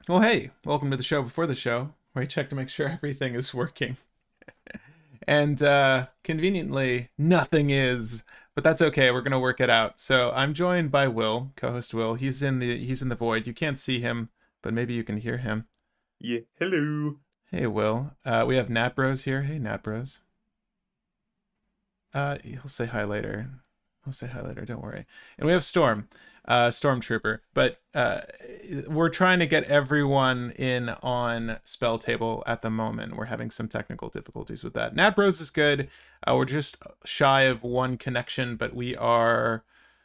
Well, hey, welcome to the show before the show, where I check to make sure everything is working. And conveniently, nothing is, but that's okay. We're gonna work it out. So I'm joined by Will, co-host Will. He's in the void. You can't see him, but maybe you can hear him. Yeah, hello. Hey, Will. We have Nat Bros here. Hey, Nat Bros. He'll say hi later. He'll say hi later. Don't worry. And we have Storm, Stormtrooper. But we're trying to get everyone in on Spell Table at the moment. We're having some technical difficulties with that. Nat Bros is good. We're just shy of one connection, but we are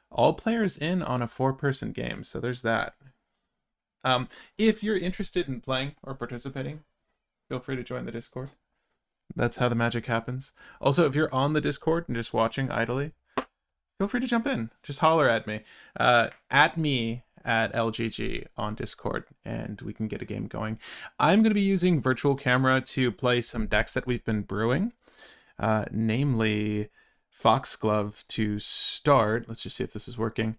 all players in on a 4-person game. So there's that. If you're interested in playing or participating, feel free to join the Discord. That's how the magic happens. Also, if you're on the Discord and just watching idly, feel free to jump in. Just holler at me. At me at LGG on Discord, and we can get a game going. I'm going to be using virtual camera to play some decks that we've been brewing, namely Foxglove to start. Let's just see if this is working.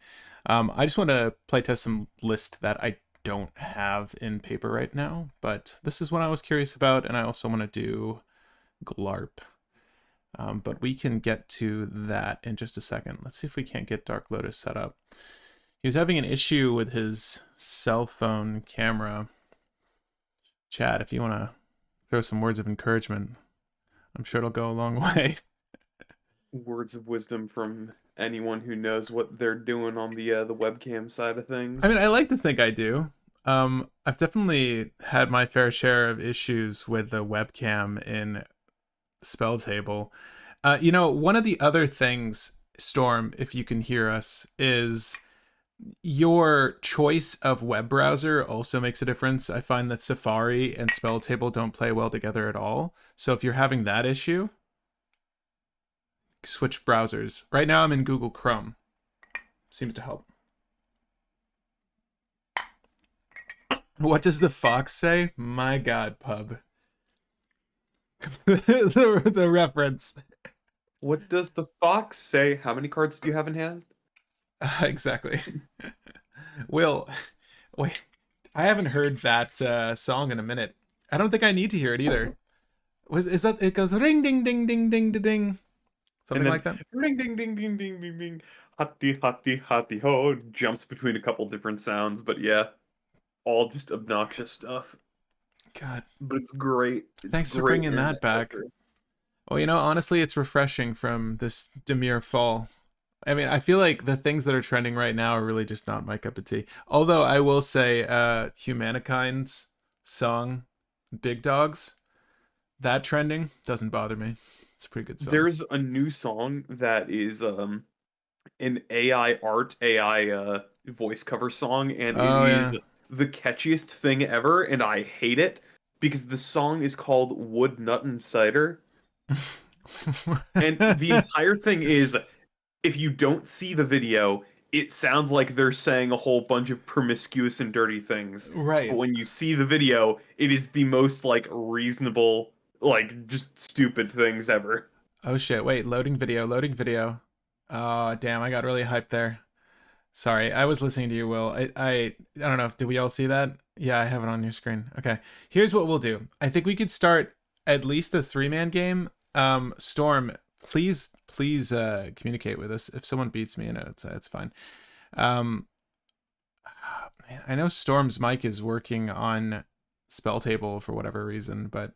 I just want to playtest some list that I don't have in paper right now, but this is what I was curious about, and I also want to do Glarp. But we can get to that in just a second. Let's see if we can't get Dark Lotus set up. He was having an issue with his cell phone camera. Chad, if you want to throw some words of encouragement, I'm sure it'll go a long way. Words of wisdom from anyone who knows what they're doing on the webcam side of I things. mean, I like to think I do. I've definitely had my fair share of issues with the webcam in Spell Table. One of the other things, Storm, if you can hear us, is your choice of web browser also makes a difference. I find that Safari and Spell Table don't play well together at all. So if you're having that issue, switch browsers. Right now I'm in Google Chrome. Seems to help. What does the fox say? My god, pub. the reference. What does the fox say? How many cards do you have in hand? Exactly. Will, wait, I haven't heard that song in a minute. I don't think I need to hear it either. Is that it goes ring ding ding ding ding ding ding, And something then like that? ring ding ding ding ding ding ding. Hotty hotty hotty ho. Jumps between a couple different sounds, but yeah, all just obnoxious stuff. God, But it's great. It's thanks for great bringing hearing that that back. filter. Well, honestly, it's refreshing from this demure fall. I mean, I feel like the things that are trending right now are really just not my cup of tea. Although I will say, Humankind's song, Big Dogs, that trending doesn't bother me. It's a pretty good song. There's a new song that is an AI art, AI voice cover song, and it Oh, yeah. is the catchiest thing ever, and I hate it because the song is called Wood Nut and Cider, and the entire thing is if you don't see the video, it sounds like they're saying a whole bunch of promiscuous and dirty things. But Right. when you see the video, it is the most like reasonable, like just stupid things ever. Oh shit, wait, loading video, loading video. Oh, damn, I got really hyped there. Sorry, I was listening to you, Will. I don't know if did we all see that? Yeah, I have it on your screen. Okay. Here's what we'll do. I think we could start at least a 3-man game. Storm, please communicate with us. If someone beats me, it's fine. Um Man, I know Storm's mic is working on Spell Table for whatever reason, but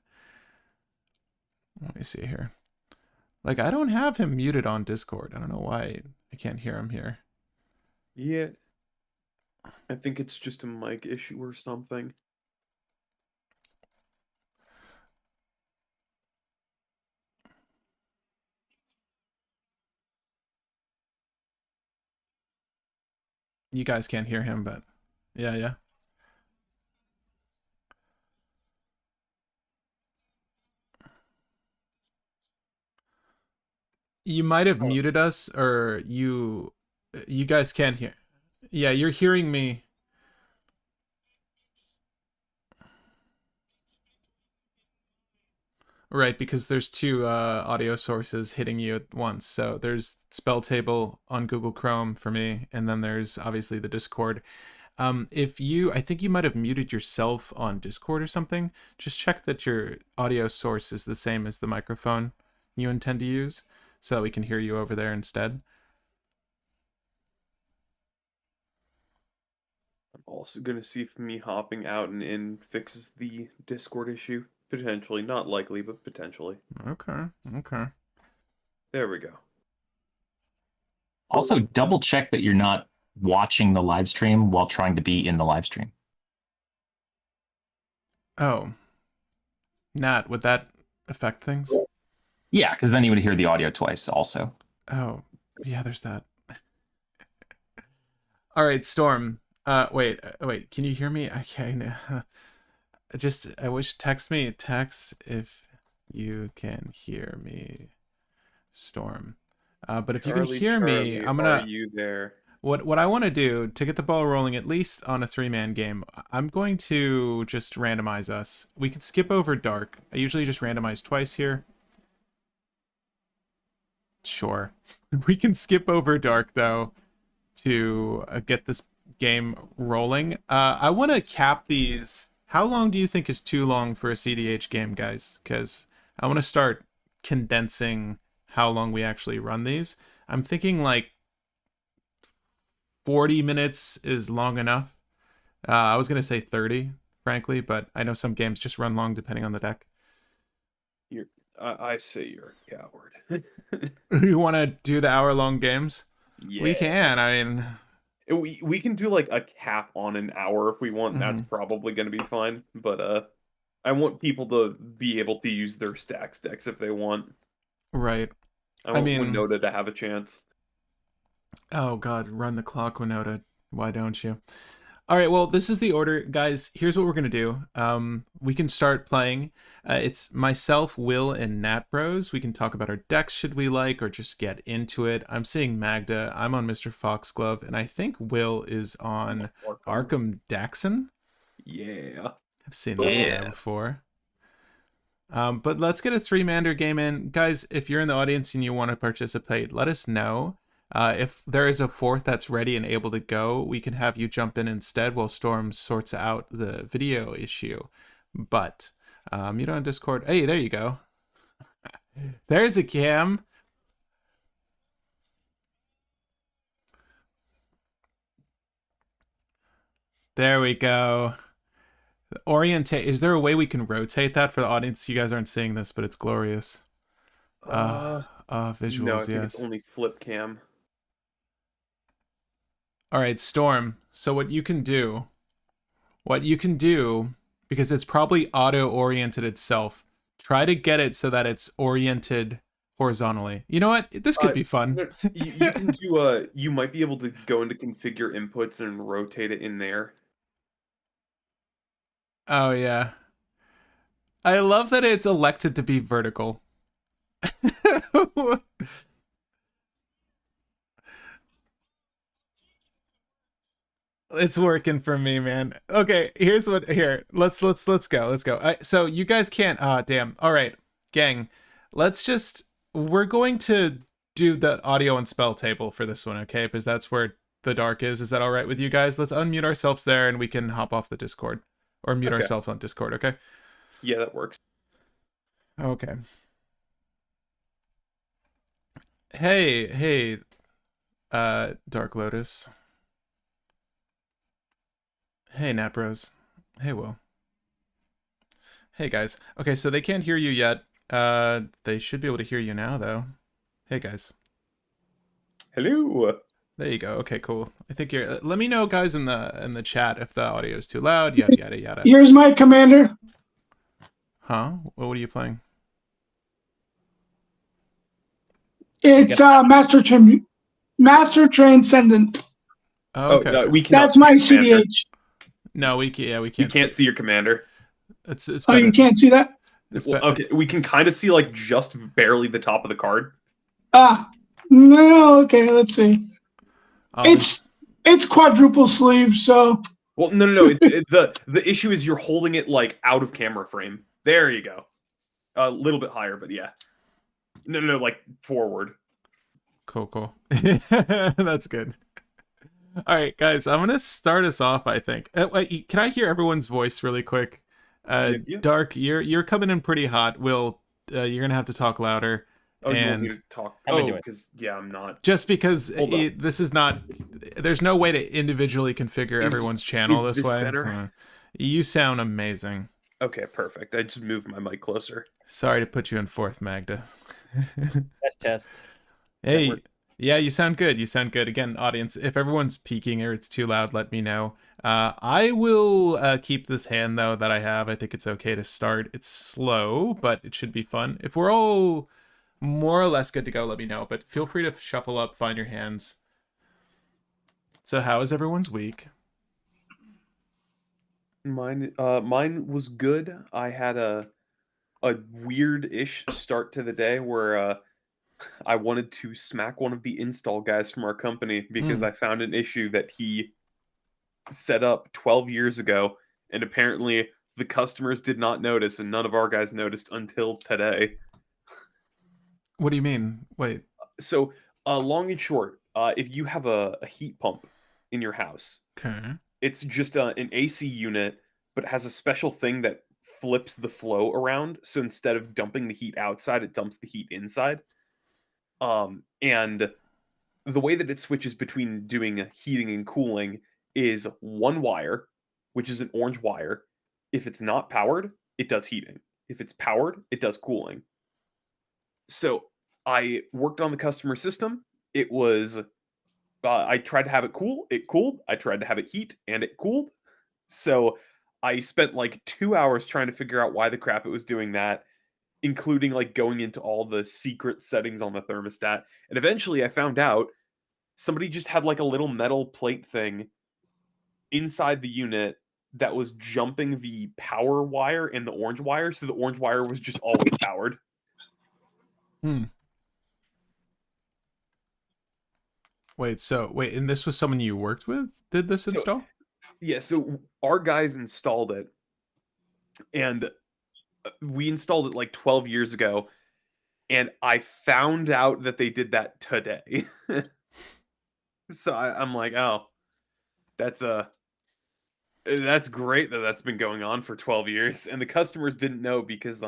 let me see here. Like, I don't have him muted on Discord. I don't know why I can't hear him here. Yeah, I think it's just a mic issue or something. You guys can't hear him, but yeah, yeah. You might have Oh, muted us, or you guys can't hear. Yeah, you're hearing me. Right, because there's two audio sources hitting you at once. So there's Spell Table on Google Chrome for me, and then there's obviously the Discord. I think you might have muted yourself on Discord or something. Just check that your audio source is the same as the microphone you intend to use, so that we can hear you over there instead. I'm also gonna see if me hopping out and in fixes the Discord issue. Potentially, not likely, but potentially. Okay, okay. There we go. Also, double check that you're not watching the live stream while trying to be in the live stream. Oh. Nat, would that affect things? Yeah, because then you would hear the audio twice also. Oh, yeah, there's that. All right, Storm. Wait, can you hear me? Okay, no. I wish, text me. Text if you can hear me, Storm. But if you can hear me, I'm gonna... Are you there? What I want to do to get the ball rolling, at least on a 3-man game, I'm going to just randomize us. We can skip over Dark. I usually just randomize twice here. Sure. We can skip over Dark, though, to get this game rolling. I want to cap these. How long do you think is too long for a cEDH game, guys? Because I want to start condensing how long we actually run these. I'm thinking like 40 minutes is long enough. I was going to say 30, frankly, but I know some games just run long depending on the deck. I say you're a coward. You want to do the hour-long games? Yeah. We can. I mean... We can do like a cap on an hour if we want. That's probably going to be fine. But I want people to be able to use their stacks decks if they want. Right. I want Winota to have a chance. Oh god, run the clock, Winota. Why don't you? All right, well, this is the order, guys. Here's what we're gonna do. We can start playing. It's myself, Will, and Nat Bros. We can talk about our decks, should we like, or just get into it. I'm seeing Magda. I'm on Mr. Foxglove, and I think Will is on Arkham Daxon. Yeah, I've seen this guy before. But let's get a 3-mander game in, guys. If you're in the audience and you want to participate, let us know. If there is a 4th that's ready and able to go, we can have you jump in instead while Storm sorts out the video issue. But you know, on Discord. Hey, there you go. There's a cam. There we go. Orientate. Is there a way we can rotate that for the audience? You guys aren't seeing this, but it's glorious. Visuals. No, I think yes. it's only flip cam. All right, Storm. So what you can do, because it's probably auto-oriented itself, try to get it so that it's oriented horizontally. You know what? This could be fun. You can do you might be able to go into configure inputs and rotate it in there. Oh yeah. I love that it's elected to be vertical. It's working for me, man. Okay, here. Let's go. So you guys can't. Damn. All right, gang. We're going to do the audio and spell table for this one, okay? Because that's where the dark is. Is that all right with you guys? Let's unmute ourselves there, and we can hop off the Discord or mute ourselves on Discord, okay? Yeah, that works. Okay. Hey, Dark Lotus. Hey, Nat Bros. Hey, Will. Hey, guys. Okay, so they can't hear you yet. They should be able to hear you now, though. Hey, guys. Hello. There you go. Okay, cool. I think you're... let me know, guys, in the chat if the audio is too loud. Yada, yada, yada. Here's my commander. Huh? What are you playing? It's Master Transcendent. Oh, okay. No, we cannot. That's my see your commander. cEDH. No, we can't. Yeah, we We can't. can't see your commander. It's Oh, better. you can't see that? Okay, we can kind of see like just barely the top of the card. No. Okay, let's see. Oh, It's quadruple sleeve, so. Well, no. The issue is you're holding it like out of camera frame. There you go. A little bit higher, but yeah. No, like forward. Cool. That's good. All right, guys, I'm gonna start us off. I think. Wait, can I hear everyone's voice really quick? Yeah. Dark, you're coming in pretty hot. Will, you're gonna have to talk louder. Oh, you want me And to talk? How am I Oh, doing? because yeah, I'm not. just because Hold up. this is not, there's no way to individually configure everyone's channel is this this way. better? So you sound amazing. Okay, perfect. I just moved my mic closer. Sorry to put you in fourth, Magda. Test. Hey, work? yeah, you sound good. You sound good. Again, audience, if everyone's peaking or it's too loud, let me know. I will keep this hand, though, that I have. I think it's okay to start. It's slow, but it should be fun. If we're all more or less good to go, let me know. But feel free to shuffle up, find your hands. So how is everyone's week? Mine was good. I had a weird-ish start to the day where I wanted to smack one of the install guys from our company because I found an issue that he set up 12 years ago, and apparently the customers did not notice, and none of our guys noticed until today. What do you mean? Wait. So, long and short, if you have a heat pump in your house, Okay. it's just an AC unit, but it has a special thing that flips the flow around. So instead of dumping the heat outside, it dumps the heat inside. And the way that it switches between doing heating and cooling is one wire, which is an orange wire. If it's not powered, it does heating. If it's powered, it does cooling. So I worked on the customer system. It was, I tried to have it cool, it cooled. I tried to have it heat, and it cooled. So I spent like 2 hours trying to figure out why the crap it was doing that, including like going into all the secret settings on the thermostat. And eventually I found out somebody just had like a little metal plate thing inside the unit that was jumping the power wire and the orange wire. So the orange wire was just always powered. Wait, and this was someone you worked with? Did this install? Yeah, so our guys installed it, and we installed it like 12 years ago, and I found out that they did that today. So I'm like, oh, that's great that that's been going on for 12 years, and the customers didn't know because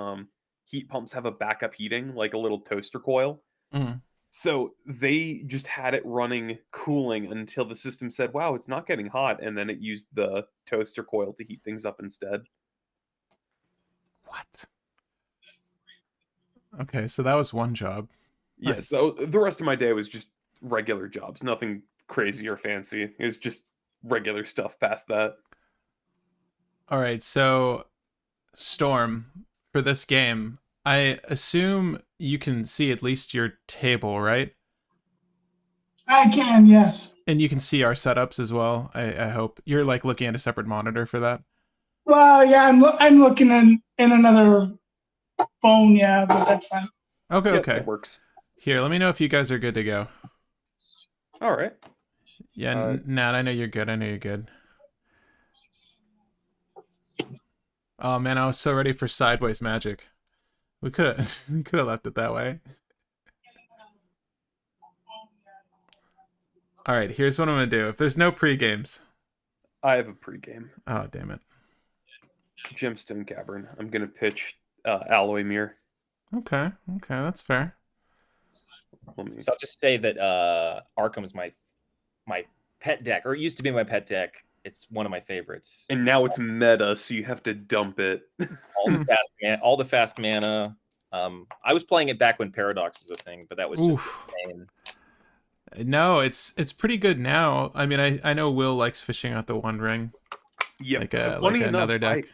heat pumps have a backup heating, like a little toaster coil. So they just had it running cooling until the system said, wow, it's not getting hot. And then it used the toaster coil to heat things up instead. What? Okay, so that was one job. Yes, Nice. so the rest of my day was just regular jobs. Nothing crazy or fancy. It was just regular stuff past that. All right, so Storm, for this game, I assume you can see at least your table, right? I can, yes. And you can see our setups as well. I hope you're like looking at a separate monitor for that. Well, yeah, I'm looking in another phone, yeah, but that's fine. Okay, Yep, okay. that works. Here, let me know if you guys are good to go. All right. Yeah, Nat, I know you're good. I know you're good. Oh man, I was so ready for sideways magic. We could have left it that way. All right, here's what I'm gonna do. If there's no pre-games, I have a pregame. oh damn it. Gemstone Cavern. I'm gonna pitch Alloy Mirror. Okay, that's fair. So I'll just say that Arkham is my pet deck, or it used to be my pet deck. It's one of my favorites. And now it's meta, so you have to dump it. all the fast mana. I was playing it back when Paradox was a thing, but that was just insane. No, it's pretty good now. I mean, I know Will likes fishing out the One Ring. Yeah, like funny enough, another deck.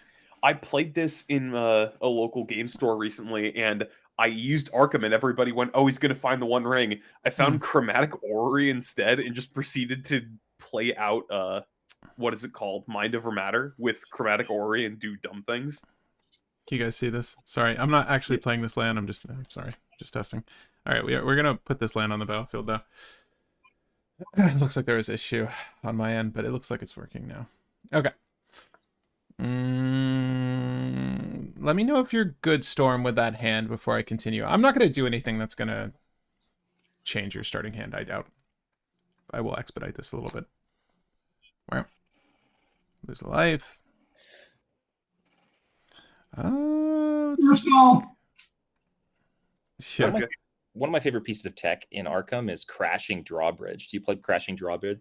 I played this in a local game store recently, and I used Arkham, and everybody went, "Oh, he's gonna find the One Ring." I found Chromatic Orrery instead, and just proceeded to play out what is it called, Mind Over Matter, with Chromatic Orrery and do dumb things. Can you guys see this? Sorry, I'm not actually playing this land. I'm sorry, just testing. All right, we're gonna put this land on the battlefield though. It looks like there was issue on my end, but it looks like it's working now. Okay. Let me know if you're good, Storm, with that hand before I continue. I'm not going to do anything that's going to change your starting hand, I doubt. I will expedite this a little bit. Lose a life. Let's You're see. small. Shit. One of my favorite pieces of tech in Arkham is crashing drawbridge. Do you play crashing drawbridge?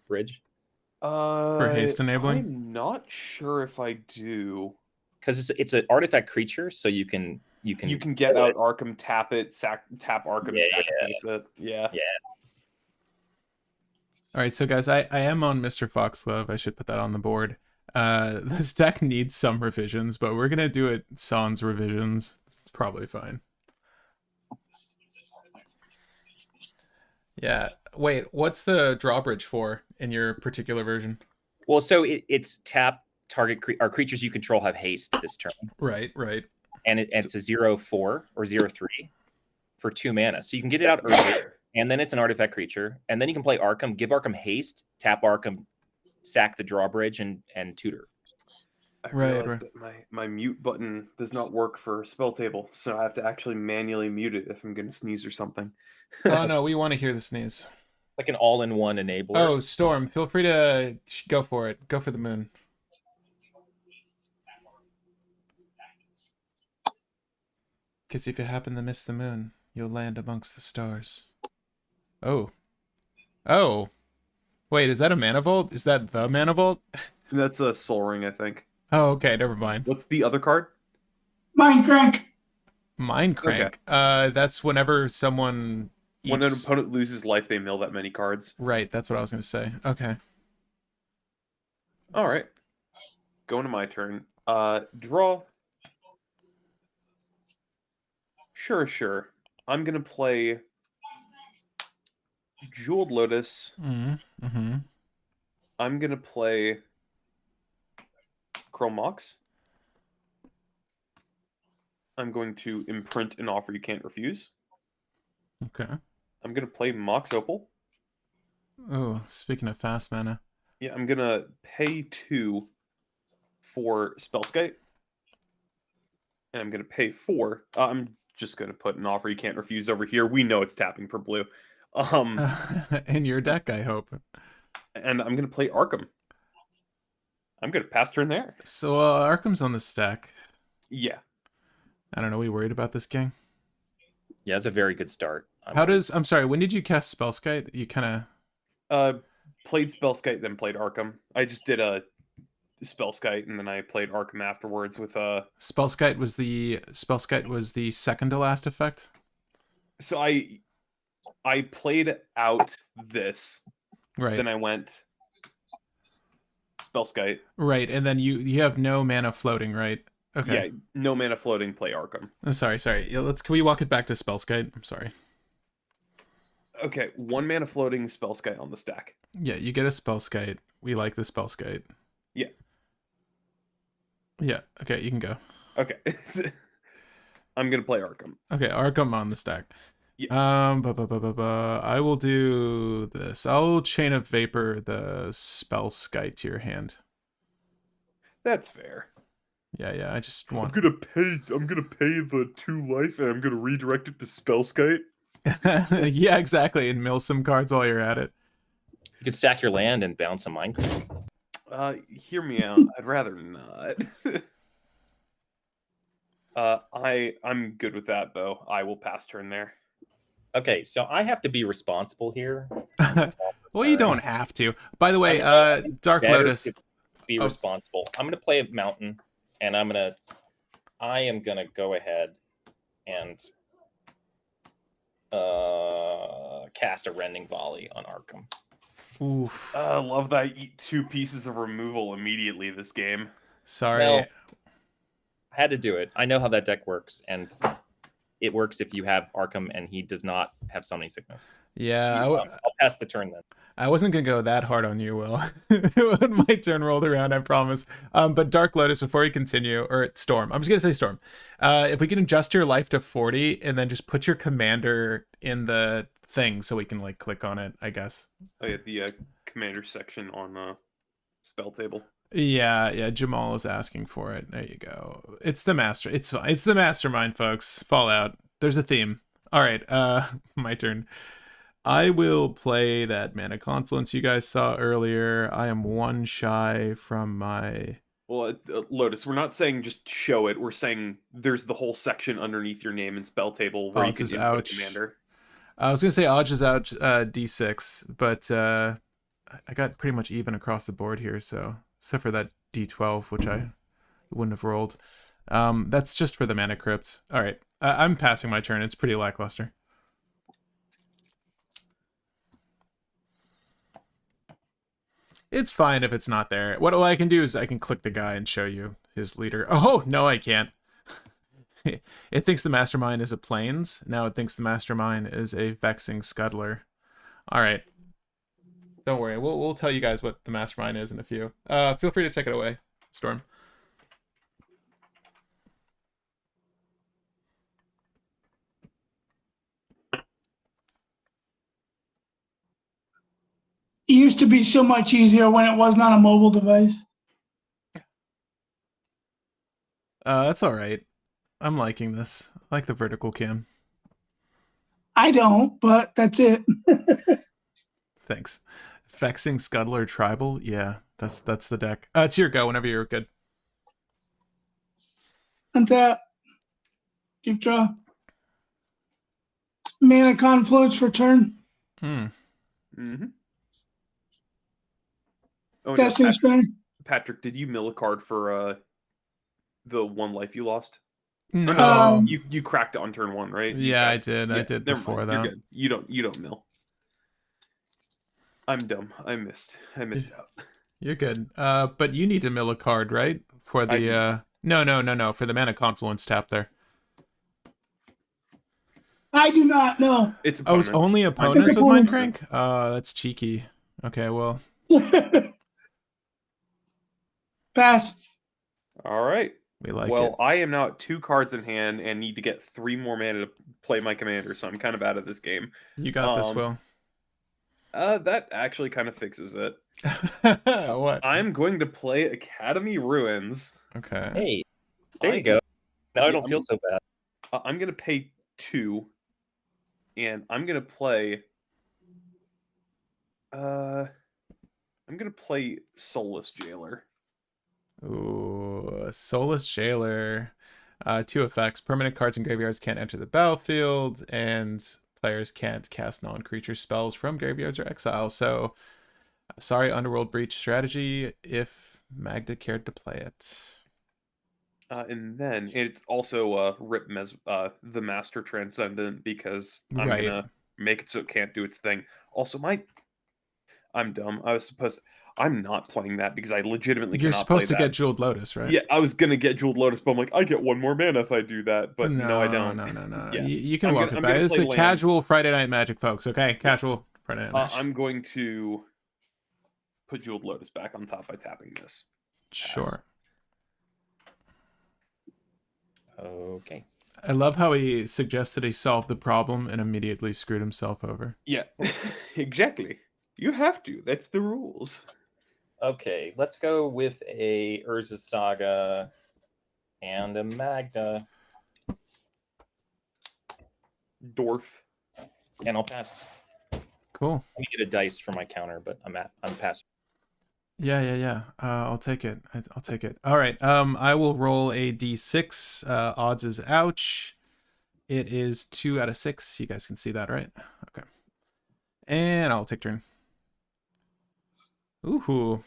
For haste enabling? I'm not sure if I do. Because it's an artifact creature, so you can get out Arkham, tap it, tap Arkham, sacrifice it. Yeah. All right, so guys, I am on Mr. Foxglove. I should put that on the board. This deck needs some revisions, but we're gonna do it sans revisions. It's probably fine. Yeah. Wait, what's the drawbridge for in your particular version? Well, so it's tap target creatures you control have haste this turn. Right. And it's a 0/4 or 0/3 for 2 mana. So you can get it out early, and then it's an artifact creature, and then you can play Arkham, give Arkham haste, tap Arkham, sack the drawbridge, and tutor. I realized that my mute button does not work for spell table, so I have to actually manually mute it if I'm going to sneeze or something. Oh no, we want to hear the sneeze. Like an all-in-one enabler. Oh, Storm, feel free to go for it. Go for the moon. Because if you happen to miss the moon, you'll land amongst the stars. Oh. Wait, is that a mana vault? Is that the mana vault? That's a Soul Ring, I think. Oh, okay, never mind. What's the other card? Mind crank. Mind crank. Okay. That's whenever someone eats... When an opponent loses life, they mill that many cards. Right, that's what I was going to say. Okay. All right. Going to my turn. Draw. Sure. I'm going to play Jeweled Lotus. Mm-hmm. I'm going to play Chrome Mox. I'm going to imprint an offer you can't refuse. Okay. I'm going to play Mox Opal. Oh, speaking of fast mana. Yeah, I'm going to pay 2 for Spellskite. And I'm going to pay 4. I'm just going to put an offer you can't refuse over here. We know it's tapping for blue. In your deck, I hope. And I'm going to play Arkham. I'm going to pass turn there. So Arkham's on the stack. Yeah. I don't know. We worried about this gang? Yeah, it's a very good start. I'm sorry, when did you cast Spellskite? You kind of... played Spellskite, then played Arkham. I just did a Spellskite, and then I played Arkham afterwards with Spellskite was the second to last effect? So I played out this. Right. Then I went Spellskite. Right, and then you have no mana floating, right? Okay. Yeah, no mana floating, play Arkham. Oh, sorry. Yeah, can we walk it back to Spellskite? I'm sorry. Okay, 1 mana floating Spellskite on the stack. Yeah, you get a Spellskite. We like the Spellskite. Yeah. Yeah, okay, you can go. Okay. I'm going to play Arkham. Okay, Arkham on the stack. Yeah. I will do this. I'll Chain of Vapor the Spellskite to your hand. That's fair. Yeah, I just want... I'm gonna pay the 2 life, and I'm gonna redirect it to Spellskite. Yeah, exactly, and mill some cards while you're at it. You could stack your land and bounce a Minecraft. Hear me out. I'd rather not. I'm good with that, though. I will pass turn there. Okay, so I have to be responsible here. Well, you don't have to. By the way, Dark Lotus. Be responsible. I'm going to play a mountain, and I am going to go ahead and cast a Rending Volley on Arkham. Oof. I love that I eat 2 pieces of removal immediately this game. Sorry. Well, I had to do it. I know how that deck works, and it works if you have Arkham and he does not have Summoning Sickness. Yeah. I'll pass the turn then. I wasn't going to go that hard on you, Will. When my turn rolled around, I promise. But Dark Lotus, before you continue, or Storm, I'm just going to say Storm. If we can adjust your life to 40 and then just put your commander in the thing so we can like click on it, I guess. Oh yeah, the commander section on spell table. Yeah, Jamal is asking for it. There you go. It's the master. It's fine. It's the mastermind, folks. Fallout. There's a theme. All right, my turn. I will play that Mana Confluence you guys saw earlier. I am one shy from my... Well, Lotus, we're not saying just show it. We're saying there's the whole section underneath your name and spell table where you can Odds is input ouch. commander. I was going to say Odds is out D6, but I got pretty much even across the board here, so except for that D12, which I wouldn't have rolled. That's just for the Mana Crypts. All right, I'm passing my turn. It's pretty lackluster. It's fine if it's not there. What I can do is I can click the guy and show you his leader. Oh, no, I can't. It thinks the Mastermind is a Plains. Now it thinks the Mastermind is a Vexing Scuddler. All right. Don't worry. We'll tell you guys what the Mastermind is in a few. Feel free to take it away, Storm. It used to be so much easier when it wasn't on a mobile device. That's all right. I'm liking this. I like the vertical cam. I don't, but that's it. Thanks. Vexing Scuddler Tribal. Yeah, that's the deck. It's your go whenever you're good. Untap. Keep draw. Mana Confluence for turn. Mm-hmm. Oh, no, Destiny Spinner. Patrick, did you mill a card for the one life you lost? No. No, you cracked it on turn 1, right? Yeah, I did. Yeah, I did never before mind. that. You're good. You don't mill. I'm dumb. I missed out. You're good. But you need to mill a card, right? For the No. For the Mana Confluence tap there. I do not know. It's Oh, it's opponents. only opponents with opponents. Mindcrank? That's cheeky. Okay, well. Pass. All right. We like well, it. I am now at 2 cards in hand and need to get 3 more mana to play my commander, so I'm kind of out of this game. You got this, Will. That actually kind of fixes it. What? I'm going to play Academy Ruins. Okay. Hey, there you go. Now I don't feel so bad. I'm going to pay 2, and I'm going to play... I'm going to play Soulless Jailer. Ooh, Soulless Jailer. 2 effects. Permanent cards in graveyards can't enter the battlefield, and players can't cast non-creature spells from graveyards or exile. So, sorry, Underworld Breach strategy, if Magda cared to play it. And then it's also Rip the Master Transcendent, because I'm Right. going to make it so it can't do its thing. Also, I'm dumb. I'm not playing that because I legitimately You're cannot supposed to play get Jeweled Lotus, right? Yeah, I was gonna get Jeweled Lotus, but I'm like, I get 1 more mana if I do that. But no, I don't. No. Yeah. You can I'm walk gonna- it I'm back. gonna It's play a land. casual Friday Night Magic, folks. Okay, casual Friday Night Magic. I'm going to put Jeweled Lotus back on top by tapping this. Sure. Okay. I love how he suggested he solved the problem and immediately screwed himself over. Yeah, exactly. You have to. That's the rules. Okay, let's go with a Urza Saga and a Magda. Dwarf. And I'll pass. Cool. Let me get a dice for my counter, but I'm passing. Yeah. I'll take it. I'll take it. All right. I will roll a d6. Odds is ouch. It is 2 out of 6. You guys can see that, right? Okay. And I'll take turn. Ooh.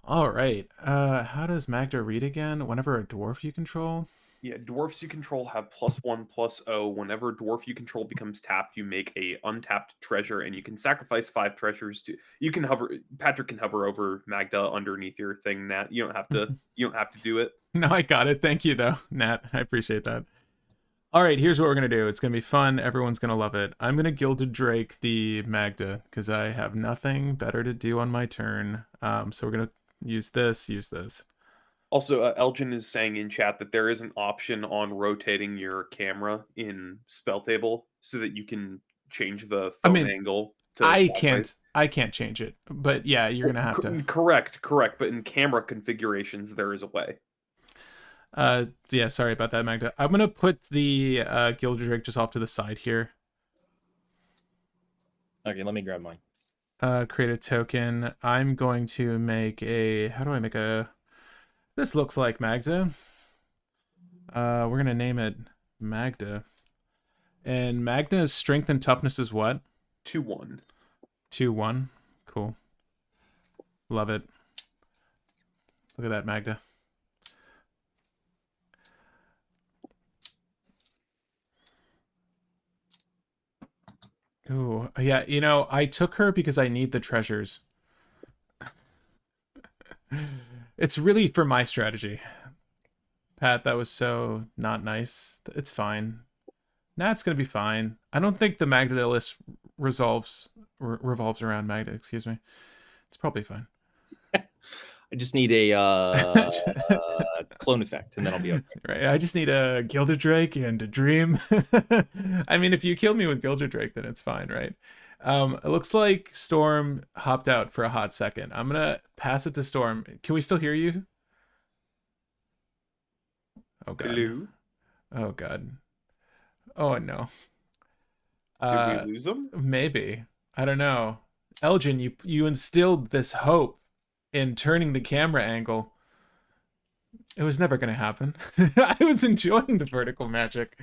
All right. How does Magda read again? Whenever a dwarf you control? Yeah, dwarfs you control have +1/+0. Whenever dwarf you control becomes tapped, you make a untapped treasure, and you can sacrifice 5 treasures to. You can hover. Patrick can hover over Magda underneath your thing. Nat, you don't have to. You don't have to do it. No, I got it. Thank you, though, Nat. I appreciate that. All right, here's what we're going to do. It's going to be fun. Everyone's going to love it. I'm going to Gilded Drake the Magda because I have nothing better to do on my turn. So we're going to use this. Also, Elgin is saying in chat that there is an option on rotating your camera in Spell Table so that you can change the phone angle. I can't change it, but yeah, you're gonna have to. Correct. But in camera configurations, there is a way. Yeah, sorry about that, Magda. I'm gonna put the Gilded Drake just off to the side here. Okay, let me grab mine. Create a token. I'm going to make a... How do I make a... This looks like Magda. We're going to name it Magda. And Magda's strength and toughness is what? 2-1. 2-1. Cool. Love it. Look at that, Magda. Ooh, yeah, you know, I took her because I need the treasures. It's really for my strategy. Pat, that was so not nice. It's fine. Nah, it's gonna be fine. I don't think the Magda list revolves around Magda, excuse me. It's probably fine. I just need a clone effect, and then I'll be okay. Right, I just need a Gilded Drake and a Dream. I mean, if you kill me with Gilded Drake, then it's fine, right? It looks like Storm hopped out for a hot second. I'm gonna pass it to Storm. Can we still hear you? Oh god. Hello? Oh god. Oh no. Did we lose him? Maybe. I don't know. Elgin, you instilled this hope in turning the camera angle. It was never going to happen. I was enjoying the vertical magic.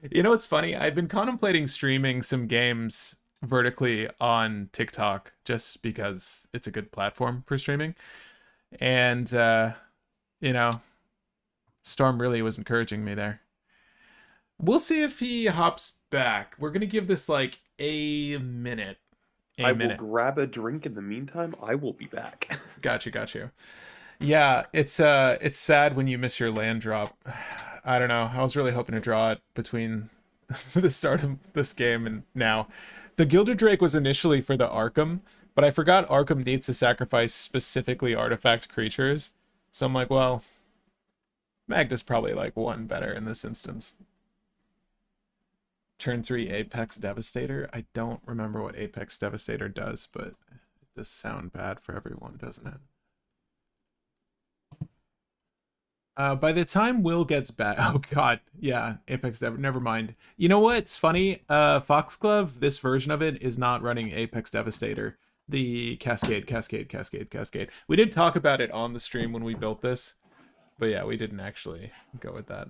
You know what's funny? I've been contemplating streaming some games vertically on TikTok just because it's a good platform for streaming. And, you know, Storm really was encouraging me there. We'll see if he hops back. We're going to give this like a minute. I will grab a drink in the meantime. I will be back. Got you. Yeah, it's sad when you miss your land drop. I don't know. I was really hoping to draw it between the start of this game and now. The Gilded Drake was initially for the Arkham, but I forgot Arkham needs to sacrifice specifically artifact creatures. So I'm like, well, Magda's probably like one better in this instance. Turn 3 Apex Devastator. I don't remember what Apex Devastator does, but it does sound bad for everyone, doesn't it? By the time Will gets back, oh god, yeah, Apex Devastator, never mind. You know what's funny? Foxglove, this version of it is not running Apex Devastator. The Cascade. We did talk about it on the stream when we built this, but yeah, we didn't actually go with that.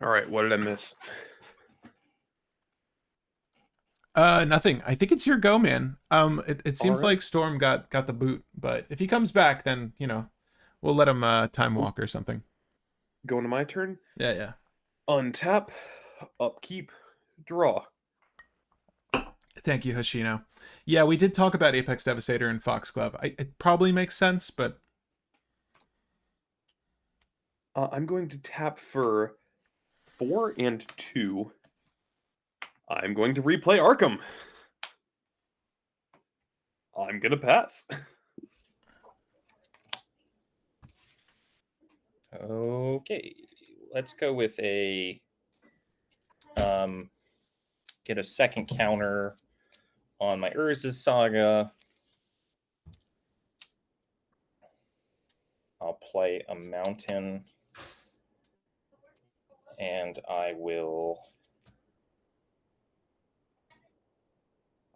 All right, what did I miss? Nothing. I think it's your go, man. It seems right. like Storm got the boot, but if he comes back, then, you know, we'll let him time walk or something. Going to my turn? Yeah. Untap, upkeep, draw. Thank you, Hoshino. Yeah, we did talk about Apex Devastator and Foxglove. It probably makes sense, but... I'm going to tap for 4 and 2. I'm going to replay Arkham. I'm going to pass. Okay, let's go with a get a second counter on my Urza's Saga. I'll play a mountain, and I will.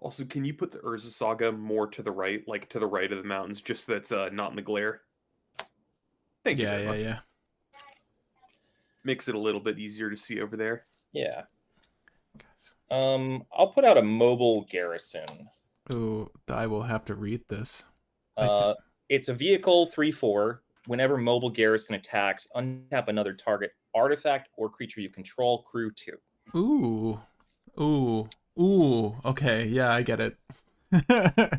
Also, can you put the Urza Saga more to the right, like to the right of the mountains, just so that's not in the glare? Thank you very much. Yeah. Makes it a little bit easier to see over there. Yeah. I'll put out a mobile garrison. Ooh, I will have to read this. It's a vehicle 3/4. Whenever mobile garrison attacks, untap another target artifact or creature you control. Crew 2. Ooh. Okay, yeah, I get it. Yeah.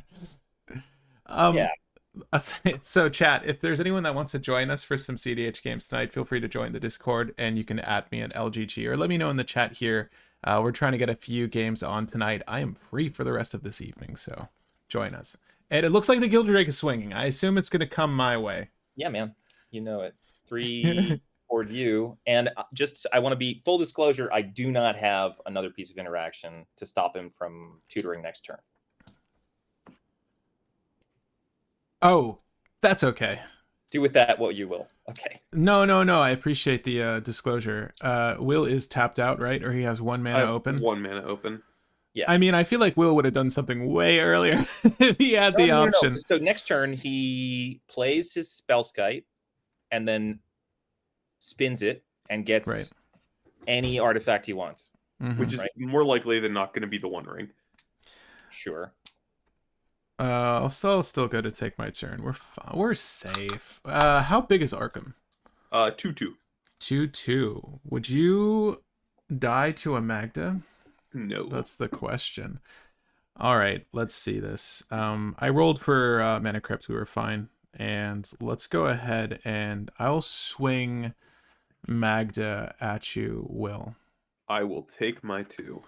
So chat, if there's anyone that wants to join us for some CDH games tonight, feel free to join the Discord, and you can add me at LGG or let me know in the chat here. We're trying to get a few games on tonight. I am free for the rest of this evening, so join us. And it looks like the Gilded Drake is swinging. I assume it's going to come my way. Yeah, man. You know it. 3 toward you. And I want to be full disclosure, I do not have another piece of interaction to stop him from tutoring next turn. Oh, that's okay. Do with that what you will. Okay. No. I appreciate the disclosure. Will is tapped out, right? Or he has 1 mana open? 1 mana open. Yeah. I mean, I feel like Will would have done something way earlier if he had the option. No. So next turn, he plays his Spellskite and then spins it and gets any artifact he wants. Which is more likely than not going to be the One Ring. Sure. I'll still go to take my turn. We're safe. How big is Arkham? 2/2. 2/2. Would you die to a Magda? No. That's the question. All right, let's see this. I rolled for Mana Crypt. We were fine. And let's go ahead and I'll swing Magda at you, Will. I will take my 2.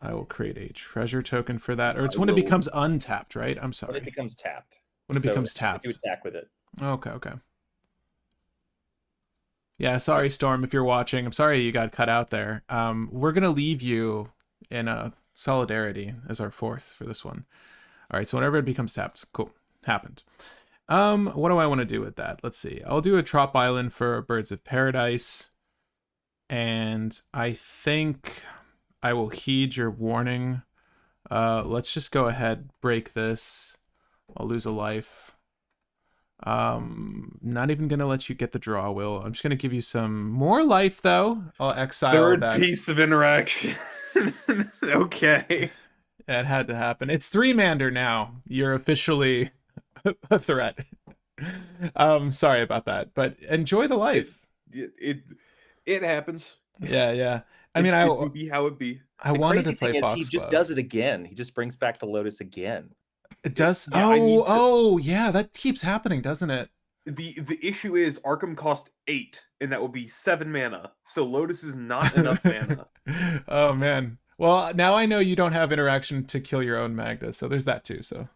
I will create a treasure token for that. Or it's when it becomes untapped, right? I'm sorry. When it becomes tapped. When it becomes tapped. You attack with it. Okay. Yeah, sorry, Storm, if you're watching. I'm sorry you got cut out there. We're going to leave you in a Solidarity as our 4th for this one. All right, so whenever it becomes tapped. Cool. Happened. What do I want to do with that? Let's see. I'll do a Trop Island for Birds of Paradise. And I think I will heed your warning. Let's just go ahead, break this. I'll lose a life. Not even gonna let you get the draw, Will. I'm just gonna give you some more life, though. I'll exile Third that. piece of interaction. Okay. It had to happen. It's 3-mander now. You're officially a threat. Sorry about that, but enjoy the life. It happens. Yeah. I mean, it will be how it be. I wanted to play Fox He just Glove. does it again. He just brings back the Lotus again. It does. Yeah, Yeah, that keeps happening, doesn't it? The issue is Arkham cost 8, and that will be 7 mana. So Lotus is not enough mana. Oh man. Well, now I know you don't have interaction to kill your own Magda, so there's that too. So,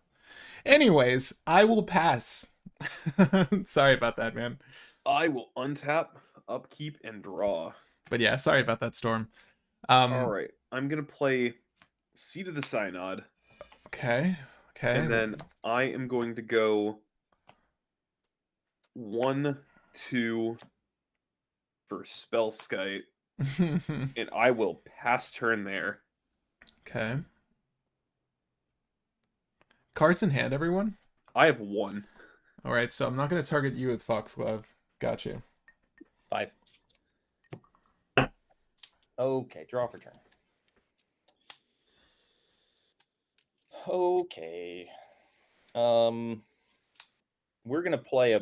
anyways, I will pass. Sorry about that, man. I will untap, upkeep, and draw. But yeah, sorry about that, Storm. All right, I'm gonna play Seed of the Synod. Okay. And then I am going to go 1, 2 for Spellskite, and I will pass turn there. Okay. Cards in hand, everyone? I have 1. All right, so I'm not going to target you with Foxglove. Got you. 5. Okay, draw for turn. Okay. We're gonna play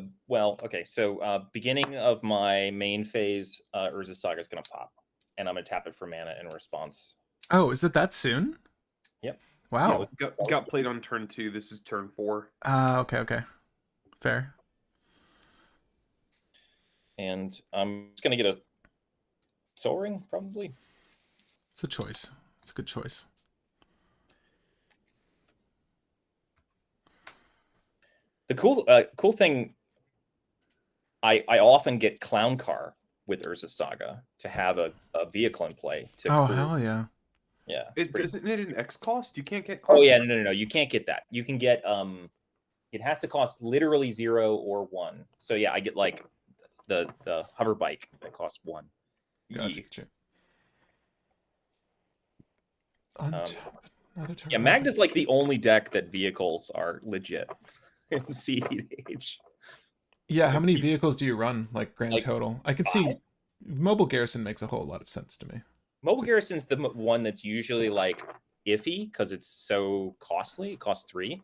so beginning of my main phase, Urza Saga is gonna pop, and I'm gonna tap it for mana in response. Oh, is it that soon? Yep. Wow. Yeah, got played on turn 2. This is turn 4. Okay. Fair. And I'm just gonna get a Soul Ring, probably. It's a choice. It's a good choice. The cool thing, I often get Clown Car with Urza Saga to have a vehicle in play. Hell yeah. Yeah. Isn't it an X cost? You can't get. Oh yeah, no. You can't get that. You can get it has to cost literally 0 or 1. So yeah, I get like the hover bike that costs 1. Gotcha. Yeah, Magda's like the only deck that vehicles are legit in cEDH. Yeah, how many vehicles do you run, like grand total? I could 5. see Mobile Garrison makes a whole lot of sense to me. Mobile Garrison's the one that's usually like iffy because it's so costly. It costs 3,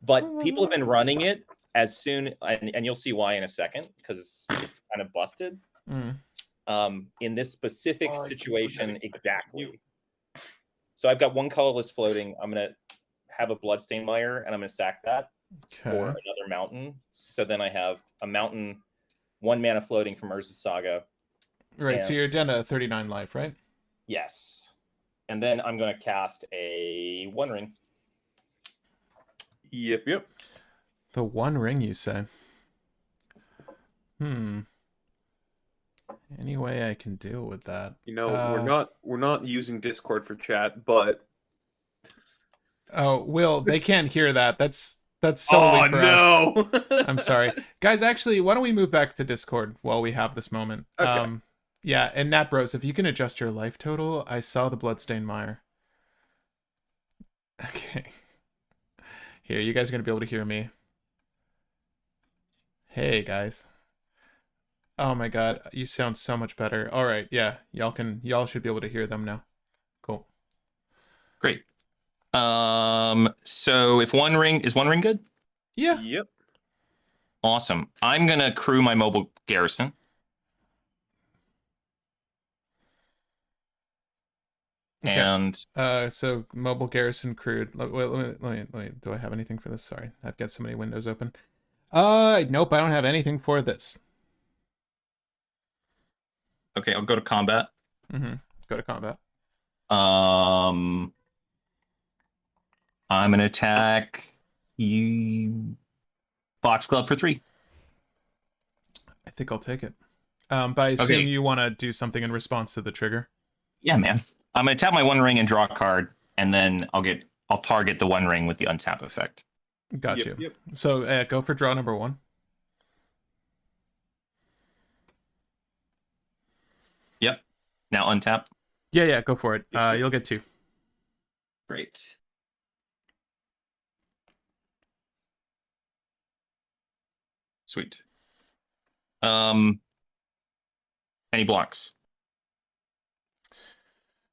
but people have been running it as soon, and you'll see why in a second because it's kind of busted. In this specific situation, exactly. So I've got 1 colorless floating. I'm gonna have a Bloodstained Mire, and I'm gonna sack that for another mountain. So then I have a mountain, 1 mana floating from Urza Saga. Right, so you're down to 39 life, right? Yes. And then I'm going to cast a One Ring. Yep. The One Ring, you say? Any way I can deal with that? You know, we're not using Discord for chat, but oh, Will, they can't hear that. That's solely for us. I'm sorry, guys. Actually, why don't we move back to Discord while we have this moment? Okay. Yeah, and Nat Bros, if you can adjust your life total, I saw the Bloodstained Mire. Okay. Here, you guys are gonna be able to hear me. Hey guys. Oh my god, you sound so much better. All right, yeah, y'all should be able to hear them now. Cool. Great. So if one ring is one ring good? Yeah. Yep. Awesome. I'm gonna crew my mobile garrison. Okay. And So mobile garrison crewed. Let me. Do I have anything for this? Sorry, I've got so many windows open. Nope, I don't have anything for this. okay, I'll go to combat. Go to combat. I'm gonna attack you. Foxglove for 3. I think I'll take it. But I assume Okay. you want to do something in response to the trigger. Yeah, man. I'm gonna tap my one ring and draw a card, and then I'll target the one ring with the untap effect. Got Yep, you. yep. So go for draw number 1. Yep. Now untap. Yeah, go for it. Yep. You'll get 2. Great. Sweet. Any blocks?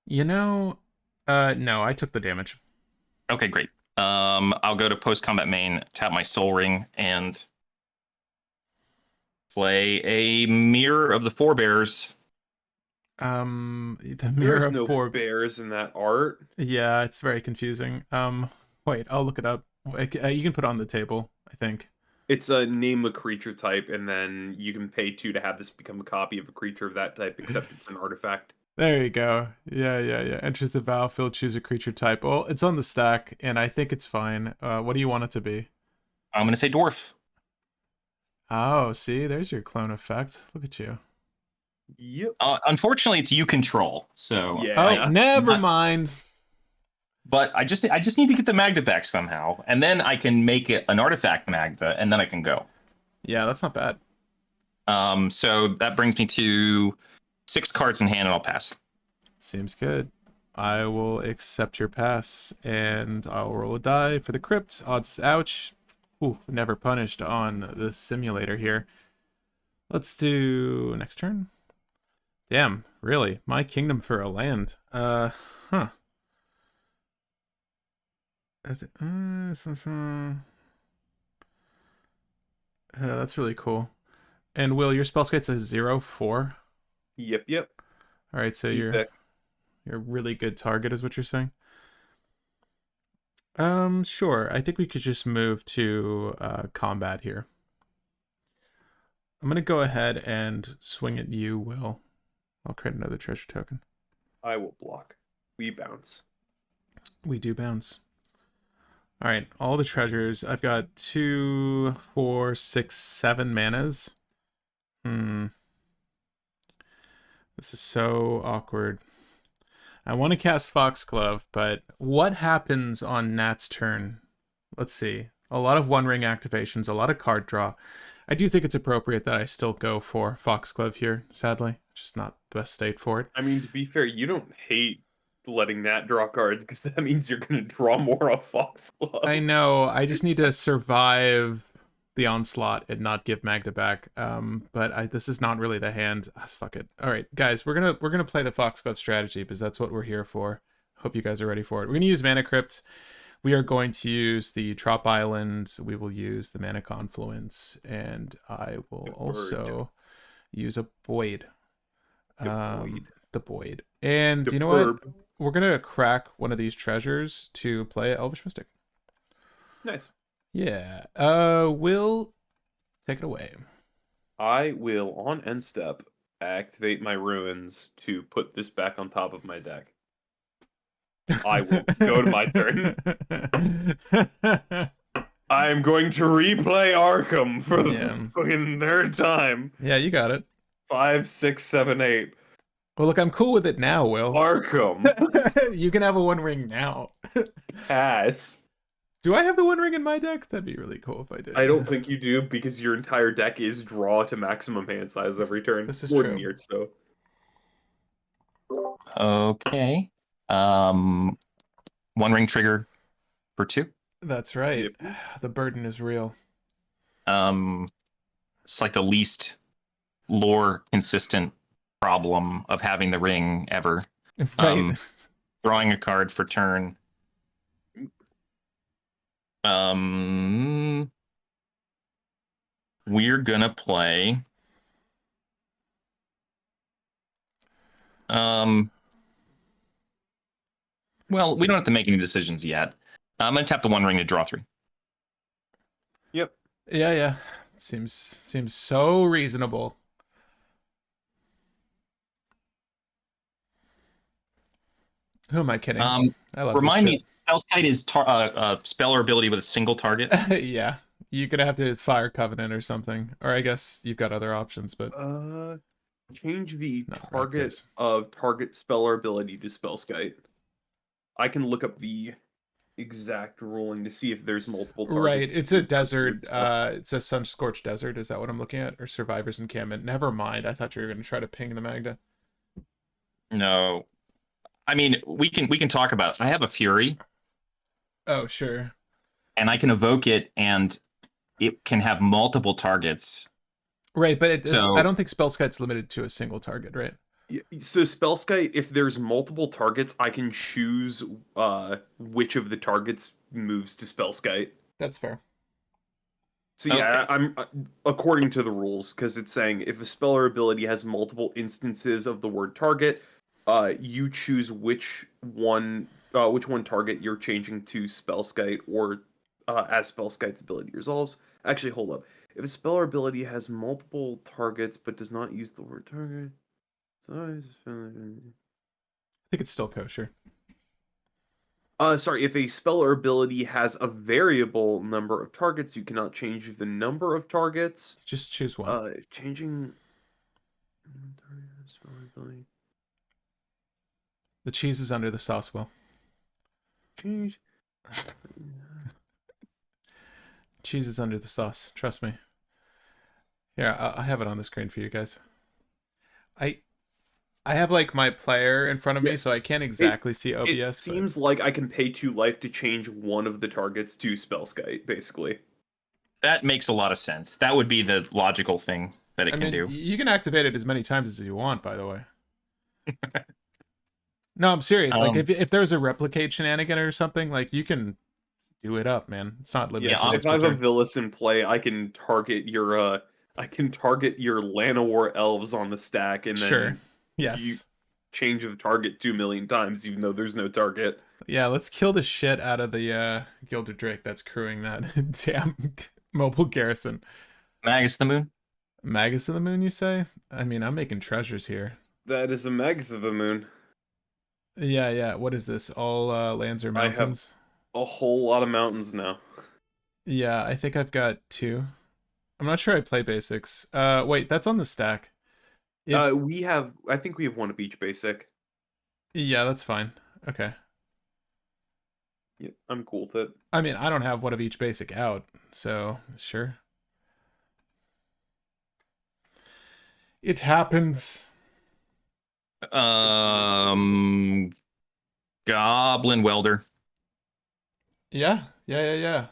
No, I took the damage. Okay, great. I'll go to post combat main, tap my soul ring, and play a Mirror of the Forebears. The mirror There's of no 4. bears in that art. Yeah, it's very confusing. Wait, I'll look it up. You can put it on the table, I think. It's a name a creature type, and then you can pay 2 to have this become a copy of a creature of that type, except it's an artifact. There you go. Yeah. Enters the battlefield, choose a creature type. Well, it's on the stack, and I think it's fine. What do you want it to be? I'm gonna say dwarf. Oh, see, there's your clone effect. Look at you. Yep. Unfortunately, it's you control. So Yeah. Oh, never not- mind. But I just need to get the Magda back somehow, and then I can make it an artifact Magda, and then I can go. Yeah, that's not bad. So that brings me to 6 cards in hand, and I'll pass. Seems good. I will accept your pass, and I'll roll a die for the crypt. Odds, ouch. Ooh, never punished on the simulator here. Let's do next turn. Damn, really? My kingdom for a land. Huh. That's really cool. And Will, your spell skate's a 0/4. Yep. All right, so Keep you're that. a really good target, is what you're saying. Sure. I think we could just move to combat here. I'm gonna go ahead and swing at you, Will. I'll create another treasure token. I will block. We bounce. We do bounce. All right, all the treasures. I've got 2, 4, 6, 7 manas. This is so awkward. I want to cast Foxglove, but what happens on Nat's turn? Let's see. A lot of one ring activations, a lot of card draw. I do think it's appropriate that I still go for Foxglove here, sadly. It's just not the best state for it. I mean, to be fair, you don't hate letting Nat draw cards because that means you're going to draw more off Foxglove. I know. I just need to survive the onslaught and not give Magda back. But this is not really the hand. Fuck it. All right, guys, we're gonna play the Foxglove strategy because that's what we're here for. Hope you guys are ready for it. We're gonna use Mana Crypt. We are going to use the Trop Island. We will use the Mana Confluence, and I will also use a Void. The Void. And you know what? We're gonna crack one of these treasures to play Elvish Mystic. Nice. Yeah. Will take it away. I will, on end step, activate my ruins to put this back on top of my deck. I will go to my turn. I am going to replay Arkham for the fucking third time. Yeah, you got it. 5, 6, 7, 8. Well, look, I'm cool with it now, Will. Arkham. You can have a one ring now. Pass. Do I have the one ring in my deck? That'd be really cool if I did. I don't think you do because your entire deck is draw to maximum hand size every turn. This is More true. than yours, so. Okay. One ring trigger. for 2. That's right. Yep. The burden is real. It's like the least lore consistent problem of having the ring ever. Right. Drawing a card for turn. We're gonna play. Well, we don't have to make any decisions yet. I'm gonna tap the 1 ring to draw 3. Yep. Yeah. Seems so reasonable. Who am I kidding? I love Remind me, this Spellskite is spell or ability with a single target. shit. Yeah. You're gonna have to fire Covenant or something. Or I guess you've got other options, but Change the Not target Raptors. of target spell or ability to Spellskite. I can look up the exact ruling to see if there's multiple targets. right. It's a desert. Stuff. It's a sun-scorched desert. Is that what I'm looking at? Or Survivor's Encampment? Never mind. I thought you were gonna try to ping the Magda. No, I mean we can talk about it. I have a Fury, Oh sure. and I can evoke it, and it can have multiple targets. Right, but So- I don't think Spellskite's limited to a single target, right? So Spellskite, if there's multiple targets, I can choose which of the targets moves to Spellskite. That's fair. So yeah, Okay. I'm according to the rules, because it's saying if a spell or ability has multiple instances of the word target, you choose which one target you're changing to Spellskite or as Spellskite's ability resolves. Actually, hold up. If a spell or ability has multiple targets but does not use the word target, I think it's still kosher. sorry, if a spell or ability has a variable number of targets, you cannot change the number of targets. Just choose one. Changing spell or ability. The cheese is under the sauce, Will. Change. Cheese is under the sauce. Trust me. Here, I have it on the screen for you guys. I have like my player in front of me, Yeah. so I can't exactly see OBS. It but- seems like I can pay 2 life to change one of the targets to Spellskite, basically. That makes a lot of sense. That would be the logical thing that it I can mean, do. you can activate it as many times as you want, by the way. No, I'm serious. Like, if there's a replicate shenanigan or something, like, you can do it up, man. It's not limited Yeah, to if once I per have a turn. Villas in play, I can target your Llanowar elves on the stack, and then Sure. Yes. you change the target 2 million times, even though there's no target. Yeah, let's kill the shit out of the Gilded Drake that's crewing that damn mobile garrison. Magus the Moon. Magus of the Moon, you say? I mean, I'm making treasures here. That is a Magus of the Moon. Yeah. What is this? All lands or I have- mountains? A whole lot of mountains now. Yeah, I think I've got 2. I'm not sure I play basics. Wait, that's on the stack. It's... I think we have one of each basic. Yeah, that's fine. Okay. Yeah, I'm cool with it. I mean, I don't have one of each basic out, so sure. It happens. Goblin Welder. Yeah. Yeah.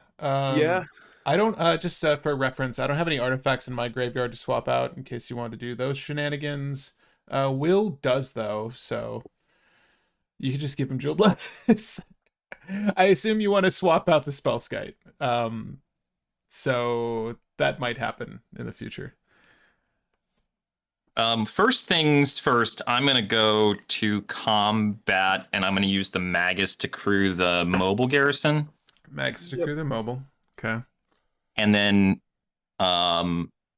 I don't, just for reference, I don't have any artifacts in my graveyard to swap out in case you want to do those shenanigans. Will does, though, so you can just give him Jeweled Lettuce. I assume you want to swap out the Spellskite. So that might happen in the future. First things first, I'm going to go to combat, and I'm going to use the Magus to crew the mobile garrison. Mags to Yep. crew the mobile. Okay. And then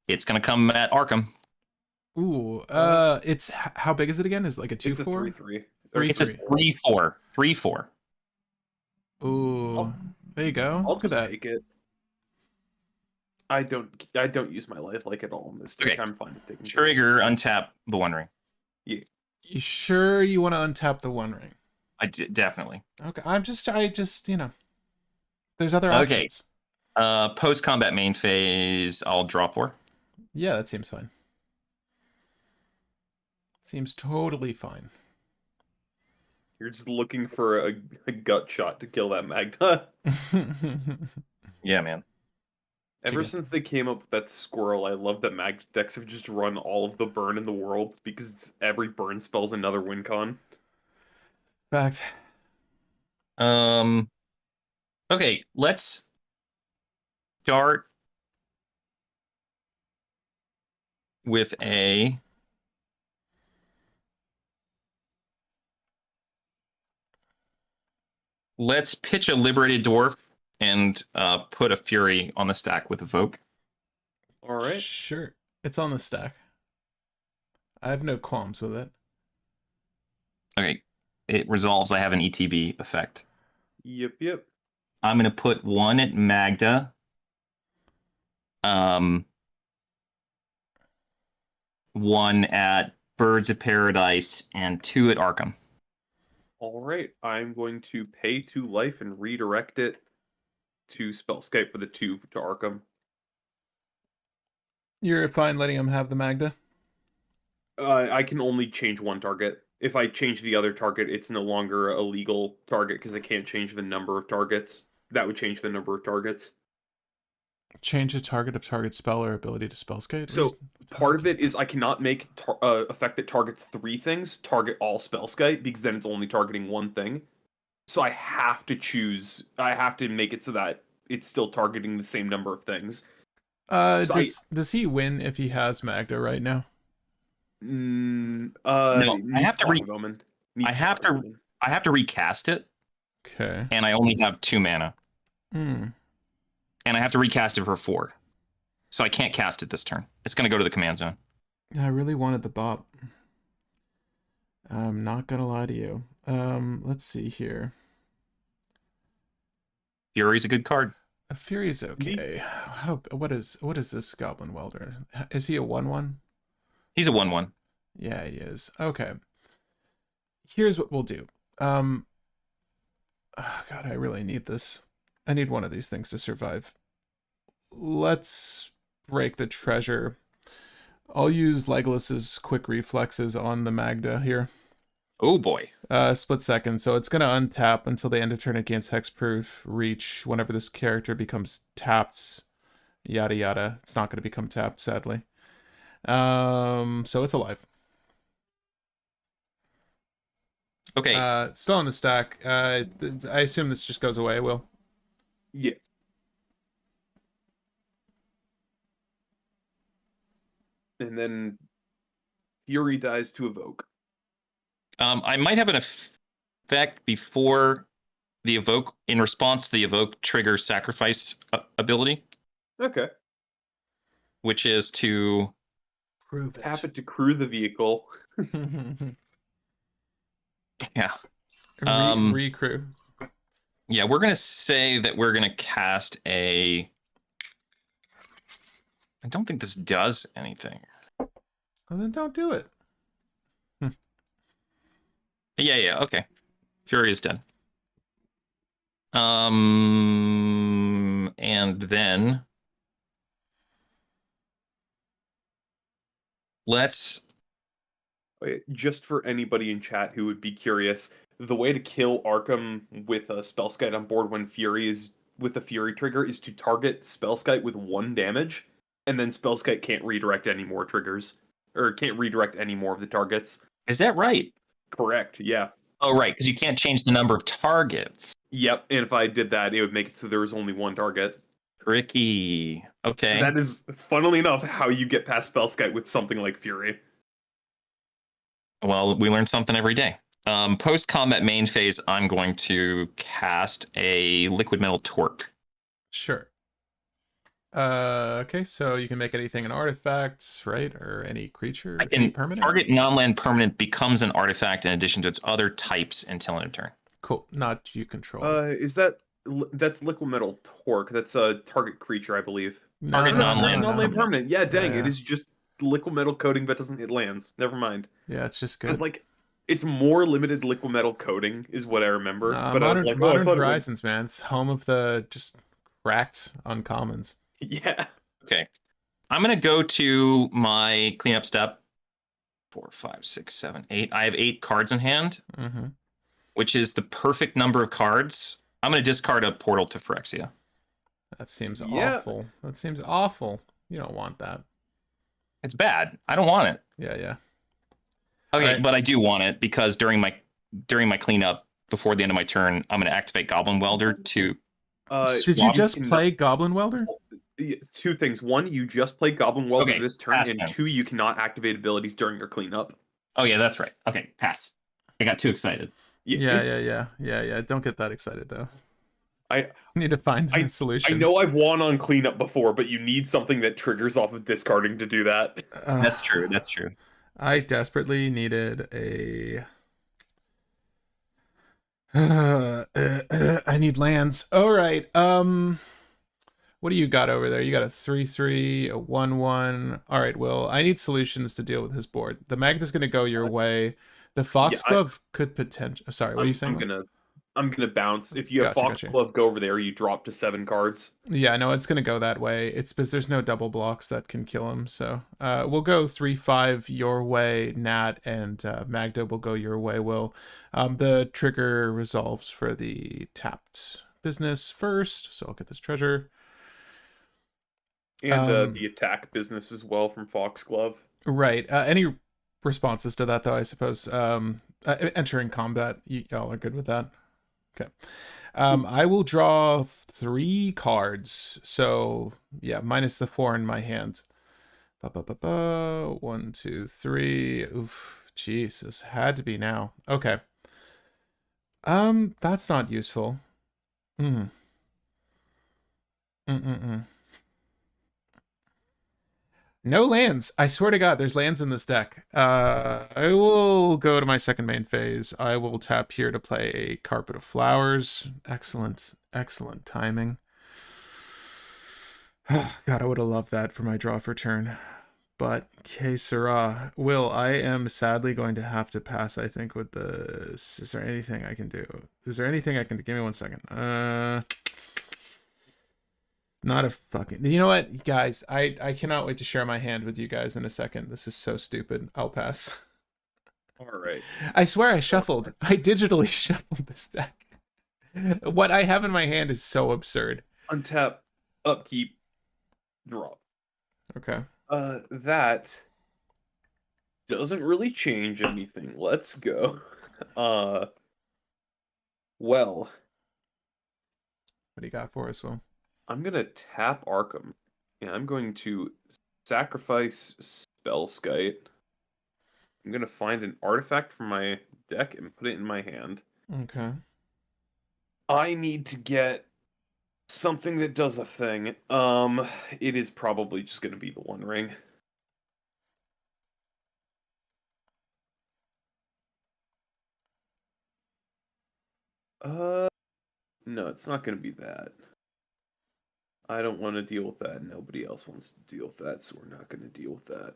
it's going to come at Arkham. Ooh, it's how big is it again? Is it like a 2/4? It's a 3/3. It's a 3/4. 3/4. Ooh, there you go. I'll Look at just that. take it. I don't use my life like at all in this deck. Okay. I'm fine with taking it. Trigger, untap the One Ring. You sure you want to untap the One Ring? Definitely. Okay, I just, there's other Okay. options. Post combat main phase, I'll draw 4. Yeah, that seems fine. Seems totally fine. You're just looking for a gut shot to kill that Magda. Yeah, man. Ever since they came up with that squirrel, I love that Magda decks have just run all of the burn in the world because every burn spell's another win con. Fact. Okay, let's start with a let's pitch a liberated dwarf and put a fury on the stack with evoke. All right. Sure. It's on the stack. I have no qualms with it. Okay, it resolves. I have an ETB effect. Yep. I'm gonna put 1 at Magda. 1 at Birds of Paradise and 2 at Arkham. All right. I'm going to pay 2 life and redirect it to Spellscape for the 2 to Arkham. You're fine letting him have the Magda? I can only change 1 target. If I change the other target, it's no longer a legal target because I can't change the number of targets. That would change the number of targets. Change the target of target spell or ability to spellscape? So part of it is I cannot make effect that targets 3 things target all Spellscape because then it's only targeting 1 thing. So I have to choose. I have to make it so that it's still targeting the same number of things. Does he win if he has Magda right now? No, I have to recast it. Okay. And I only have 2 mana. Hmm. And I have to recast it for 4. So I can't cast it this turn. It's going to go to the command zone. I really wanted the bop. I'm not gonna lie to you. Let's see here. Fury's a good card. Fury's okay. What is this Goblin Welder? Is he a 1/1? He's a 1/1. Yeah, he is. Okay. Here's what we'll do. Oh God, I really need this. I need one of these things to survive. Let's break the treasure. I'll use Legolas's quick reflexes on the Magda here. Oh boy. Split second. So it's gonna untap until the end of turn against hexproof reach. Whenever this character becomes tapped, yada yada. It's not gonna become tapped, sadly. So it's alive. Okay. Still on the stack. I assume this just goes away, Will. Yeah. And then Fury dies to evoke. I might have an effect before the evoke in response to the evoke trigger sacrifice ability. Okay. Which is to tap it to crew the vehicle. Yeah. Recrew. Yeah, we're gonna say that we're gonna cast a. I don't think this does anything. Well, then don't do it. Yeah, okay. Fury is dead. And then let's. Just for anybody in chat who would be curious, the way to kill Arkham with a Spellskite on board when Fury is with the Fury trigger is to target Spellskite with 1 damage, and then Spellskite can't redirect any more triggers, or can't redirect any more of the targets. Is that right? Correct, yeah. Oh, right, because you can't change the number of targets. Yep, and if I did that, it would make it so there was only 1 target. Tricky. Okay. So that is, funnily enough, how you get past Spellskite with something like Fury. Well, we learn something every day. Post-combat main phase, I'm going to cast a Liquid Metal Torque. Sure. Okay, so you can make anything an artifact, right? Or any creature, I can permanent? Target non-land permanent becomes an artifact in addition to its other types until end of turn. Cool. Not you control. Is that's Liquid Metal Torque? That's a target creature, I believe. Target non-land non-land permanent. Yeah, dang, Yeah. it is just liquid metal coating that doesn't hit lands. Never mind. Yeah, it's just good. Because like, it's more limited liquid metal coating is what I remember. But I was like, Modern I thought Horizons, man. It's home of the just cracked uncommons. Yeah. Okay. I'm going to go to my cleanup step. 4, 5, 6, 7, 8. I have 8 cards in hand. Mm-hmm. which is the perfect number of cards. I'm going to discard a Portal to Phyrexia. That seems Yeah. awful. That seems awful. You don't want that. It's bad. I don't want it. Yeah, yeah. Okay, Alright. but I do want it because during my cleanup before the end of my turn, I'm going to activate Goblin Welder to. Did you Swamp just in the- play Goblin Welder? Two things. One, you just played Goblin Welder Okay, this turn, pass and then. 2, you cannot activate abilities during your cleanup. Oh yeah, that's right. Okay, pass. I got too excited. Yeah. Don't get that excited though. I need to find a solution. I know I've won on cleanup before, but you need something that triggers off of discarding to do that. That's true. That's true. I desperately needed a. I need lands. All right. What do you got over there? You got a 3/3, a 1/1. All right, Will. I need solutions to deal with his board. The Magda's going to go your way. The Foxglove could potentially. Sorry, what are you saying? I'm gonna bounce. If you have Foxglove go over there, you drop to 7 cards. Yeah, no, it's gonna go that way. It's because there's no double blocks that can kill him. So we'll go 3/5 your way, Nat, and Magda will go your way, Will. The trigger resolves for the tapped business first, so I'll get this treasure. And the attack business as well from Foxglove. Right. Any responses to that, though, I suppose? Entering combat, y'all are good with that? Okay. I will draw 3 cards. So, yeah, minus the 4 in my hand. 1, 2, 3. Oof. Jesus. Had to be now. Okay. That's not useful. No lands. I swear to God, there's lands in this deck. I will go to my second main phase. I will tap here to play a Carpet of Flowers. Excellent, excellent timing. God, I would have loved that for my draw for turn. But, que sera. Will, I am sadly going to have to pass, I think, with this. Is there anything I can do? Is there anything I can do? Give me 1 second. Not a fucking... You know what, guys? I cannot wait to share my hand with you guys in a second. This is so stupid. I'll pass. All right. I swear I shuffled. I digitally shuffled this deck. What I have in my hand is so absurd. Untap, upkeep, drop. Okay. That doesn't really change anything. Let's go. Well. What do you got for us, Will? I'm going to tap Arkham, and I'm going to sacrifice Spellskite. I'm going to find an artifact from my deck and put it in my hand. Okay. I need to get something that does a thing. It is probably just going to be the One Ring. No, it's not going to be that. I don't want to deal with that. Nobody else wants to deal with that, so we're not going to deal with that.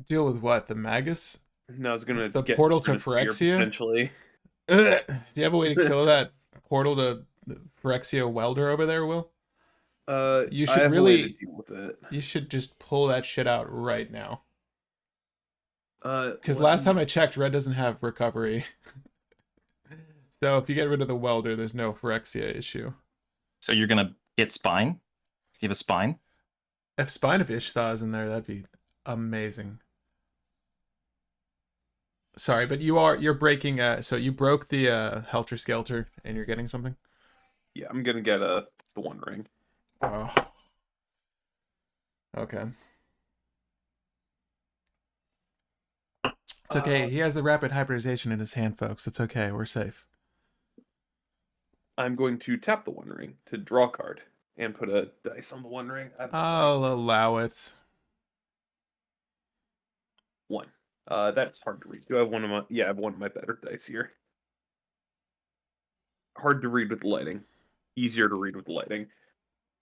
Deal with what? The Magus? No, I was going to The get portal to Sphere, Phyrexia? potentially. Do you have a way to kill that portal to Phyrexia Welder over there, Will? You should I have a way to really... deal with it. You should just pull that shit out right now. Because let last me- time I checked, red doesn't have recovery. So if you get rid of the welder, there's no Phyrexia issue. So you're gonna get Spine? You have a Spine? If Spine of Ishtar is in there, that'd be amazing. Sorry, but you're breaking. So you broke the Helter Skelter, and you're getting something. Yeah, I'm gonna get the One Ring. Oh. Okay. It's okay. He has the rapid hybridization in his hand, folks. It's okay. We're safe. I'm going to tap the One Ring to draw a card and put a dice on the One Ring. I'll allow it. 1. That's hard to read. Do I have one of my? Yeah, I have one of my better dice here. Hard to read with lighting. Easier to read with lighting.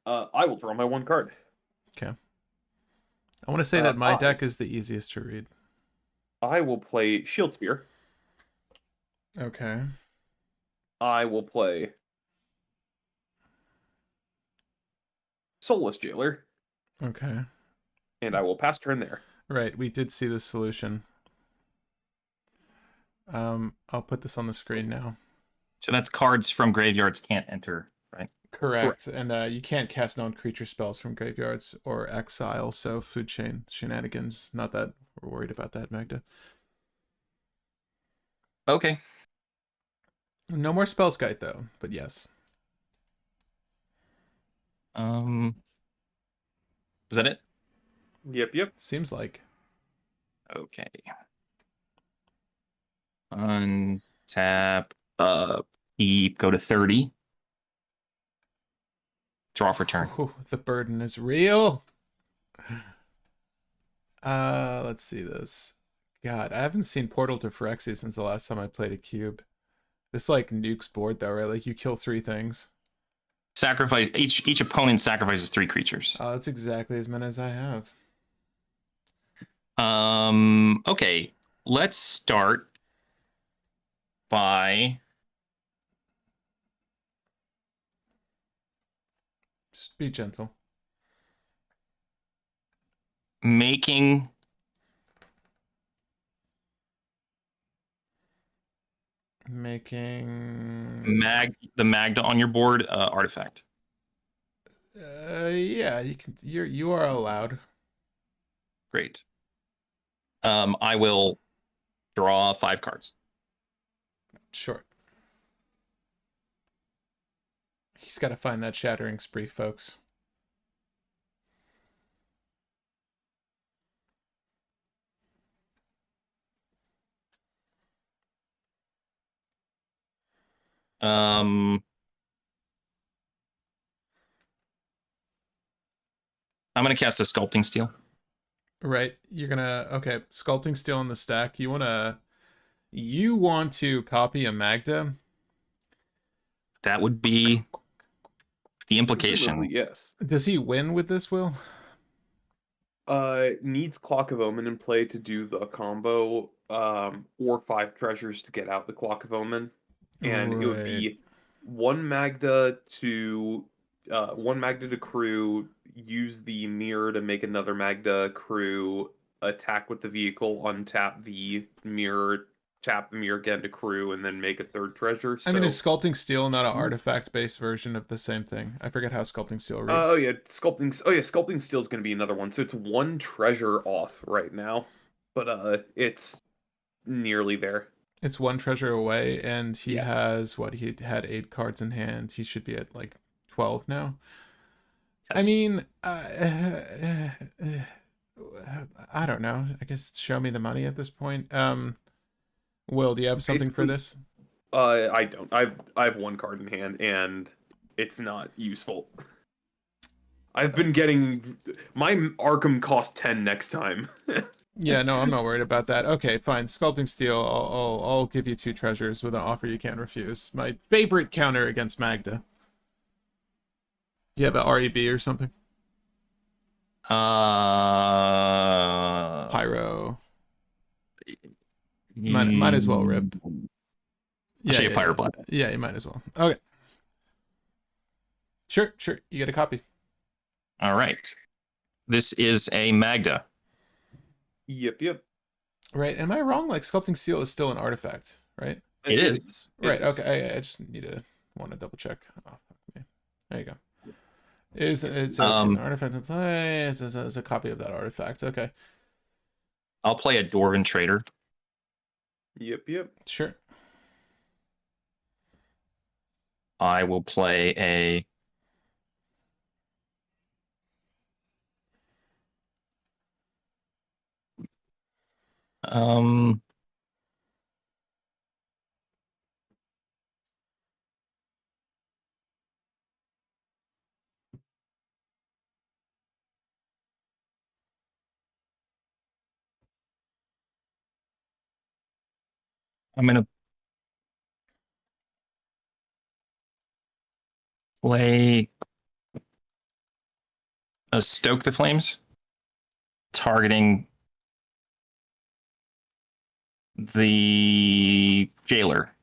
I will draw my 1 card. Okay. I want to say that my deck is the easiest to read. I will play Shield Spear. Okay. I will play Soulless Jailer. Okay. And I will pass turn there. Right. We did see the solution. I'll put this on the screen now. So that's cards from graveyards can't enter, right? Correct. And you can't cast non-creature spells from graveyards or exile, so food chain shenanigans. Not that we're worried about that, Magda. Okay. No more spells guide though, but yes. Is that it? Yep. Seems like. Okay. Untap, keep, go to 30. Draw for turn. Ooh, the burden is real. Let's see this. God, I haven't seen Portal to Phyrexia since the last time I played a cube. This like nukes board though, right? Like you kill 3 things. Sacrifice each opponent sacrifices 3 creatures. That's exactly as many as I have. Okay. Let's start by Just be gentle. making the Magda on your board artifact. Yeah, you are allowed. Great. I will draw 5 cards. Sure. He's got to find that shattering spree, folks. I'm gonna cast a Sculpting Steel. Right. You're gonna Sculpting Steel on the stack. You want to copy a Magda? That would be the implication. Presumably, yes. Does he win with this, Will? Needs Clock of Omen in play to do the combo, or 5 treasures to get out the Clock of Omen. And it would be one Magda to crew, use the mirror to make another Magda crew, attack with the vehicle, untap the mirror, tap the mirror again to crew, and then make a 3rd treasure. I mean, is Sculpting Steel not an artifact-based version of the same thing? I forget how Sculpting Steel reads. Sculpting Steel is going to be another one. So it's 1 treasure off right now, but it's nearly there. It's 1 treasure away, and he has he had 8 cards in hand. He should be at like 12 now. Yes. I mean, I don't know. I guess show me the money at this point. Will, do you have something for this? I don't. I have 1 card in hand, and it's not useful. I've been getting my Arkham cost 10 next time. Yeah, no, I'm not worried about that. Okay, fine. Sculpting Steel. I'll give you 2 treasures with an offer you can't refuse. My favorite counter against Magda. You have an REB or something? Pyro. Might as well rip. Yeah, Pyro Black. Yeah, you might as well. Okay. Sure. You get a copy. All right. This is a Magda. Yep. Right. Am I wrong? Like Sculpting Steel is still an artifact, right? It is. Right. Okay. I just want to double check. Oh, okay. There you go. It's an artifact in play. It's a copy of that artifact. Okay. I'll play a Dwarven Trader. Yep. Sure. I will play a I'm gonna play a Stoke the Flames, targeting the Jailer,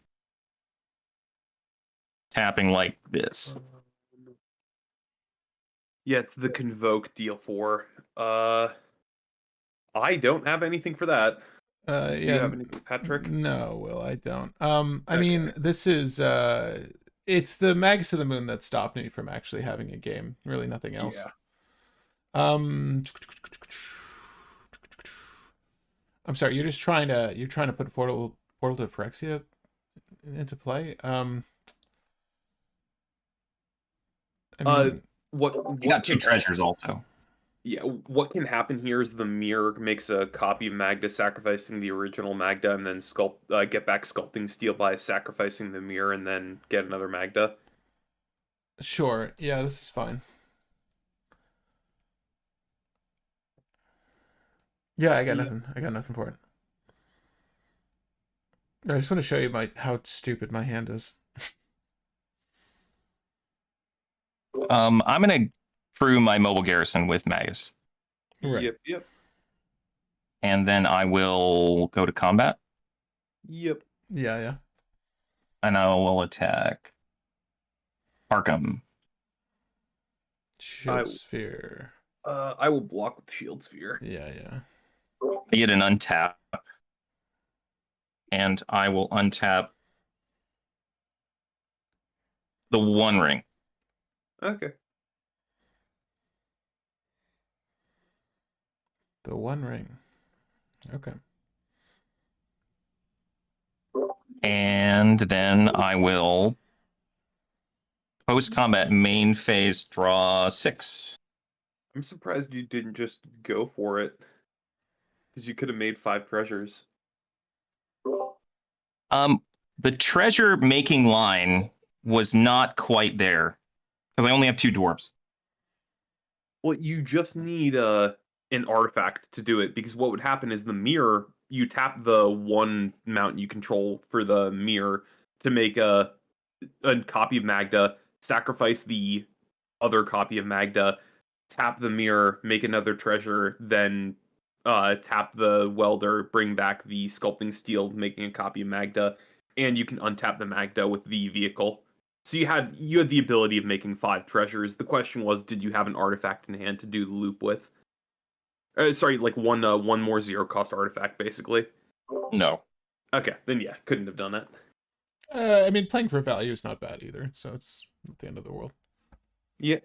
tapping like this. Yeah, it's the Convoke deal 4. I don't have anything for that. Do you Yeah. have any, Patrick? No, Will, I don't. I Okay. mean, this is it's the Magus of the Moon that stopped me from actually having a game. Really, nothing else. Yeah. I'm sorry. You're trying to put Portal to Phyrexia into play. I mean, What You got 2 can treasures also. Yeah, what can happen here is the mirror makes a copy of Magda, sacrificing the original Magda, and then get back sculpting steel by sacrificing the mirror, and then get another Magda. sure. Yeah, this is fine. Yeah, I got Yeah. nothing. I got nothing for it. I just want to show you how stupid my hand is. I'm gonna crew my mobile garrison with Magus, Right. Yep. and then I will go to combat, Yep. Yeah. and I will attack Arkham. Shield sphere. I will block with Shield Sphere. Yeah. I get an untap, and I will untap the One Ring. Okay. The One Ring. Okay. And then I will post combat main phase draw 6. I'm surprised you didn't just go for it, because you could have made 5 treasures. The treasure making line was not quite there because I only have 2 dwarves. Well, you just need an artifact to do it, because what would happen is the mirror, you tap the one mountain you control for the mirror to make a copy of Magda, sacrifice the other copy of Magda, tap the mirror, make another treasure, then tap the welder, bring back the sculpting steel, making a copy of Magda, and you can untap the Magda with the vehicle. So you had the ability of making 5 treasures. The question was, did you have an artifact in hand to do the loop with? Sorry, like one more 0 cost artifact, basically. No. Okay, then yeah, couldn't have done it. I mean, playing for value is not bad either, so it's not the end of the world. Yeah.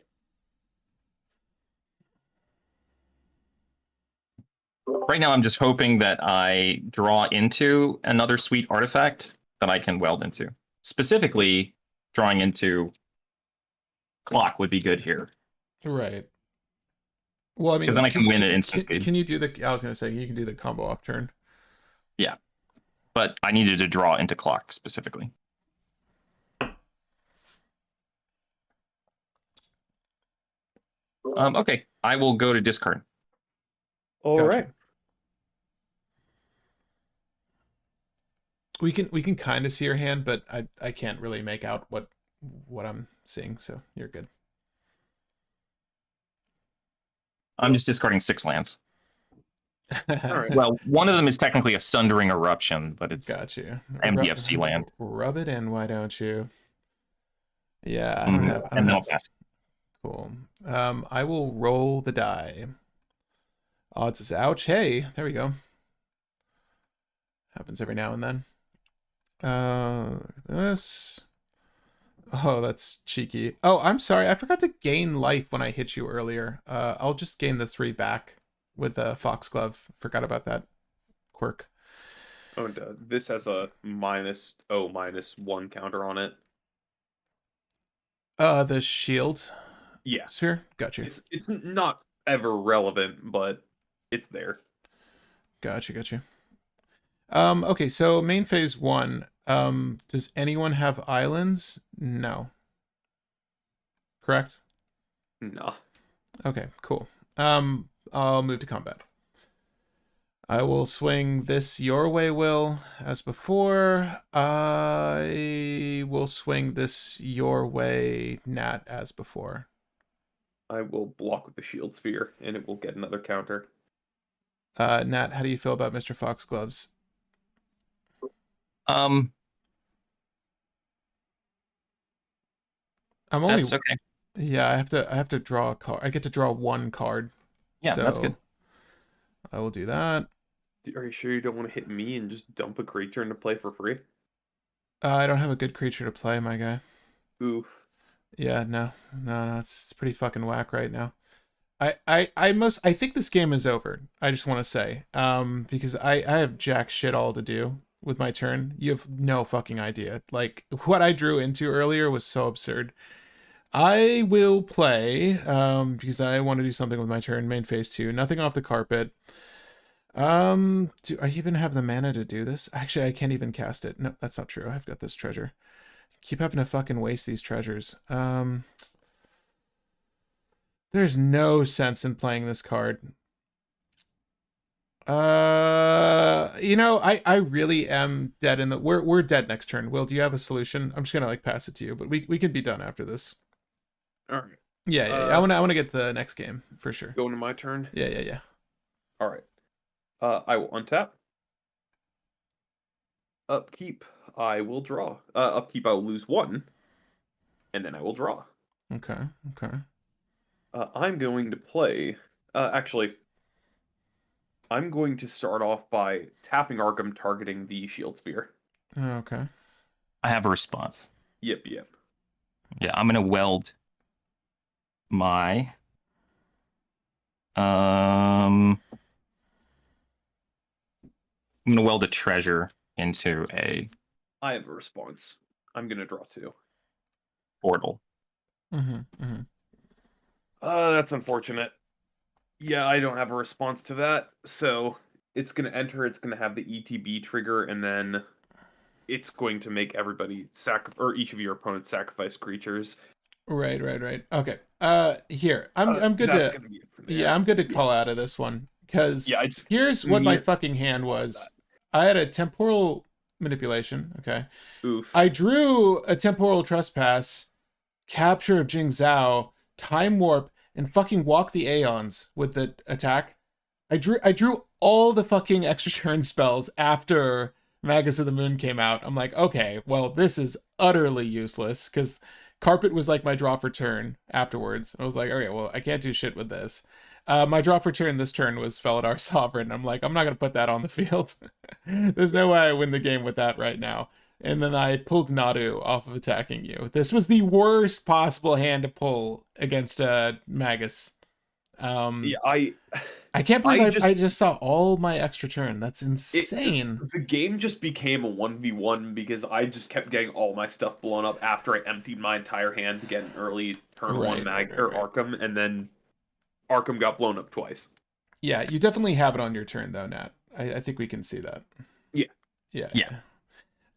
Right now, I'm just hoping that I draw into another sweet artifact that I can weld into. Specifically, drawing into clock would be good here. Right. Well, I mean, because then I can win at instant speed. Can you do the? I was gonna say you can do the combo off turn. Yeah, but I needed to draw into clock specifically. Okay, I will go to discard. All Gotcha. right. We can kind of see your hand, but I can't really make out what I'm seeing. So you're good. I'm just discarding 6 lands. All right. Well, one of them is technically a Sundering Eruption, but it's Got you. MDFC land. Rub it in, why don't you? Yeah, I don't have. And then I'll pass. Cool. I will roll the die. Odds is ouch. Hey, there we go. Happens every now and then. This. Oh, that's cheeky. Oh, I'm sorry. I forgot to gain life when I hit you earlier. I'll just gain the 3 back with the Foxglove. Forgot about that quirk. Oh, and, this has a -1 counter on it. The shield Yeah. sphere. Gotcha. It's not ever relevant, but it's there. Gotcha. Okay, so main phase 1. Does anyone have islands? No. Correct? Nah. Okay, cool. I'll move to combat. I will swing this your way, Will, as before. I will swing this your way, Nat, as before. I will block with the shield sphere, and it will get another counter. Nat, how do you feel about Mr. Foxgloves? Um, I'm only. that's okay. Yeah, I have to draw a card. I get to draw 1 card. Yeah, so that's good. I will do that. Are you sure you don't want to hit me and just dump a creature into play for free? I don't have a good creature to play, my guy. Ooh. Yeah, no, it's pretty fucking whack right now. I think this game is over. I just want to say, because I have jack shit all to do with my turn. You have no fucking idea. Like what I drew into earlier was so absurd. I will play, because I want to do something with my turn. Main phase 2, nothing off the carpet. Do I even have the mana to do this? Actually, I can't even cast it. No, that's not true. I've got this treasure. Keep having to fucking waste these treasures. There's no sense in playing this card. I really am dead in the we're dead next turn. Will, do you have a solution? I'm just gonna like pass it to you, but we can be done after this. All right. Yeah. I wanna get the next game for sure. Going to my turn. Yeah. All right. I will untap. Upkeep, I will draw. Upkeep, I will lose 1, and then I will draw. Okay. I'm going to play. Actually, I'm going to start off by tapping Arkham, targeting the Shield Sphere. Okay. I have a response. Yep. Yeah, I'm gonna weld my I'm gonna weld a treasure into a I have a response. I'm gonna draw 2. portal. That's unfortunate. Yeah, I don't have a response to that. So it's gonna enter. It's gonna have the ETB trigger, and then it's going to make everybody or each of your opponents sacrifice creatures. Right. Okay. Here. I'm good that's to gonna be it for there. Yeah, I'm good to call out of this one because Yeah, here's what my fucking hand was. I had a temporal manipulation. Okay. Oof. I drew a temporal trespass, capture of Jing Zhao, time warp, and fucking walk the Aeons with the attack. I drew all the fucking extra turn spells after Magus of the Moon came out. I'm like, okay, well, this is utterly useless because Carpet was like my draw for turn afterwards. I was like, okay, well, I can't do shit with this. My draw for turn this turn was Felidar Sovereign. I'm like, I'm not going to put that on the field. There's no way I win the game with that right now. And then I pulled Nadu off of attacking you. This was the worst possible hand to pull against Magus. Yeah, I can't believe I just saw all my extra turn. That's insane. The game just became a 1v1 because I just kept getting all my stuff blown up after I emptied my entire hand to get an early turn 1 Arkham, and then Arkham got blown up twice. Yeah, you definitely have it on your turn though, Nat. I think we can see that. Yeah.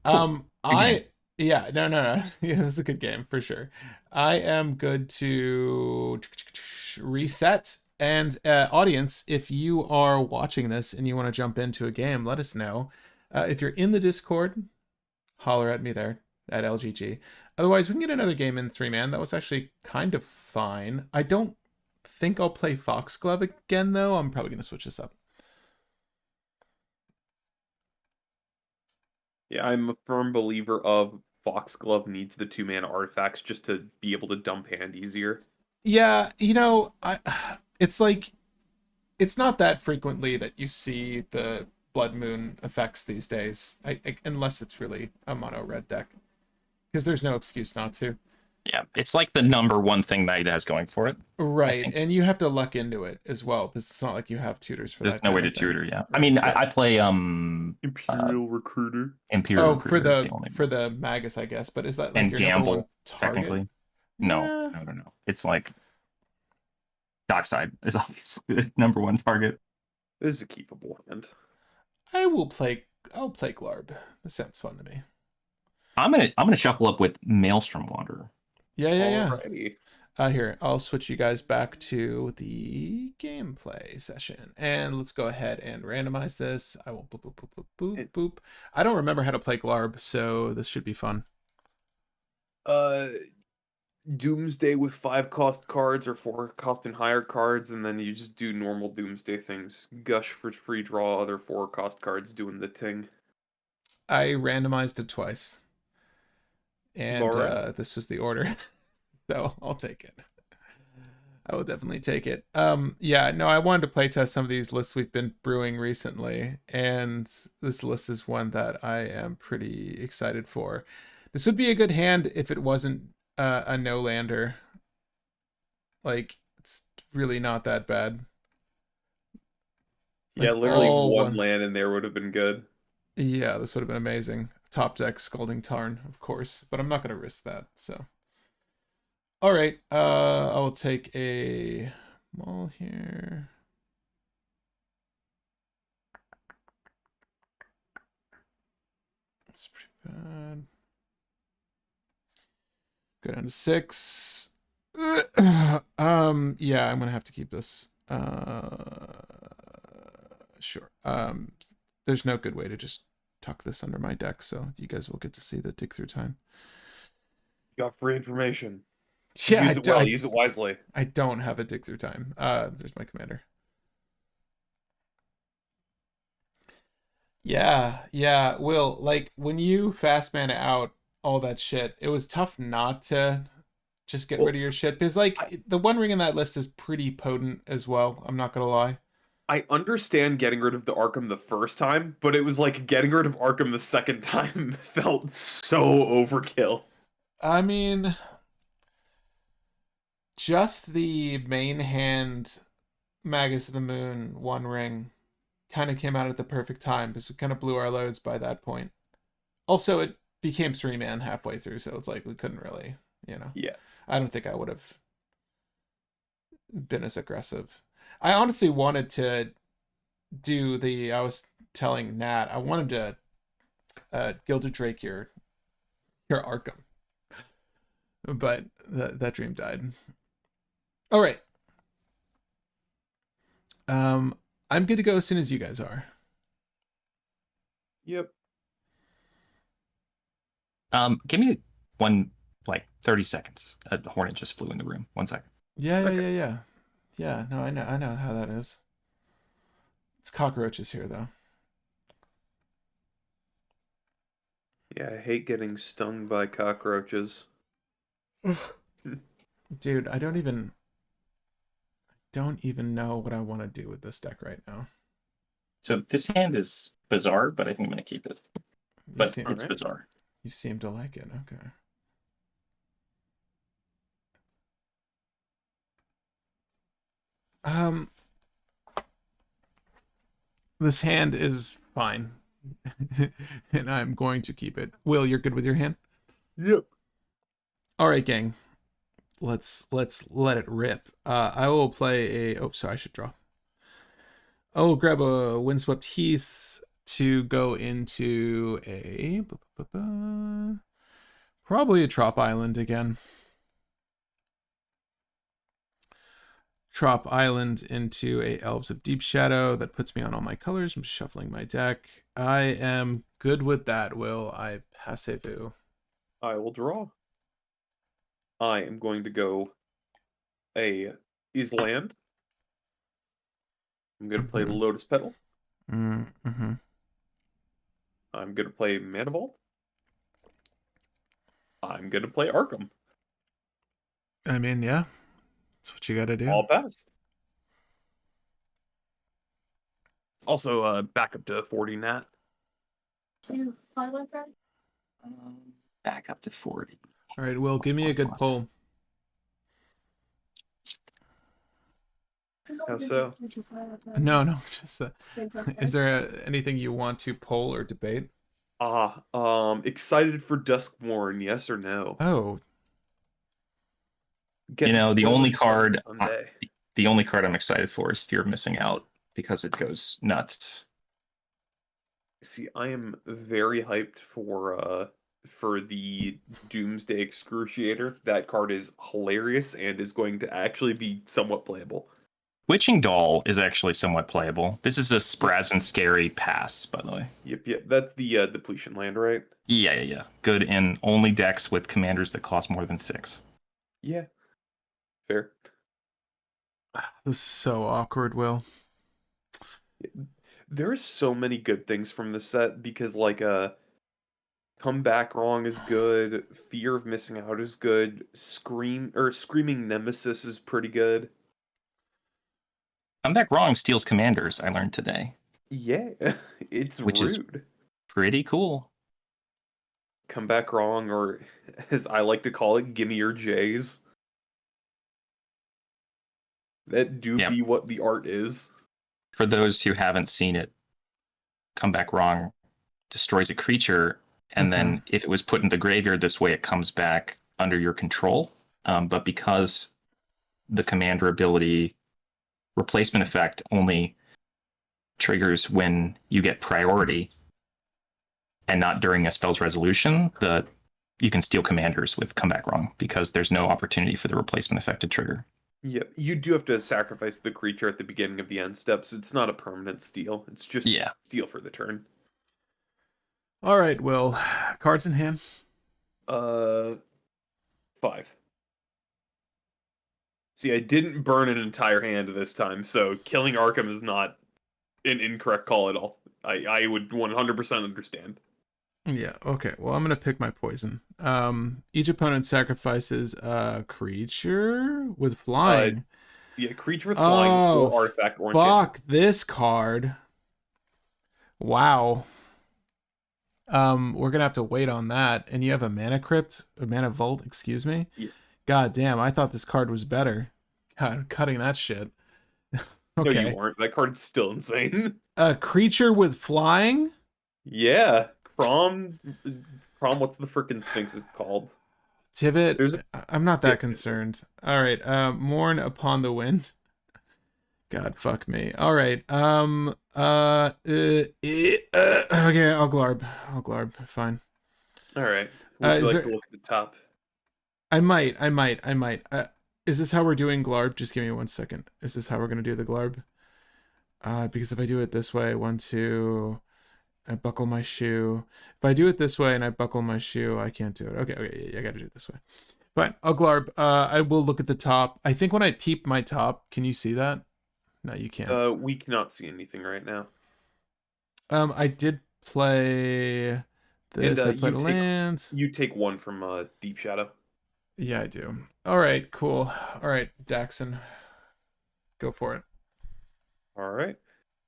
Cool. No. It was a good game for sure. I am good to reset. And audience, if you are watching this and you want to jump into a game, let us know. If you're in the Discord, holler at me there at LGG. Otherwise, we can get another game in 3-man. That was actually kind of fine. I don't think I'll play Foxglove again, though. I'm probably going to switch this up. Yeah, I'm a firm believer of Foxglove needs the 2-mana artifacts just to be able to dump hand easier. Yeah, it's like, it's not that frequently that you see the Blood Moon effects these days, unless it's really a mono red deck, because there's no excuse not to. Yeah, it's like the number one thing that it has going for it. Right, and you have to luck into it as well, because it's not like you have tutors for that. There's no way to tutor, yeah. Right, I mean, so, I play Imperial Recruiter. Imperial Recruiter for the Magus, I guess, but is that like and your gamble technically? No. It's like Dockside is obviously the number one target. This is a keepable hand. I'll play Glarb. This sounds fun to me. I'm gonna shuffle up with Maelstrom Wanderer. Yeah. Alrighty. Here, I'll switch you guys back to the gameplay session, and let's go ahead and randomize this. I will boop. I don't remember how to play Glarb, so this should be fun. Doomsday with 5-cost cards or 4-cost and higher cards, and then you just do normal Doomsday things. Gush for free draw, other 4-cost cards doing the ting. I randomized it twice, and right. this was the order, so I'll take it. I will definitely take it. Yeah, no, I wanted to playtest some of these lists we've been brewing recently, and this list is one that I am pretty excited for. This would be a good hand if it wasn't a no-lander. Like, it's really not that bad. Yeah, Like, literally all one land in there would have been good. Yeah, this would have been amazing. Top deck Scalding Tarn, of course, but I'm not going to risk that, so. All right, I will take a Maul here. That's pretty bad. Go down to 6. Yeah, I'm gonna have to keep this. Sure. There's no good way to just tuck this under my deck, so you guys will get to see the dig through time. You got free information. Yeah, Use it well, use it wisely. I don't have a dig through time. There's my commander. Yeah, Will, like, when you fast mana out all that shit, it was tough not to just get rid of your shit, because, like, the One Ring in that list is pretty potent as well, I'm not gonna lie. I understand getting rid of the Arkham the first time, but it was like getting rid of Arkham the second time felt so overkill. I mean, just the main hand Magus of the Moon One Ring kind of came out at the perfect time, because we kind of blew our loads by that point. Also, it became 3-man halfway through, so it's like we couldn't really, Yeah. I don't think I would have been as aggressive. I honestly wanted to do I was telling Nat, I wanted to Gilded Drake your Arkham, but that dream died. All right. I'm good to go as soon as you guys are. Yep. Give me one, like 30 seconds. A hornet just flew in the room. 1 second. Yeah. Yeah, no, I know how that is. It's cockroaches here, though. Yeah, I hate getting stung by cockroaches. Dude, I don't even know what I want to do with this deck right now. So this hand is bizarre, but I think I'm going to keep it. But it's bizarre. You seem to like it. Okay. This hand is fine. And I'm going to keep it. Will, you're good with your hand? Yep. All right, gang. Let's let it rip. I will play a... Oh, sorry, I should draw. I'll grab a Windswept Heath to go into a... Probably a Trop Island again. Trop Island into a Elves of Deep Shadow. That puts me on all my colors. I'm shuffling my deck. I am good with that, Will. I passez-vous. I will draw. I am going to go a Island. I'm going to play the Lotus Petal. Mm-hmm. I'm going to play Mana Vault. I'm going to play Arkham. I mean, yeah. That's what you got to do. All pass. Also, back up to 40 Nat. Back up to 40. All right, Will, give me a good pull. How so? No, just is there anything you want to poll or debate? Excited for Duskmourn, yes or no? Oh, The only card I'm excited for is Fear of Missing Out, because it goes nuts. See, I am very hyped for the Doomsday Excruciator. That card is hilarious and is going to actually be somewhat playable. Witching Doll is actually somewhat playable. This is a Spraz and Scary pass, by the way. Yep. That's the depletion land, right? Yeah. Good in only decks with commanders that cost more than 6. Yeah. Fair. this is so awkward, Will. There's so many good things from this set because, like, Come Back Wrong is good. Fear of Missing Out is good. Screaming Nemesis is pretty good. Come Back Wrong steals commanders, I learned today. Yeah, it's Which is- rude. Pretty cool. Come back wrong, or as I like to call it, gimme your J's. That do Yep. be what the art is. For those who haven't seen it, Come Back Wrong destroys a creature, and then if it was put in the graveyard this way, it comes back under your control. But because the commander ability replacement effect only triggers when you get priority and not during a spell's resolution, you can steal commanders with Come Back Wrong because there's no opportunity for the replacement effect to trigger. Yep, you do have to sacrifice the creature at the beginning of the end steps. It's not a permanent steal. It's just steal for the turn. All right, Will. Cards in hand. 5. See, I didn't burn an entire hand this time, so killing Arkham is not an incorrect call at all. I would 100% understand. Yeah, okay. Well, I'm going to pick my poison. Each opponent sacrifices a creature with flying. Yeah, creature with flying or artifact or enchantment. Fuck this card. Wow. We're going to have to wait on that. And you have a mana crypt, a mana vault, excuse me. Yeah. God damn, I thought this card was better. God, cutting that shit. Okay. No, you weren't. That card's still insane. A creature with flying? Yeah. Prom, what's the frickin' Sphinx is called? Tivit? I'm not that concerned. All right. Mourn upon the wind. God, fuck me. All right. Okay, I'll Glarb. Fine. All right. Would you like to look at the top? I might. Is this how we're doing Glarb? Just give me 1 second. Is this how we're going to do the Glarb? Because if I do it this way, 1, 2, I buckle my shoe. If I do it this way and I buckle my shoe, I can't do it. Okay, yeah, I got to do it this way. Fine, I'll Glarb. I will look at the top. I think when I peep my top, can you see that? No, you can't. We cannot see anything right now. I did play this. I played a land. You take 1 from Deep Shadow. Yeah, I do. All right, cool. All right, Daxon. Go for it. All right.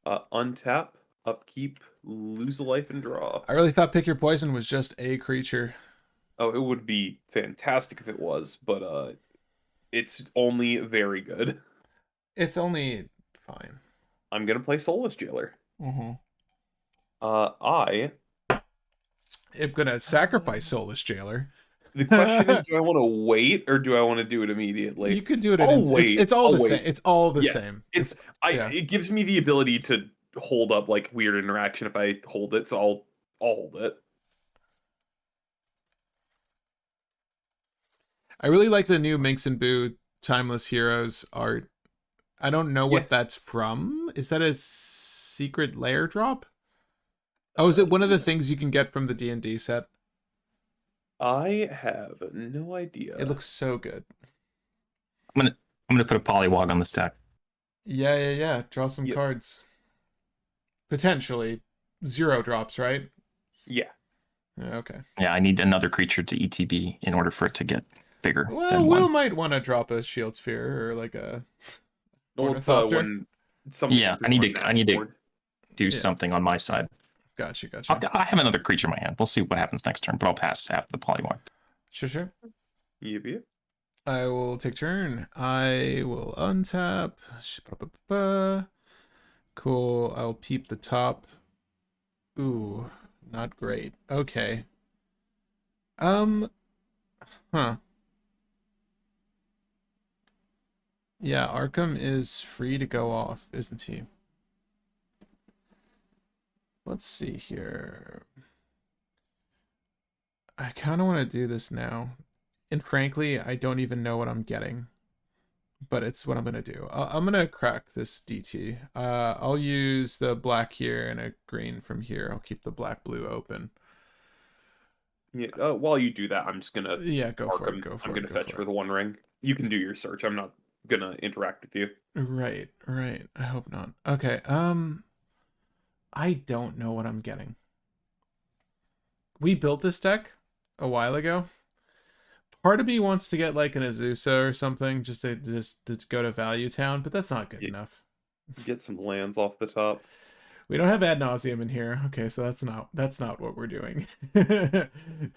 Untap, upkeep, lose a life, and draw. I really thought Pick Your Poison was just a creature. Oh, it would be fantastic if it was, but it's only very good. It's only fine. I'm going to play Soulless Jailer. Mm-hmm. I am going to sacrifice Soulless Jailer. The question is, do I want to wait or do I want to do it immediately? You could do it. It's all the same. It's all the same. It gives me the ability to hold up like weird interaction if I hold it, so I'll hold it. I really like the new Minx and Boo Timeless Heroes art. I don't know what that's from. Is that a secret lair drop? Oh, is it one of the things you can get from the D&D set? I have no idea. It looks so good. I'm gonna put a Polywog on the stack. Yeah. Draw some cards. Potentially 0 drops, right? Yeah. Okay. Yeah, I need another creature to ETB in order for it to get bigger. Well, Will might want to drop a Shield Sphere or like a. When I need to do something on my side. Gotcha. I have another creature in my hand. We'll see what happens next turn, but I'll pass after the Polywog. Sure. Yep. I will take turn. I will untap. Cool. I'll peep the top. Ooh, not great. Okay. Huh. Yeah, Arkham is free to go off, isn't he? Let's see here. I kind of want to do this now. And frankly, I don't even know what I'm getting. But it's what I'm going to do. I'm going to crack this DT. I'll use the black here and a green from here. I'll keep the black-blue open. Yeah. While you do that, I'm just going to... Yeah, go for it. I'm going to fetch for the 1 ring. You can do your search. I'm not going to interact with you. Right. I hope not. Okay, I don't know what I'm getting. We built this deck a while ago. Part of me wants to get like an Azusa or something just to go to Value Town, but that's not good enough. Get some lands off the top. We don't have ad nauseum in here. Okay, so that's not what we're doing.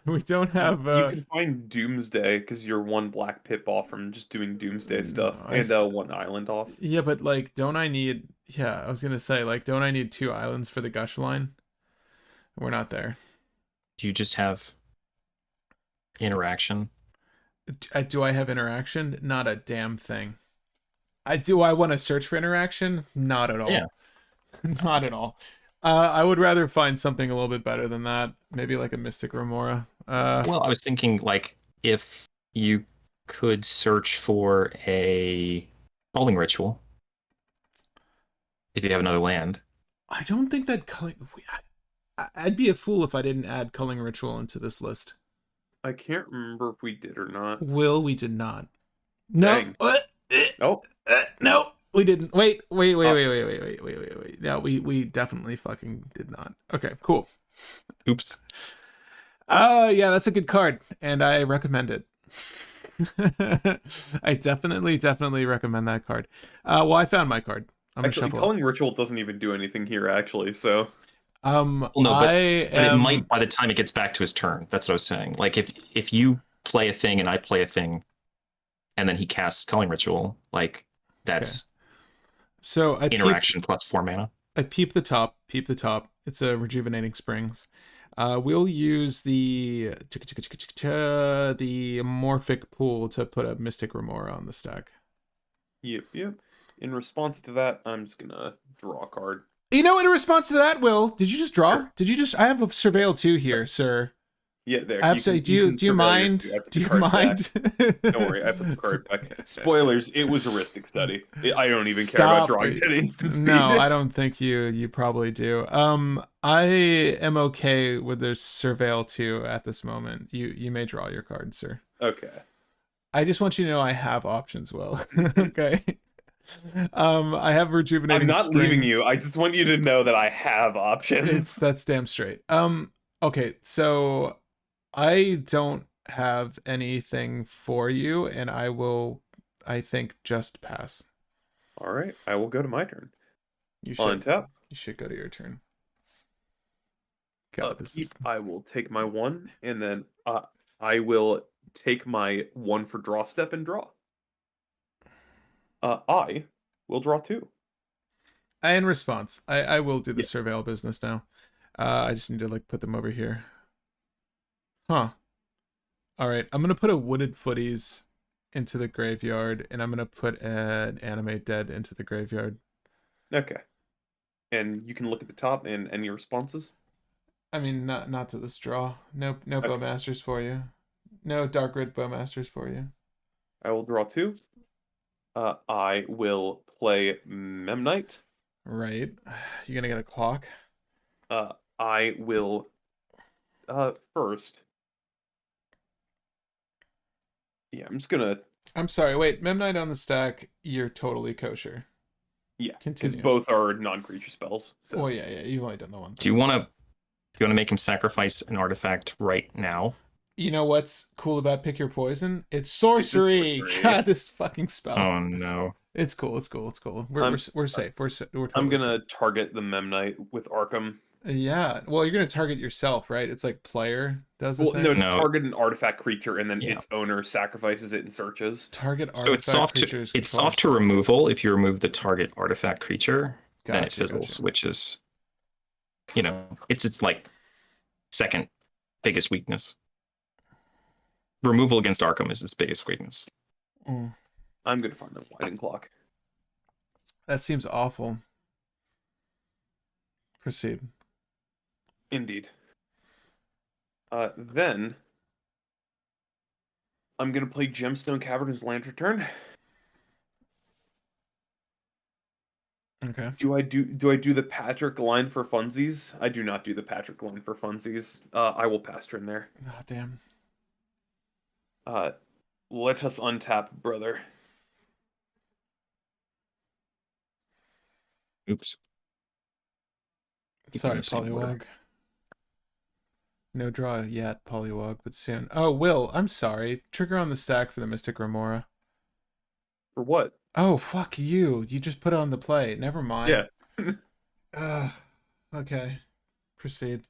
We don't have. You could find Doomsday because you're one black pip off from just doing Doomsday stuff, No, and one island off. Yeah, but like, don't I need? Yeah, I was gonna say, like, don't I need 2 islands for the gush line? We're not there. Do you just have interaction? Do I have interaction? Not a damn thing. Do I want to search for interaction? Not at all. Yeah. Not at all. I would rather find something a little bit better than that. Maybe like a Mystic Remora. Well, I was thinking like if you could search for a calling ritual, if you have another land. I don't think that I'd be a fool if I didn't add Culling Ritual into this list. I can't remember if we did or not. We did not. No. Dang. Nope. No, we didn't. Wait. No, we definitely fucking did not. Okay, cool. Oops. Yeah, that's a good card, and I recommend it. I definitely recommend that card. Well, I found my card. I'm gonna Actually, shuffle. Culling Ritual doesn't even do anything here, actually, so... Well, no, but it might by the time it gets back to his turn. That's what I was saying. Like if you play a thing and I play a thing, and then he casts Culling Ritual, like that's so interaction plus 4 mana. I peep the top. It's a Rejuvenating Springs. We'll use the Morphic Pool to put a Mystic Remora on the stack. Yep. In response to that, I'm just gonna draw a card. You know, in response to that, Will, did you just draw? Did you just? I have a Surveil 2 here, sir. Yeah, there. I have to say, do you mind? Do you mind? Don't worry, I put the card back. Spoilers, it was a Ristic study. I don't even care about drawing at instant speed. No, I don't think you probably do. I am okay with the Surveil 2 at this moment. You may draw your card, sir. Okay. I just want you to know I have options, Will. Okay. I have Rejuvenating I'm not Spring. leaving you. I just want you to know that I have options. That's damn straight. Okay, so I don't have anything for you, and I will, I think, just pass. All right, I will go to my turn. You On should. tap. You should go to your turn. God, this is... I will take my 1, and then I will take my 1 for draw step and draw. I will draw 2. In response, I will do the Yes. Surveil business now. I just need to like put them over here. Huh. All right, I'm gonna put a Wooded Footies into the graveyard, and I'm gonna put an Animate Dead into the graveyard. Okay. And you can look at the top and any responses. I mean, not to this draw. No Okay. Bowmasters for you. No Dark Red Bowmasters for you. I will draw 2. I will play Memnite. Right. You're gonna get a clock. I will first. Yeah, I'm just gonna. I'm sorry. Wait, Memnite on the stack. You're totally kosher. Yeah, because Continue. both are non-creature spells. So. Oh yeah. You've only done the one. Do you want to make him sacrifice an artifact right now? You know what's cool about Pick Your Poison? It's sorcery. sorcery. God, this fucking spell. Oh no. It's cool. We're safe. We're totally I'm gonna safe. target the Memnite with Arkham. Yeah. Well, you're gonna target yourself, right? It's like player does it. Well, no, it's No. target an artifact creature, and then Yeah. its owner sacrifices it and searches. Target artifact So it's soft to creatures. it's soft to removal if you remove the target artifact creature, then it Gotcha, fizzles, gotcha. which is, you know, it's like second biggest weakness. Removal against Arkham is its biggest weakness. Mm. I'm gonna find a Whiting Clock. That seems awful. Proceed. Indeed. Then I'm gonna play Gemstone Cavernous Lantern. Okay. Do I do the Patrick line for funsies? I do not do the Patrick line for funsies. I will pass turn there. Oh, damn. Let us untap, brother. Oops. Sorry, the same order. Polywog. No draw yet, Polywog, but soon. Oh, Will, I'm sorry. Trigger on the stack for the Mystic Remora. For what? Oh, fuck you. You just put it on the plate. Never mind. Yeah. Okay. Proceed.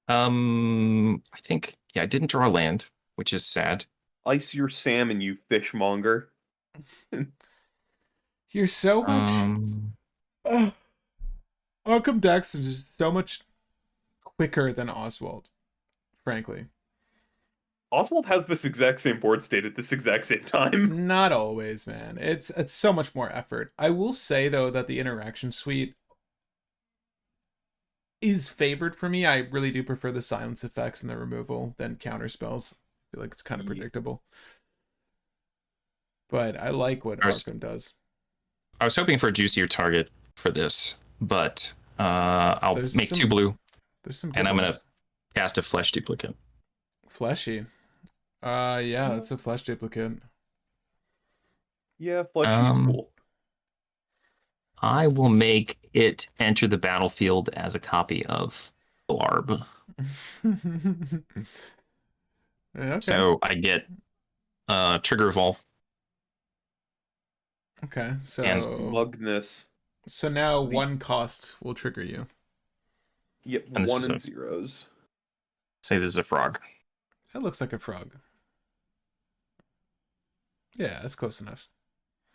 I think I didn't draw land, which is sad. Ice your salmon, you fishmonger. You're so much. Arkham Dex is just so much quicker than Oswald, frankly. Oswald has this exact same board state at this exact same time. Not always, man. It's so much more effort. I will say though that the interaction suite is favored for me. I really do prefer the silence effects and the removal than counter spells. I feel like it's kind of predictable. But I like what Arkham does. I was hoping for a juicier target for this, but I'll make 2 blue. There's some and I'm going to cast a flesh duplicate. Fleshy. Yeah, that's a flesh duplicate. Yeah, flesh is cool. I will make it enter the battlefield as a copy of Blarb. Okay. So I get trigger evolve. Okay, so Smugness. So now 1 cost will trigger you. Yep, And 1 and 0s. Say this is a frog. That looks like a frog. Yeah, that's close enough.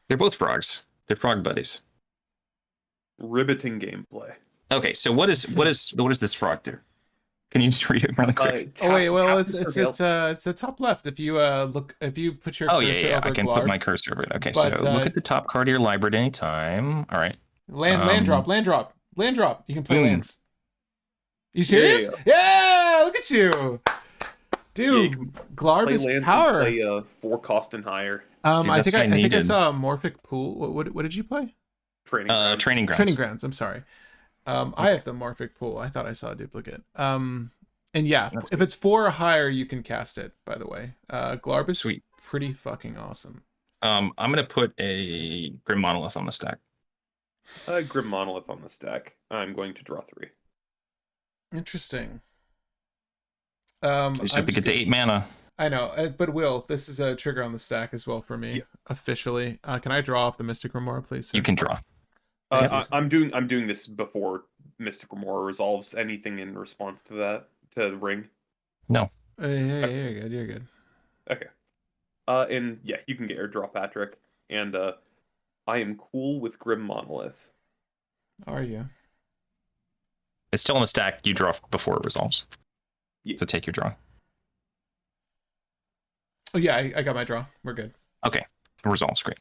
They're both frogs. They're frog buddies. Riveting gameplay. Okay, so what is this frog do? Can you just read it really quick? Oh wait, well it's a top left. If you put your cursor over I can Glarb. put my cursor over it. Okay, But, so look at the top card of your library at any time. All right. Land drop. You can play boom. lands. You serious? Yeah, look at you. Dude, Glarb is power. Play 4 cost and higher. Dude, I think I saw a Morphic Pool. What did you play? Training grounds. Training grounds. Training grounds. I'm sorry. I have the Morphic Pool. I thought I saw a duplicate. And yeah, if it's 4 or higher, you can cast it. By the way, Glarb is Sweet. Pretty fucking awesome. I'm gonna put a Grim Monolith on the stack. Grim Monolith on the stack. I'm going to draw 3. Interesting. I just have to get to 8 mana. I know, but Will, this is a trigger on the stack as well for me, officially. Can I draw off the Mystic Remora, please, sir? You can draw. I'm doing this before Mystic Remora resolves anything in response to that, to the ring. No. Hey, you're good. Okay. And yeah, you can get your draw, Patrick. And I am cool with Grim Monolith. Are you? It's still on the stack. You draw before it resolves. Yeah. So take your draw. Oh yeah, I got my draw. We're good. Okay. It resolves. Great.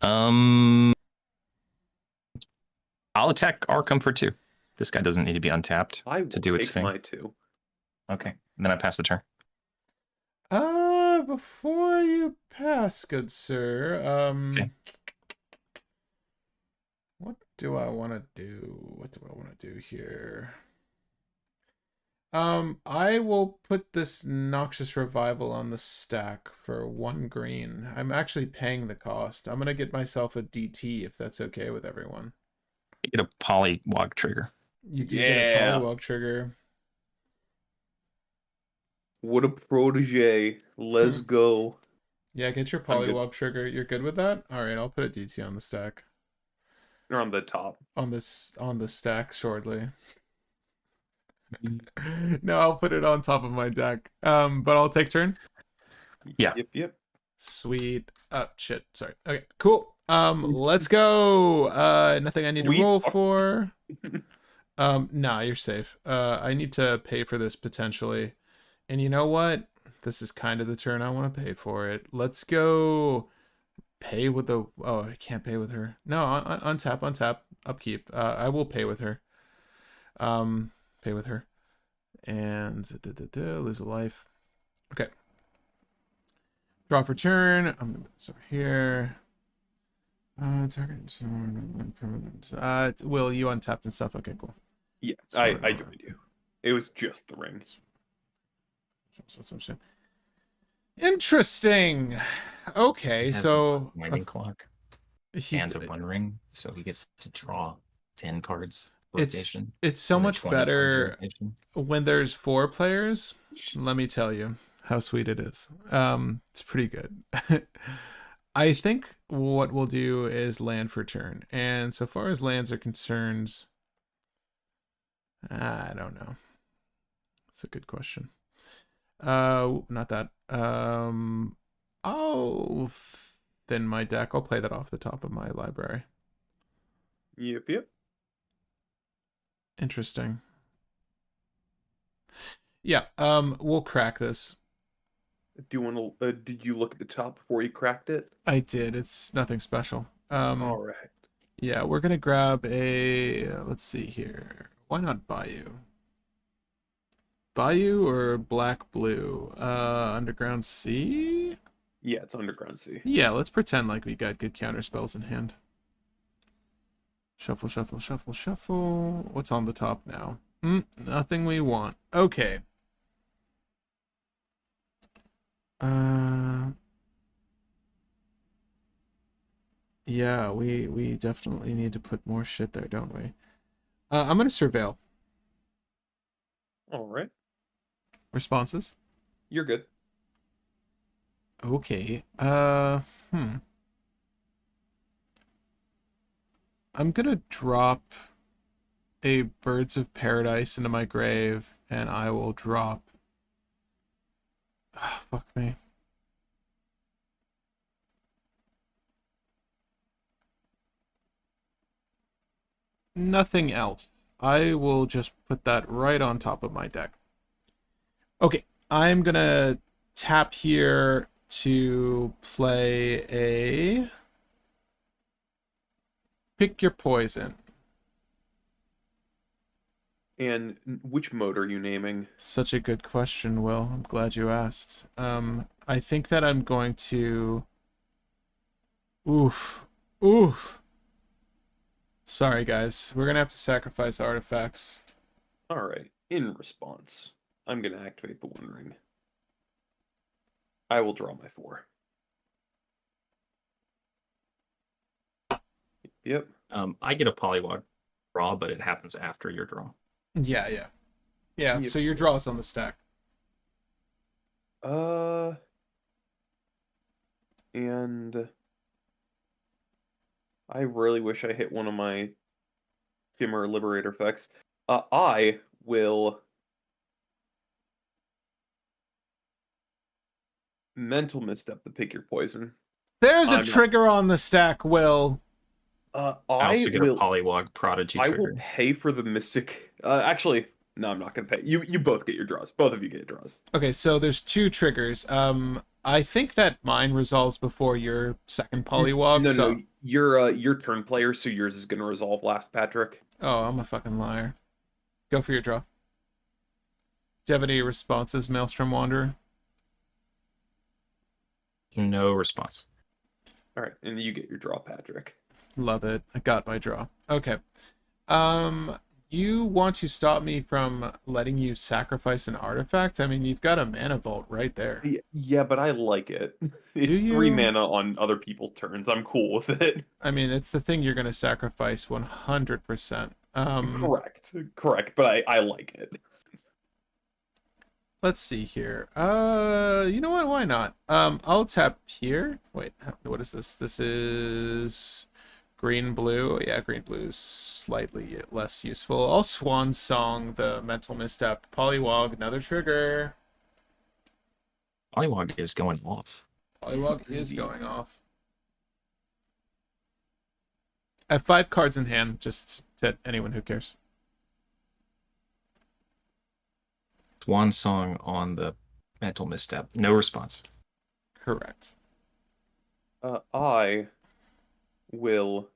I'll attack Arkham for 2. This guy doesn't need to be untapped to do its thing. My 2. Okay. And then I pass the turn. Before you pass, good sir, Okay. what do I want to do here? I will put this Noxious Revival on the stack for 1 green. I'm actually paying the cost. I'm gonna get myself a DT if that's okay with everyone. You get a Polywog trigger. You do get a Polywog trigger. What a protege. Let's go. Yeah, get your Polywog trigger. You're good with that? Alright, I'll put a DT on the stack. Or on the top. On the stack shortly. No, I'll put it on top of my deck. But I'll take turn. Yeah. Yep. Sweet. Oh shit. Sorry. Okay, cool. Let's go. Nothing I need to roll for. Nah, you're safe. I need to pay for this potentially. And you know what? This is kind of the turn I want to pay for it. Let's go pay with the... Oh, I can't pay with her. No, untap, upkeep. I will pay with her. Pay with her. And lose a life. Okay. Draw for turn. I'm going to put this over here. Target permanent. Will, you untapped and stuff? Okay, cool. Yeah, I joined you. It was just the rings. Interesting. Okay, so Winding clock and a 1 ring, so he gets to draw 10 cards. It's so much better when there's 4 players. Let me tell you. how sweet it is. It's pretty good. I think what we'll do is land for turn. And so far as lands are concerned, I don't know. That's a good question. Not that. I'll thin my deck. I'll play that off the top of my library. Yep. Interesting. Yeah, we'll crack this. Do you want to? Did you look at the top before you cracked it? I did. It's nothing special. All right. Yeah, we're gonna grab a. Let's see here. Why not Bayou? Bayou or Black Blue? Underground Sea? Yeah, it's Underground Sea. Yeah, let's pretend like we got good counter spells in hand. Shuffle, shuffle, shuffle, shuffle. What's on the top now? Nothing we want. Okay. Yeah, we definitely need to put more shit there, don't we? I'm gonna surveil. All right. Responses? You're good. Okay. I'm gonna drop a Birds of Paradise into my grave, and I will drop. Oh, fuck me. Nothing else. I will just put that right on top of my deck. Okay, I'm gonna tap here to play a Pick Your Poison. And which mode are you naming? Such a good question, Will. I'm glad you asked. I think that I'm going to... Oof. Sorry, guys. We're gonna have to sacrifice artifacts. All right. In response, I'm going to activate the One Ring. I will draw my 4. Yep. I get a polywog draw, but it happens after your draw. Yeah. Yep. So your draw is on the stack. And I really wish I hit one of my Shimmer Liberator effects. I will mental misstep the Pick Your Poison. There's a trigger on the stack, Will. I also get a polywog Prodigy I trigger. will pay for the Mystic. Actually, no, I'm not going to pay. You both get your draws. Both of you get draws. Okay, so there's 2 triggers. I think that mine resolves before your second polywog. No, you're turn player, so yours is going to resolve last, Patrick. Oh, I'm a fucking liar. Go for your draw. Do you have any responses, Maelstrom Wanderer? No response. All right, and you get your draw, Patrick. Love it. I got my draw. Okay. You want to stop me from letting you sacrifice an artifact? I mean, you've got a mana vault right there. Yeah, but I like it. It's 3 mana on other people's turns. I'm cool with it. I mean, it's the thing you're going to sacrifice 100%. Correct, but I like it. Let's see here. You know what? Why not? I'll tap here. Wait, what is this? This is green blue. Yeah, green blue is slightly less useful. I'll Swan Song the mental misstep. Polywog, another trigger. Polywog is going off. Polywog is going off. I have 5 cards in hand, just to anyone who cares. Swan Song on the mental misstep. No response. Correct. I will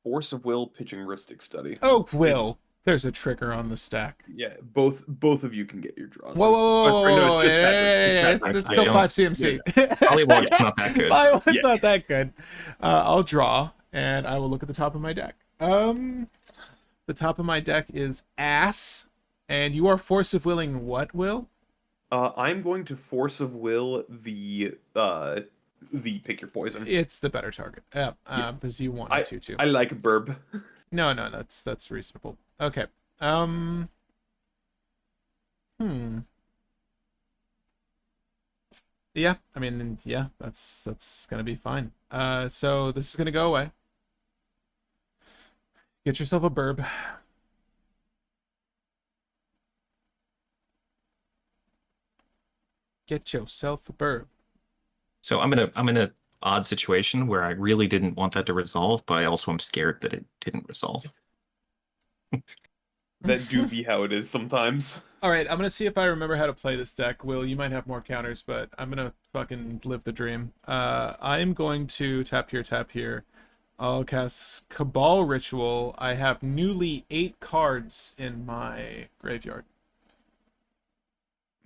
Force of Will pitching Ristic Study. Oh, Will. There's a trigger on the stack. Yeah, both of you can get your draws. Whoa, it's just Patrick. it's still 5 CMC. Polywog's not that good. Polywog's not that good. I'll draw, and I will look at the top of my deck. The top of my deck is ass, and you are Force of Willing what, Will? I'm going to Force of Will the Pick Your Poison. It's the better target. Yeah, because you want it to too. I like Burb. No, that's reasonable. Okay. Yeah, I mean, yeah, that's gonna be fine. So this is gonna go away. Get yourself a burb. Get yourself a burb. So I'm in a odd situation where I really didn't want that to resolve, but I also am scared that it didn't resolve. That do be how it is sometimes. All right, I'm gonna see if I remember how to play this deck. Will, you might have more counters, but I'm gonna fucking live the dream. I'm going to tap here. I'll cast Cabal Ritual. I have newly 8 cards in my graveyard.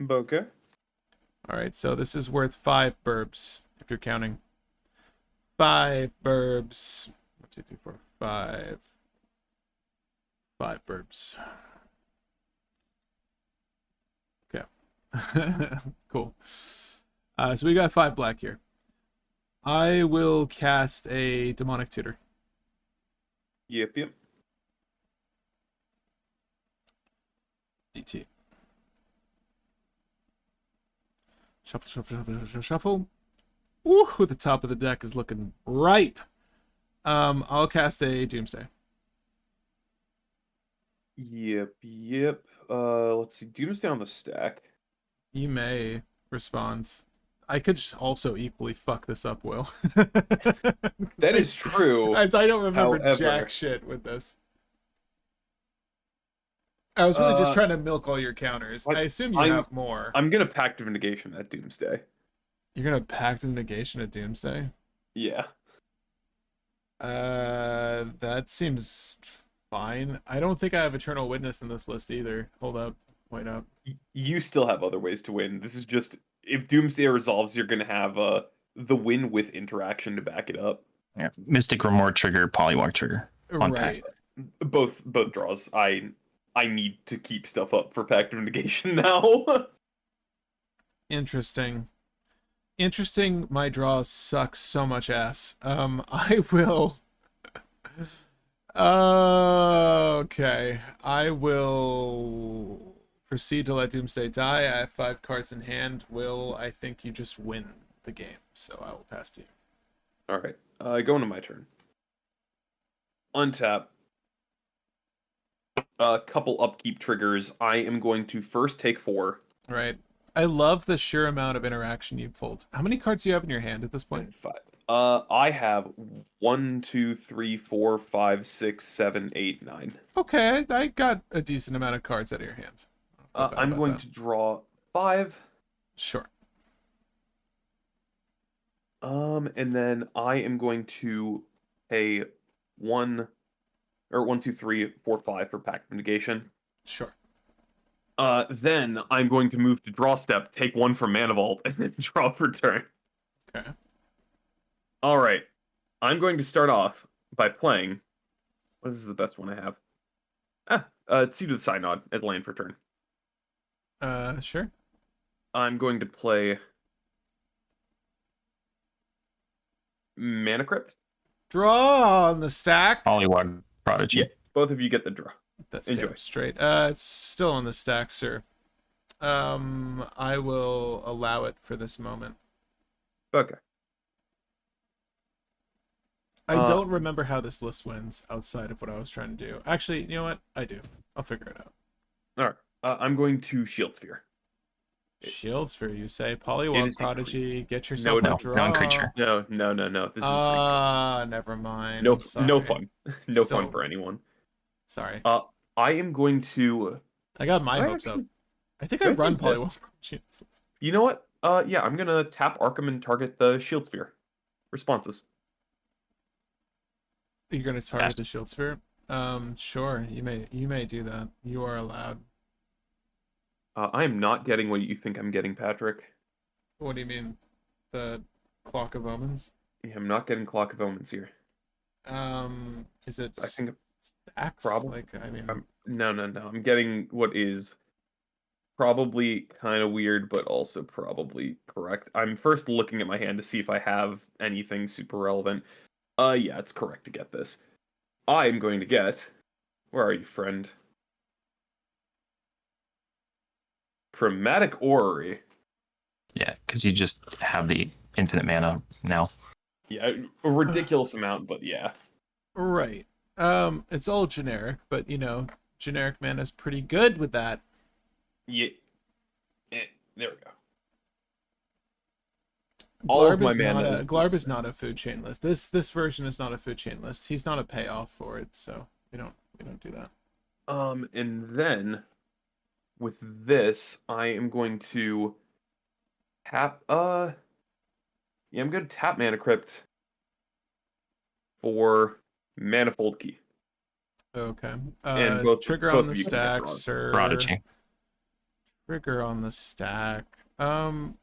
Okay. All right, so this is worth 5 burbs if you're counting. 5 burbs. 1, 2, 3, 4, 5. 5 burbs. Okay. Cool. So we got 5 black here. I will cast a Demonic Tutor. Yep. DT. Shuffle. Ooh, the top of the deck is looking ripe. I'll cast a Doomsday. Yep. Let's see. Doomsday on the stack. You may respond. I could just also equally fuck this up, Will. That is true. As I don't remember However- jack shit with this. I was really just trying to milk all your counters. I assume you have more. I'm gonna Pact of Negation at Doomsday. You're gonna Pact of Negation at Doomsday? Yeah. That seems fine. I don't think I have Eternal Witness in this list either. Hold up. Wait up. You still have other ways to win. This is just if Doomsday resolves, you're gonna have the win with interaction to back it up. Yeah, Mystic Remorse trigger, Polywog trigger. On Right. Both draws. I need to keep stuff up for Pact of Negation now. Interesting. My draw sucks so much ass. I will. Okay. I will proceed to let Doomsday die. I have 5 cards in hand. Will, I think you just win the game, so I will pass to you. All right. Going to my turn. Untap. A couple upkeep triggers. I am going to first take 4. Right. I love the sheer amount of interaction you pulled. How many cards do you have in your hand at this point? 5. I have 1, 2, 3, 4, 5, 6, 7, 8, 9. Okay, I got a decent amount of cards out of your hand. I'm going to draw 5. Sure. And then I am going to pay 1, 2, 3, 4, 5 for Pact of Negation. Sure. Then I'm going to move to draw step, take 1 from Mana Vault, and then draw for turn. Okay. All right. I'm going to start off by playing. What is the best one I have? Seed of the Synod as land for turn. Sure. I'm going to play Mana Crypt. Draw on the stack. Polywog Prodigy. Yeah, both of you get the draw. That's Enjoy. damn straight. It's still on the stack, sir. I will allow it for this moment. Okay. I don't remember how this list wins outside of what I was trying to do. Actually, you know what? I do. I'll figure it out. All right. I'm going to Shield Sphere. Shield Sphere, you say? It Polywog is a Prodigy, get yourself No, a draw. Non-creature. No. This is Never mind. no I'm sorry. no fun. No Still- fun for anyone. Sorry. I am going to. I got my I hopes up. actually- I think do I I run think this- Polywog Prodigy in this list. You know what? Yeah, I'm gonna tap Arkham and target the Shield Sphere. Responses. You're gonna target Yes. the Shield Sphere? Sure. You may do that. You are allowed. I am not getting what you think I'm getting, Patrick. What do you mean? The Clock of Omens? Yeah, I'm not getting Clock of Omens here. Is it I think stacks? probably- Like, I mean, no. I'm getting what is probably kind of weird, but also probably correct. I'm first looking at my hand to see if I have anything super relevant. Yeah, it's correct to get this. I'm going to get. Where are you, friend? Chromatic Orrery. Yeah, because you just have the infinite mana now. Yeah, a ridiculous amount, but yeah. Right. It's all generic, but you know, generic mana's pretty good with that. Yeah. There we go. All of my mana is Glarb is not a food chain list. This version is not a food chain list. He's not a payoff for it, so we don't do that. And then with this, I am going to tap yeah, I'm gonna tap Mana Crypt for Manifold Key. Okay. And both Trigger both on the of you can get stack, draws. sir. Prodigy. Trigger on the stack. And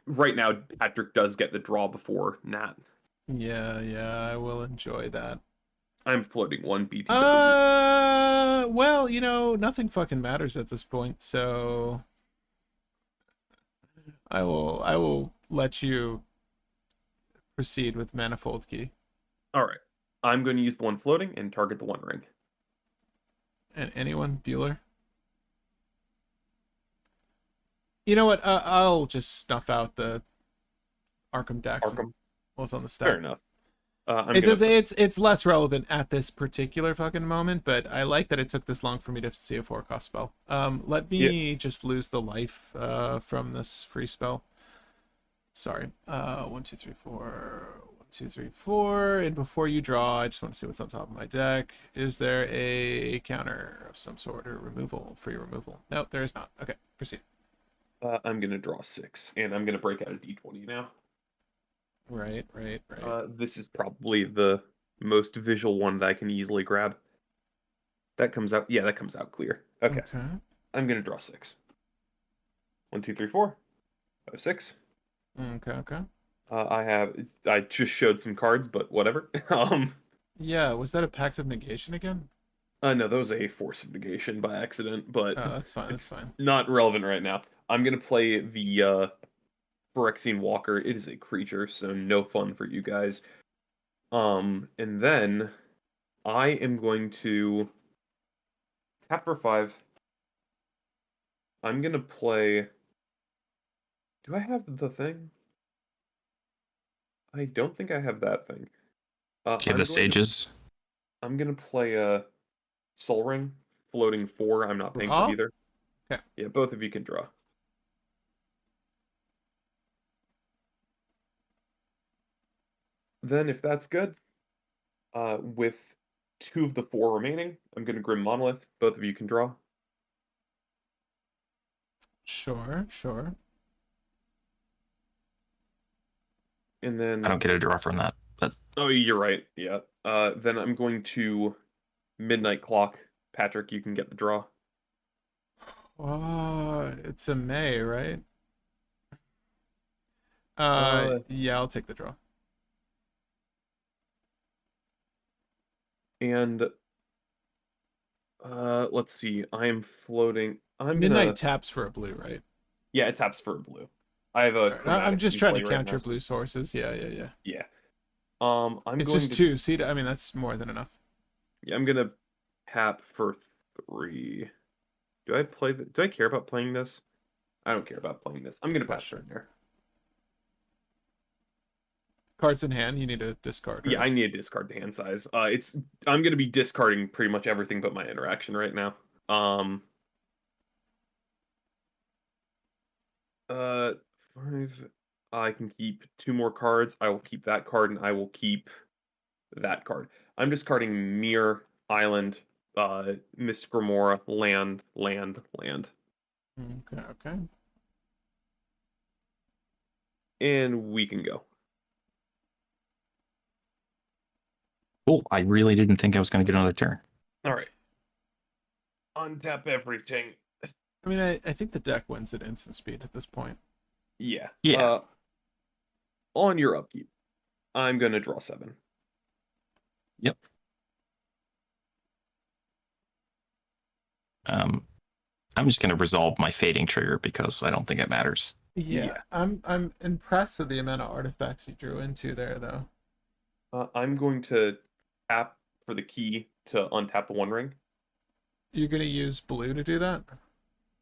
right now Patrick does get the draw before Nat. Yeah, I will enjoy that. I'm floating one BTW. Well, you know, nothing fucking matters at this point, so I will let you proceed with Manifold Key. Alright. I'm going to use the one floating and target the one ring. And anyone, Bueller? You know what? I'll just snuff out the Arkham Dax. Arkham. What's on the stack? Fair enough. It's less relevant at this particular fucking moment, but I like that it took this long for me to see a 4-cost spell. Let me just lose the life from this free spell. Sorry. 1, 2, 3, 4. 1, 2, 3, 4. And before you draw, I just want to see what's on top of my deck. Is there a counter of some sort or removal? Free removal? No, there is not. Okay, proceed. I'm going to draw 6, and I'm going to break out a D20 now. Right. This is probably the most visual one that I can easily grab. That comes out. Yeah, that comes out clear. Okay. I'm going to draw 6. 1, 2, 3, 4. 5, 6. Okay. I just showed some cards, but whatever. Yeah, was that a Pact of Negation again? No, that was a Force of Negation by accident, but Oh, that's fine. it's That's fine. not relevant right now. I'm going to play the Phyrexian Walker. It is a creature, so no fun for you guys. And then I am going to tap for 5. I'm gonna play. Do I have the thing? I don't think I have that thing. Do you have the Sages? I'm gonna play a Soul Ring, floating 4. I'm not paying for either. Okay. Yeah, both of you can draw. Then, if that's good, with 2 of the 4 remaining, I'm gonna Grim Monolith. Both of you can draw. Sure. And then I don't get a draw from that, but oh, you're right. Yeah. Then I'm going to Midnight Clock. Patrick, you can get the draw. It's a May, right? Yeah, I'll take the draw. And let's see. I am floating. Midnight taps for a blue, right? Yeah, it taps for a blue. I have a. Right. I'm just trying to right counter now, blue sources. Yeah. Yeah. It's just 2. See, I mean that's more than enough. Yeah, I'm gonna tap for 3. Do I care about playing this? I don't care about playing this. I'm gonna pass turn there. Cards in hand, you need to discard. Right? Yeah, I need to discard the hand size. I'm gonna be discarding pretty much everything but my interaction right now. 5. I can keep 2 more cards. I will keep that card, and I will keep that card. I'm discarding Mirror, Island, Mystic Remora, land. Okay. And we can go. cool. I really didn't think I was going to get another turn. All right. Untap everything. I mean, I think the deck wins at instant speed at this point. Yeah. Yeah. On your upkeep, I'm going to draw 7. Yep. I'm just going to resolve my fading trigger because I don't think it matters. Yeah. I'm impressed with the amount of artifacts you drew into there, though. I'm going to tap for the key to untap the One Ring. You're gonna use blue to do that?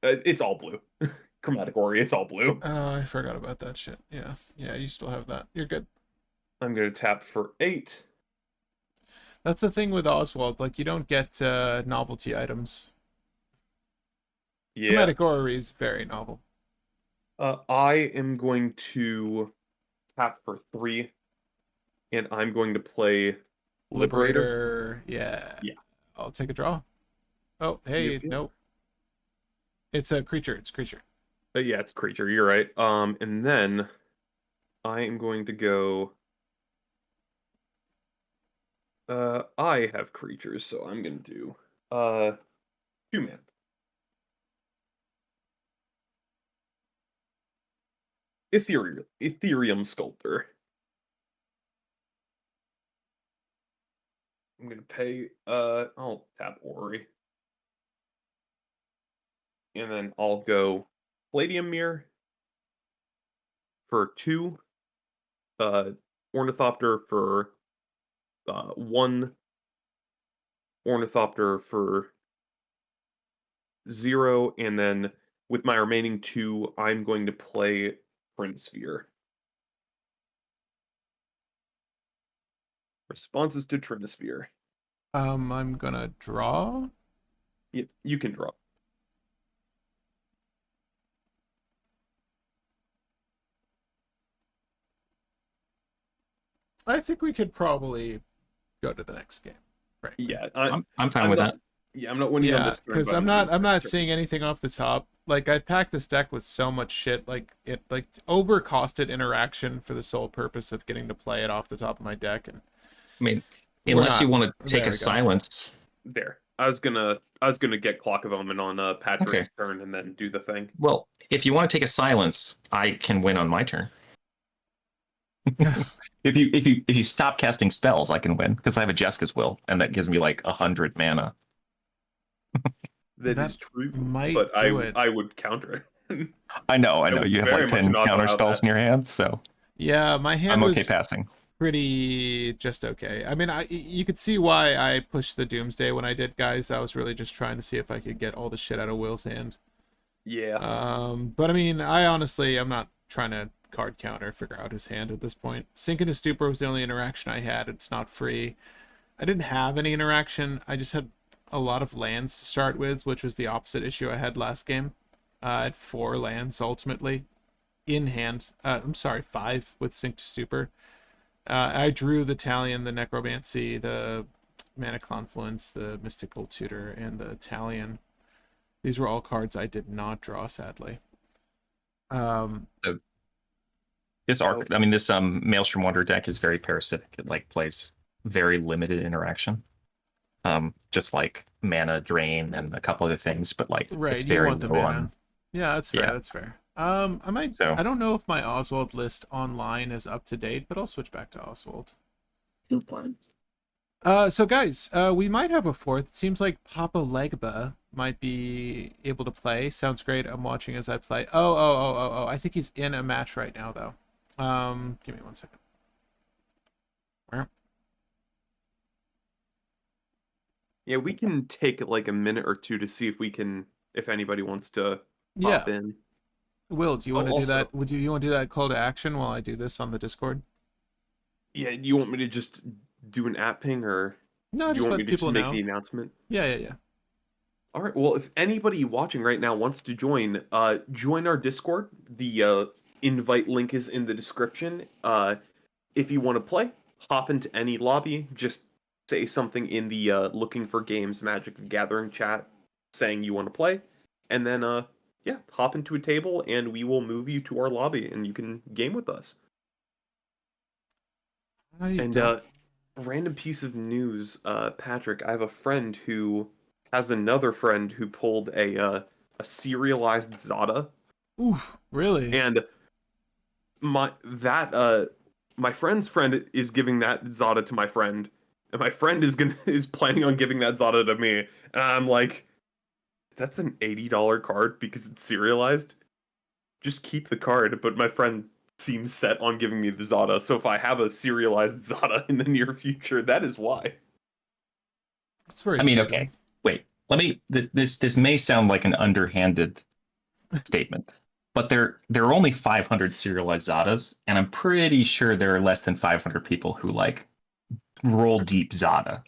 It's all blue Chromatic Ori. It's all blue. Oh, I forgot about that shit. Yeah, yeah, you still have that. You're good. I'm gonna tap for 8. That's the thing with Oswald. Like, you don't get novelty items. Yeah. Chromatic Orrery is very novel. I am going to tap for 3, and I'm going to play Liberator. Yeah. Yeah. I'll take a draw. Oh, hey, Yep. nope. It's a creature. It's a creature. Yeah, it's creature. You're right. And then I am going to go. I have creatures, so I'm gonna do 2-man. Ethereum Sculptor. I'm gonna pay. I'll tap Ori, and then I'll go Palladium Mirror for 2. Ornithopter for 1. Ornithopter for 0, and then with my remaining 2, I'm going to play Trinisphere. Responses to Trinisphere. I'm gonna draw. Yep, you can draw. I think we could probably go to the next game. Frankly. Yeah, I'm fine with that. Yeah, I'm not winning on Yeah, this turn, because but I'm not sure. seeing anything off the top. Like, I packed this deck with so much shit. Like, it like overcosted interaction for the sole purpose of getting to play it off the top of my deck. And I mean, We're unless you not- want to take there a we go. silence. There. I was gonna get Clock of Omen on Patrick's turn and then do the thing. Well, if you want to take a silence, I can win on my turn. if you stop casting spells, I can win because I have a Jeska's Will, and that gives me like 100 mana. That That is true, might but do it. I would counter it. I know. would You have very like much 10 not counter allow spells that. in your hands, so Yeah, my hand I'm okay was passing. pretty just okay. I mean, you could see why I pushed the Doomsday when I did, guys. I was really just trying to see if I could get all the shit out of Will's hand. Yeah. But I mean, I'm not trying to card counter, figure out his hand at this point. Sink into Stupor was the only interaction I had. It's not free. I didn't have any interaction. I just had a lot of lands to start with, which was the opposite issue I had last game. I had 4 lands ultimately in hand. I'm sorry, 5 with Sink to Stupor. I drew the Talion, the Necromancy, the Mana Confluence, the Mystical Tutor, and the Talion. These were all cards I did not draw, sadly. This Maelstrom Wanderer deck is very parasitic. It like plays very limited interaction. Just like mana drain and a couple other things, but like Right, it's you very want the low mana. on. Yeah, that's fair. Yeah. That's fair. So- I don't know if my Oswald list online is up to date, but I'll switch back to Oswald. 2-1. So guys, we might have a 4th. It seems like Papa Legba might be able to play. Sounds great. I'm watching as I play. Oh. I think he's in a match right now, though. Give me 1 second. Yeah, we can take like a minute or 2 to see if anybody wants to pop in. Will, do you want to do Also- that? Would you want to do that call to action while I do this on the Discord? Yeah, you want me to just do an app ping, or No, do you just want let me to people just make know. the announcement? Yeah. All right. Well, if anybody watching right now wants to join our Discord. The invite link is in the description. If you want to play, hop into any lobby. Just say something in the looking for games Magic the Gathering chat, saying you want to play, and then hop into a table, and we will move you to our lobby, and you can game with us. Random piece of news, Patrick. I have a friend who has another friend who pulled a serialized Zada, Oof, really? and my friend's friend is giving that Zada to my friend, and my friend is planning on giving that Zada to me, and I'm like, that's an $80 card because it's serialized. Just keep the card, but my friend seems set on giving me the Zada, so if I have a serialized Zada in the near future, that is why. It's very. I mean, sweet of okay. him. Wait. Let me. This may sound like an underhanded statement, but there are only 500 serialized Zadas, and I'm pretty sure there are less than 500 people who like roll deep Zada.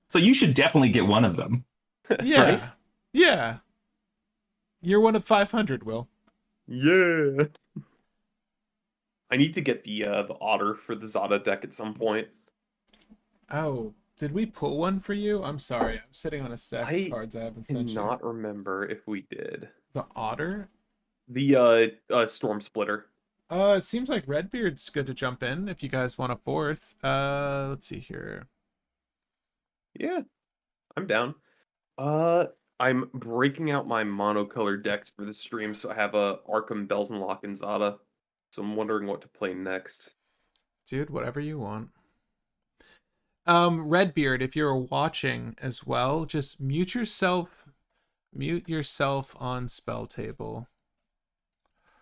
So you should definitely get one of them. Yeah. Right? Yeah. You're one of 500, Will. Yeah. I need to get the otter for the Zada deck at some point. Oh, did we pull one for you? I'm sorry. I'm sitting on a stack I of cards I haven't sent you. Cannot remember if we did. The otter? The storm splitter. It seems like Redbeard's good to jump in if you guys want a fourth. Let's see here. Yeah, I'm down. I'm breaking out my monocolored decks for the stream, so I have a Arkham, Bells and Lock, and Zada. So I'm wondering what to play next. Dude, whatever you want. Redbeard, if you're watching as well, just mute yourself on spell table.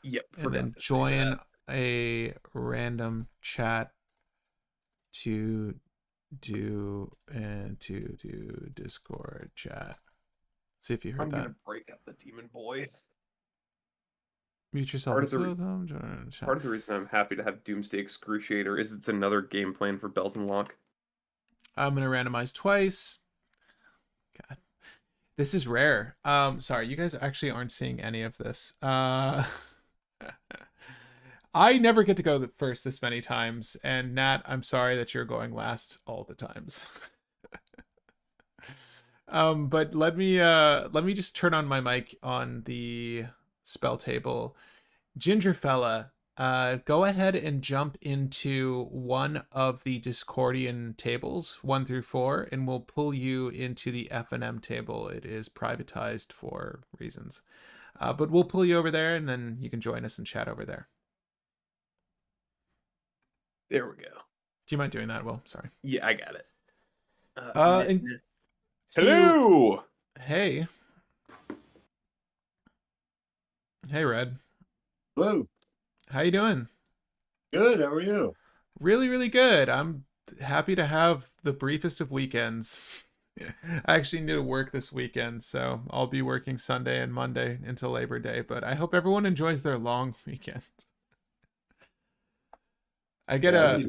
Yep. And then join a random chat to do Discord chat. See if you heard I'm that. gonna break up the Demon Boy. Mute yourself. Part of the reason I'm happy to have Doomsday Excruciator is it's another game plan for Bells and Lock. I'm gonna randomize twice. God, this is rare. Sorry, you guys actually aren't seeing any of this. I never get to go first this many times, and Nat, I'm sorry that you're going last all the times. But let me just turn on my mic on the spell table. Ginger fella, go ahead and jump into one of the Discordian tables, 1 through 4, and we'll pull you into the FNM table. It is privatized for reasons. But we'll pull you over there, and then you can join us and chat over there. There we go. Do you mind doing that, Will? Sorry. Yeah, I got it. And hello. Hey. Hey, Red. Hello. How you doing? Good. How are you? Really, really good. I'm happy to have the briefest of weekends. I actually need to work this weekend, so I'll be working Sunday and Monday until Labor Day, but I hope everyone enjoys their long weekend. I get I'm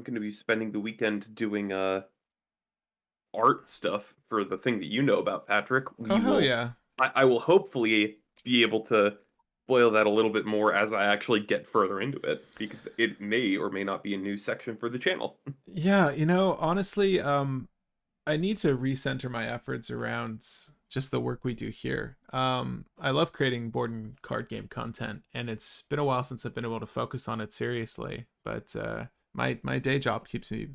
going to be spending the weekend doing art stuff for the thing that you know about, Patrick. Oh, hell yeah. I will hopefully be able to spoil that a little bit more as I actually get further into it, because it may or may not be a new section for the channel. Yeah, honestly, I need to recenter my efforts around just the work we do here. I love creating board and card game content, and it's been a while since I've been able to focus on it seriously, but my day job keeps me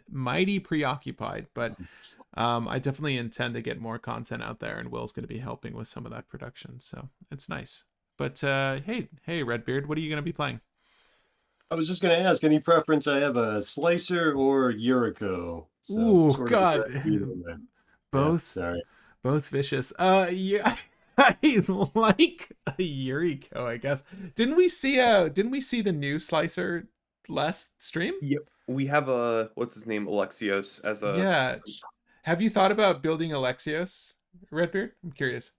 mighty preoccupied, but I definitely intend to get more content out there, and Will's going to be helping with some of that production, so it's nice. But hey Redbeard, what are you going to be playing? I was just going to ask, any preference? I have a Slicer or Yuriko. So Ooh, God. Both. Yeah, sorry. Both vicious. Yeah, I like a Yuriko, I guess. Didn't we see the new Slicer last stream? Yep. We have what's his name, Alexios, as a... Yeah. Have you thought about building Alexios, Redbeard? I'm curious.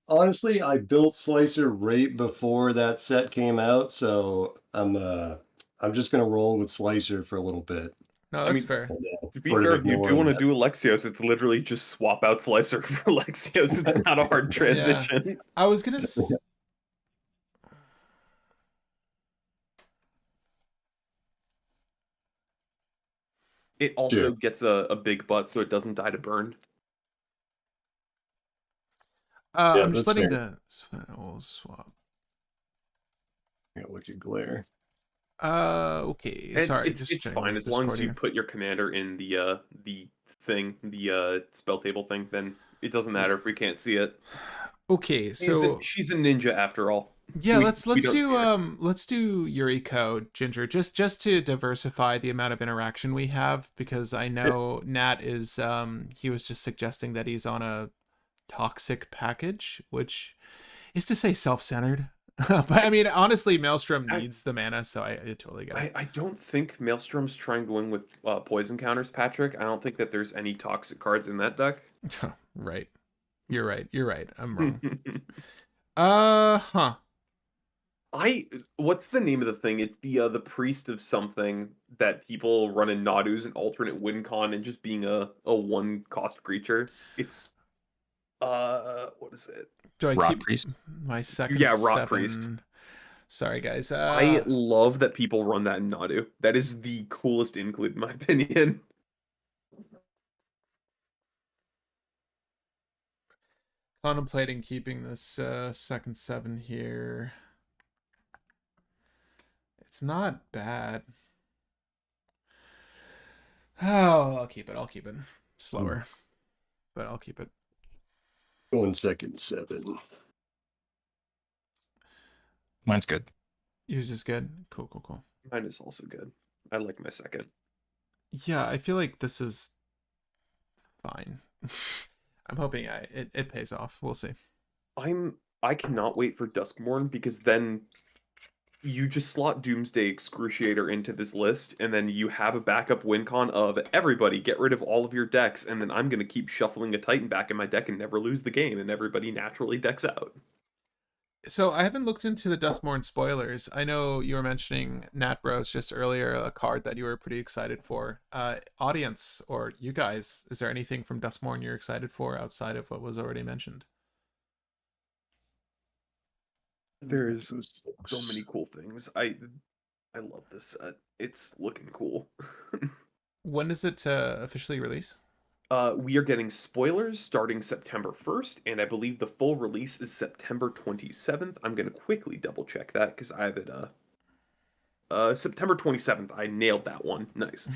Honestly, I built Slicer right before that set came out, so I'm just gonna roll with Slicer for a little bit. No, that's fair. To be fair, if you do want to do Alexios, it's literally just swap out Slicer for Alexios. It's not a hard transition. Yeah. I was gonna. It also gets a big butt, so it doesn't die to burn. I'm just letting we'll swap. Yeah, wicked glare. Okay. And sorry, it's fine as long as you put your commander in the spell table thing. Then it doesn't matter if we can't see it. Okay, so she's a ninja after all. Yeah, let's do Yuriko, Ginger, just to diversify the amount of interaction we have, because I know Nat is he was just suggesting that he's on a toxic package, which is to say self-centered. But I mean, honestly, Maelstrom needs the mana, so I totally get it. I don't think Maelstrom's trying to go in with poison counters, Patrick. I don't think that there's any toxic cards in that deck. Right. You're right. You're right. I'm wrong. Huh. What's the name of the thing? It's the priest of something that people run in Nadu's an alternate win con and just being a one cost creature. It's what is it? Do I Rock keep Priest. my second Yeah, Rot 7? Priest. Sorry, guys. I love that people run that in Nadu. That is the coolest include in my opinion. Contemplating keeping this second 7 here. It's not bad. Oh, I'll keep it. I'll keep it. Slower, but I'll keep it. Going second 7. Mine's good. Yours is good. Cool, cool, cool. Mine is also good. I like my second. Yeah, I feel like this is fine. I'm hoping it pays off. We'll see. I cannot wait for Duskmorn because then you just slot Doomsday Excruciator into this list, and then you have a backup win con of everybody get rid of all of your decks, and then I'm gonna keep shuffling a Titan back in my deck and never lose the game, and everybody naturally decks out. So I haven't looked into the Duskmorn spoilers. I know you were mentioning Nat Bros just earlier, a card that you were pretty excited for. Audience, or you guys, is there anything from Duskmorn you're excited for outside of what was already mentioned? There's so many cool things. I love this set. It's looking cool. When does it officially release? We are getting spoilers starting September 1st, and I believe the full release is September 27th. I'm going to quickly double check that because I have it September 27th. I nailed that one. Nice.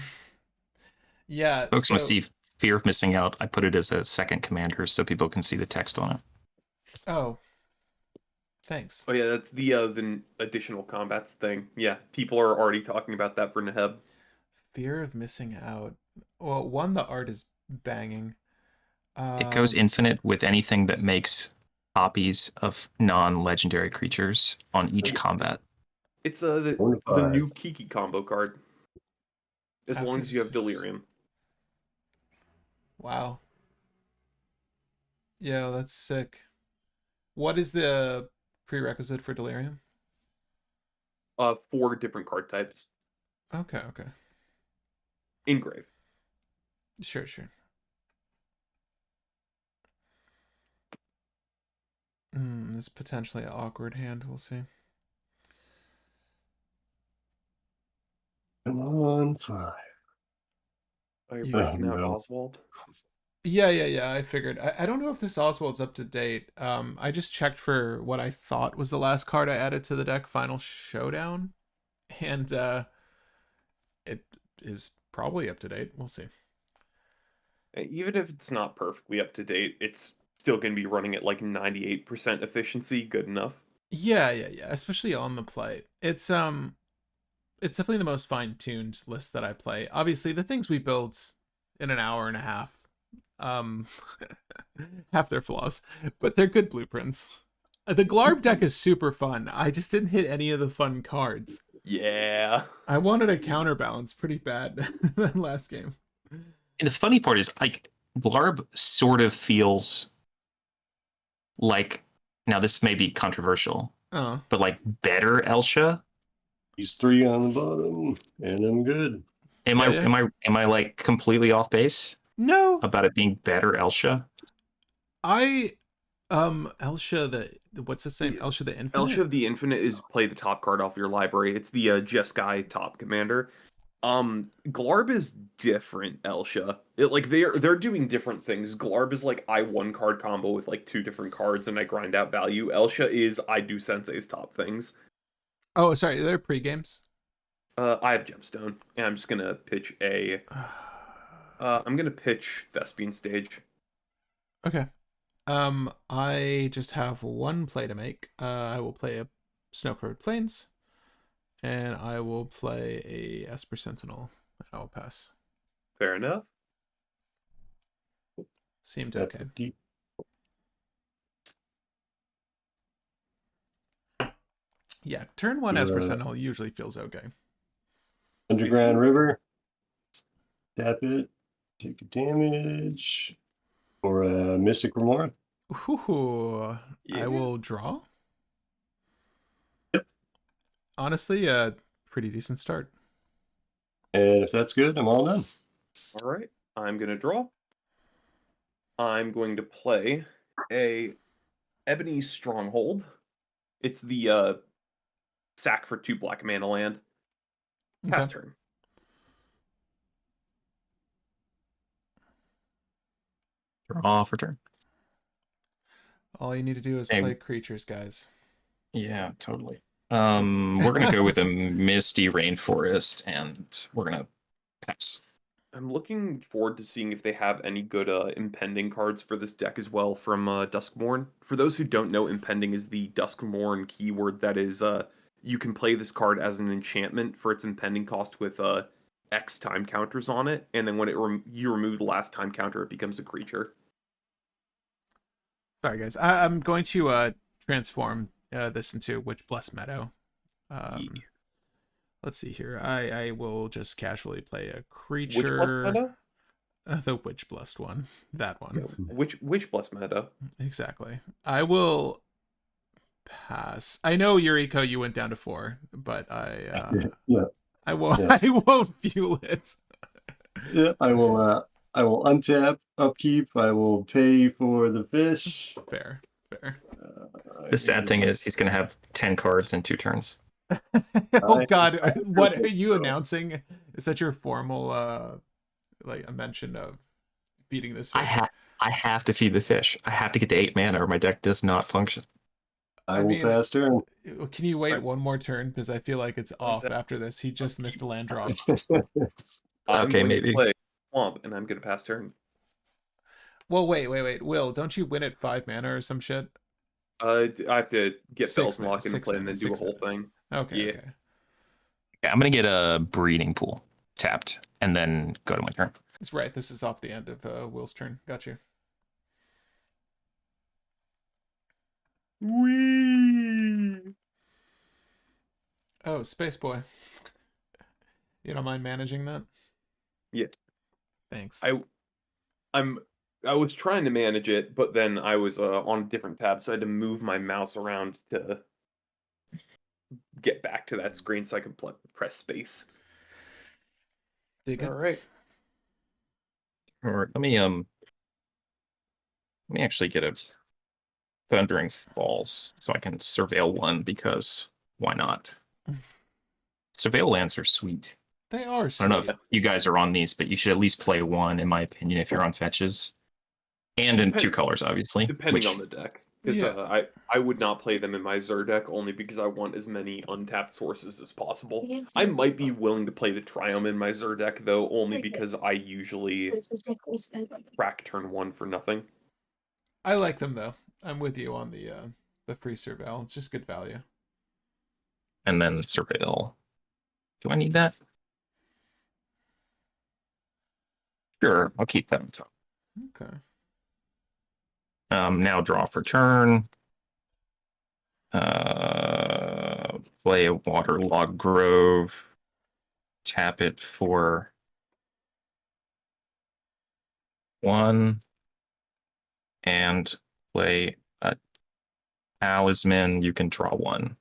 Yeah, Folks must so see fear of missing out. I put it as a second commander so people can see the text on it. oh, thanks. Oh yeah, that's the additional combats thing. Yeah, people are already talking about that for Neheb. Fear of missing out. Well, one, the art is banging. It goes infinite with anything that makes copies of non-legendary creatures on each combat. It's the new Kiki combo card. As long as you have Delirium. Wow. Yeah, that's sick. What is the prerequisite for Delirium? 4 different card types. Okay, okay. Engrave. Sure, sure. This is potentially an awkward hand. We'll see. Come on, 5. Oh, you're You- breaking out no. Oswald? Yeah. I figured. I don't know if this Oswald's up to date. I just checked for what I thought was the last card I added to the deck, Final Showdown, and it is probably up to date. We'll see. Even if it's not perfectly up to date, it's still going to be running at like 98% efficiency. Good enough. Yeah. Especially on the play. It's definitely the most fine-tuned list that I play. Obviously, the things we build in an hour and a half, have their flaws, but they're good blueprints. The Glarb deck is super fun. I just didn't hit any of the fun cards. Yeah. I wanted a counterbalance pretty bad that last game. And the funny part is, like, Blarb sort of feels like, now this may be controversial, Oh, but like better Elsha. He's 3 on the bottom, and I'm good. Am Yeah. I like completely off base no. about it being better Elsha? Elsha what's his name? Elsha the Infinite? Elsha of the Infinite is play the top card off your library. It's the Jeskai top commander. Glarb is different, Elsha. They're doing different things. Glarb is like I 1 card combo with like 2 different cards and I grind out value. Elsha is I do Sensei's top things. Oh, sorry, they're pre-games. I have Gemstone, and I'm just gonna pitch I'm gonna pitch Thespian Stage. Okay. I just have 1 play to make. I will play a Snow-Covered Plains, and I will play a Esper Sentinel, and I'll pass. Fair enough. Seemed okay. Yeah, turn 1 Esper Sentinel usually feels okay. Underground River. Tap it. Take a damage. Or Mystic Remora. Ooh, Yeah. I will draw. Yep. Honestly, pretty decent start. And if that's good, I'm all done. All right. I'm gonna draw. I'm going to play a Ebony Stronghold. It's the sack for 2 black mana land. Pass Okay. turn. Draw for turn. All you need to do is Hey. play creatures, guys. Yeah, totally. We're gonna go with a misty rainforest, and we're gonna pass. I'm looking forward to seeing if they have any good impending cards for this deck as well from Duskmourn. For those who don't know, impending is the Duskmourn keyword that is you can play this card as an enchantment for its impending cost with X time counters on it, and then when you remove the last time counter, it becomes a creature. Sorry, guys. I'm going to transform this into Witch Bless Meadow. Let's see here. I will just casually play a Which Bless creature. Meta? The Witch Blessed one. That one. Which Bless Meta? Exactly. I will pass. I know, Yuriko, you went down to 4, but Yeah. I won't. Yeah. I won't fuel it. Yeah, I will untap, upkeep, I will pay for the fish. Fair. The sad thing is he's gonna have 10 cards in 2 turns. Oh God! What are you announcing? Is that your formal like a mention of feeding this fish? I have to feed the fish. I have to get to 8 mana, or my deck does not function. I will pass turn. Can you wait Right. one more turn? Because I feel like it's off after this. He just missed a land drop. I'm Okay, going maybe. to play Swamp, and I'm going to pass turn. Well, wait. Will, don't you win at 5 mana or some shit? I have to get 6 Bells mana, Lock into 6 play and mana, then do a 6 whole mana. thing. Okay. Yeah. Okay. Yeah, I'm gonna get a breeding pool tapped and then go to my turn. That's right. This is off the end of Will's turn. Got you. Whee! Oh, Space Boy. You don't mind managing that? Yeah. Thanks. I was trying to manage it, but then I was on a different tab, so I had to move my mouse around to get back to that screen so I could press space. Dig it. All right. All right, let me actually get a Thundering Falls so I can surveil one, because why not? Surveil lands are sweet. They are I sweet. don't know if you guys are on these, but you should at least play one, in my opinion, if you're on fetches. And in 2 colors, obviously. Depending on the deck. Because Yeah. I would not play them in my Zur deck only because I want as many untapped sources as possible. I might be willing to play the Triumph in my Zur deck, though, only because I usually crack turn 1 for nothing. I like them though. I'm with you on the free surveil. It's just good value. And then surveil. Do I need that? Sure, I'll keep that on top. Okay. Now draw for turn. Play a Waterlogged Grove. Tap it for 1. And play a Talisman. You can draw 1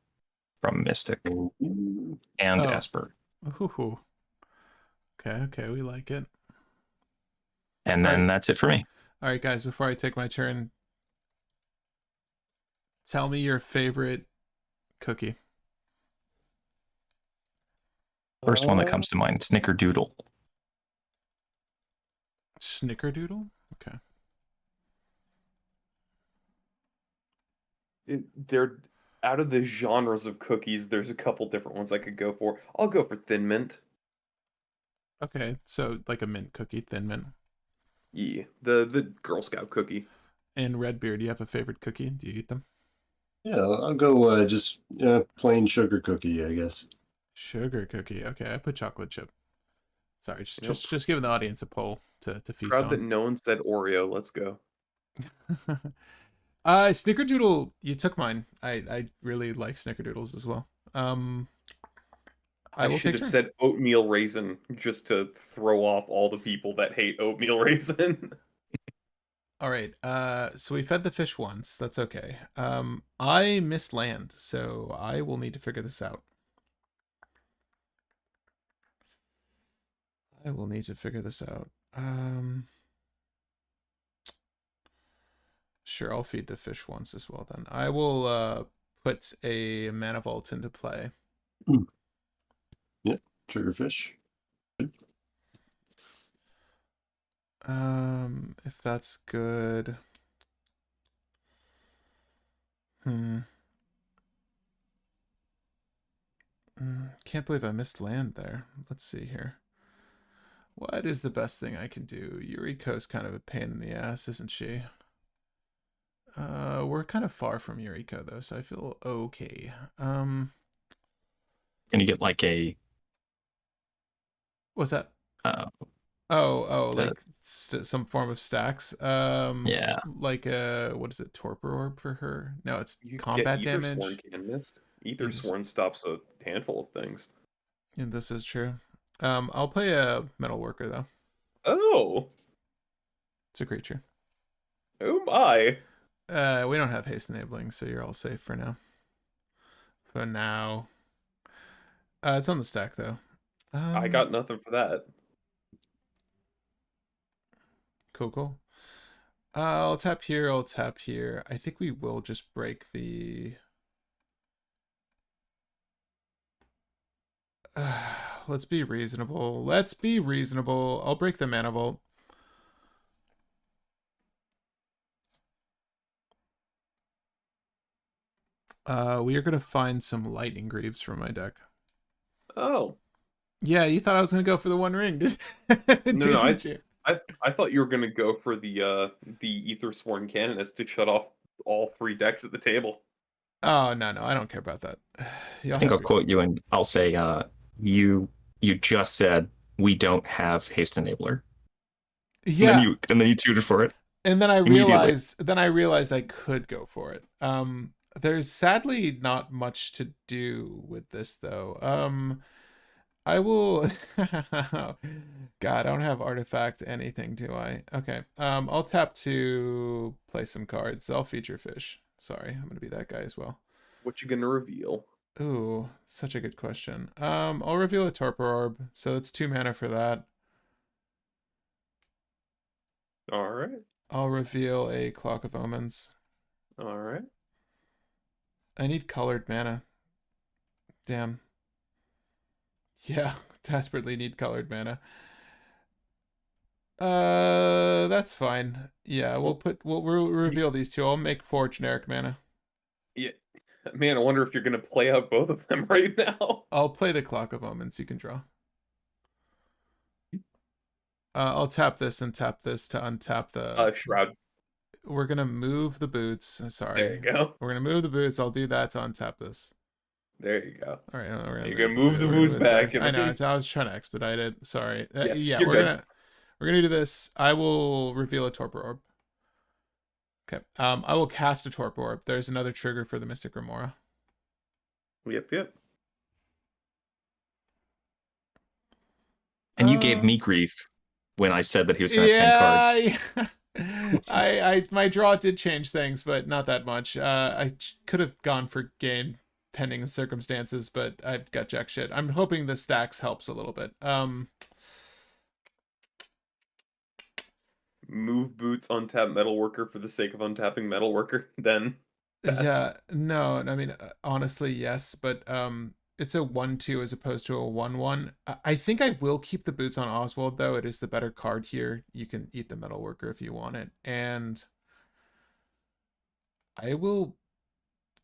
from Mystic and Esper. Ooh. Okay, we like it. And then that's it for me. All right, guys, before I take my turn, tell me your favorite cookie. First one that comes to mind, Snickerdoodle. Snickerdoodle? Okay. They're out of the genres of cookies. There's a couple different ones I could go for. I'll go for Thin Mint. Okay, so like a mint cookie, Thin Mint. Yeah, the Girl Scout cookie. And Redbeard, do you have a favorite cookie? Do you eat them? Yeah, I'll go just plain sugar cookie, I guess. Sugar cookie. Okay, I put chocolate chip. Sorry, Nope. just giving the audience a poll to feast Proud on. that no one said Oreo. Let's go. Snickerdoodle, you took mine. I really like Snickerdoodles as well. I will should take have turn. said oatmeal raisin just to throw off all the people that hate oatmeal raisin. All right. So we fed the fish once. That's okay. I missed land, so I will need to figure this out. I will need to figure this out. Sure, I'll feed the fish once as well then. I will put a mana vault into play. Yeah, triggerfish. If that's good. Can't believe I missed land there. Let's see here. What is the best thing I can do? Yuriko's kind of a pain in the ass, isn't she? We're kind of far from Yuriko though, so I feel okay. Can you get like a What's that? The- Like some form of stacks. Yeah. Like what is it? Torpor orb for her? No, it's You can combat get damage. Aethersworn Canonist. Aethersworn stops a handful of things. And this is true. I'll play a metal worker though. Oh, It's a creature. oh my! We don't have haste enabling, so you're all safe for now. For now. It's on the stack though. I got nothing for that. Cool. I'll tap here, I'll tap here. I think we will just break the... let's be reasonable. Let's be reasonable. I'll break the mana vault. We are going to find some lightning greaves from my deck. Oh. Yeah, you thought I was going to go for the one ring, didn't you? I thought you were gonna go for the Aethersworn Canonist to shut off all 3 decks at the table. Oh, no, I don't care about that. I think I'll quote you and I'll say, you just said we don't have haste enabler. Yeah. And then you tutored for it. And then I realized I could go for it. There's sadly not much to do with this though. I will God, I don't have artifact anything, do I? Okay. I'll tap to play some cards. I'll feature fish. Sorry, I'm gonna be that guy as well. What you gonna reveal? Ooh, such a good question. I'll reveal a Torpor Orb, so it's 2 mana for that. Alright. I'll reveal a Clock of Omens. Alright. I need colored mana. Damn. Yeah, desperately need colored mana. That's fine. Yeah, we'll reveal these 2. I'll make 4 generic mana. Yeah. Man, I wonder if you're gonna play out both of them right now. I'll play the Clock of Omens. You can draw. I'll tap this and tap this to untap the Shroud. We're gonna move the boots. Sorry. There you go. We're gonna move the boots. I'll do that to untap this. There you go. All right, You're gonna move the boots back. I know. I was trying to expedite it. Sorry. Yeah, we're gonna do this. I will reveal a Torpor Orb. Okay. I will cast a Torpor Orb. There's another trigger for the Mystic Remora. Yep. And you gave me grief when I said that he was going to have 10 cards. My draw did change things, but not that much. I could have gone for game pending circumstances, but I've got jack shit. I'm hoping the stacks helps a little bit. Move boots, untap Metalworker for the sake of untapping Metalworker, then pass. Yeah, no, I mean, honestly, yes, but it's a 1/2 as opposed to a 1/1. I think I will keep the boots on Oswald, though. It is the better card here. You can eat the Metalworker if you want it. And I will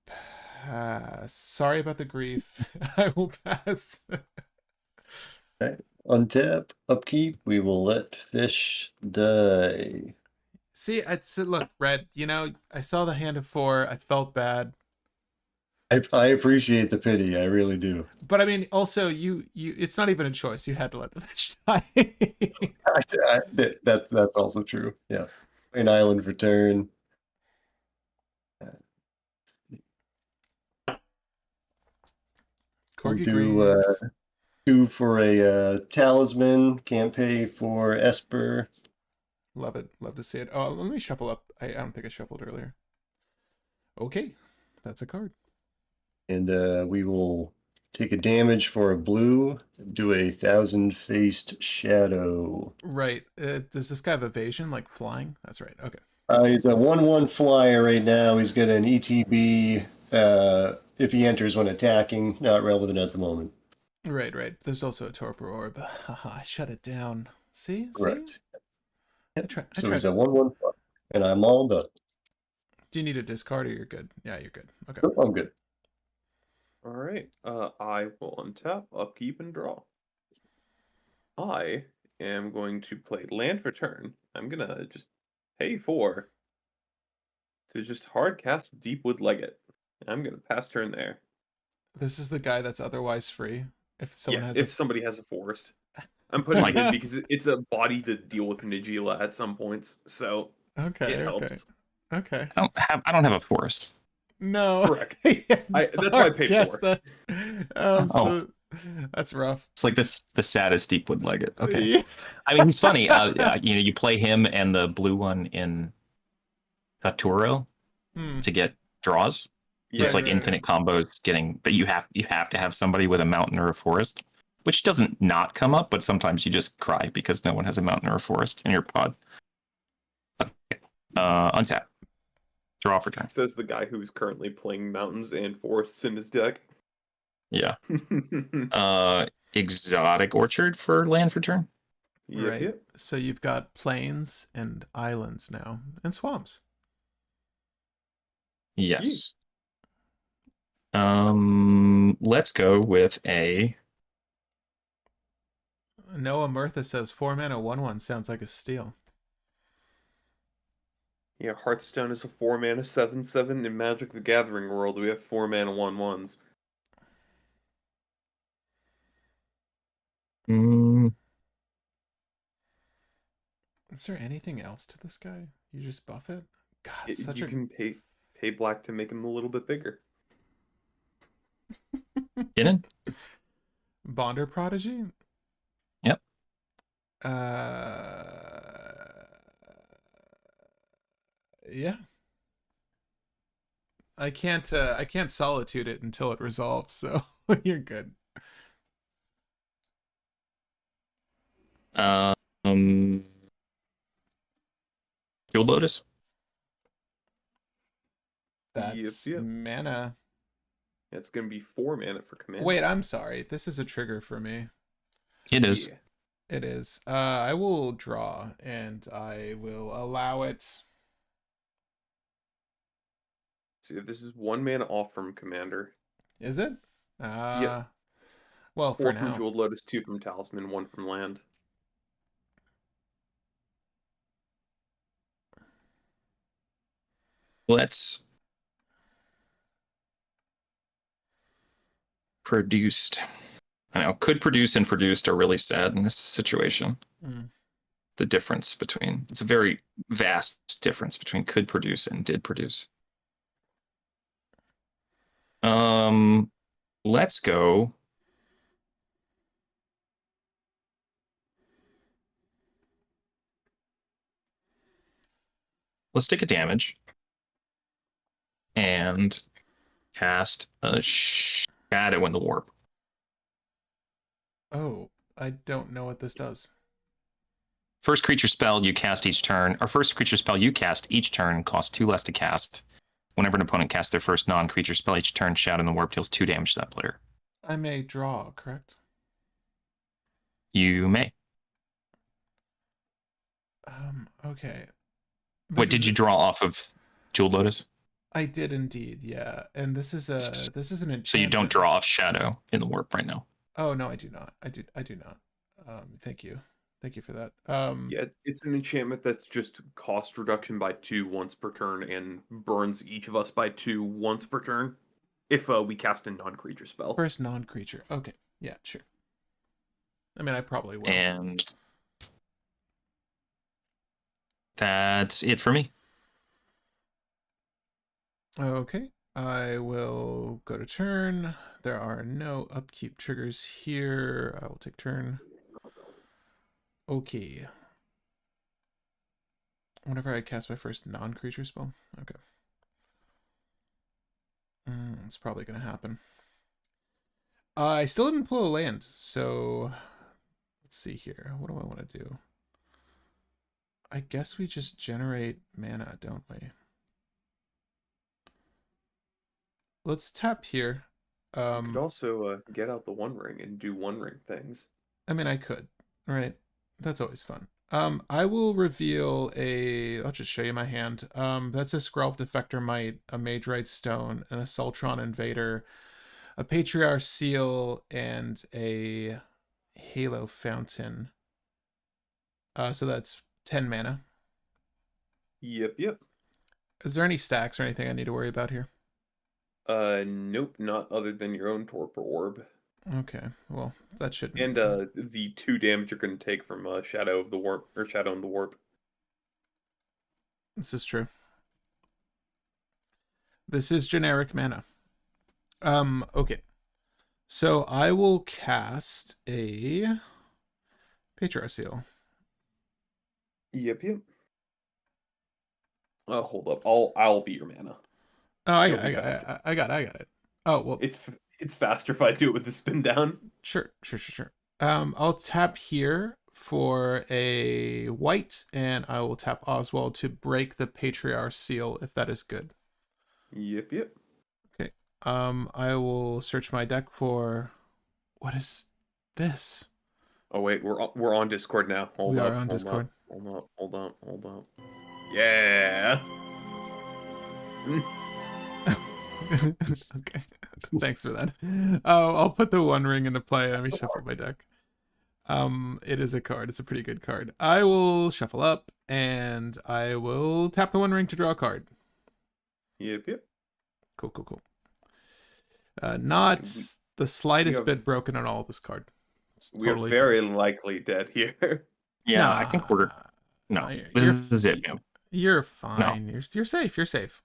pass. Sorry about the grief. I will pass. Okay. Untap, upkeep, we will let fish die. See, look, Red, I saw the hand of 4. I felt bad. I appreciate the pity. I really do. But I mean, also, you it's not even a choice. You had to let the fish die. That's also true. Yeah. An island for turn. Corgi Do Greaves. 2 for a talisman. Can't pay for Esper. Love it. Love to see it. Oh, let me shuffle up. I don't think I shuffled earlier. Okay, that's a card. And we will take a damage for a blue, do a 1,000-faced shadow. Right. Does this guy have evasion, like flying? That's right. Okay. He's a 1/1 flyer right now. He's got an ETB if he enters when attacking. Not relevant at the moment. Right, right. There's also a torpor orb. Haha, I shut it down. See? Correct. See? I tried. So he's a 1/1 flyer, and I'm all done. Do you need a discard or you're good? Yeah, you're good. Okay. Nope, I'm good. All right. I will untap, upkeep, and draw. I am going to play land for turn. I'm gonna just pay 4 to just hard cast Deepwood Legate. I'm gonna pass turn there. This is the guy that's otherwise free. If someone has if somebody has a forest. I'm putting Like- it in because it's a body to deal with Nigila at some points, so Okay, it okay. helps. Okay. I don't have a forest. No. Correct. That's why I paid Yes, 4. that. Oh. So that's rough. It's like the saddest Deepwood Legate. Okay. Yeah. I mean, he's funny. You play him and the blue one in Katuro Hmm. to get draws. Just Right, like right, infinite combos getting, but you have to have somebody with a mountain or a forest, which doesn't not come up, but sometimes you just cry because no one has a mountain or a forest in your pod. Okay. Untap. Draw for turn. Says the guy who's currently playing mountains and forests in his deck. Yeah. Exotic Orchard for land for turn. Yep, Right. yep. So you've got plains and islands now, and swamps. Yes. Let's go with a Noah Murtha says 4 mana 1/1 sounds like a steal. Yeah, Hearthstone is a 4 mana 7/7. In Magic the Gathering world, we have 4 mana 1/1s. Is there anything else to this guy? You just buff it? God, You such a can pay black to make him a little bit bigger. get in. Bonder Prodigy? Yep. Yeah. I can't solitude it until it resolves, so you're good. Field Lotus. That's Yep. mana. It's gonna be 4 mana for command. Wait, I'm sorry. This is a trigger for me. It is. Yeah. It is. I will draw and I will allow it. So this is 1 mana off from commander. Is it? Yep. Well, 4 for from now. Jeweled Lotus, 2 from Talisman, 1 from land. Let's produced. I know could produce and produced are really sad in this situation. Mm. The difference between it's a very vast difference between could produce and did produce. Let's go. Let's take a damage and cast a shadow in the warp. Oh, I don't know what this does. First creature spell you cast each turn, or first creature spell you cast each turn costs 2 less to cast. Whenever an opponent casts their first non-creature spell each turn, Shadow in the Warp deals 2 damage to that player. I may draw, correct? You may. Okay. Wait, did you draw off of Jeweled Lotus? I did indeed, yeah. And this is an enchantment. So you don't draw off Shadow in the Warp right now. Oh no, I do not. I do not. Thank you for that. Yeah, it's an enchantment that's just cost reduction by 2 once per turn and burns each of us by 2 once per turn if we cast a non-creature spell. First non-creature. Okay, yeah, sure. I mean, I probably will. And that's it for me. Okay, I will go to turn. There are no upkeep triggers here. I will take turn. Okay. Whenever I cast my first non-creature spell. Okay. It's probably going to happen. I still didn't pull a land, so let's see here. What do I want to do? I guess we just generate mana, don't we? Let's tap here. You could also get out the One Ring and do One Ring things. I mean, I could, right? That's always fun. I will reveal I'll just show you my hand. That's a Skrelv Defector Might, a Mage Right Stone, and a Sultron Invader, a Patriarch Seal, and a Halo Fountain. So that's 10 mana. Yep. Is there any stacks or anything I need to worry about here? Nope, not other than your own Torpor Orb. Okay, well, that shouldn't. And the 2 damage you're going to take from Shadow of the Warp, or Shadow in the Warp. This is true. This is generic mana. Okay. So I will cast a Patriarch Seal. Yep. Hold up. I'll be your mana. Oh, I got it. Oh, well. It's faster if I do it with the spin down. Sure. I'll tap here for a white, and I will tap Oswald to break the Patriarch Seal, if that is good. Yep. Okay. I will search my deck for... What is this? Oh wait, we're on Discord now. Hold are on Discord. Hold on. Yeah. Okay. Thanks for that. I'll put the One Ring into play. Let me shuffle my deck. It is a card. It's a pretty good card. I will shuffle up, and I will tap the One Ring to draw a card. Yep. Cool. Not the slightest bit broken on all of this card. We are very likely dead here. Yeah, I think we're... No, this is it, man. You're fine. No. You're safe. You're safe.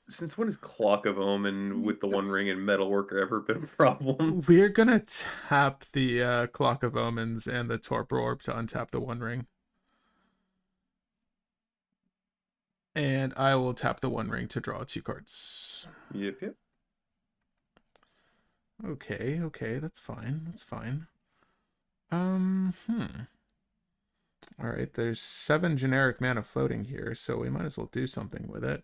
Since when has Clock of Omen with the One Ring and Metalworker ever been a problem? We're gonna tap the Clock of Omens and the Torpor Orb to untap the One Ring. And I will tap the One Ring to draw 2 cards. Yep. Okay, that's fine. Alright, there's 7 generic mana floating here, so we might as well do something with it.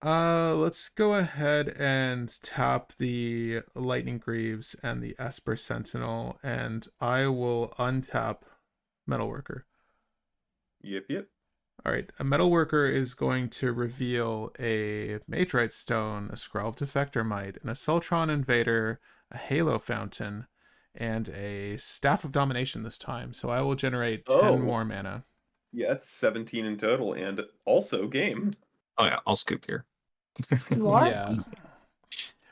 Let's go ahead and tap the Lightning Greaves and the Esper Sentinel, and I will untap Metalworker. Yep. Alright, a Metalworker is going to reveal a Mage Right Stone, a Skrelv Defector Might, an Sultron Invader, a Halo Fountain, and a Staff of Domination this time. So I will generate 10 more mana. Yeah, it's 17 in total, and also game. Oh yeah, I'll scoop here. What? Yeah.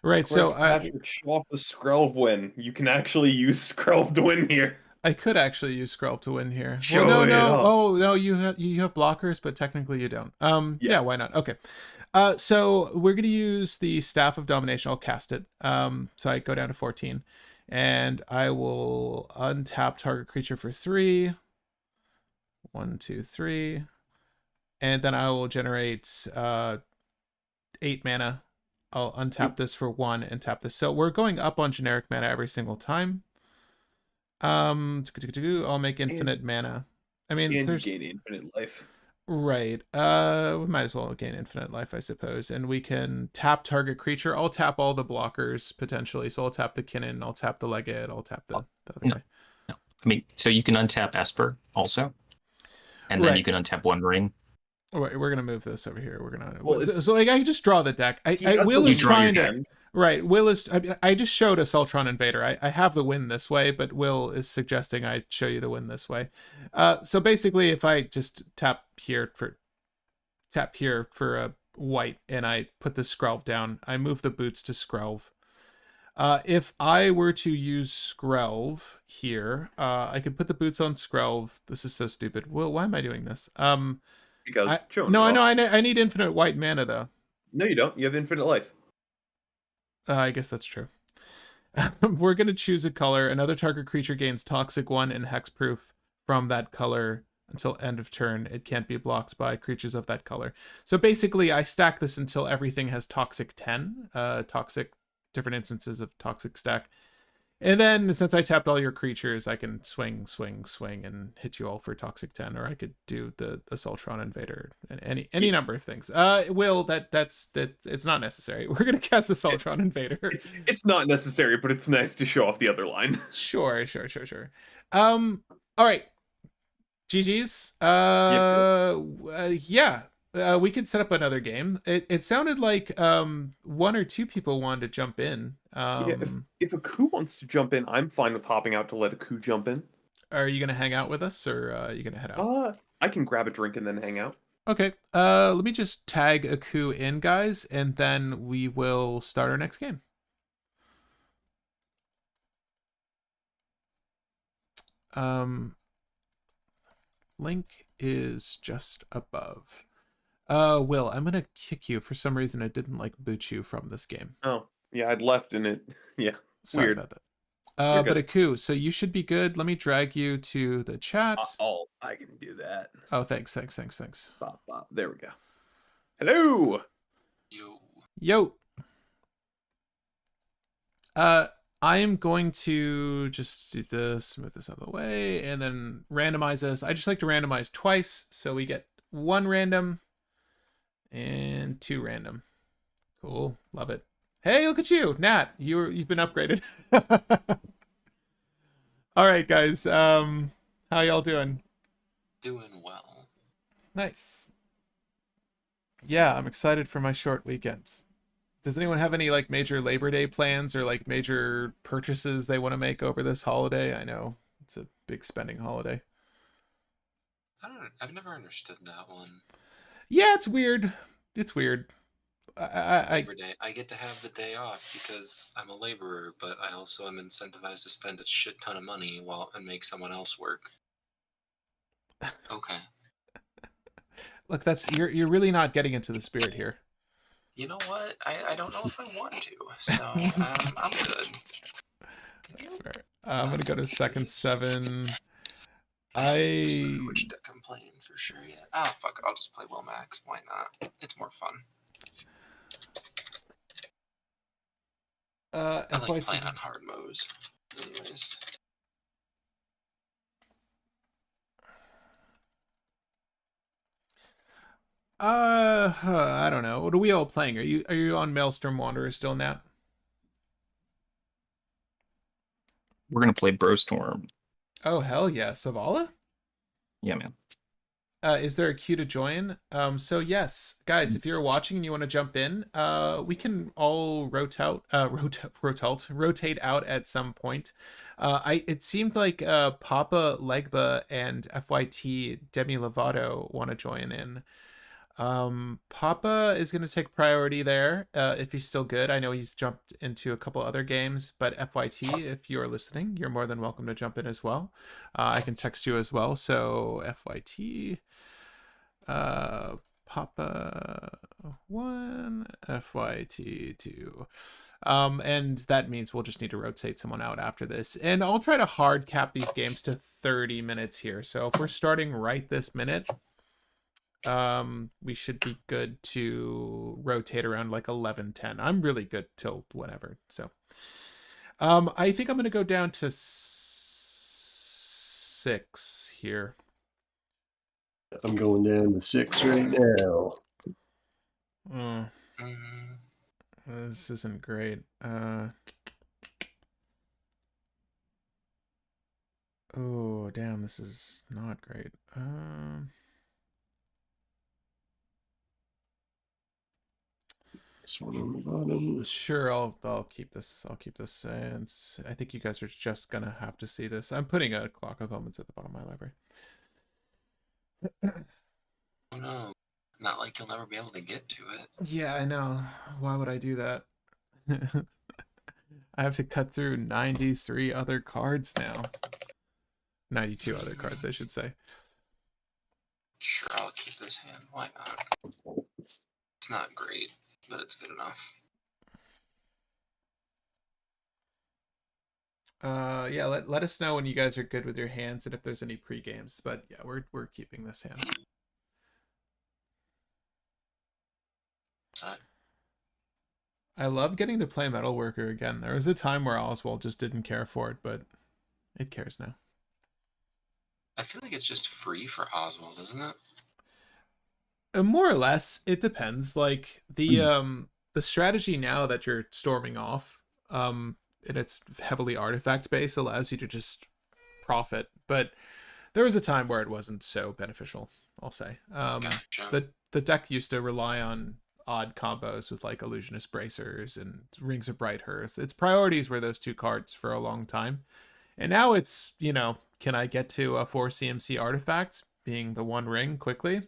Right, so Patrick, show off the Skrelv win. You can actually use Skrelv to win here. I could actually use Skrelv to win here. Show well, it up. Oh, no, you have blockers, but technically you don't. Yeah, why not? Okay. So we're going to use the Staff of Domination. I'll cast it. So I go down to 14. And I will untap target creature for 3. 1, 2, 3. And then I will generate 8 mana. I'll untap this for 1 and tap this. So we're going up on generic mana every single time. I'll make infinite mana. I mean, And there's gain infinite life. right. We might as well gain infinite life, I suppose. And we can tap target creature. I'll tap all the blockers potentially. So I'll tap the Kinnan, I'll tap the Legate, I'll tap the other guy. No. I mean, so you can untap Esper also, and then you can untap One Ring. All right, we're gonna move this over here. We're gonna. Well, so like, I just draw the deck. Will is trying to. Right, Will is. I just showed a Sultron Invader. I have the win this way, but Will is suggesting I show you the win this way. So basically, if I just tap here for a white, and I put the Skrelv down, I move the boots to Skrelv. If I were to use Skrelv here, I could put the boots on Skrelv. This is so stupid. Will, why am I doing this? Because I need infinite white mana though. No, you don't. You have infinite life. I guess that's true. We're gonna choose a color. Another target creature gains Toxic 1 and Hexproof from that color Until end of turn, it can't be blocked by creatures of that color. So basically, I stack this until everything has Toxic 10, different instances of Toxic stack. And then, since I tapped all your creatures, I can swing, and hit you all for Toxic 10, or I could do the Assaultron Invader, and any number of things. That's it's not necessary. We're gonna cast Assaultron Invader. It's not necessary, but it's nice to show off the other line. Sure. All right. GG's. Yeah. We could set up another game. It sounded like one or two people wanted to jump in. If a coup wants to jump in, I'm fine with hopping out to let a coup jump in. Are you gonna hang out with us, or are you gonna head out? I can grab a drink and then hang out. Okay. Let me just tag a coup in, guys, and then we will start our next game. Link is just above. Will, I'm gonna kick you. For some reason, I didn't boot you from this game. Oh, yeah, I'd left in it. Yeah, Sorry weird. about that. But a coup, so you should be good. Let me drag you to the chat. I can do that. Oh, thanks. Bop, bop. There we go. Hello. Yo. I am going to just do this, move this out of the way, and then randomize this. I just like to randomize twice, so we get 1 random and 2 random. Cool, love it. Hey, look at you, Nat. You've been upgraded. All right, guys. How y'all doing? Doing well. Nice. Yeah, I'm excited for my short weekends. Does anyone have any major Labor Day plans or major purchases they want to make over this holiday? I know it's a big spending holiday. I've never understood that one. Yeah, it's weird. Labor Day. I get to have the day off because I'm a laborer, but I also am incentivized to spend a shit ton of money and make someone else work. Okay. Look, you're really not getting into the spirit here. You know what? I don't know if I want to, so I'm good. That's fair. I'm gonna go to second 7. Which deck I'm playing for sure yet. Ah, fuck it. I'll just play Will Max. Why not? It's more fun. I like playing on hard modes. Anyways. I don't know. What are we all playing? Are you on Maelstrom Wanderer still, Nat? We're gonna play Brostorm. Oh hell yeah, Savala? Yeah, man. Is there a queue to join? So yes, guys, if you're watching and you want to jump in, we can all rotate out at some point. It seemed like Papa Legba and FYT Demi Lovato want to join in. Papa is going to take priority there if he's still good. I know he's jumped into a couple other games, but FYT, if you're listening, you're more than welcome to jump in as well. I can text you as well. So FYT, Papa 1, FYT 2. And that means we'll just need to rotate someone out after this. And I'll try to hard cap these games to 30 minutes here. So if we're starting right this minute, we should be good to rotate around 11:10. I'm really good till whenever. So I think I'm gonna go down to 6 here. I'm going down to 6 right now. This isn't great. Oh damn, this is not great. This one on the bottom. Sure, I'll keep this. And I think you guys are just gonna have to see this. I'm putting a clock of moments at the bottom of my library. Oh no. Not like you'll never be able to get to it. Yeah, I know. Why would I do that? I have to cut through 93 other cards now. 92 other cards, I should say. Sure, I'll keep this hand. Why not? It's not great, but it's good enough. Yeah, let us know when you guys are good with your hands and if there's any pre-games. But yeah, we're keeping this hand. So, I love getting to play Metalworker again. There was a time where Oswald just didn't care for it, but it cares now. I feel like it's just free for Oswald, isn't it? More or less, it depends. Like the strategy now that you're storming off, and it's heavily artifact based, allows you to just profit. But there was a time where it wasn't so beneficial, I'll say. Gotcha. The deck used to rely on odd combos with like Illusionist Bracers and Rings of Bright Hearth. Its priorities were those two cards for a long time. And now it's, can I get to a 4 CMC artifact, being the One Ring, quickly?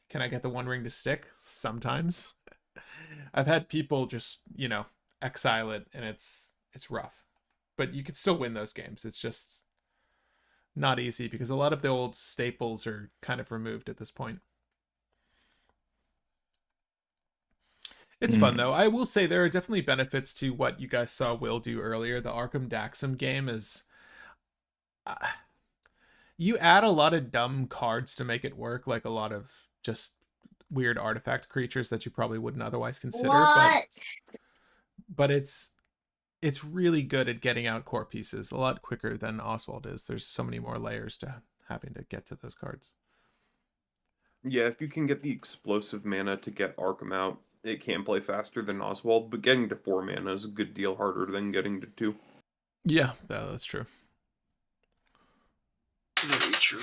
Can I get the One Ring to stick? Sometimes. I've had people just, exile it, and it's rough. But you can still win those games. It's just not easy because a lot of the old staples are kind of removed at this point. It's fun though. I will say there are definitely benefits to what you guys saw Will do earlier. The Arkham Daxam game is you add a lot of dumb cards to make it work, like a lot of just weird artifact creatures that you probably wouldn't otherwise consider. But it's really good at getting out core pieces a lot quicker than Oswald is. There's so many more layers to having to get to those cards. Yeah, if you can get the explosive mana to get Arkham out, it can play faster than Oswald, but getting to 4 mana is a good deal harder than getting to 2. Yeah, that's true. Very true.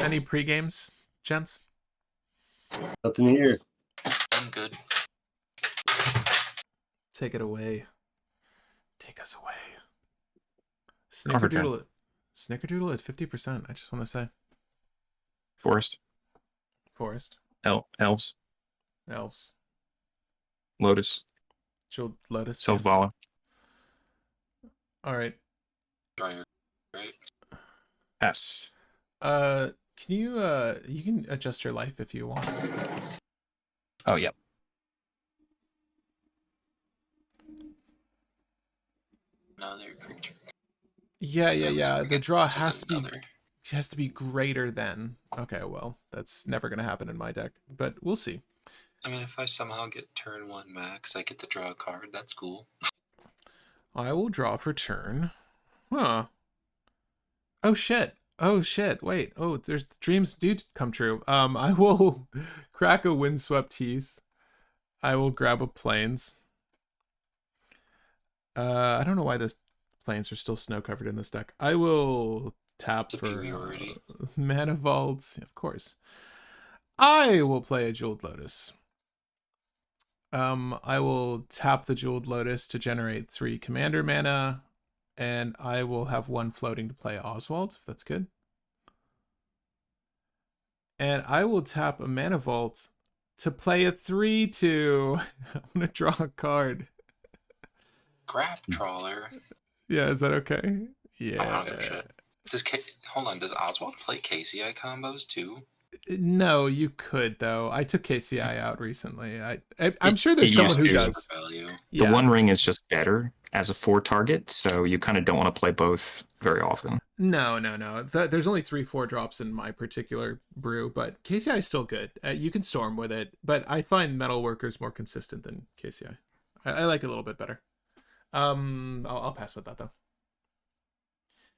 Any pre-games, gents? Nothing here. I'm good. Take it away. Take us away. Overturn. Snickerdoodle at 50%. I just want to say. Forest. Elves. Lotus. Jeweled Lotus. Silvala. Yes. All right. Dryer, right? S. Can you you can adjust your life if you want. Oh, yep. Another creature. Yeah. The draw So has another. to be greater than. Okay, well, that's never gonna happen in my deck, but we'll see. I mean, if I somehow get turn 1 max, I get to draw a card. That's cool. I will draw for turn. Huh. Oh shit. Wait. Oh, there's dreams do come true. I will crack a Windswept Heath. I will grab a Plains. I don't know why this Plains are still snow covered in this deck. I will tap Superiority. for Mana Vault, of course. I will play a Jeweled Lotus. I will tap the Jeweled Lotus to generate 3 commander mana, and I will have 1 floating to play Oswald, if that's good. And I will tap a Mana Vault to play a 3/2. I'm gonna draw a card. Grab Trawler. Yeah, is that okay? I Yeah. don't give a shit. Hold on, does Oswald play KCI combos too? No, you could though. I took KCI out recently. I'm sure there's someone who used to. does. Value. The Yeah. One Ring is just better as a 4 target, so you kind of don't want to play both very often. No. There's only 3/4 drops in my particular brew, but KCI is still good. You can storm with it, but I find Metalworkers more consistent than KCI. I like it a little bit better. I'll pass with that though.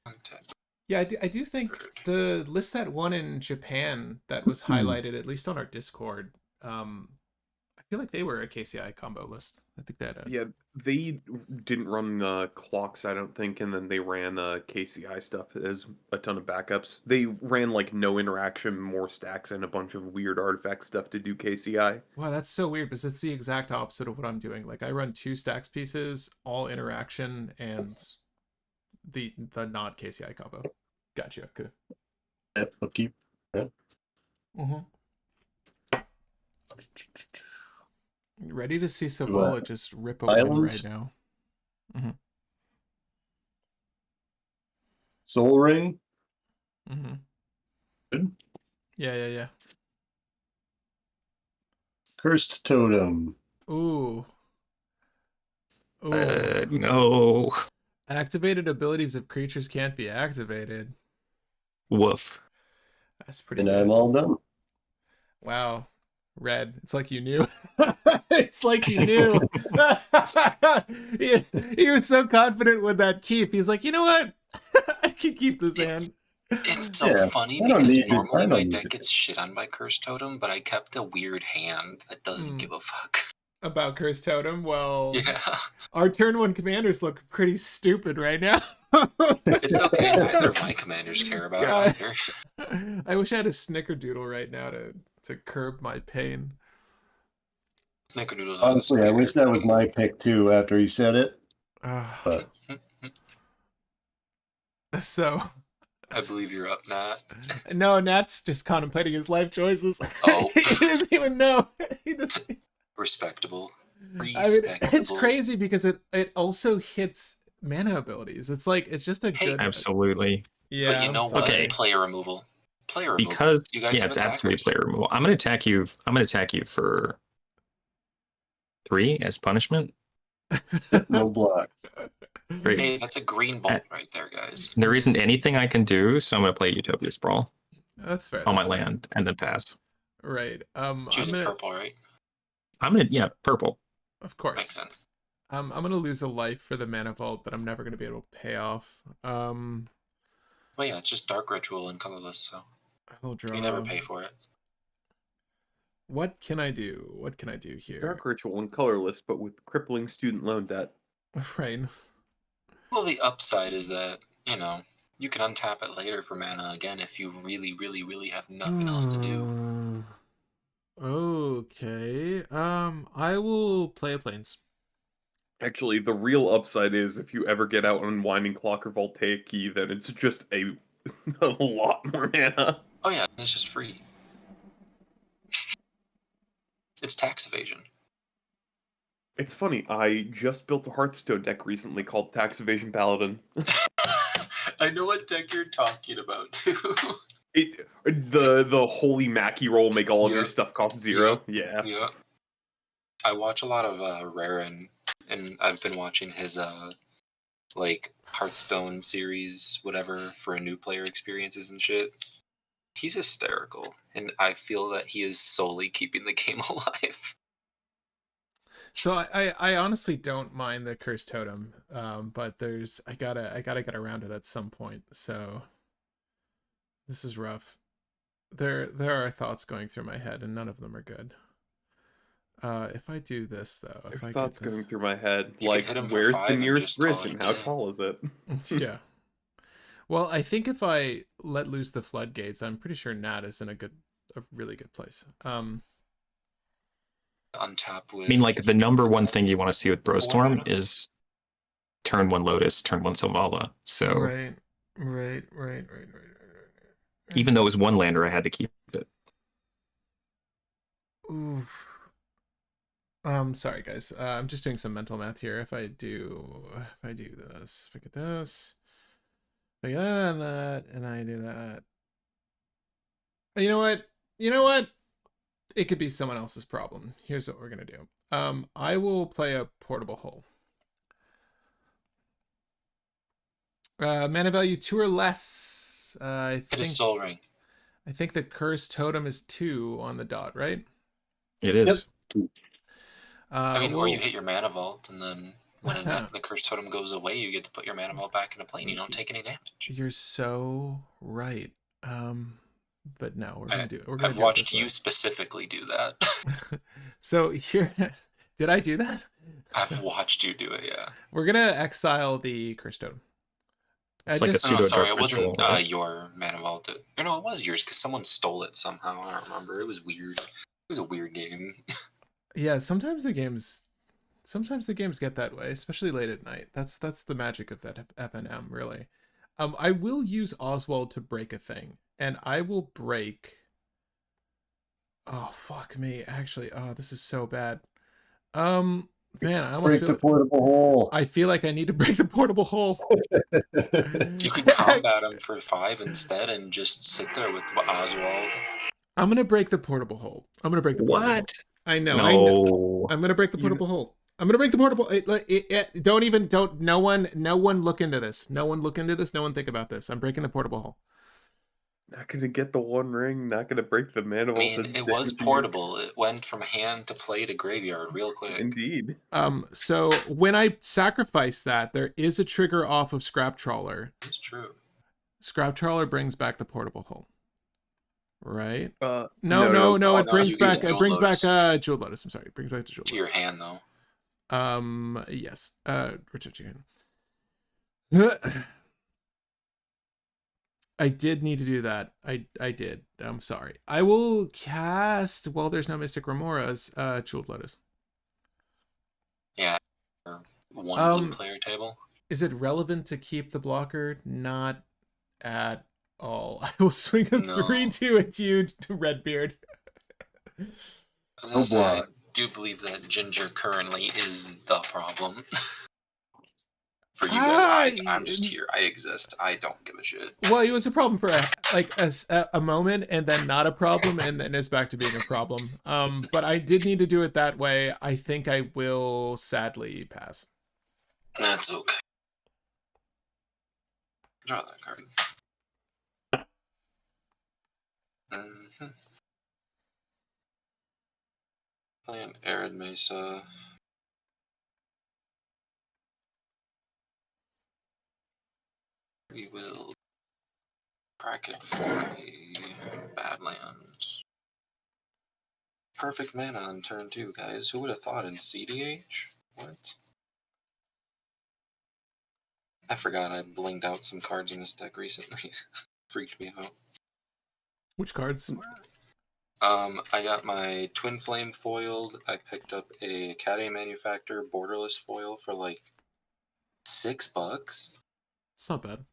Contact. Yeah, I do think the list that won in Japan that was highlighted, at least on our Discord, I feel like they were a KCI combo list. I think that. Yeah, they didn't run clocks, I don't think, and then they ran KCI stuff as a ton of backups. They ran like no interaction, more stacks, and a bunch of weird artifact stuff to do KCI. Wow, that's so weird because it's the exact opposite of what I'm doing. Like I run 2 stacks pieces, all interaction, and the not KCI combo. Gotcha. Good. Yep, upkeep. Yeah. Ready to see Savala just rip a win Islands? right now. Soul Ring. Good. Yeah. Cursed Totem. Ooh. Ooh. No. Activated abilities of creatures can't be activated. Woof. That's pretty And good. I'm all done. Wow. Red. It's like you knew. It's like you knew. he was so confident with that keep. He's like, you know what? I can keep this hand. It's so Yeah, funny I don't because need to- normally I my don't need deck to- gets shit on by Curse Totem, but I kept a weird hand that doesn't give a fuck. About Curse Totem. Well, Yeah, our turn one commanders look pretty stupid right now. it's okay. Neither of my commanders care about God. it either. I wish I had a snickerdoodle right now to curb my pain. Snickerdoodle's Honestly, I wish that was honestly- my pick too after he said it. Uh, But so, I believe you're up, Nat. no, Nat's just contemplating his life choices. Oh. He doesn't even know. He doesn't. Respectable. I mean, Respectable. it's crazy because it also hits mana abilities. It's like it's just a Hey, good. Absolutely. Yeah. But you I'm know what? sorry. Okay. Player removal. Player removal. Because You guys yeah, have it's absolutely attackers. player removal. I'm gonna attack you. I'm gonna attack you for 3 as punishment. no blocks. Great. Hey, that's a green bolt right there, guys. There isn't anything I can do, so I'm gonna play Utopia Sprawl That's fair. on my that's fair. land and then pass. Right. I'm Choosing gonna, purple, right? I'm gonna purple. of Makes course. sense. I'm gonna lose a life for the mana vault that I'm never gonna be able to pay off. Well, yeah, it's just dark ritual and colorless, so I'll draw. you never pay for it. What can I do? What can I do here? Dark Ritual and colorless, but with crippling student loan debt. Right. Well, the upside is that, you know, you can untap it later for mana again if you really, really, really have nothing else to do. Okay. I will play a plains. Actually, the real upside is if you ever get out on Winding Clock or Voltaic Key, then it's just a lot more mana. Oh yeah, and it's just free. It's tax evasion. It's funny, I just built a Hearthstone deck recently called Tax Evasion Paladin. I know what deck you're talking about too. The holy Mackie roll make all of your Yeah. stuff cost 0. Yeah. Yeah. I watch a lot of Raren, and I've been watching his like Hearthstone series, whatever, for a new player experiences and shit. He's hysterical, and I feel that he is solely keeping the game alive. So I honestly don't mind the Curse Totem, but I gotta get around it at some point. So this is rough. There are thoughts going through my head, and none of them are good. If I do this though, if I Thoughts get this, going through my head, You like, could hit him for where's 5 the and nearest just bridge call it and how a day. tall is it? yeah. Well, I think if I let loose the floodgates, I'm pretty sure Nat is in a really good place. Untap with. I mean, like the number one thing you want to see with Brostorm mana. is turn 1 Lotus, turn 1 Selvala. So Right. even though it was 1 lander, I had to keep it. Oof. Sorry guys. I'm just doing some mental math here. If I do this, if I get this, if I get that, and I do that. You know what? It could be someone else's problem. Here's what we're gonna do. I will play a portable hole. Mana value 2 or less. Hit a soul ring. I think the Curse Totem is 2 on the dot, right? It is. I mean, or well, you hit your mana vault, and then when the curse totem goes away, you get to put your mana vault back into play, and you don't take any damage. You're so right. But no, we're gonna do it. We're gonna I've do it watched this way. you specifically do that. So here, did I do that? I've watched you do it, yeah. We're gonna exile the Curse Totem. It's like a Oh, pseudo sorry, dark it wasn't ritual, right? your mana vault. Or no, it was yours because someone stole it somehow. I don't remember. It was weird. It was a weird game. Yeah, sometimes the games get that way, especially late at night. That's the magic of that FNM, really. I will use Oswald to break a thing, and I will break. Oh fuck me! Actually, oh, this is so bad. Man, I almost Break the portable hole. I feel like I need to break the portable hole. You could combat him for 5 instead and just sit there with Oswald. I'm gonna break the portable hole. I'm gonna break the portable hole. What? I know. No. I'm gonna break the portable hole. I'm gonna break the portable. No one look into this. No one look into this. No one think about this. I'm breaking the portable hole. Not gonna get the one ring. Not gonna break the mana I mean, vault. it was portable. It went from hand to play to graveyard real quick. Indeed. So when I sacrifice that, there is a trigger off of Scrap Trawler. It's true. Scrap Trawler brings back the portable hole. Right? No. No. It no, brings you get back. the It Jewel brings back. Lotus. Jewel Lotus. I'm sorry. It brings back the Jewel To your Lotus. hand though. Yes. Richard, you I did need to do that. I did. I'm sorry. I will cast. Well, there's no Mystic Remora's. Jeweled Lotus. Yeah. Or one blue player table. Is it relevant to keep the blocker? Not at all. I will swing a No. 3/2 at you, Redbeard. I was gonna say, I do believe that Ginger currently is the problem. For you guys, I'm just here. I exist. I don't give a shit. Well, it was a problem for a moment, and then not a problem, and then it's back to being a problem. But I did need to do it that way. I think I will sadly pass. That's okay. Draw that card. Mm-hmm. Play an Arid Mesa. We will crack it for a Badlands. Perfect mana on turn 2, guys. Who would have thought in cEDH? What? I forgot I blinged out some cards in this deck recently. Freaked me out. Which cards? I got my Twin Flame foiled. I picked up a Cade Manufacturer borderless foil for like $6. It's not bad.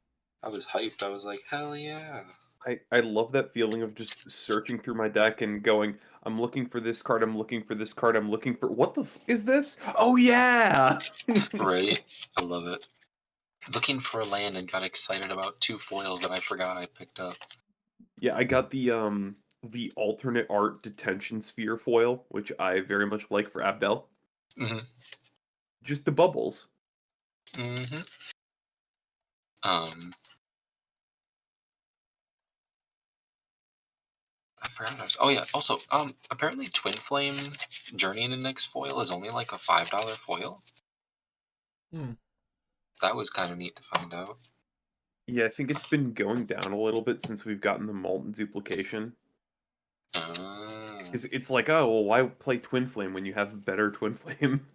I was hyped. I was like, hell yeah. I love that feeling of just searching through my deck and going, I'm looking for this card, I'm looking for this card, I'm looking for... What the is this? Oh, yeah! Right? I love it. Looking for a land and got excited about 2 foils that I forgot I picked up. Yeah, I got the alternate art detention sphere foil, which I very much like for Abdel. Mm-hmm. Just the bubbles. Mm-hmm. I forgot what I was... Oh yeah, also, apparently Twin Flame Journeying Index foil is only like a $5 foil. That was kind of neat to find out. Yeah, I think it's been going down a little bit since we've gotten the Molten Duplication. It's like, oh, well, why play Twin Flame when you have better Twin Flame?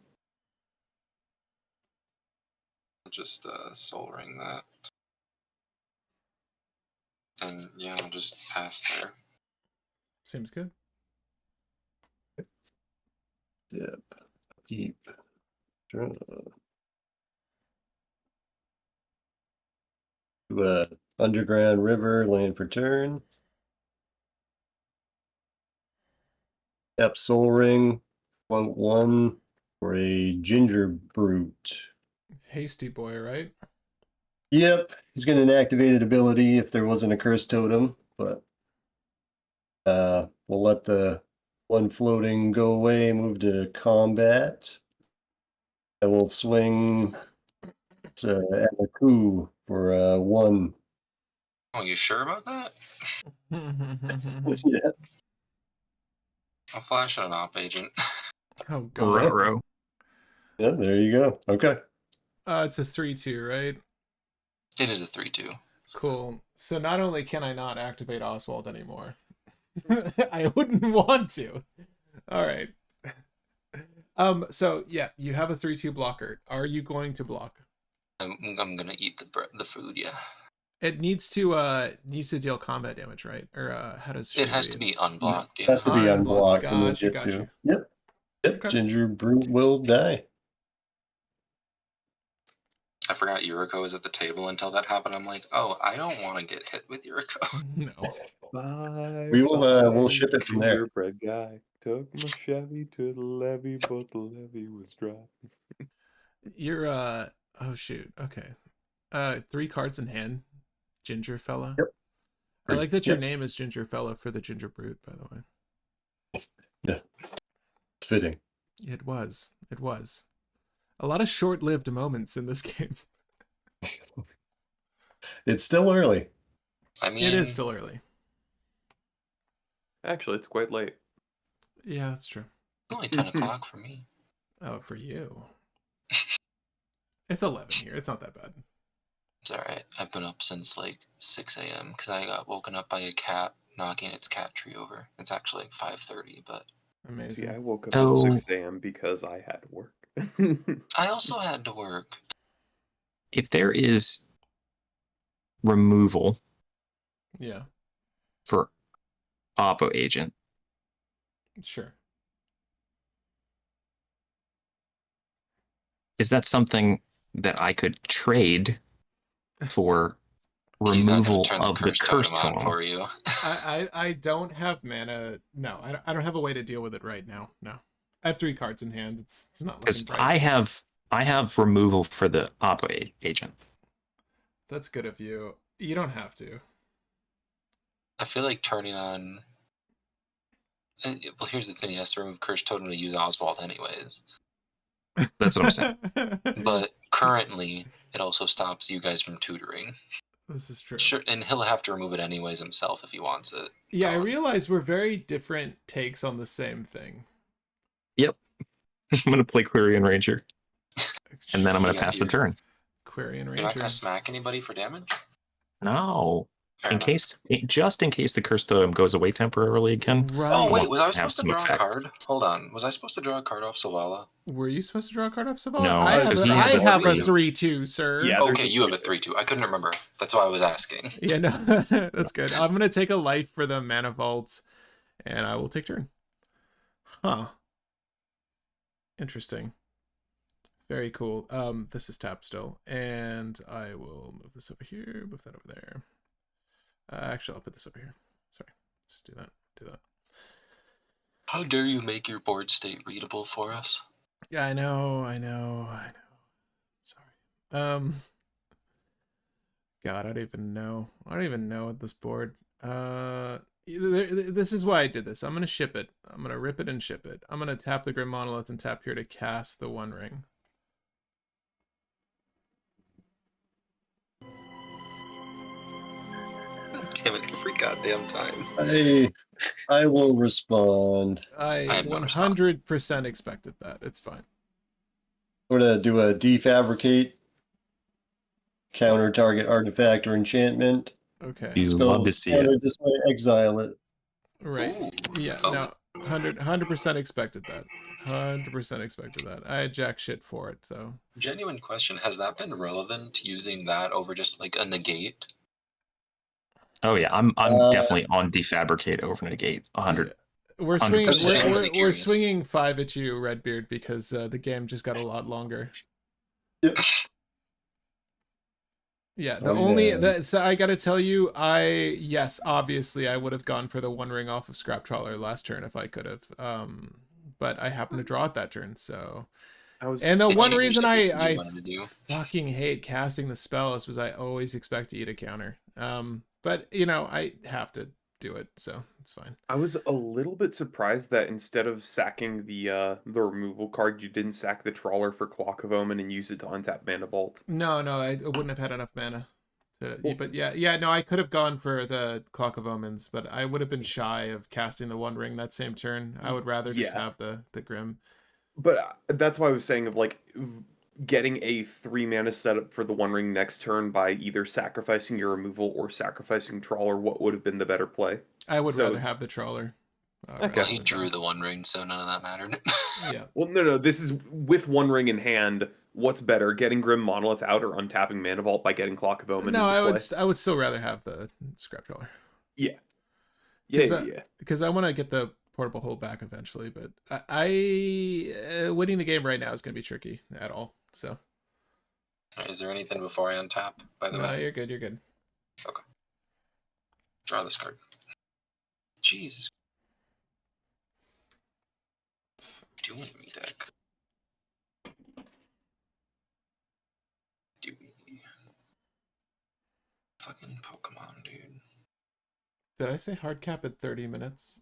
I'll just Soul Ring that. And yeah, I'll just pass there. Seems good. Yep. Deep. Draw. Underground River, land for turn. Yep, Soul Ring, float 1 for a Ginger Brute. Hasty boy, right? Yep, he's got an activated ability if there wasn't a Curse Totem, but we'll let the one floating go away, move to combat. And we'll swing Amaku for 1. Oh, you sure about that? Yeah. I'll flash an Op Agent. Oh god. Yeah, there you go. Okay. It's a 3/2, right? It is a 3/2. Cool. So not only can I not activate Oswald anymore, I wouldn't want to. All right. So yeah, you have a 3/2 blocker. Are you going to block? I'm gonna eat the food. Yeah. It needs to deal combat damage, right? Or how does it has to be unblocked? It has to be unblocked. Gotcha. Yep. Okay. Ginger Brute will die. I forgot Yuriko was at the table until that happened. I'm like, oh, I don't want to get hit with Yuriko. No. Bye, We will we'll ship it from there. Gingerbread guy took my Chevy to the levee, but the levee was dry. You're oh shoot. Okay. 3 cards in hand. Ginger fella. Yep. I like that your name is Ginger fella for the Ginger Brute, by the way. Yeah. Fitting. It was. A lot of short-lived moments in this game. It's still early. I mean, It is still early. Actually, it's quite late. Yeah, that's true. it's only 10 o'clock for me. Oh, for you. It's 11 here. It's not that bad. It's alright. I've been up since like 6 a.m. because I got woken up by a cat knocking its cat tree over. It's actually like 5:30, but Amazing. See, I woke up So- at 6 a.m. because I had to work. I also had to work. If there is removal Yeah, for Oppo agent, sure. is that something that I could trade for He's not going removal to turn the of the curse curse totem on totem? for you. I don't have mana. No, I don't have a way to deal with it right now. No. I have 3 cards in hand. It's not looking Because bright. I have removal for the Oppo agent. That's good of you. You don't have to. I feel like turning on. Well, here's the thing: he has to remove curse totem to use Oswald, anyways. That's what I'm saying. But currently, it also stops you guys from tutoring. This is true. Sure, and he'll have to remove it anyways himself if he wants it. Yeah, I gone. realize we're very different takes on the same thing. Yep. I'm gonna play Quirion Ranger, and then I'm gonna Yeah, pass the you're- turn. Quirion You're not Ranger. going to smack anybody for damage? No. Fair In enough. case, just in case the curse totem goes away temporarily again. Right. Oh, wait, Well, was I have supposed to some draw a effects. card? Hold on. Was I supposed to draw a card off Savala? Were you supposed to draw a card off Savala? No, I have because a, he I has a have a 3. 3/2, sir. Yeah. there's Okay, a you have a three. 3/2. I couldn't remember. That's why I was asking. Yeah, no, that's good. I'm gonna take a life for the mana vault, and I will take turn. Huh. Interesting. Very cool. This is tap still, and I will move this over here, move that over there. Actually, I'll put this over here. Sorry, just do that. Do that. How dare you make your board state readable for us? Yeah, I know. Sorry. God, I don't even know. I don't even know at this board. This is why I did this. I'm gonna ship it. I'm gonna rip it and ship it. I'm gonna tap the Grim Monolith and tap here to cast the One Ring. Damn it, every goddamn time. I will respond. I have no response. 100% expected that. It's fine. We're gonna do a defabricate, counter target artifact or enchantment. Okay. You love to see it. Counter this way, exile it. Right. Ooh. Yeah. Oh. No. 100% expected that. 100% expected that. I had jack shit for it. So. Genuine question: has that been relevant using that over just like a negate? Oh yeah, I'm Uh, definitely on defabricate over negate 100. We're 100%. swinging. Genuinely We're curious. swinging 5 at you, Redbeard, because the game just got a lot longer. Yep. Yeah, the Oh, only yeah. that so I gotta tell you, yes, obviously I would have gone for the One Ring off of Scrap Trawler last turn if I could have. But I happened to draw it that turn, so. And the It one changed reason everything you I wanted to do. fucking hate casting the spell is because I always expect to eat a counter. But you know I have to do it, so it's fine. I was a little bit surprised that instead of sacking the removal card, you didn't sack the Trawler for Clock of Omen and use it to untap Mana Vault. No, I wouldn't have had enough mana. Well- But yeah, no, I could have gone for the Clock of Omens, but I would have been shy of casting the One Ring that same turn. I would rather just Yeah. have the Grim. But that's why I was saying of like getting a 3 mana setup for the One Ring next turn by either sacrificing your removal or sacrificing Trawler. What would have been the better play? I would So- rather have the Trawler. Okay. Well, he drew the One Ring, so none of that mattered. Yeah. Well, no. This is with One Ring in hand. What's better, getting Grim Monolith out or untapping Mana Vault by getting Clock of Omen? No, into play? I would still rather have the Scrap Trawler. Yeah. 'Cause, Yeah. Because I want to get the portable hold back eventually, but winning the game right now is going to be tricky at all. So Is there anything before I untap, by the no, way? you're good. You're good. Draw this card. Jesus. Doing me, deck. Do we? Fucking Pokemon, dude. Did I say hard cap at 30 minutes?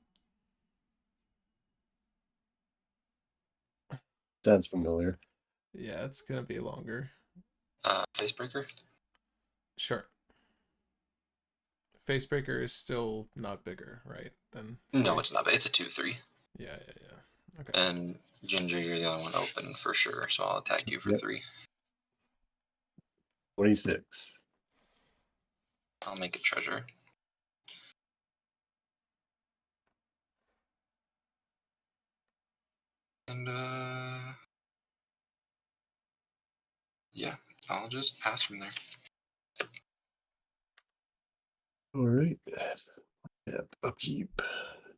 Sounds familiar. Yeah, it's gonna be longer. Facebreaker. Sure. Facebreaker is still not bigger, right? Than No, three? it's not. But it's a 2/3. Yeah. Okay. And Ginger, you're the only one open for sure. So I'll attack you for Yep. 3. 26. I'll make a treasure. And yeah, I'll just pass from there. All right. Yep. Upkeep.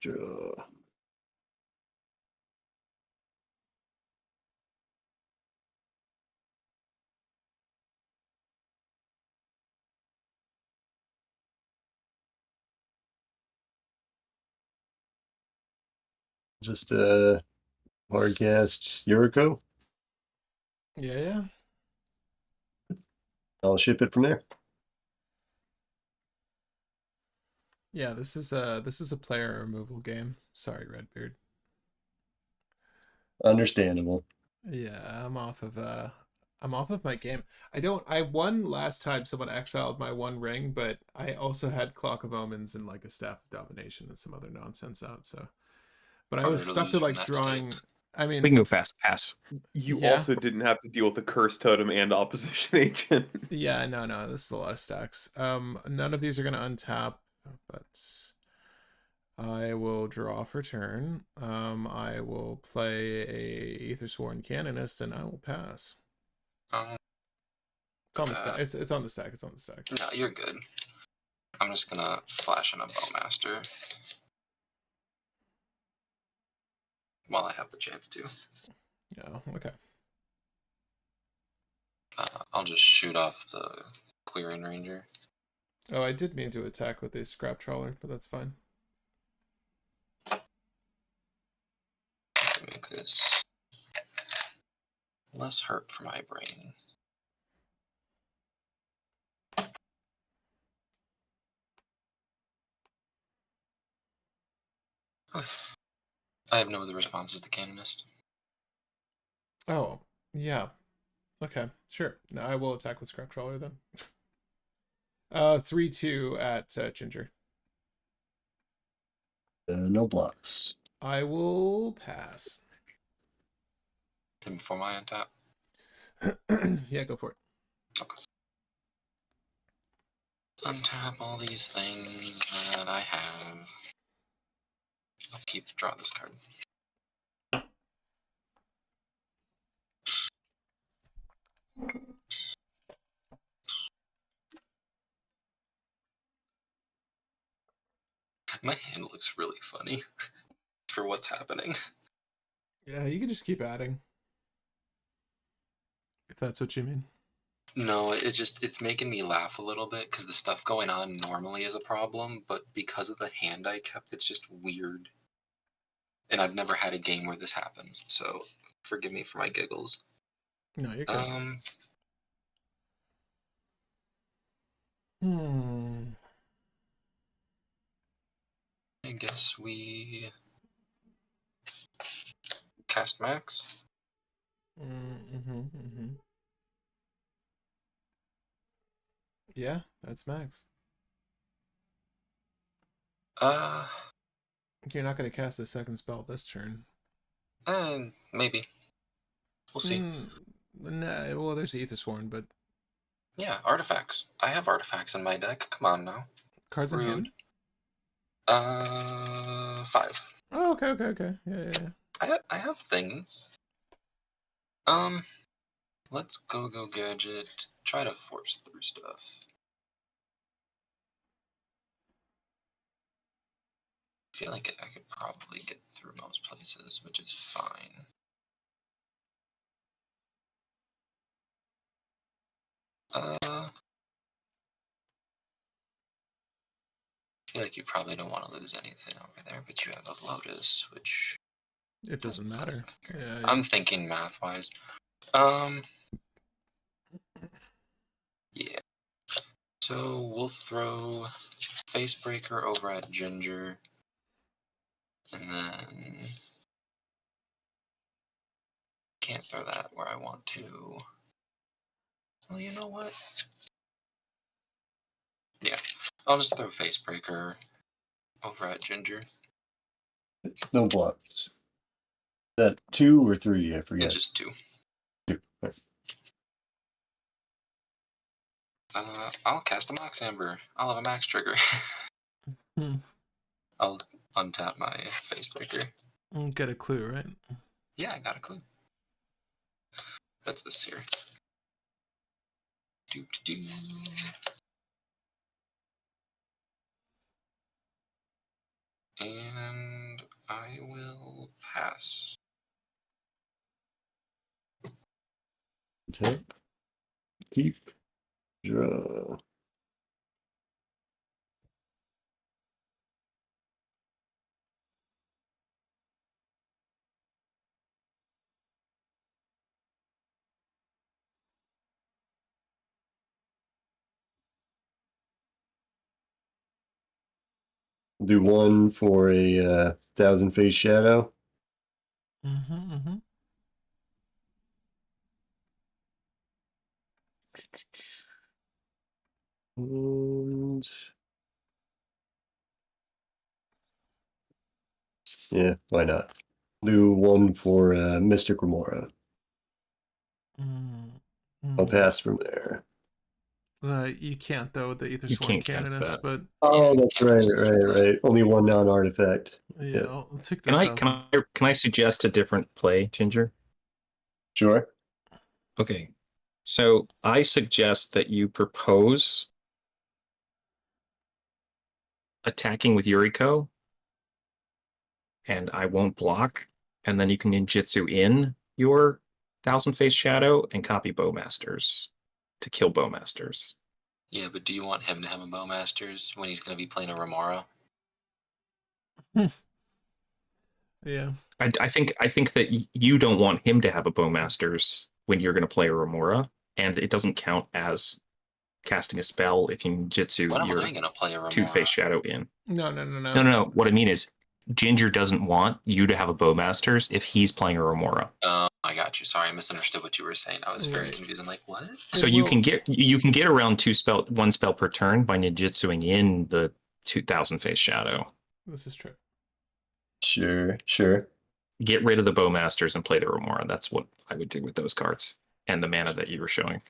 Draw. Just hardcast Yuriko. Yeah. I'll ship it from there. Yeah, this is a player removal game. Sorry, Redbeard. Understandable. Yeah, I'm off of my game. I won last time someone exiled my one ring, but I also had Clock of Omens and like a Staff of Domination and some other nonsense out, so but I was Harder to stuck lose to from like that drawing state. I We mean can go fast. Pass. You Yeah. also didn't have to deal with the curse totem and opposition agent. yeah, no, this is a lot of stacks. None of these are gonna untap, but I will draw for turn. I will play a Aethersworn Canonist and I will pass. It's on the stack. It's on the stack. It's on the stack. No, you're good. I'm just gonna flash in a Bowmaster while I have the chance to. Yeah, okay. I'll just shoot off the Clearing Ranger. Oh, I did mean to attack with a Scrap Trawler, but that's fine. To make this less hurt for my brain. I have no other responses to Canonist. Oh, yeah. Okay, sure. No, I will attack with Scrap Trawler then. 3-2 at Ginger. No blocks. I will pass. Then before my untap. Yeah, go for it. Okay. Untap all these things that I have. I'll keep draw this card. My hand looks really funny for what's happening. Yeah, you can just keep adding. If that's what you mean. No, it's making me laugh a little bit because the stuff going on normally is a problem, but because of the hand I kept, it's just weird. And I've never had a game where this happens, so forgive me for my giggles. No, you're good. I guess we cast Max. Yeah, that's Max. You're not going to cast the second spell this turn. Maybe. We'll see. Nah, well, there's Aethersworn, but Yeah, artifacts. I have artifacts in my deck. Come on now. cards in hand. 5. Oh, okay. Yeah. I have things. Let's go gadget. Try to force through stuff. I feel like I could probably get through most places, which is fine. I feel like you probably don't want to lose anything over there, but you have a Lotus, which It doesn't matter. Yeah. I'm thinking math-wise. Yeah. So we'll throw Facebreaker over at Ginger, and then can't throw that where I want to. Well, you know what? Yeah, I'll just throw Facebreaker over at Ginger. No blocks. That 2 or 3, I forget. It's just 2. 2. Right. I'll cast a Mox Amber. I'll have a max trigger. Hmm. I'll untap my Facebreaker. Get a clue, right? Yeah, I got a clue. That's this here. Do. And I will pass. Tap. Keep. Draw. Do 1 for a 1,000 face shadow. Mm-hmm. And yeah, why not? Do 1 for Mystic Remora. I'll pass from there. You can't though with the Ether You Sworn can't cast Canonist, that. but Oh, Yeah, that's can't right, resist right, that. right. Only 1 non-artifact. yeah, Yeah. I'll take Can that. I suggest a different play, Ginger? Sure. Okay. So I suggest that you propose attacking with Yuriko, and I won't block, and then you can ninjutsu in your Thousand Face Shadow and copy Bowmasters to kill Bowmasters. Yeah, but do you want him to have a Bowmasters when he's going to be playing a Remora? Yeah. I think that you don't want him to have a Bowmasters when you're going to play a Remora, and it doesn't count as casting a spell if you ninjutsu When am your I going to play a Remora? Two-Face Shadow in. No. What I mean is, Ginger doesn't want you to have a Bowmasters if he's playing a Remora. Oh, I got you. Sorry, I misunderstood what you were saying. I was very Right. confused. I'm like, what? So you can get around one spell per turn by ninjutsuing in the 2,000 Face Shadow. This is true. Sure. Get rid of the Bowmasters and play the Remora. That's what I would do with those cards and the mana that you were showing.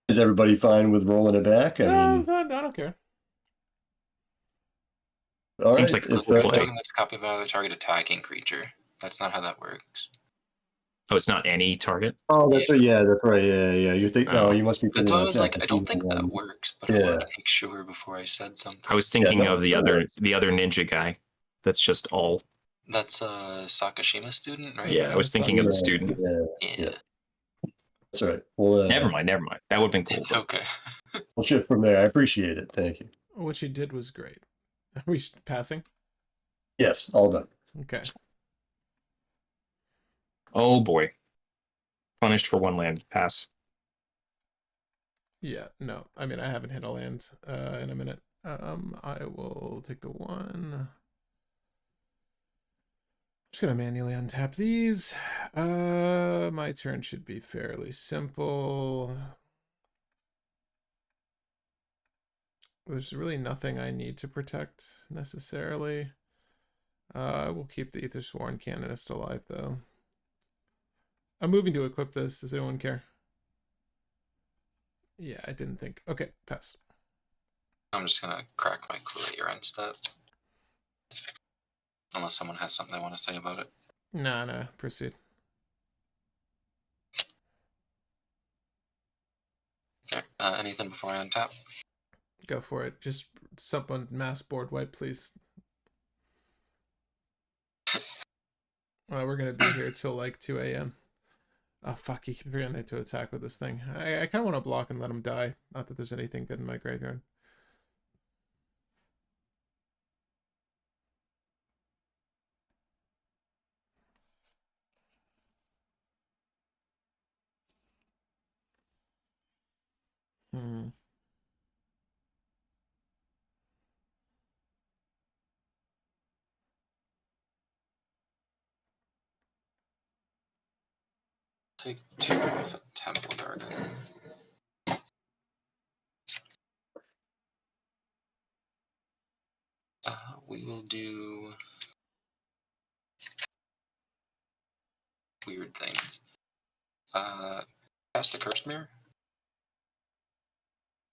Is everybody fine with rolling it back? I mean, I don't care. all Seems right. like a If, cool Are you play. talking that's a copy of another target attacking creature? That's not how that works. Oh, it's not any target? oh, that's right. Yeah, that's right. Yeah. You think? Oh. Oh, you must be That's thinking why I of was like, I don't sacrificing think that one. works, but I Yeah. wanted to make sure before I said something. I was thinking no, of the other ninja guy. That's just all. That's a Sakashima student, right? Yeah, I was thinking of the student. Yeah. That's right. Well, Never mind. That would have been cool. It's but- okay. We'll ship from there. I appreciate it. Thank you. What you did was great. Are we passing? Yes, all done. Okay. Oh boy. Punished for 1 land. Pass. Yeah, no. I mean, I haven't hit a land in a minute. I will take the 1. Just gonna manually untap these. My turn should be fairly simple. There's really nothing I need to protect necessarily. I will keep the Ether Sworn Canonist alive though. I'm moving to equip this. Does anyone care? Yeah, I didn't think. Okay, pass. I'm just gonna crack my clue at your end step. Unless someone has something they want to say about it. Nah, proceed. Okay. Anything before I untap? Go for it. Just someone mass board wipe, please. We're gonna be here till like 2 a.m. Oh fuck, you keep forgetting to attack with this thing. I kind of want to block and let him die. Not that there's anything good in my graveyard. Hmm. Take 2 off at Temple Garden. We will do weird things. Cast a Cursed Mirror.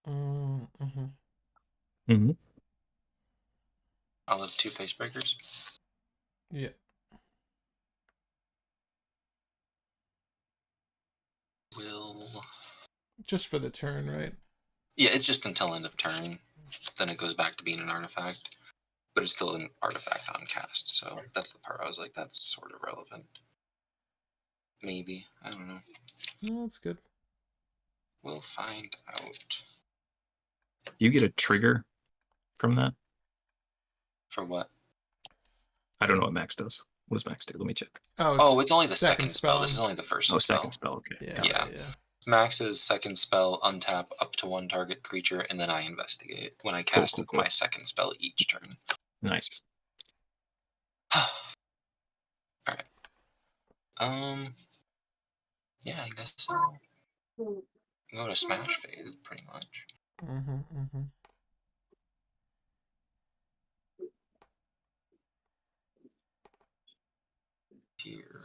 Mm-hmm. Mm-hmm. I'll have 2 Face Breakers. Yeah. Will Just for the turn, right? Yeah, it's just until end of turn. Then it goes back to being an artifact. But it's still an artifact on cast, so that's the part I was like, that's sort of relevant. Maybe. I don't know. No, that's good. We'll find out. You get a trigger from that? For what? I don't know what Max does. What does Max do? Let me check. Oh, it's only the second spell. This is only the first Oh, spell. second spell. Okay. Yeah, Yeah. yeah. Max's second spell, untap up to 1 target creature, and then I investigate when I cast cool. my second spell each turn. Nice. Alright. Yeah, I guess so. Go to Smash phase, pretty much. Mm-hmm, mm-hmm. Here.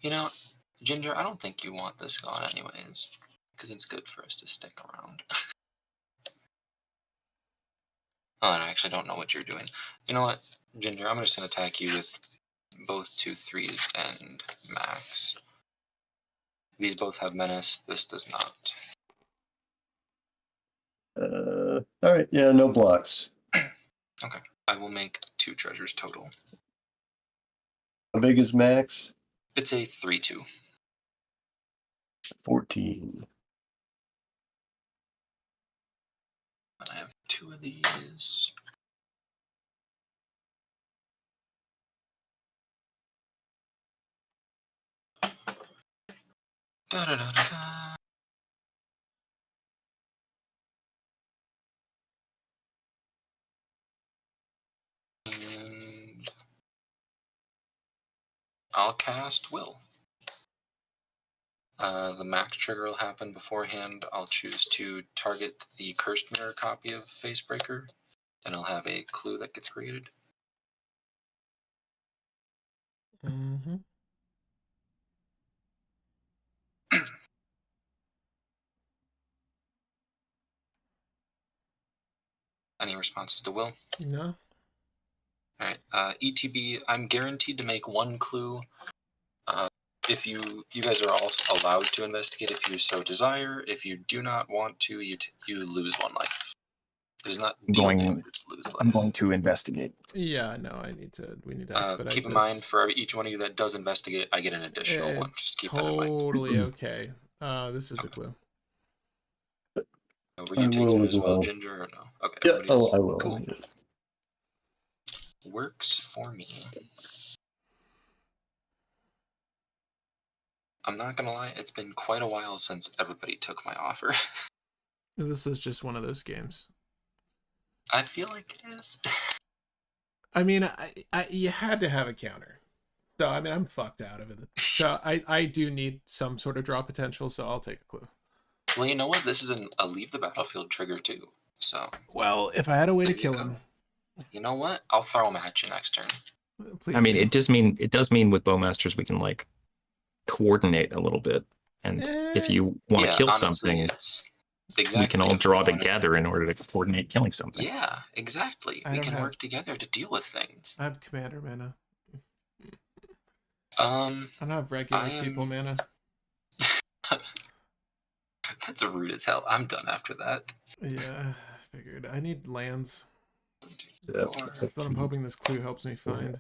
You know, Ginger, I don't think you want this gone anyways, because it's good for us to stick around. Oh, and I actually don't know what you're doing. You know what, Ginger, I'm just going to attack you with both 2 3s and Max. These both have Menace, this does not. All right, yeah, no blocks. Okay, I will make 2 treasures total. How big is Max? It's a 3/2. 14. And I have 2 of these. Da da da da da. And I'll cast Will. The max trigger will happen beforehand. I'll choose to target the Cursed Mirror copy of Facebreaker, and I'll have a clue that gets created. Mm-hmm. Any responses to Will? No. Alright, ETB, I'm guaranteed to make 1 clue. If you guys are all allowed to investigate if you so desire. If you do not want to, you lose 1 life. There's not deal damage, lose life. I'm going to investigate. Yeah, no, we need to expedite keep in this. mind, for each one of you that does investigate, I get an additional 1. It's Just keep that in mind. totally okay. This is a clue. Were you taking as well, Ginger, or no? Okay. Yeah, oh, I will. Cool. Yeah. Works for me. I'm not gonna lie, it's been quite a while since everybody took my offer. This is just one of those games. I feel like it is. I mean, you had to have a counter. So, I mean, I'm fucked out of it. So, I do need some sort of draw potential, so I'll take a clue. Well, you know what? This is a leave the battlefield trigger too. So. Well, if I had a way to kill him. You know what? I'll throw him at you next turn. Please I mean, it does mean with Bowmasters we can like coordinate a little bit, and if you want to kill honestly, something, we can all draw together in order to coordinate killing something. Yeah, exactly. We can work together to deal with things. I have commander mana. I don't have regular people mana. That's a rude as hell. I'm done after that. Yeah, I figured. I need lands. That's what I'm hoping this clue helps me find.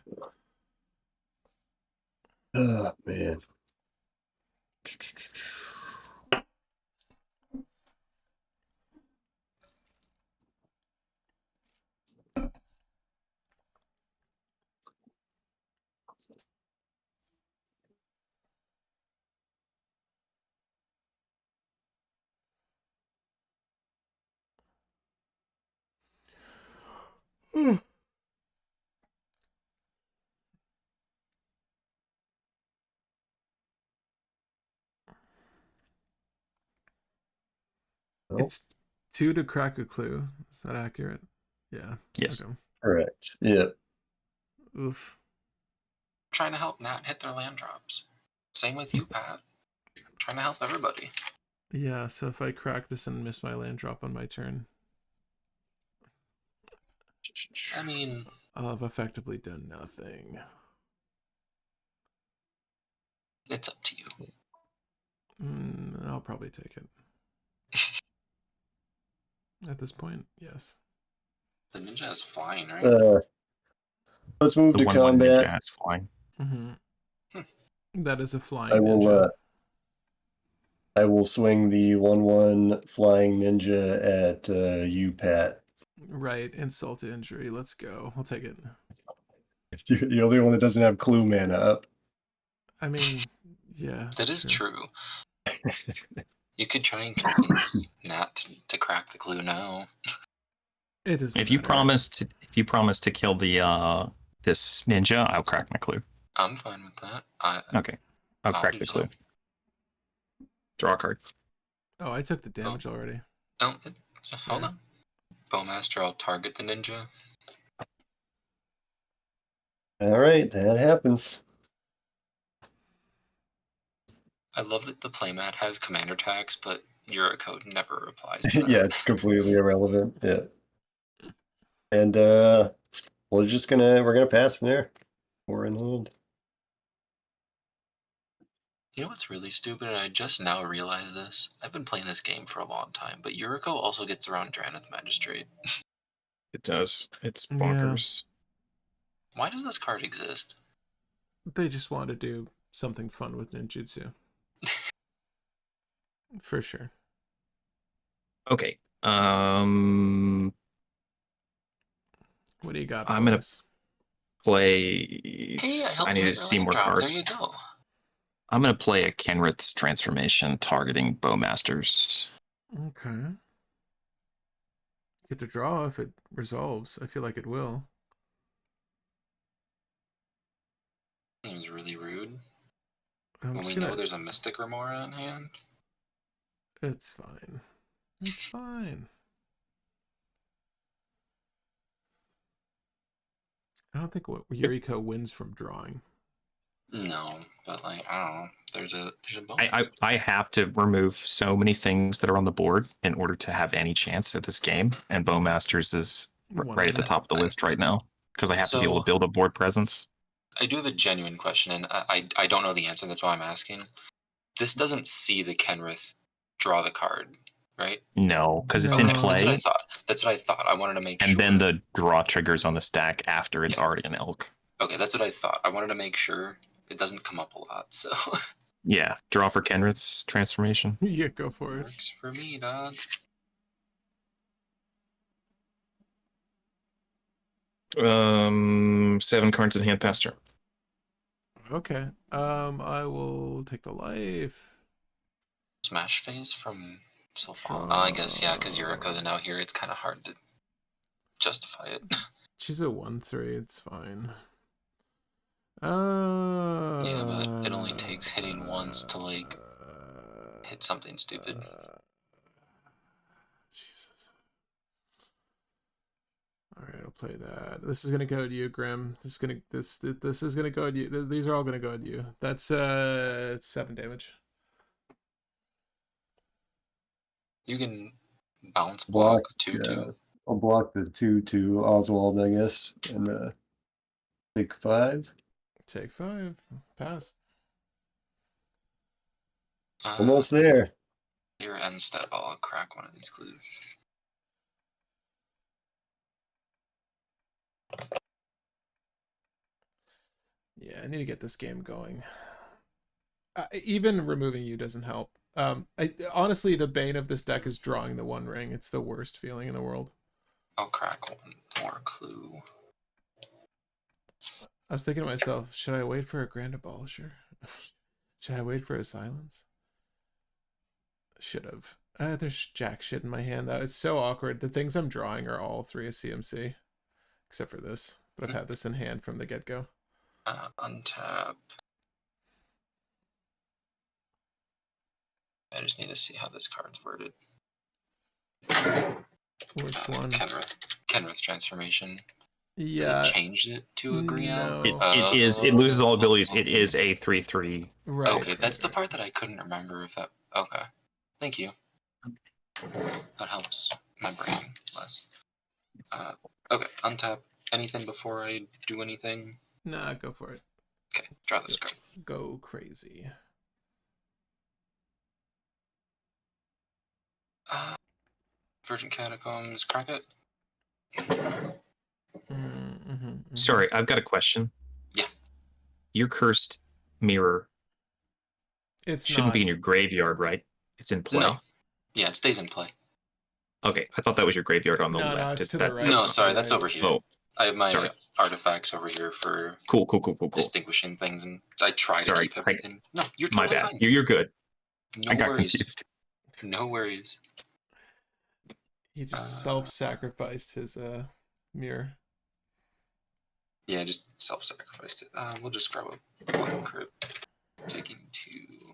Oh, man. It's 2 to crack a clue. Is that accurate? Yeah. Yes. Okay. Correct. Yeah. Oof. Trying to help Nat hit their land drops. Same with you, Pat. Trying to help everybody. Yeah, so if I crack this and miss my land drop on my turn, I mean, I'll have effectively done nothing. it's up to you. I'll probably take it. At this point, yes. The ninja is flying, right? Let's move The to 1/1 combat. ninja is flying. That is a flying I will. ninja. I will swing the 1/1 flying ninja at you, Pat. Right, insult to injury. Let's go. I'll take it. You're the only one that doesn't have clue mana up. I mean, yeah. That is sure. true. You could try and convince Nat to crack the clue now. It doesn't If you matter. promise to kill the this ninja, I'll crack my clue. I'm fine with that. Okay. I'll crack do the so. clue. Draw a card. Oh, I took the damage already. Oh, hold Yeah. on. Bowmaster, I'll target the ninja. All right, that happens. I love that the playmat has commander tags, but Eurocode never applies to that. Yeah, it's completely irrelevant. Yeah. And we're gonna pass from there. 4 in hand. You know what's really stupid, and I just now realized this? I've been playing this game for a long time, but Yuriko also gets around Dranith Magistrate. It does. It's Yeah. bonkers. Why does this card exist? They just want to do something fun with ninjutsu. For sure. Okay. What do you got I'm for gonna us? play. Hey, I need to see more There cards. you go. I'm gonna play a Kenrith's transformation targeting Bowmasters. Okay. Get to draw if it resolves. I feel like it will. Seems really rude. I'm When just we gonna... know there's a Mystic Remora on hand. It's fine. It's fine. I don't think Yuriko wins from drawing. No, but like I don't know. There's a bonus. I have to remove so many things that are on the board in order to have any chance at this game, and Bowmasters is right at the top of the list right now because I have to be able to build a board presence. I do have a genuine question, and I don't know the answer. That's why I'm asking. This doesn't see the Kenrith draw the card, right? No, because it's in No. play. That's what I thought. That's what I thought. I wanted to make sure. And then the draw triggers on the stack after it's already an elk. Okay, that's what I thought. I wanted to make sure it doesn't come up a lot. So Yeah, draw for Kenrith's transformation. Yeah, go for it. works for me, dog. Seven cards in hand, pastor. Okay. I will take the life. Smash phase from Sylphon. I guess yeah, because Yuriko's out here. It's kind of hard to justify it. She's a 1/3. It's fine. Yeah, but it only takes hitting once to like hit something stupid. Jesus. All right, I'll play that. This is gonna go to you, Grim. This is gonna go to you. These are all gonna go to you. That's 7 damage. You can bounce block 2/2. Yeah. I'll block the 2/2 Oswald, I guess, and take 5. Take 5. Pass. Almost there. Your end step. I'll crack one of these clues. Yeah, I need to get this game going. Even removing you doesn't help. Honestly, the bane of this deck is drawing the 1 ring. It's the worst feeling in the world. I'll crack one more clue. I was thinking to myself, should I wait for a Grand Abolisher? Should I wait for a silence? Should have. There's jack shit in my hand. It's so awkward. The things I'm drawing are all 3 of CMC. Except for this. But I've had this in hand from the get-go. Untap. I just need to see how this card's worded. Which one? Kenrith's transformation. Yeah. Does it change it to a green elf? No. It loses all abilities. It is a 3/3. Right. Okay, that's the part that I couldn't remember if that. Okay, thank you. That helps my brain less. Okay, untap anything before I do anything. Nah, go for it. Okay, draw this card. Go crazy. Virgin Catacombs, crack it. Sorry, I've got a question. Yeah. Your cursed mirror It shouldn't be in your graveyard, right? It's in play. No. Yeah, it stays in play. Okay, I thought that was your graveyard on the No, left. it's to the right. No, sorry, Right. that's over here. Oh, I have my sorry. artifacts over here for Cool. distinguishing things, and I try to keep everything. No, you're My totally bad. fine. You're good. No I got worries. confused. No worries. He just self-sacrificed his mirror. Yeah, just self-sacrificed it. We'll just grab a one crypt. Taking 2.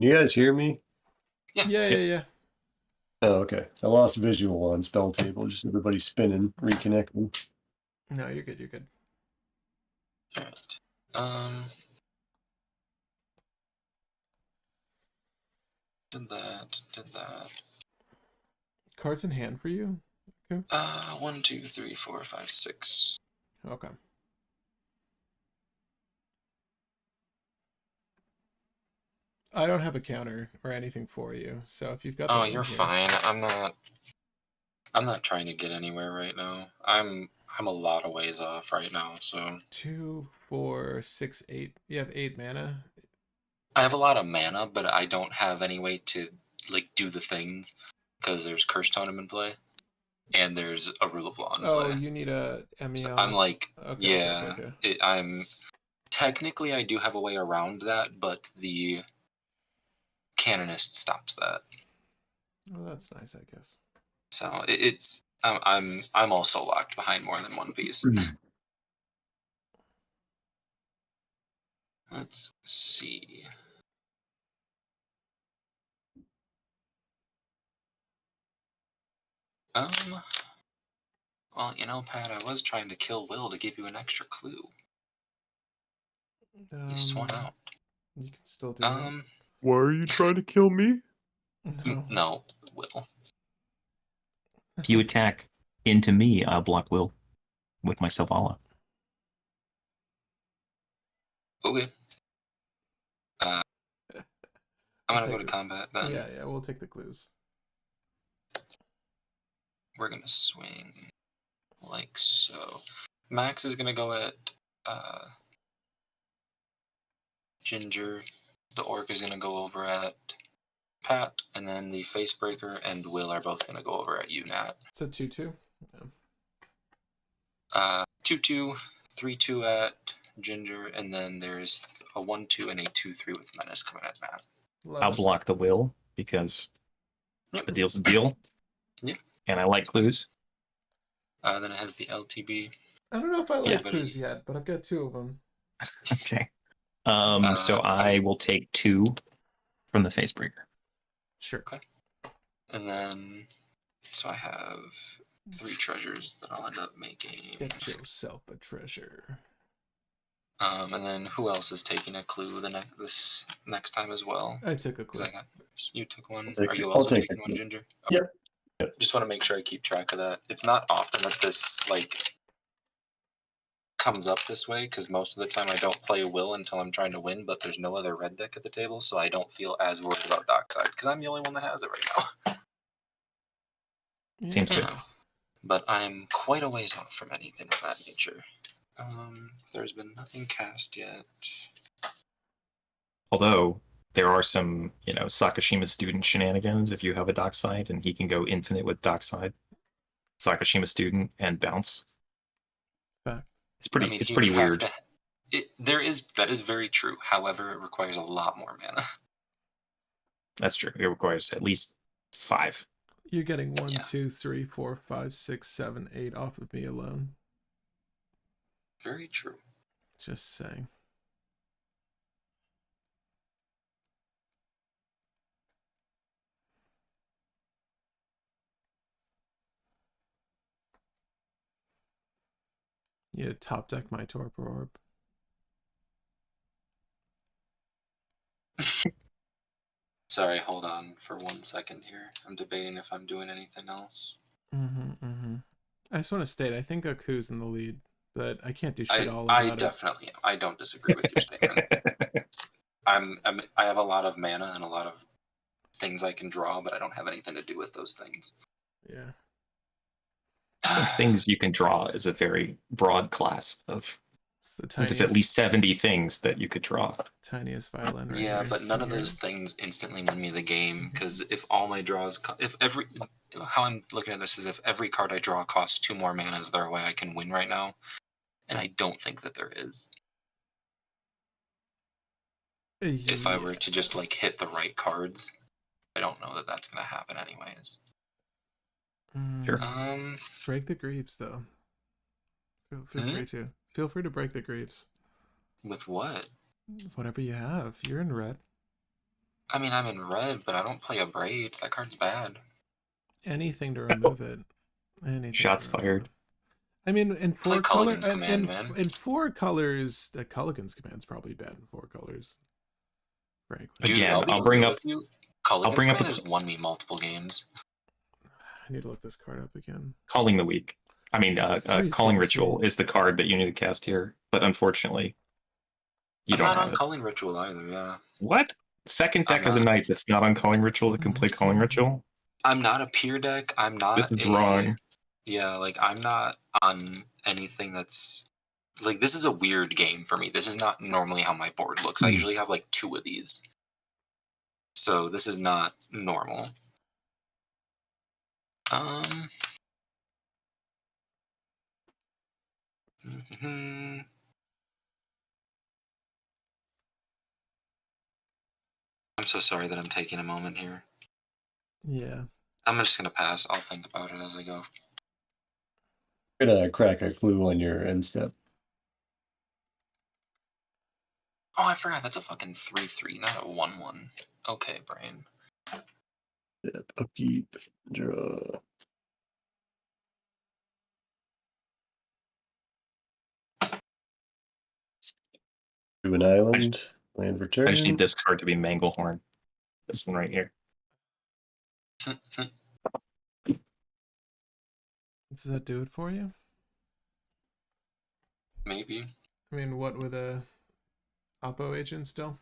You guys hear me? Yeah. Oh, okay. I lost visual on spell table. Just everybody spinning, reconnecting. No, you're good. Alright. Did that. Cards in hand for you? Okay. 1, 2, 3, 4, 5, 6. Okay. I don't have a counter or anything for you, so if you've got. Oh, you're fine. I'm not trying to get anywhere right now. I'm a lot of ways off right now. So 2, 4, 6, 8. You have 8 mana. I have a lot of mana, but I don't have any way to like do the things because there's Curse Totem in play, and there's a Rule of Law in play. Oh, you need a MEL. So I'm like, okay, yeah. okay. I'm technically I do have a way around that, but the Canonist stops that. Well, that's nice, I guess. So it's I'm also locked behind more than one piece. Let's see. Well, you know, Pat, I was trying to kill Will to give you an extra clue. You swung out. You can still do that. Why are you trying to kill me? No, Will. If you attack into me, I'll block Will with my Selvala. Okay. I'm gonna go to combat then. Yeah, we'll take the clues. We're gonna swing like so. Max is gonna go at Ginger. The Orc is gonna go over at Pat, and then the Facebreaker and Will are both gonna go over at you, Nat. It's a 2/2. 2/2, 3/2 at Ginger, and then there's a 1/2 and a 2/3 with Menace coming at Matt. I'll block the Will because a deal's a deal. Yeah. And I like clues. Then it has the LTB. I don't know if I like Yeah. clues yet, but I've got 2 of them. Okay. So I will take 2 from the Facebreaker. Sure. Okay. And then, so I have 3 treasures that I'll end up making. Get yourself a treasure. And then who else is taking a clue this next time as well? I took a clue. You took one. I'll Are you also take taking one, Ginger? Okay. Yep. Just want to make sure I keep track of that. It's not often that this like comes up this way because most of the time I don't play Will until I'm trying to win, but there's no other red deck at the table, so I don't feel as worried about Dockside because I'm the only one that has it right now. Seems good. But I'm quite a ways off from anything of that nature. There's been nothing cast yet. Although there are some, Sakashima student shenanigans if you have a Dockside, and he can go infinite with Dockside. Sakashima student and bounce. Fact. It's pretty. I mean, it's he pretty would have weird. That is very true. However, it requires a lot more mana. That's true. It requires at least 5. You're getting 1, Yeah. 2, 3, 4, 5, 6, 7, 8 off of me alone. Very true. Just saying. You need to top deck my Torpor Orb. Sorry, hold on for 1 second here. I'm debating if I'm doing anything else. I just want to state, I think Aku's in the lead, but I can't do shit all I about it. definitely am. I don't disagree with your statement. I have a lot of mana and a lot of things I can draw, but I don't have anything to do with those things. Yeah. Things you can draw is a very broad class of. It's the There's at tiniest, least 70 things that you could draw. tiniest violin right Yeah, here. but none of Here. those things instantly win me the game, because if all my draws, how I'm looking at this is if every card I draw costs 2 more mana, is there a way I can win right now? And I don't think that there is. If I were to just like hit the right cards, I don't know that that's gonna happen anyways. Sure. Break the Greaves though. Feel free to. Feel free to break the Greaves. With what? Whatever you have. You're in red. I mean, I'm in red, but I don't play a Braid. That card's bad. Anything to remove it. Anything. Shots to remove fired. it. I mean, in Play 4 colors, Culligan's Command, man. in 4 colors, the Culligan's Command's probably bad in 4 colors. Frankly. Dude, Again, be I'll bring real up. with you. Culligan's bring up Command a- has won me multiple games. I need to look this card up again. Calling the Weak. I mean, Three Calling CMC. Ritual is the card that you need to cast here, but unfortunately, you I'm don't not have on it. Culling Ritual either, yeah. What? Second I'm deck of the not. night that's not on Calling Ritual that can play Calling Ritual? I'm not a peer deck. I'm not This is wrong. Yeah, like, I'm not on anything that's... Like, this is a weird game for me. This is not normally how my board looks. I usually have, like, 2 of these. So, this is not normal. I'm so sorry that I'm taking a moment here. Yeah. I'm just gonna pass. I'll think about it as I go. I'm gonna crack a clue on your end step. Oh, I forgot. That's a fucking 3/3, not a 1/1. Okay, brain. Upkeep, draw. To an island, land return. I just need this card to be Manglehorn. This one right here. Does that do it for you? Maybe. I mean, what with a Oppo agent still?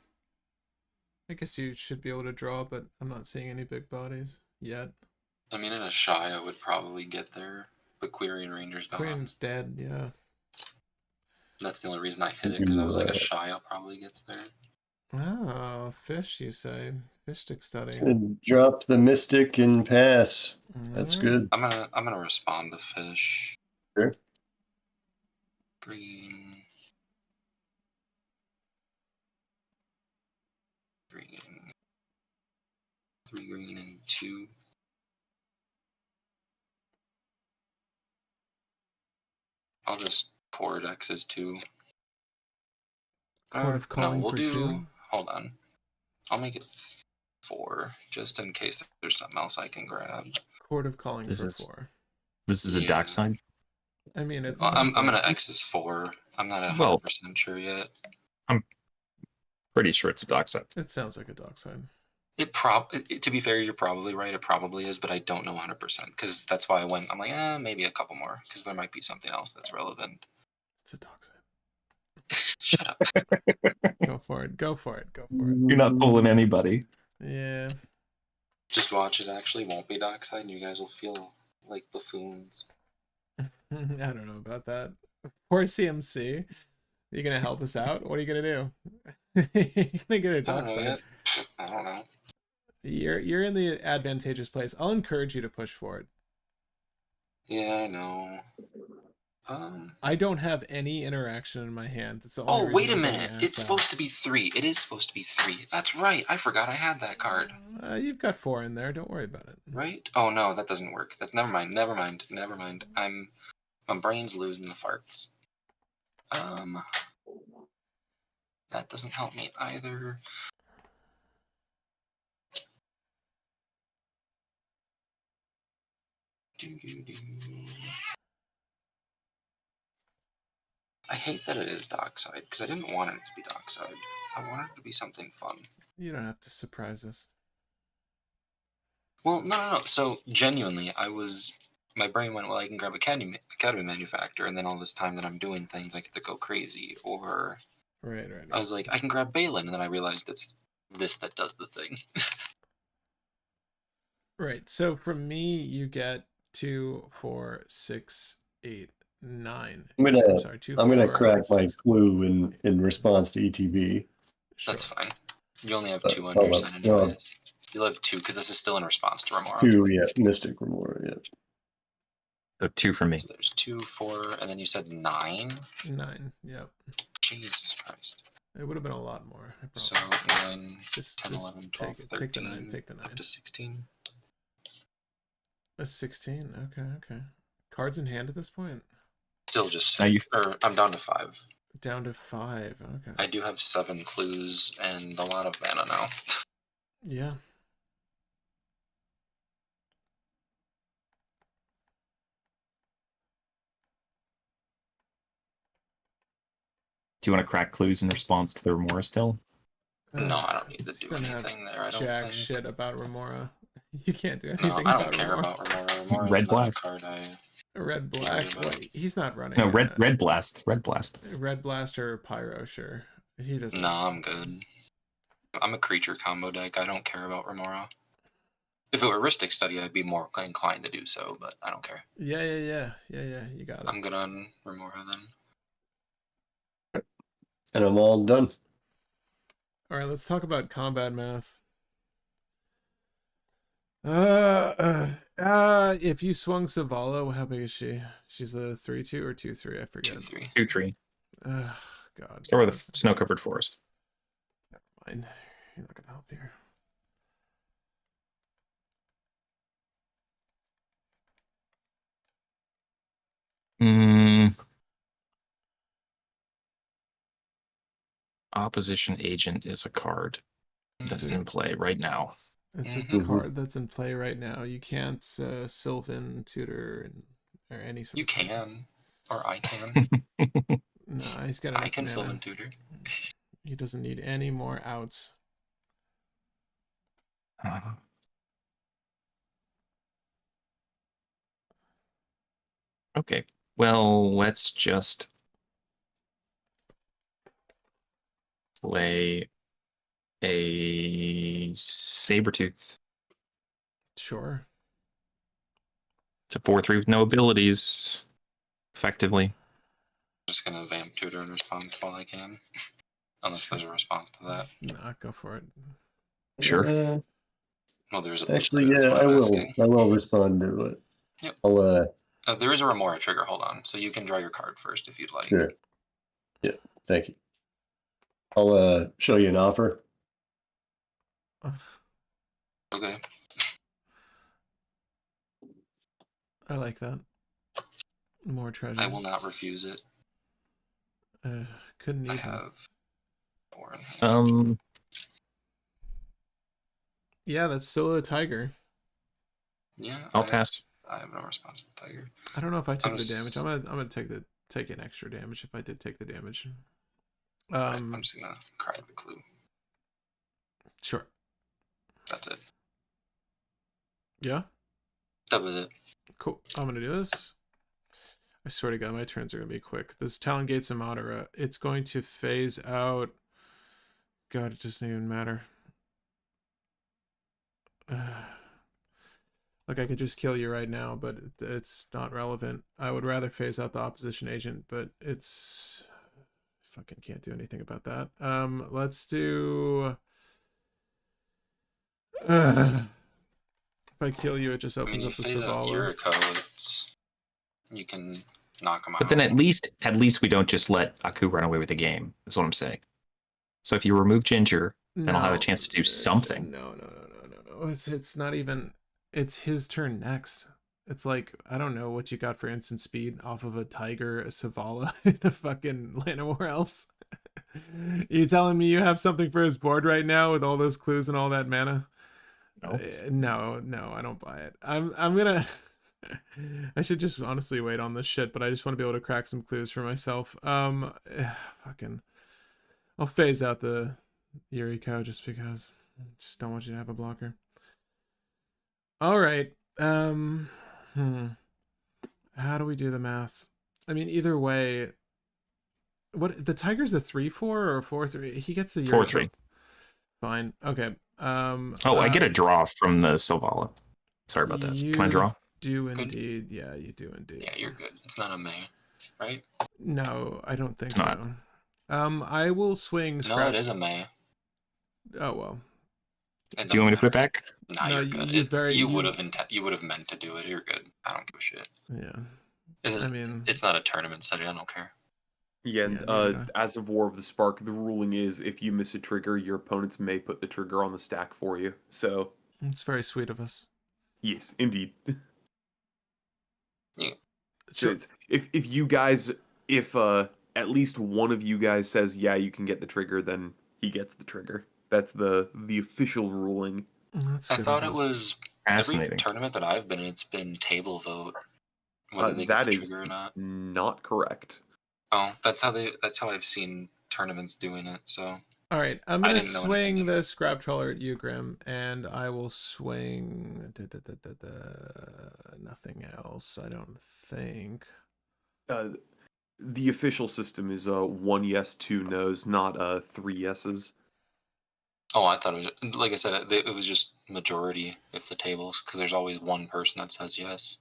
I guess you should be able to draw, but I'm not seeing any big bodies yet. I mean, in a shy, I would probably get there, but Quirion Ranger's gone. Queen's dead, yeah. That's the only reason I hit it, because I was like, a shy probably gets there. Oh, fish, you say? Fish stick study. And drop the mystic and pass. That's good. I'm gonna respond to fish. Sure. Green. 3 green and 2. I'll just Chord X's 2. Chord of Calling we'll for do. 2. Hold on. I'll make it 4, just in case there's something else I can grab. Chord of Calling This for is- 4. This is a Yeah. dockside. I mean, it's. Well, I'm something. gonna X is 4. I'm not 100% sure yet. Pretty sure it's a dockside. It sounds like a dockside. To be fair, you're probably right. It probably is, but I don't know 100% because that's why I'm like, maybe a couple more because there might be something else that's relevant. It's a dockside. Shut up. Go for it. Go for it. Go for it. You're not fooling anybody. Yeah. Just watch. It actually won't be dockside, and you guys will feel like buffoons. I don't know about that. Poor CMC. You gonna help us out? What are you gonna do? You're gonna get a I don't know dockside. yet. I don't know. You're in the advantageous place. I'll encourage you to push for it. Yeah, I know. I don't have any interaction in my hand. It's the only Oh, reason wait a I'm getting minute. asked It's that. supposed to be 3. It is supposed to be 3. That's right. I forgot I had that card. You've got 4 in there. Don't worry about it. Right? Oh no, that doesn't work. Never mind. My brain's losing the farts. That doesn't help me either. I hate that it is Dockside, because I didn't want it to be Dockside. I wanted it to be something fun. You don't have to surprise us. Well, no. So, genuinely, my brain went, well, I can grab Academy Manufacturer, and then all this time that I'm doing things, I get to go crazy. Or, Right. I was like, I can grab Balin, and then I realized it's this that does the thing. Right. So from me, you get 2, 4, 6, 8, 9. I'm gonna, sorry, 2, I'm gonna 4, crack my 6. clue in response to ETB. Sure. That's fine. You only have 2 on hold your on, side no. anyways. You'll have 2, because this is still in response to Remora. 2, yeah, Mystic Remora, yeah. So 2 for me. So there's 2, 4, and then you said 9? 9. Yep. Jesus Christ. It would have been a lot more. I So promise. 9, Just 10, 11, 12, take 13, the 9. Take the 9. up to 16. A 16. Okay. Cards in hand at this point. Still just Now you- or I'm down to 5. Down to 5. Okay. I do have 7 clues and a lot of mana now. Yeah. Do you want to crack clues in response to the Remora still? No, I don't need to It's do gonna have anything there. I don't jack think. shit about Remora. You can't do anything No, I about don't care Remora. about Remora. Remora Red is not Blast. a card I. Red black. Wait, he's not running. No, red blast. Red blast. Red blast or pyro. Sure, he doesn't. No, I'm good. I'm a creature combo deck. I don't care about Remora. If it were Ristic Study, I'd be more inclined to do so, but I don't care. Yeah. You got it. I'm good on Remora then. And I'm all done. All right, let's talk about combat math. If you swung Zavala, how big is she? She's a 3/2 or 2/3, I forget. 2/3. 2/3. God. Start with a snow-covered forest. Never mind. You're not gonna help here. Opposition agent is a card that is in play right now. It's Mhm. a card that's in play right now. You can't Sylvan tutor or any sort You of thing. can, or I can. No, he's got I enough can mana. Sylvan Tutor. He doesn't need any more outs. Okay, well, let's just play a Sabertooth. Sure. It's a 4/3 with no abilities, effectively. I'm just gonna Vamp Tutor in response while I can. Unless there's a response to that. Nah, go for it. Sure. Well, there's a Actually, blue, that's yeah, what I I'm will. asking. I will respond to it. Yep. I'll, There is a Remora trigger, hold on. So you can draw your card first if you'd like. sure. Yeah, thank you. I'll show you an offer. Okay. I like that. More treasures. I will not refuse it. Couldn't I even. have 4 in hand. Yeah, that's still a tiger. Yeah. I'll pass. I have no response to the Tiger. I don't know if I took I'm the just- damage. I'm gonna take an extra damage if I did take the damage. I'm just gonna crack the clue. Sure. That's it. Yeah. That was it. Cool. I'm gonna do this. I swear to God, my turns are gonna be quick. This Talon Gates and Madara, it's going to phase out. God, it doesn't even matter. Like, I could just kill you right now, but it's not relevant. I would rather phase out the opposition agent, but it's... Fucking can't do anything about that. Let's do... if I kill you, it just I opens mean, you up the phase out Zavala. Yuriko, you can knock them out. But then at least we don't just let Aku run away with the game. Is what I'm saying. So if you remove Ginger, then I'll have a chance to do something. No. It's not even. It's his turn next. It's like, I don't know what you got for instant speed off of a Tiger, a Savala, and a fucking Land of War Elves. You telling me you have something for his board right now with all those clues and all that mana? No, I don't buy it. I'm gonna. I should just honestly wait on this shit, but I just want to be able to crack some clues for myself. Fucking. I'll phase out the Yuriko just because I just don't want you to have a blocker. All right. How do we do the math? I mean, either way, what the Tiger's a 3/4 or a 4/3? He gets the 4/3. Fine. Okay. I get a draw from the Silvala. Sorry about that. Can I draw? Do indeed. Yeah, you do indeed. Yeah, you're good. It's not a May, right? No, I don't think It's so. I will swing. No, it is a May. Oh well. Do you want me to put it back? Nah, No, you're good. You would have meant to do it. You're good. I don't give a shit. Yeah. I mean, it's not a tournament setting. I don't care. Yeah, and neither do as of War of the Spark, the ruling is if you miss a trigger, your opponents may put the trigger on the stack for you. So, it's very sweet of us. yes, indeed. Yeah. So if you guys, if at least one of you guys says, yeah, you can get the trigger, then he gets the trigger. That's the official ruling. That's I good thought of it us. was Fascinating. every tournament that I've been in, it's been table vote whether they That get the is trigger or not. not correct. Oh, that's how I've seen tournaments doing it. So All right, I'm I gonna didn't know swing anything the different. Scrap Trawler at you, Grim, and I will swing nothing else. I don't think. The official system is 1 yes, 2 no's, not 3 yeses. oh, I thought it was like I said, it was just majority if the tables because there's always one person that says yes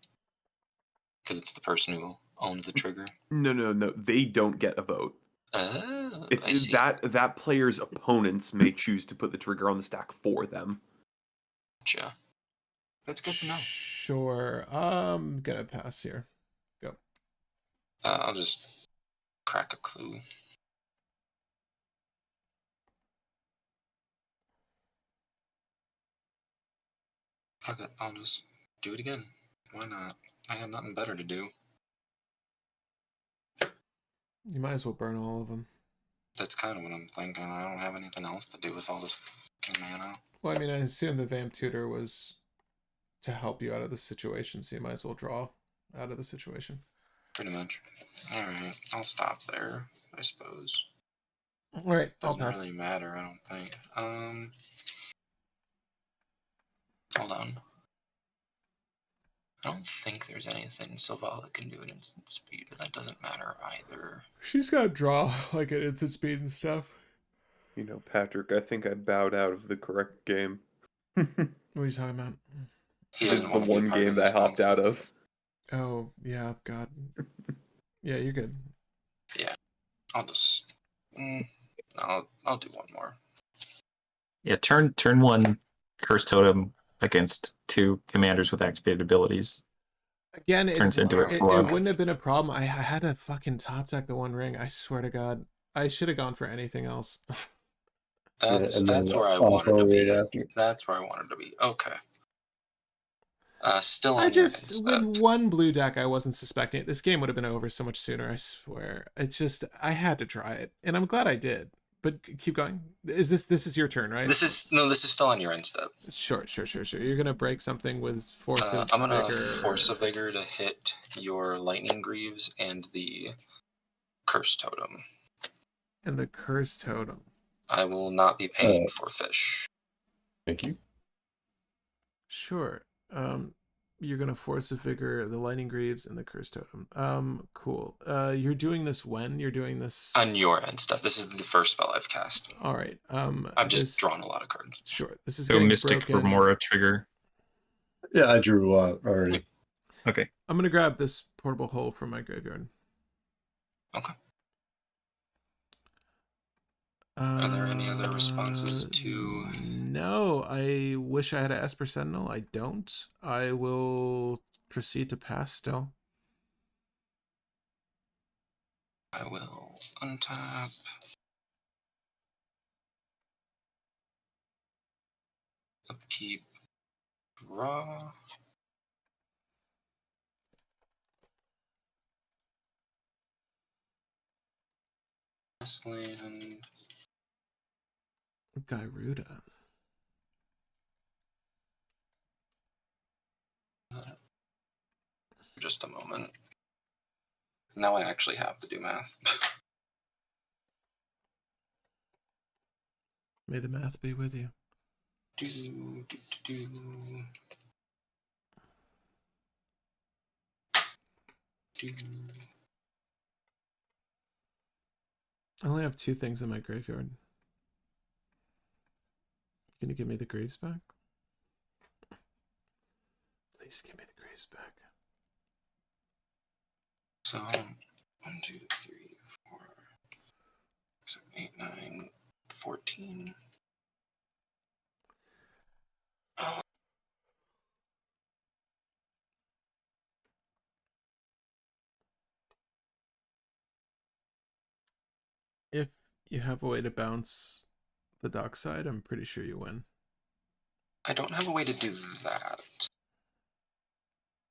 because it's the person who owns the trigger. No. They don't get a vote. Oh, I It's see. that player's opponents may choose to put the trigger on the stack for them. Gotcha. That's good to know. Sure. I'm gonna pass here. Go. I'll just crack a clue. Fuck it, I'll just do it again. Why not? I have nothing better to do. You might as well burn all of them. That's kind of what I'm thinking. I don't have anything else to do with all this fucking mana. Well, I mean, I assume the Vamp Tutor was to help you out of the situation, so you might as well draw out of the situation. Pretty much. Alright, I'll stop there, I suppose. All right, I'll Doesn't pass. really matter, I don't think. Hold on. I don't think there's anything Silvala can do at instant speed, but that doesn't matter either. She's got draw like at instant speed and stuff. You know, Patrick, I think I bowed out of the correct game. What are you talking about? He This is doesn't the want to be one part game of that I this hopped out of. nonsense. Oh, yeah, God. Yeah, you're good. I'll just... I'll do one more. Yeah, turn 1 Curse Totem against 2 commanders with activated abilities. Again, Turns into a it slug. wouldn't have been a problem. I had to fucking top deck the One Ring. I swear to God. I should have gone for anything else. That's and then where I off wanted to right be. after. That's where I wanted to be. Okay. Still on I your just, with instep. one blue deck, I wasn't suspecting it. This game would have been over so much sooner, I swear. It's just, I had to try it. And I'm glad I did. But keep going. This is your turn, right? This is still on your instep. Sure. You're going to break something with Force of I'm gonna Vigor. Force of Vigor to hit your Lightning Greaves and the Curse Totem. And the Curse Totem. I will not be paying for fish. Thank you. Sure. You're gonna Force of Vigor, the Lightning Greaves, and the Curse Totem. Cool. You're doing this when? You're doing this On your end stuff. This is the first spell I've cast. All right. I've just drawn a lot of cards. Sure. This is So getting Mystic broken. Remora trigger. Yeah, I drew already. Okay. I'm gonna grab this portable hole from my graveyard. Okay. Are there any other responses to... No, I wish I had a Esper Sentinel. I don't. I will proceed to pass still. I will untap. Upkeep. Draw. This land. Gyruda. Just a moment. Now I actually have to do math. May the math be with you. do. I only have 2 things in my graveyard. Can you give me the graves back? Please give me the graves back. So 1, 2, 3, 4, 6, 8, 9, 14. If you have a way to bounce the dock side, I'm pretty sure you win. I don't have a way to do that.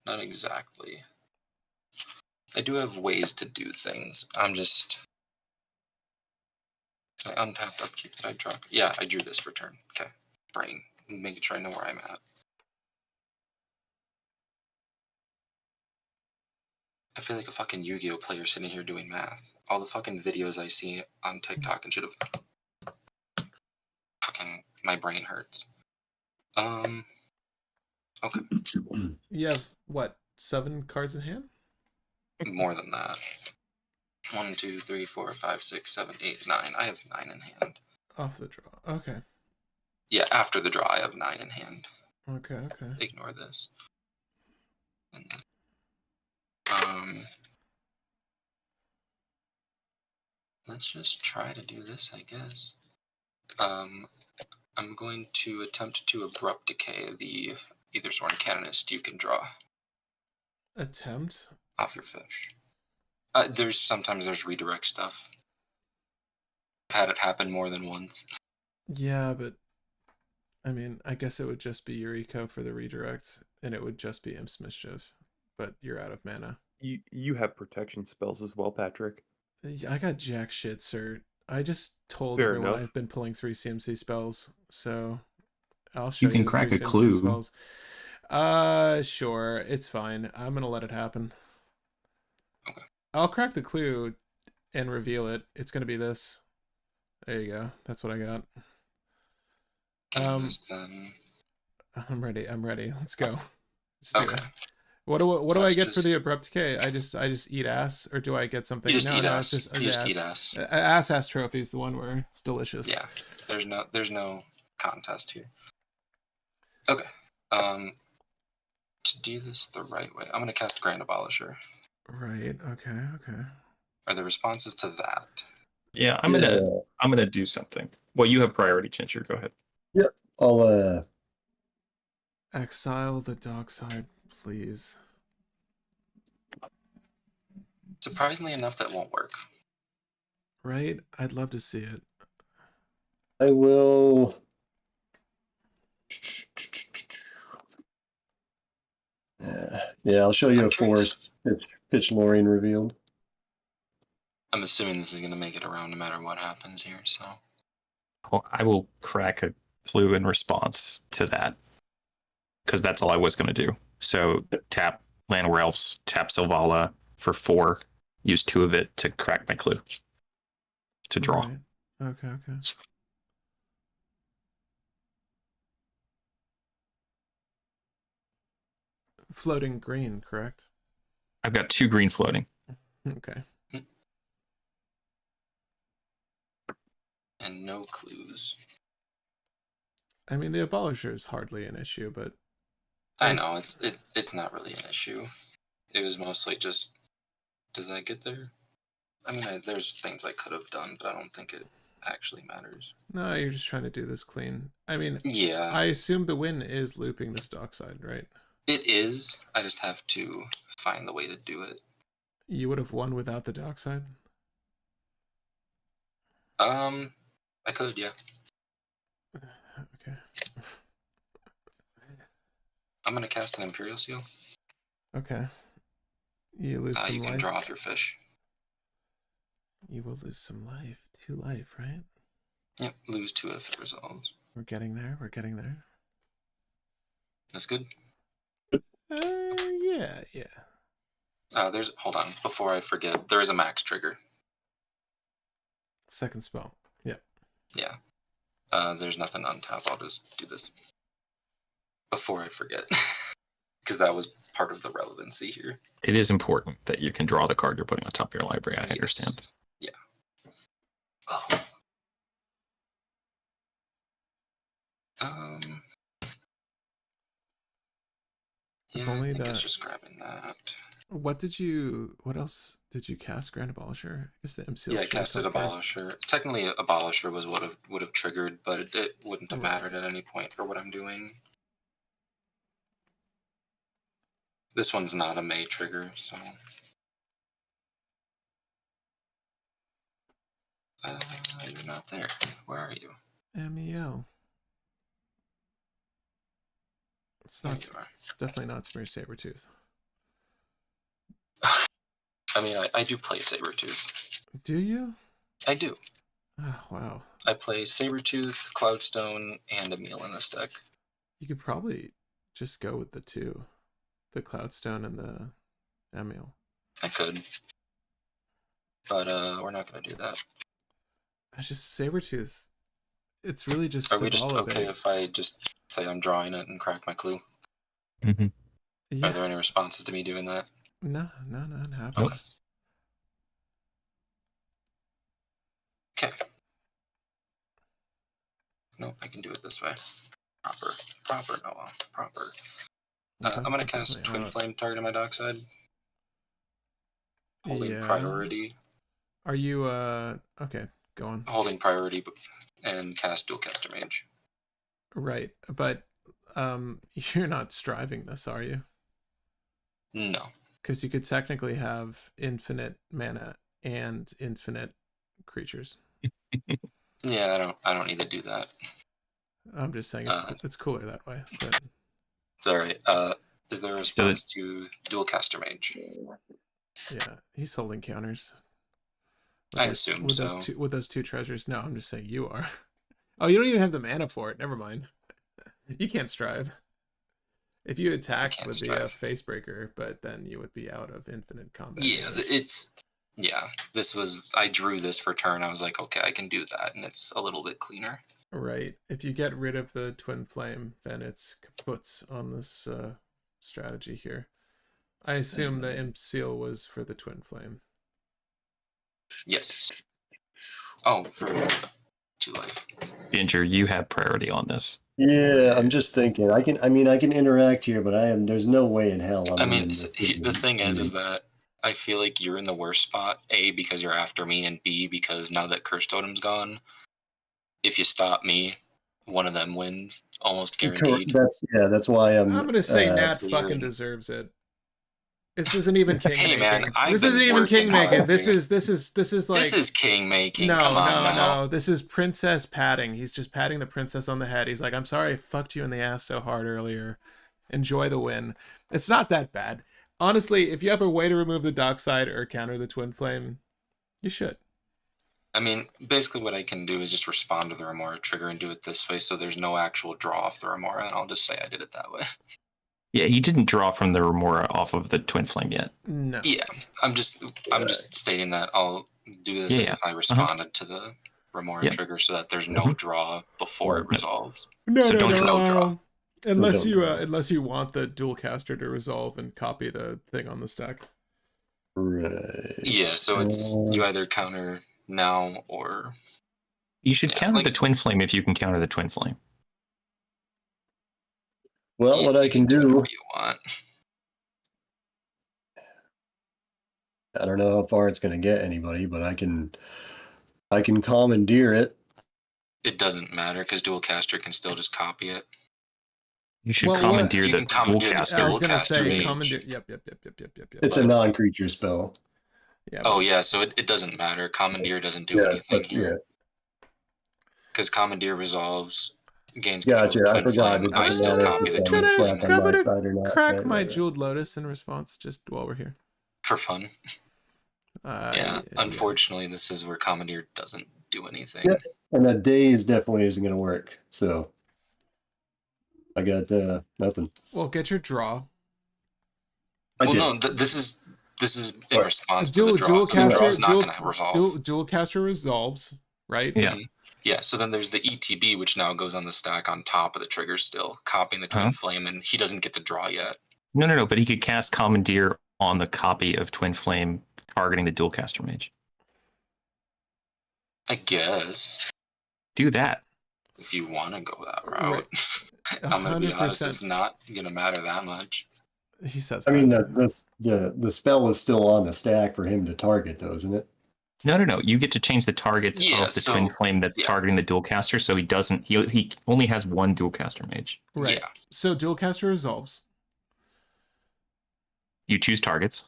Not exactly. I do have ways to do things. I'm just... I untapped upkeep. Did I draw? Yeah, I drew this for turn. Okay. Brain. Making sure I know where I'm at. I feel like a fucking Yu-Gi-Oh player sitting here doing math. All the fucking videos I see on TikTok and shit of... Fucking... My brain hurts. Okay. You have, what, 7 cards in hand? More than that. 1, 2, 3, 4, 5, 6, 7, 8, 9. I have 9 in hand. Off the draw. Okay. Yeah, after the draw, I have 9 in hand. Okay, okay. Ignore this. And then, let's just try to do this, I guess. I'm going to attempt to abrupt decay the either Sworn Canonist you can draw Attempt? off your fish. Sometimes there's redirect stuff. I've had it happen more than once. Yeah, but I mean, I guess it would just be Yuriko for the redirect, and it would just be Imp's Mischief, but you're out of mana. You have protection spells as well, Patrick. I got jack shit, sir. I just told Fair everyone enough. I've been pulling 3 CMC spells, so I'll show You can the crack 3 a CMC clue. spells. Sure, it's fine. I'm gonna let it happen. Okay. I'll crack the clue and reveal it. It's gonna be this. There you go. That's what I got. Canonist, then. I'm ready. Let's go. Let's do Okay. it. What do I Let's get for the just- abrupt decay? I just eat ass, or do I get something? You just eat no, ass. it's You just eat ass. Ass trophy is the one where it's delicious. Yeah. There's no contest here. Okay. To do this the right way, I'm gonna cast Grand Abolisher. Right. Okay. Are the responses to that? Yeah, I'm gonna do something. Well, you have priority, Chincher. Go ahead. I'll Exile the dock side, please. Surprisingly enough, that won't work. Right? I'd love to see it. I will. Yeah, I'll show you I'm a curious. forest pitch Lorien revealed. I'm assuming this is gonna make it around no matter what happens here. So Well, I will crack a clue in response to that because that's all I was going to do. So tap Llanowar Elves, tap Sylvala for 4, use 2 of it to crack my clue to draw. Right. Okay. Floating green, correct? I've got 2 green floating. Okay. and no clues. I mean, the Abolisher is hardly an issue, but I know it's not really an issue. It was mostly just, does that get there? I mean, there's things I could have done, but I don't think it actually matters. no, you're just trying to do this clean. I mean, Yeah, I assume the win is looping this dock side, right? it is. I just have to find the way to do it. You would have won without the dock side? I could, yeah. Okay. I'm gonna cast an Imperial Seal. Okay. You lose some You can life. draw off your fish. You will lose some life. 2 life, right? Yep, lose 2 if it resolves. We're getting there. We're getting there. That's good. Yeah. Hold on, before I forget, there is a max trigger. Second spell. Yep. Yeah. There's nothing on tap. I'll just do this before I forget, because that was part of the relevancy here. It is important that you can draw the card you're putting on top of your library. I understand. Yeah. Oh. Yeah, Only I think it's that- just grabbing that. What else did you cast? Grand Abolisher? I guess the MCL. Yeah, I casted Abolisher. Technically, Abolisher was what would have triggered, but it wouldn't have mattered at any point for what I'm doing. This one's not a May trigger, so. You're not there. Where are you? MEL. It's not. There you are. It's definitely not Smear Sabertooth. I mean, I do play Sabertooth. Do you? I do. Oh, wow. I play Sabertooth, Cloudstone, and Emil in this deck. You could probably just go with the 2. The Cloudstone and the Emil. I could. But we're not going to do that. I just Sabertooth. It's really just. Are we just Savalabate. okay if I just say I'm drawing it and crack my clue? Yeah. Are there any responses to me doing that? No, not happening. Nope. Okay. Nope, I can do it this way. Proper. I'm gonna cast Twin Flame, target my dockside. Holding priority. Are you okay, go on. Holding priority and cast Dual Caster Mage. Right, but you're not striving this, are you? No. Because you could technically have infinite mana and infinite creatures. Yeah, I don't need to do that. I'm just saying it's cooler that way. But... It's alright. Is there a response to Dual Caster Mage? Yeah, he's holding counters. I assume with so. With those 2 treasures. No, I'm just saying you are. Oh, you don't even have the mana for it. Never mind. You can't strive. If you attacked with the Facebreaker, but then you would be out of infinite combat. Yeah, I drew this for turn. I was like, okay, I can do that, and it's a little bit cleaner. Right. If you get rid of the Twin Flame, then it's kaputs on this strategy here. I assume the Imp Seal was for the Twin Flame. Yes. Oh, for 2 life. Ginger, you have priority on this. Yeah, I'm just thinking. I can interact here, but there's no way in hell. The thing is that I feel like you're in the worst spot. A, because you're after me, and B, because now that Curse Totem's gone, if you stop me, one of them wins, almost guaranteed. That's why I'm gonna say Nat fucking deserves it. This isn't even king making. Man, this isn't even king making. This is like this is king making. No, Come on no. This is princess patting. He's just patting the princess on the head. He's like, I'm sorry I fucked you in the ass so hard earlier. Enjoy the win. It's not that bad. Honestly, if you have a way to remove the dockside or counter the Twin Flame, you should. I mean, basically what I can do is just respond to the Remora trigger and do it this way, so there's no actual draw off the Remora, and I'll just say I did it that way. Yeah, he didn't draw from the Remora off of the Twin Flame yet. No. Yeah, I'm just stating that I'll do this as if I responded to the Remora trigger, so that there's no draw before it resolves. No draw. Unless you want the dual caster to resolve and copy the thing on the stack. Right. Yeah, so it's you either counter now or you should counter the Twin Flame if you can counter the Twin Flame. Well, what I can do, whatever you want. I don't know how far it's going to get anybody, but I can commandeer it. It doesn't matter because dual caster can still just copy it. You should commandeer the dual caster. I was going to say commandeer. Yep. It's a non-creature spell. Yeah. Oh yeah, so it doesn't matter. Commandeer doesn't do anything here. because Commandeer resolves, gains control Gotcha. of I Twin forgot. Flame. It I doesn't still matter copy if the it's Twin on Flame track on my to side or not. crack Right, my right. Jeweled Lotus in response just while we're here. for fun. Yeah, Yes. unfortunately, this is where Commandeer doesn't do anything. Yeah. And that daze definitely isn't going to work. So I got nothing. Well, get your draw. I Well, did. no, this is in Right. response to the draw. Dual So the draw caster, is not going to resolve. dual caster resolves, right? Yeah. Yeah, so then there's the ETB, which now goes on the stack on top of the trigger still, copying the Twin Flame, and he doesn't get the draw yet. No, but he could cast Commandeer on the copy of Twin Flame, targeting the dual caster mage. I guess, Do that. if you want to go that route. Right. I'm going to be honest, 100%. it's not going to matter that much. He says I that. mean, the spell is still on the stack for him to target, though, isn't it? No. You get to change the targets Yeah, of the so- Twin Flame that's yeah. targeting the dual caster, so he doesn't. He only has one dual caster mage. Right. Yeah. So dual caster resolves. You choose targets.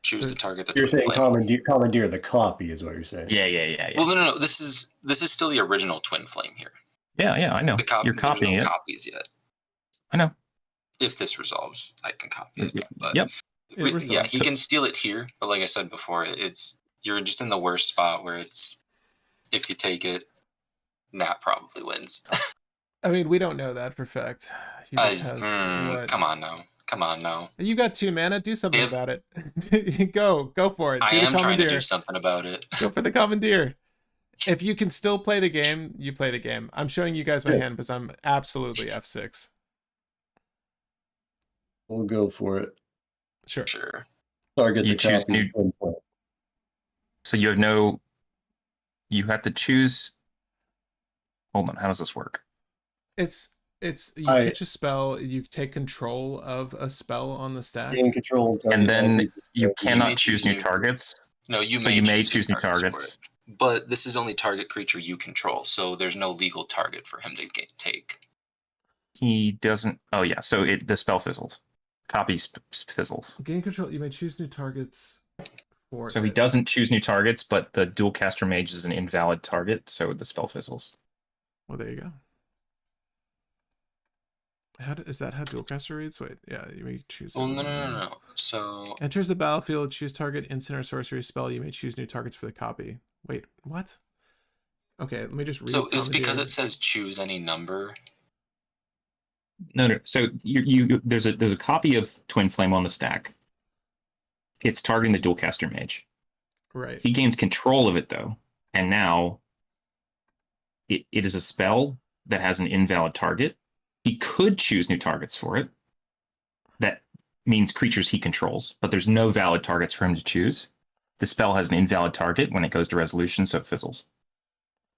Choose the target that You're Twin saying Flame. commandeer the copy is what you're saying. Yeah. Well, no. This is still the original Twin Flame here. Yeah, I know. The copy, You're copying there's no it. copies yet. I know. If this resolves, I can copy it. But Yep. It yeah, resolves. he can steal it here. But like I said before, you're just in the worst spot where it's if you take it, Nat probably wins. I mean, we don't know that for fact. He just has what? Come on now. You got 2 mana. Do something If- about it. Go for it. I Do the am trying to commandeer. do something about it. Go for the commandeer. If you can still play the game, you play the game. I'm showing you guys my Yeah. hand because I'm absolutely F6. We'll go for it. Sure. Sure. Target You the choose copy. So you have no. You have to choose. Hold on. How does this work? It's you I- pitch a spell, you take control of a spell on the stack. Gain control. And then you You cannot may choose choose new new- targets. No, you So may you may choose choose new for targets. it. But this is only target creature you control, so there's no legal target for him to take. He doesn't. Oh yeah. So the spell fizzles. Copy fizzles. Gain control, you may choose new targets for So he it. doesn't choose new targets, but the dual caster mage is an invalid target, so the spell fizzles. Well, there you go. Is that how dual caster reads? Wait, yeah, you may choose. Well, no. So Enters the battlefield, choose target instant or sorcery spell. You may choose new targets for the copy. Wait, what? Okay, let me just read. So it's because commandeer. it says choose any number. No. So there's a copy of Twin Flame on the stack. It's targeting the dual caster mage. Right. He gains control of it though, and now it is a spell that has an invalid target. He could choose new targets for it. That means creatures he controls, but there's no valid targets for him to choose. The spell has an invalid target when it goes to resolution, so it fizzles.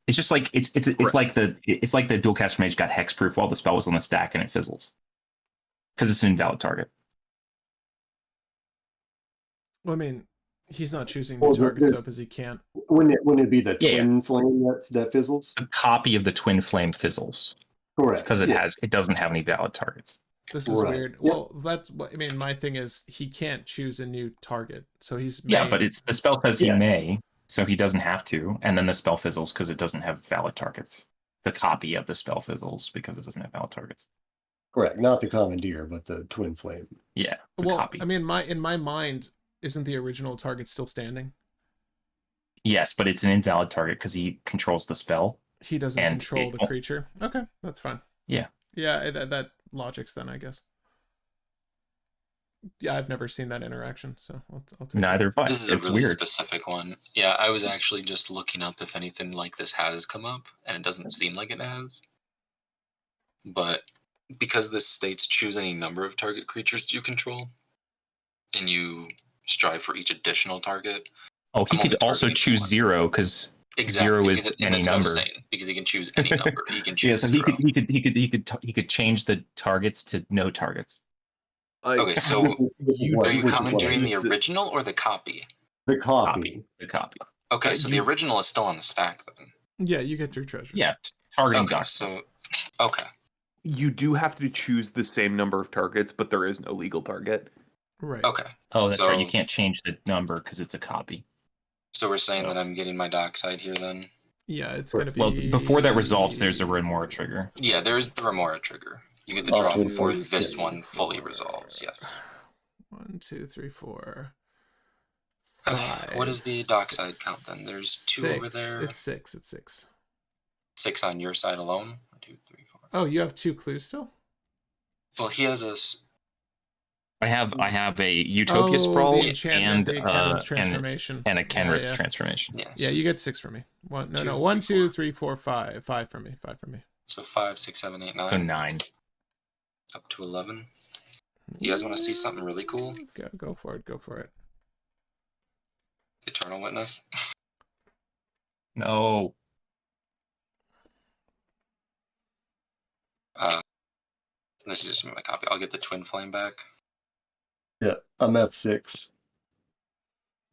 It's just like it's like the dual caster mage got hexproof while the spell was on the stack and it fizzles because it's an invalid target. Well, I mean, he's not choosing Well, new targets there's- though because he can't. Wouldn't it be the Yeah. twin flame that fizzles? A copy of the Twin Flame fizzles Correct. because Yeah. it doesn't have any valid targets. This is Right. weird. Yep. Well, that's what I mean. My thing is he can't choose a new target, so he's Yeah, but the spell says he Yeah. may, so he doesn't have to, and then the spell fizzles because it doesn't have valid targets. The copy of the spell fizzles because it doesn't have valid targets. Correct. Not the commandeer, but the twin flame. Yeah, the well. copy. I mean, in my mind, isn't the original target still standing? Yes, but it's an invalid target because he controls the spell. He doesn't And control it the won't- creature. Okay, that's fine. Yeah. Yeah, that logic's then, I guess. Yeah, I've never seen that interaction, so I'll take it. Neither have I. This is a It's really weird. specific one. Yeah, I was actually just looking up if anything like this has come up, and it doesn't seem like it has. But because this states choose any number of target creatures you control, and you strive for each additional target. Oh, he I'm could only also targeting choose one. 0 because Exactly, 0 because is and any that's what I'm number. saying, because he can choose any number. He can choose Yeah, so 0. he could change the targets to no targets. Okay, so Which is what- are you which is what I commandeering the used. original or the copy? The copy. The copy. Okay, so the you- original is still on the stack then. Yeah, you get your treasures. Yeah, targeting Okay, docs. so okay. You do have to choose the same number of targets, but there is no legal target. Right. Okay. Oh, that's right. You so- can't change the number because it's a copy. So we're saying that I'm getting my dock side here then. Yeah, it's gonna be. Well, before that resolves, there's a Remora trigger. Yeah, there's the Remora trigger. You get the Oh, draw two, before three, this four. one fully resolves. Yes. 1, 2, 3, 4. Okay, what is the dockside count then? There's 2 over 6. there. It's 6. It's 6. 6 on your side alone. 1, 2, 3, 4. Oh, you have 2 clues still? Well, he has a. I have a Utopia Sprawl the enchantment, and the Kenra's transformation, and a Kenra's yeah. transformation. Yes. Yeah, you get 6 from me. 1, 2, 3, 4, 5. 5 from me. 5 from me. So 5, 6, 7, 8, 9. So 9. Up to 11. You guys want to see something really cool? Go for it. Go for it. Eternal Witness. No. This is just my copy. I'll get the Twin Flame back. Yeah, I'm F6.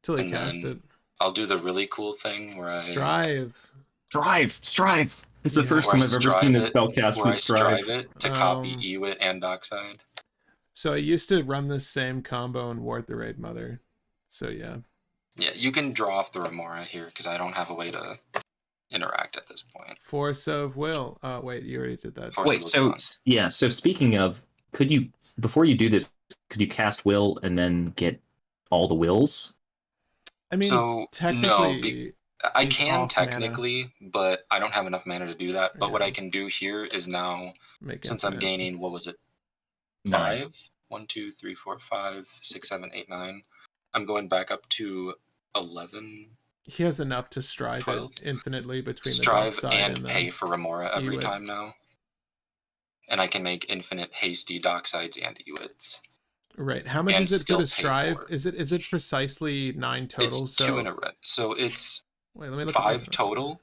Till he And cast then it. I'll do the really cool thing where I Strive. It's the Yeah. first Where I time I've ever strive seen this it- spell cast where I with Strive. strive it to copy Um, Ewit and Dockside. So I used to run this same combo and Ward the Raid Mother. So yeah. Yeah, you can draw off the Remora here because I don't have a way to interact at this point. Force of Will. Wait, you already did that. Force Wait, of so Will. yeah, so speaking of, could you, before you do this, could you cast Will and then get all the wills? I mean, So, technically, I He's can off mana. technically, but I don't have enough mana to do that. But what Yeah. I can do here is now, make since I'm infinite. gaining, what was it? 9. 5? 1, 2, 3, 4, 5, 6, 7, 8, 9. I'm going back up to 11. He has enough to strive 12. it infinitely between Strive the dark side and and pay the. for Remora every Ewit. time now. And I can make infinite hasty Docksides and Ewits. Right. How much and is it for still the pay strive? for it. Is it precisely 9 total? It's So 2 in a red. So it's wait, let me look 5 at total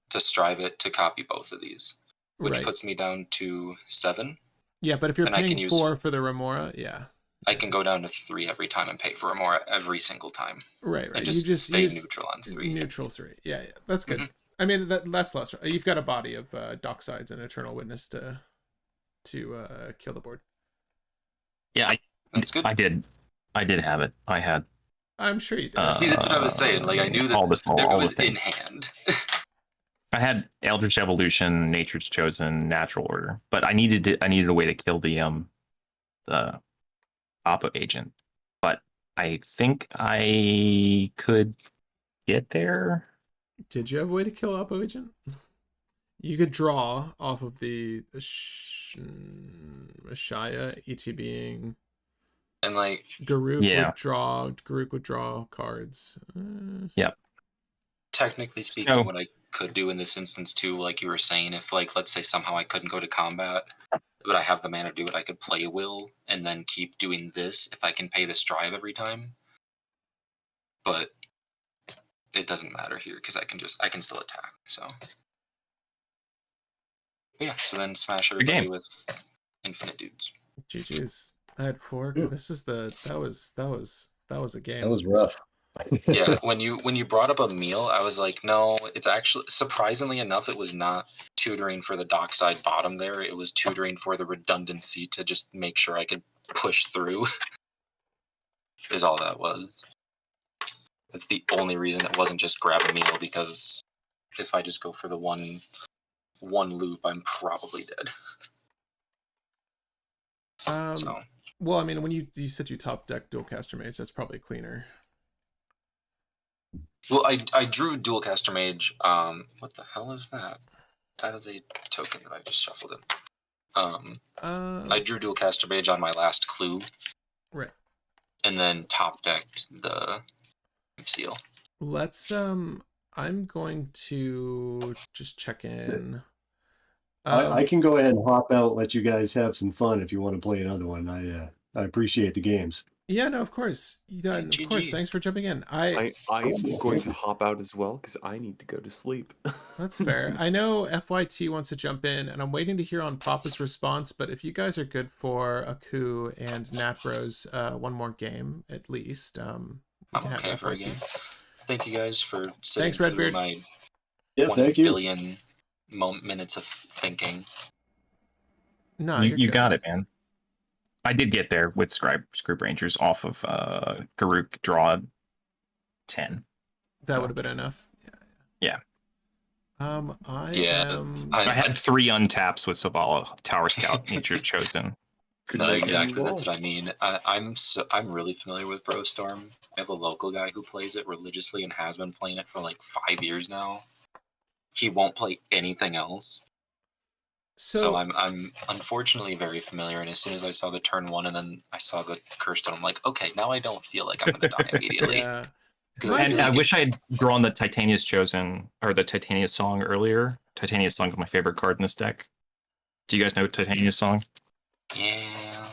to strive it to copy both of these, which Right. puts me down to 7. Yeah, but if you're and I can paying use- 4 for the Remora, yeah. I can go down to 3 every time and pay for Remora every single time. Right. And You just just stay use neutral on 3. Neutral 3. Yeah, that's good. Mhm. I mean, that's less. You've got a body of Docksides and Eternal Witness to kill the board. Yeah, That's good. I did have it. I had. I'm sure you did. See, that's what I was saying. Like, I knew that all it the was in things. hand. I had Eldritch Evolution, Nature's Chosen, Natural Order, but I needed a way to kill the Oppo agent. But I think I could get there. Did you have a way to kill Oppo Agent? You could draw off of the Ashaya, ET being And, like, Garuk Yeah. would draw cards. technically speaking, So- what I could do in this instance too, like you were saying, if, like, let's say somehow I couldn't go to combat, but I have the mana to do it, I could play Will and then keep doing this if I can pay the strive every time. But it doesn't matter here because I can still attack. So but yeah, so then smash everybody game. with infinite dudes. GG's. I had 4. Yeah. This is that was a game. That was rough. Yeah, when you brought up a meal, I was like, no, it's actually, surprisingly enough, it was not tutoring for the dockside bottom there. It was tutoring for the redundancy to just make sure I could push through. Is all that was. That's the only reason it wasn't just grab a meal, because if I just go for the one loop, I'm probably dead. So Well, I mean, when you said you top deck Dualcaster Mage, that's probably cleaner. well, I drew Dualcaster Mage. What the hell is that? That is a token that I just shuffled in. I drew Dualcaster Mage on my last clue, Right. and then top decked the seal. Let's I'm going to just check in. I can go ahead and hop out, let you guys have some fun if you want to play another one. I appreciate the games. Yeah, no, of course. Yeah, of course. GG. Thanks for jumping in. I I'm going to hop out as well because I need to go to sleep. That's fair. I know FYT wants to jump in, and I'm waiting to hear on Papa's response. But if you guys are good for Aku and Natbros, one more game at least, we I'm can have okay for a FYT. game. Thank you guys for sitting Thanks, through Redbeard. my Yeah, 1 thank you. billion minutes of thinking. No, you you're you good. got it, man. I did get there with Scribe Rangers off of Garuk draw 10. That So- would have been enough. Yeah. Yeah, am. I had 3 untaps with Zavala, Tower Scout, Nature Chosen. exactly. That's what I mean. I'm really familiar with Brostorm. I have a local guy who plays it religiously and has been playing it for like 5 years now. He won't play anything else. So I'm unfortunately very familiar. And as soon as I saw the turn 1 and then I saw the curse stone, I'm like, okay, now I don't feel like I'm gonna die immediately. Yeah. And I wish I had drawn the Titania's Chosen or the Titania Song earlier. Titania's Song is my favorite card in this deck. Do you guys know Titania's Song? Yeah.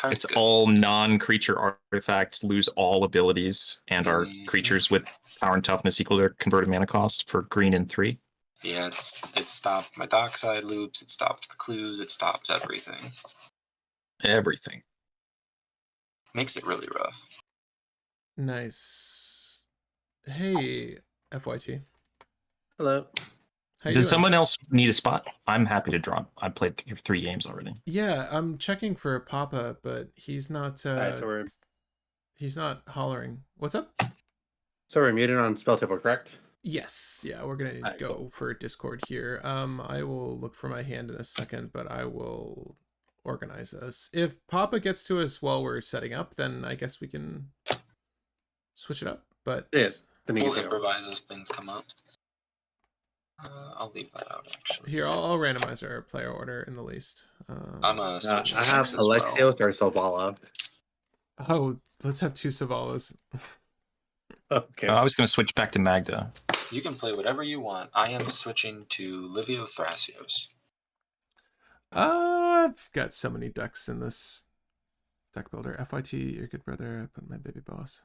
It's all non-creature artifacts lose all abilities and are creatures with power and toughness equal to their converted mana cost for green and 3. Yeah, it stopped my dockside loops, it stops the clues, it stops everything. Everything. Makes it really rough. Nice. Hey, FYT. Hello. How you Does doing? someone else need a spot? I'm happy to draw. I played 3 games already. Yeah, I'm checking for Papa, but he's not. Alright, so he's not hollering. What's up? we're muted on spell table, correct? Yes. Yeah, we're gonna Alright, go cool. for Discord here. I will look for my hand in a second, but I will organize us. If Papa gets to us while we're setting up, then I guess we can switch it up. But Yeah. Then you We'll can take over. improvise as things come up. I'll leave that out actually. here, I'll randomize our player order in the least. I'm a switch. I have Alexios or Salvala. Oh, let's have 2 Savalas. Okay. I was going to switch back to Magda. You can play whatever you want. I am switching to Livio Thrasios. I've got so many decks in this deck builder. FYT, your good brother. I put my baby boss.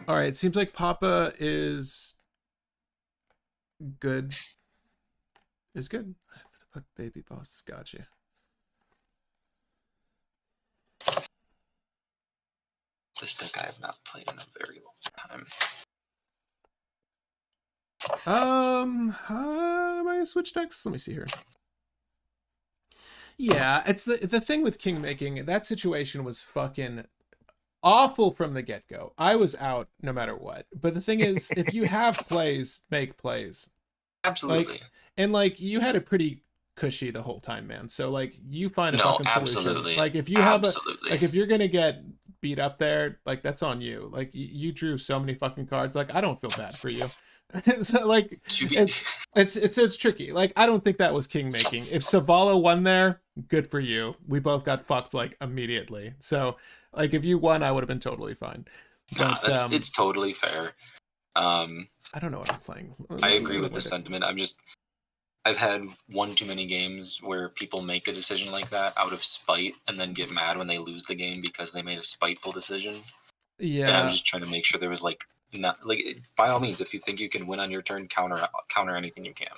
All right, it seems like Papa is good. Is good. I have to put baby boss. Got you. This deck I have not played in a very long time. Am I gonna switch decks? Let me see here. Yeah, it's the thing with king making. That situation was fucking awful from the get-go. I was out no matter what. But the thing is, if you have plays, make plays. Absolutely. Like you had it pretty cushy the whole time, man. So like you find a fucking solution. Absolutely. Like if you have absolutely. like if you're gonna get beat up there, like that's on you. Like you drew so many fucking cards. Like I don't feel bad for you. So like it's tricky. Like I don't think that was king making. If Savala won there, good for you. We both got fucked like immediately. So like if you won, I would have been totally fine. Nah, But it's totally fair. I don't know what I'm playing. I agree with the sentiment. I've had one too many games where people make a decision like that out of spite and then get mad when they lose the game because they made a spiteful decision. Yeah. And I was just trying to make sure there was like not like by all means, if you think you can win on your turn, counter anything you can.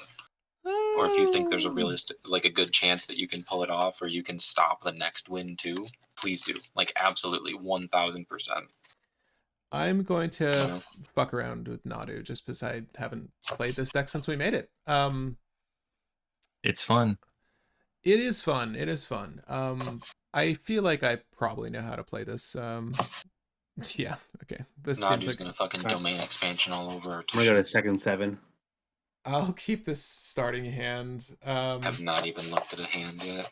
Or if you think there's a realistic, like a good chance that you can pull it off, or you can stop the next win too, please do. Like absolutely 1000%. I'm going to fuck around with Nadu just because I haven't played this deck since we made it. It's fun. It is fun. It is fun. I feel like I probably know how to play this. Yeah. Okay. This seems Nadu's like gonna fucking domain expansion all over. I'm gonna go to second 7. I'll keep this starting hand. I've not even looked at a hand yet.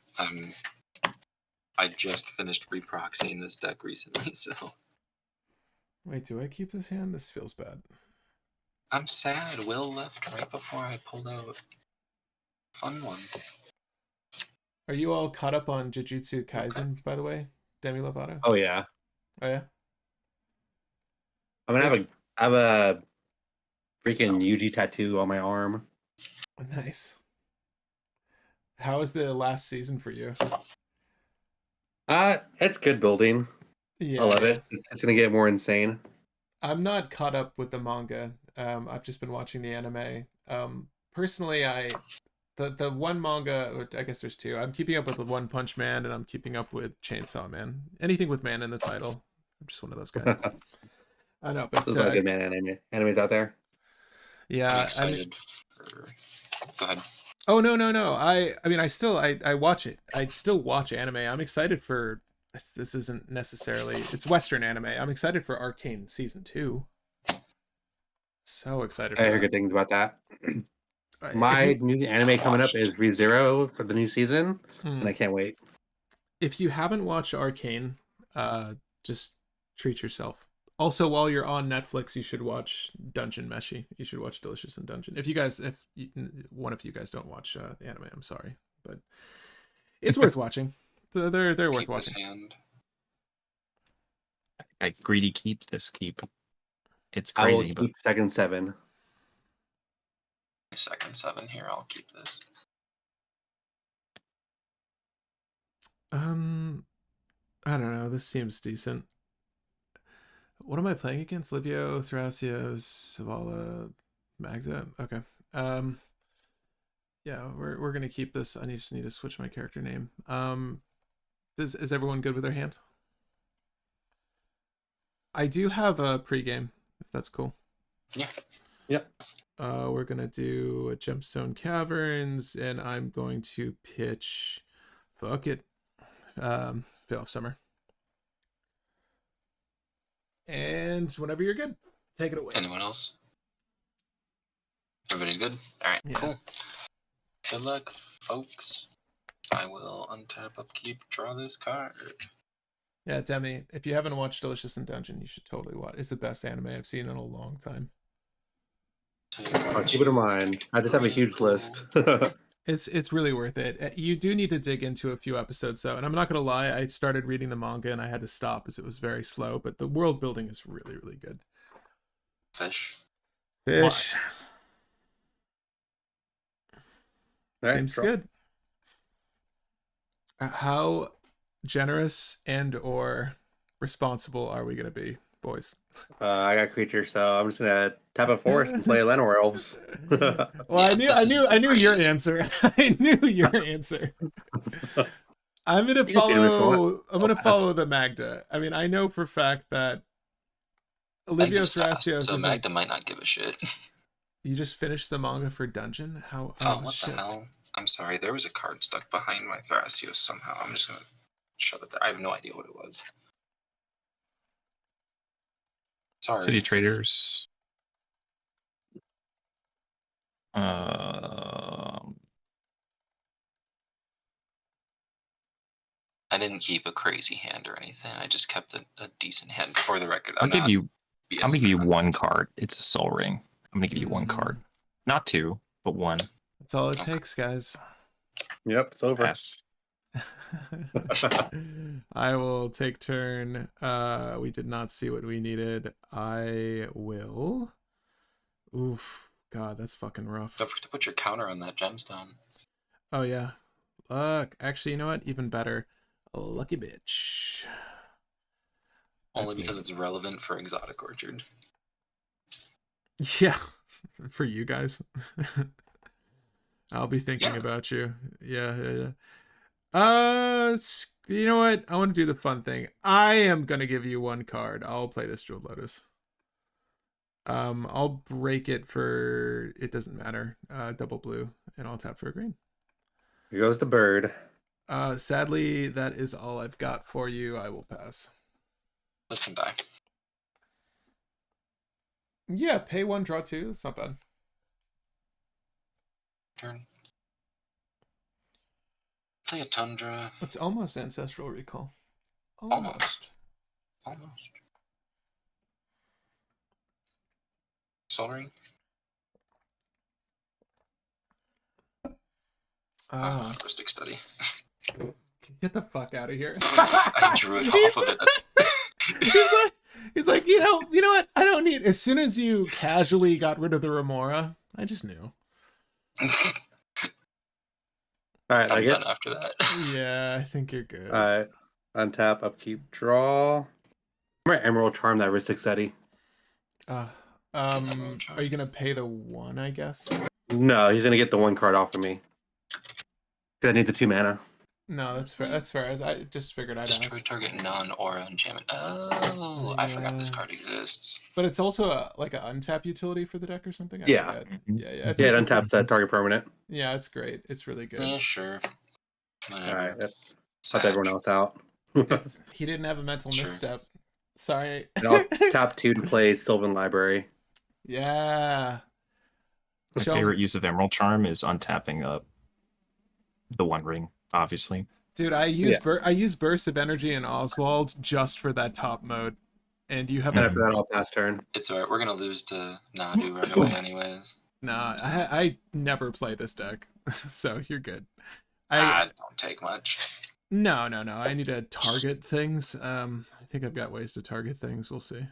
I just finished reproxying this deck recently, so Wait, do I keep this hand? This feels bad. I'm sad. Will left right before I pulled out. Fun one. Are you all caught up on Jujutsu Kaisen, by the way? Demi Lovato? Oh yeah. Oh yeah? I'm gonna have a freaking Yuji tattoo on my arm. Nice. How was the last season for you? It's good building. Yeah. I love it. It's gonna get more insane. I'm not caught up with the manga. I've just been watching the anime. Personally, the one manga, I guess there's 2. I'm keeping up with the One Punch Man, and I'm keeping up with Chainsaw Man. Anything with man in the title. I'm just one of those guys. I know, but There's a lot of good man animes out there. yeah. I'm excited for... Go ahead. Oh no. I mean I watch it. I still watch anime. I'm excited for this isn't necessarily it's Western anime. I'm excited for Arcane season 2. So excited I for heard that. good things about that. If My you- new anime coming up is ReZero for the new season, Hmm. and I can't wait. If you haven't watched Arcane, just treat yourself. Also, while you're on Netflix, you should watch Dungeon Meshi. You should watch Delicious in Dungeon. If one of you guys don't watch the anime, I'm sorry, but it's worth watching. They're worth Keep this watching. hand. I greedy keep this keep. It's I will crazy, but keep second 7. Second 7 here. I'll keep this. I don't know. This seems decent. What am I playing against? Livio, Thrasio, Savala, Magda. Okay. Yeah, we're gonna keep this. I just need to switch my character name. Is everyone good with their hand? I do have a pregame, if that's cool. Yeah. Yep. We're gonna do a Gemstone Caverns, and I'm going to pitch. Fuck it. Veil of Summer. And whenever you're good, take it away. Anyone else? Everybody's good? Alright, Yeah. cool. Good luck, folks. I will untap, upkeep, draw this card. Yeah, Demi, if you haven't watched Delicious in Dungeon, you should totally watch. It's the best anime I've seen in a long time. I'll keep it in mind. I just have a huge list. It's really worth it. You do need to dig into a few episodes though, and I'm not gonna lie, I started reading the manga and I had to stop as it was very slow, but the world building is really, really good. Fish. Fish. Alright, Seems draw. good. How generous and or responsible are we gonna be, boys? I got creatures, so I'm just gonna tap a forest and play Lenore Elves. Well, Yeah, I this is knew your crazy. answer. I knew your answer. I'm gonna You can do it if you follow. want. I'm gonna I'll pass. follow the Magda. I mean, I know for a fact that Olivia Magda's fast, Thrasios so is Magda might not give a shit. You just finished the manga for Dungeon? How? Oh, what shit. the hell? I'm sorry, there was a card stuck behind my Thrasios somehow. I'm just gonna shove it there. I have no idea what it was. Sorry. City Traders. I didn't keep a crazy hand or anything. I just kept a decent hand. For the record, I'm gonna give you BSing one around. card. It's a Soul Ring. I'm gonna give you one card, not 2, but 1. That's all it takes, guys. Yep, it's over. Yes. I will take turn. We did not see what we needed. I will. Oof. God, that's fucking rough. Don't forget to put your counter on that gemstone. Oh yeah. Look, actually, you know what? Even better. Lucky bitch. Only That's because me. it's relevant for Exotic Orchard. Yeah. For you guys. I'll be thinking Yeah. about you. Yeah. You know what? I want to do the fun thing. I am gonna give you one card. I'll play this Jeweled Lotus. I'll break it for it doesn't matter. Double blue, and I'll tap for a green. Here goes the bird. Sadly, that is all I've got for you. I will pass. This can die. Yeah, pay 1, draw 2. That's not bad. Turn. Play a Tundra. It's almost Ancestral Recall. Almost. Soul Ring. Linguistic Study. Get the fuck out of here. I drew it off of it. He's like, you know what? I don't need. As soon as you casually got rid of the Remora, I just knew. Alright, I'm like done it. after that. Yeah, I think you're good. Alright. Untap, upkeep, draw. I'm gonna Emerald Charm that Ristic Seti. Are you gonna pay the 1? I guess. No, he's gonna get the 1 card off of me. Cause I need the 2 mana. No, that's fair. That's fair. I just figured I'd Destroy ask. target non-aura enchantment. Oh, I forgot this Yeah. card exists. But it's also like an untap utility for the deck or something. I Yeah. forget. Mhm. Yeah. Yeah, it untaps that target permanent. Yeah, it's great. It's really good. Yeah, sure. Whatever. Alright, that's Sad. help everyone else out. He didn't have a mental Sure. misstep. Sorry. And I'll tap 2 to play Sylvan Library. Yeah. My Show 'em- favorite use of Emerald Charm is untapping the One Ring, obviously. Dude, I use Burst of Energy in Oswald just for that top mode. And you have And a after that, I'll pass turn. It's alright. We're gonna lose to Nadu right away, anyways. Nah, I never play this deck, so you're good. Don't take much. No. I need to target things. I think I've got ways to target things. We'll see.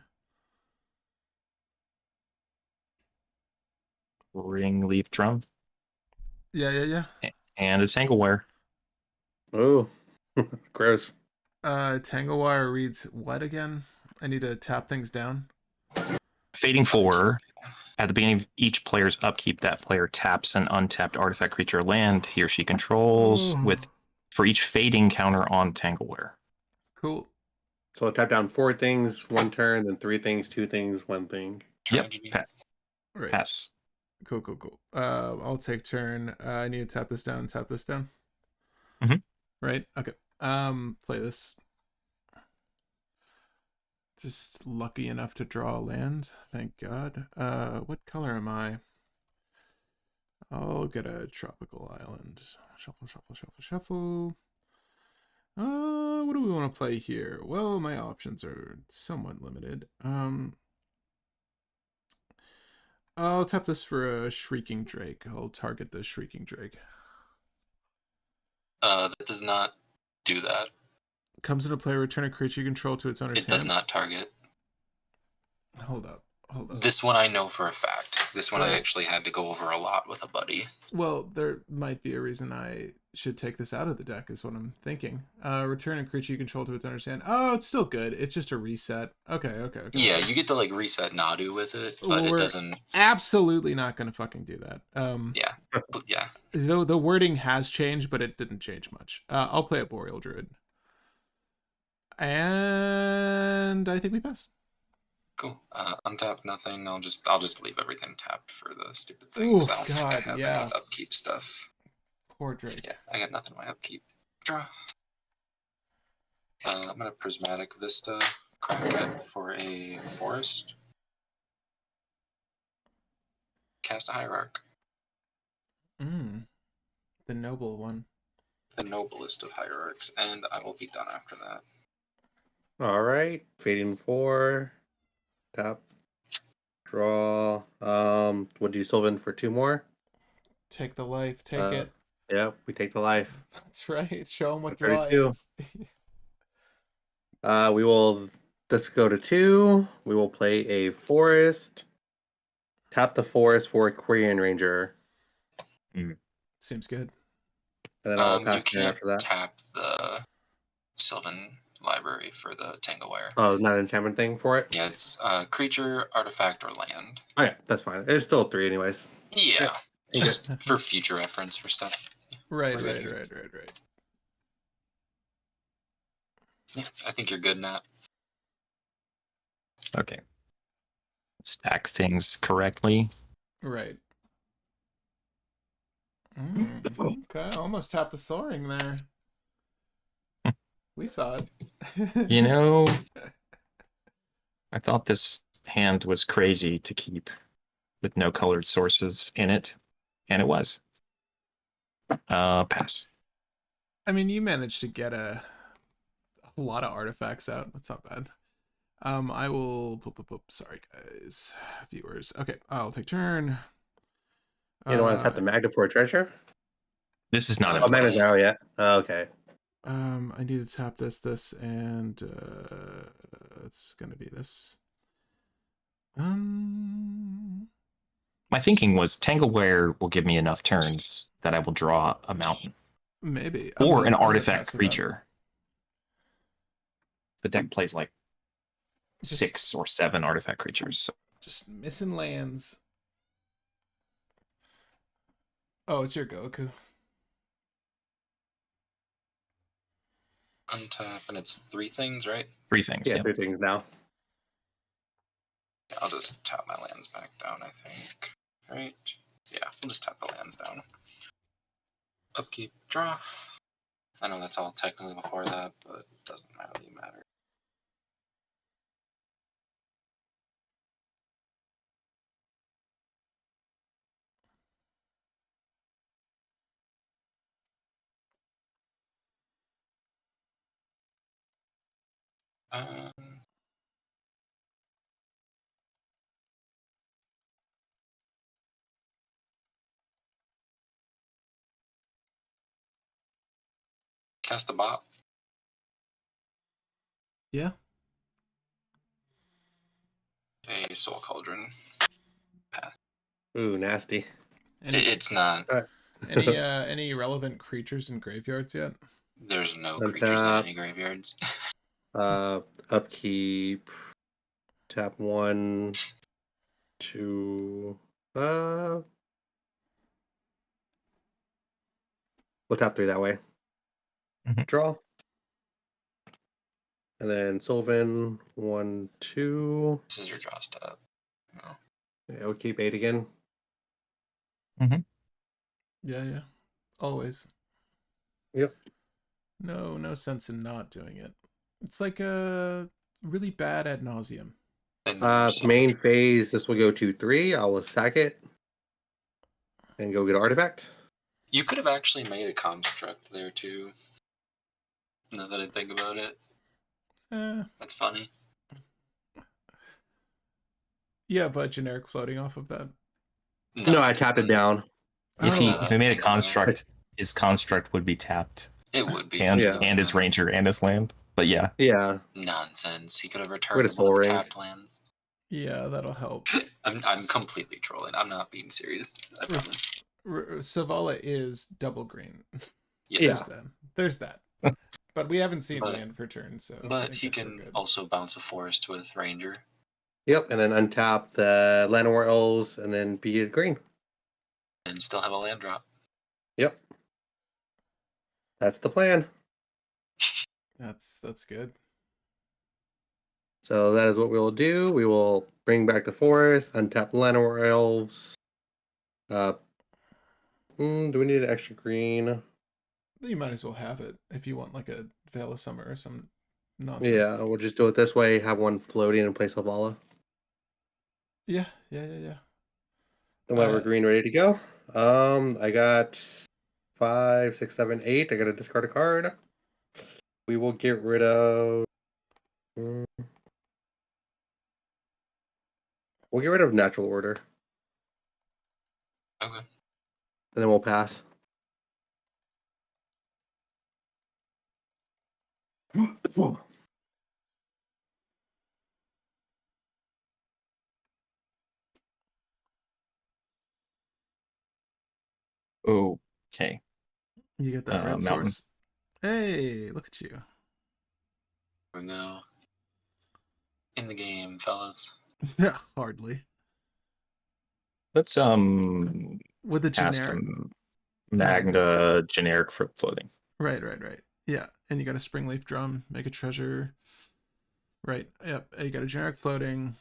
Ring, Leaf, Drum, Yeah. and a Tanglewire. Oh, gross. Tanglewire reads what again? I need to tap things down. Fading 4. At the beginning of each player's upkeep, that player taps an untapped artifact, creature, or land he or she controls Ooh. for each fading counter on Tangleware. Cool. So I'll tap down 4 things, 1 turn, then 3 things, 2 things, 1 thing. Tragedy. Yep. Right. Pass. Cool. I'll take turn. I need to tap this down. Mhm. Right. Okay. Play this. Just lucky enough to draw a land. Thank God. What color am I? I'll get a tropical island. Shuffle. What do we want to play here? Well, my options are somewhat limited. I'll tap this for a Shrieking Drake. I'll target the Shrieking Drake. That does not do that. Comes into play, return a creature you control to its owner's It does hand. not target. Hold up. This one I know for a fact. This one I Right. actually had to go over a lot with a buddy. Well, there might be a reason I should take this out of the deck, is what I'm thinking. Return a creature you control to its owner's hand. Oh, it's still good. It's just a reset. Okay. Yeah, you get to like reset Nadu with it, but Well, it we're doesn't. absolutely not going to fucking do that. Yeah. Though the wording has changed, but it didn't change much. I'll play a Boreal Druid. And I think we pass. Cool. Untap nothing. I'll just leave everything tapped for the stupid things. Ooh, I don't think I God, have yeah. any upkeep stuff. Poor Drake. Yeah, I got nothing in my upkeep. Draw. I'm gonna Prismatic Vista, crack it for a forest. Cast a Hierarch. The noble one. The noblest of hierarchs, and I will be done after that. All right, fading 4, tap, draw. What do you Sylvan for 2 more? Take the life. Take it. Yeah, we take the life. That's right. Show them what Ready draw to. is. We will just go to 2. We will play a forest. Tap the forest for a Quirion Ranger. Seems good. And then I'll You pass turn can't after that. tap the Sylvan Library for the Tanglewire. Oh, not an enchantment thing for it? Yeah, it's creature, artifact, or land. Okay, that's fine. It's still 3 anyways. Yeah, Yeah. just for future reference for stuff. Right. Yeah, I think you're good, Nat. Okay. Stack things correctly. Right. Okay, almost tapped the soaring there. We saw it. You know, I thought this hand was crazy to keep with no colored sources in it, and it was. Pass. I mean, you managed to get a lot of artifacts out. That's not bad. I will. Sorry, guys, viewers. Okay, I'll take turn. You don't want to tap the Magda for a treasure? This is not Oh, a Magda's arrow yet. Oh, okay. I need to tap this, and it's gonna be this. My thinking was Tangleware will give me enough turns that I will draw a mountain. Maybe. Or an I'm gonna artifact pass with that. creature. The deck plays like 6 or 7 artifact creatures. So. Just missing lands. Oh, it's your Goku. Untap, and it's 3 things, right? 3 things. Yeah, Yep. 3 things now. Yeah, I'll just tap my lands back down, I think. Right? Yeah, we'll just tap the lands down. Upkeep, draw. I know that's all technically before that, but it doesn't really matter. Cast a bot. Yeah. A Soul Cauldron. Pass. Ooh, nasty. It's not. Any relevant creatures in graveyards yet? There's no Untap. creatures in any graveyards. Upkeep. Tap 1, 2. We'll tap 3 that way. Mhm. Draw. And then Sylvan 1, 2. This is your draw step. No. Yeah, we'll keep 8 again. Yeah. Always. Yep. No sense in not doing it. It's like a really bad ad nauseum. Main phase, this will go to 3. I will sack it and go get artifact. You could have actually made a construct there too. Now that I think about it, that's funny. You have a generic floating off of that. No, I tapped it down. If he Oh. made a construct, his construct would be tapped. It would be. And his ranger and his land. But yeah. Yeah. Nonsense. He could have returned With a one soul of the ring. tapped lands. Yeah, that'll help. I'm completely trolling. I'm not being serious. I promise. Savala is double green. Yes. There's that. But we haven't seen land for turn, so. But he can also bounce a forest with Ranger. Yep, and then untap the Llanowar Elves and then be it green. And still have a land drop. Yep. That's the plan. That's good. So that is what we will do. We will bring back the forest, untap the Llanowar Elves. Do we need an extra green? You might as well have it if you want like a Veil of Summer or some nonsense. Yeah, we'll just do it this way. Have one floating in place of Vala. Yeah. Then we'll have our green ready to go. I got 5, 6, 7, 8. I got to discard a card. We will get rid of. We'll get rid of Natural Order. Okay. And then we'll pass. Okay. You get that red mountain. source. Hey, look at you. Here we go. In the game, fellas. Yeah, hardly. Let's With the cast generic. Magna generic for floating. Right. Yeah, and you got a Springleaf Drum, make a treasure. Right. Yep. You got a generic floating,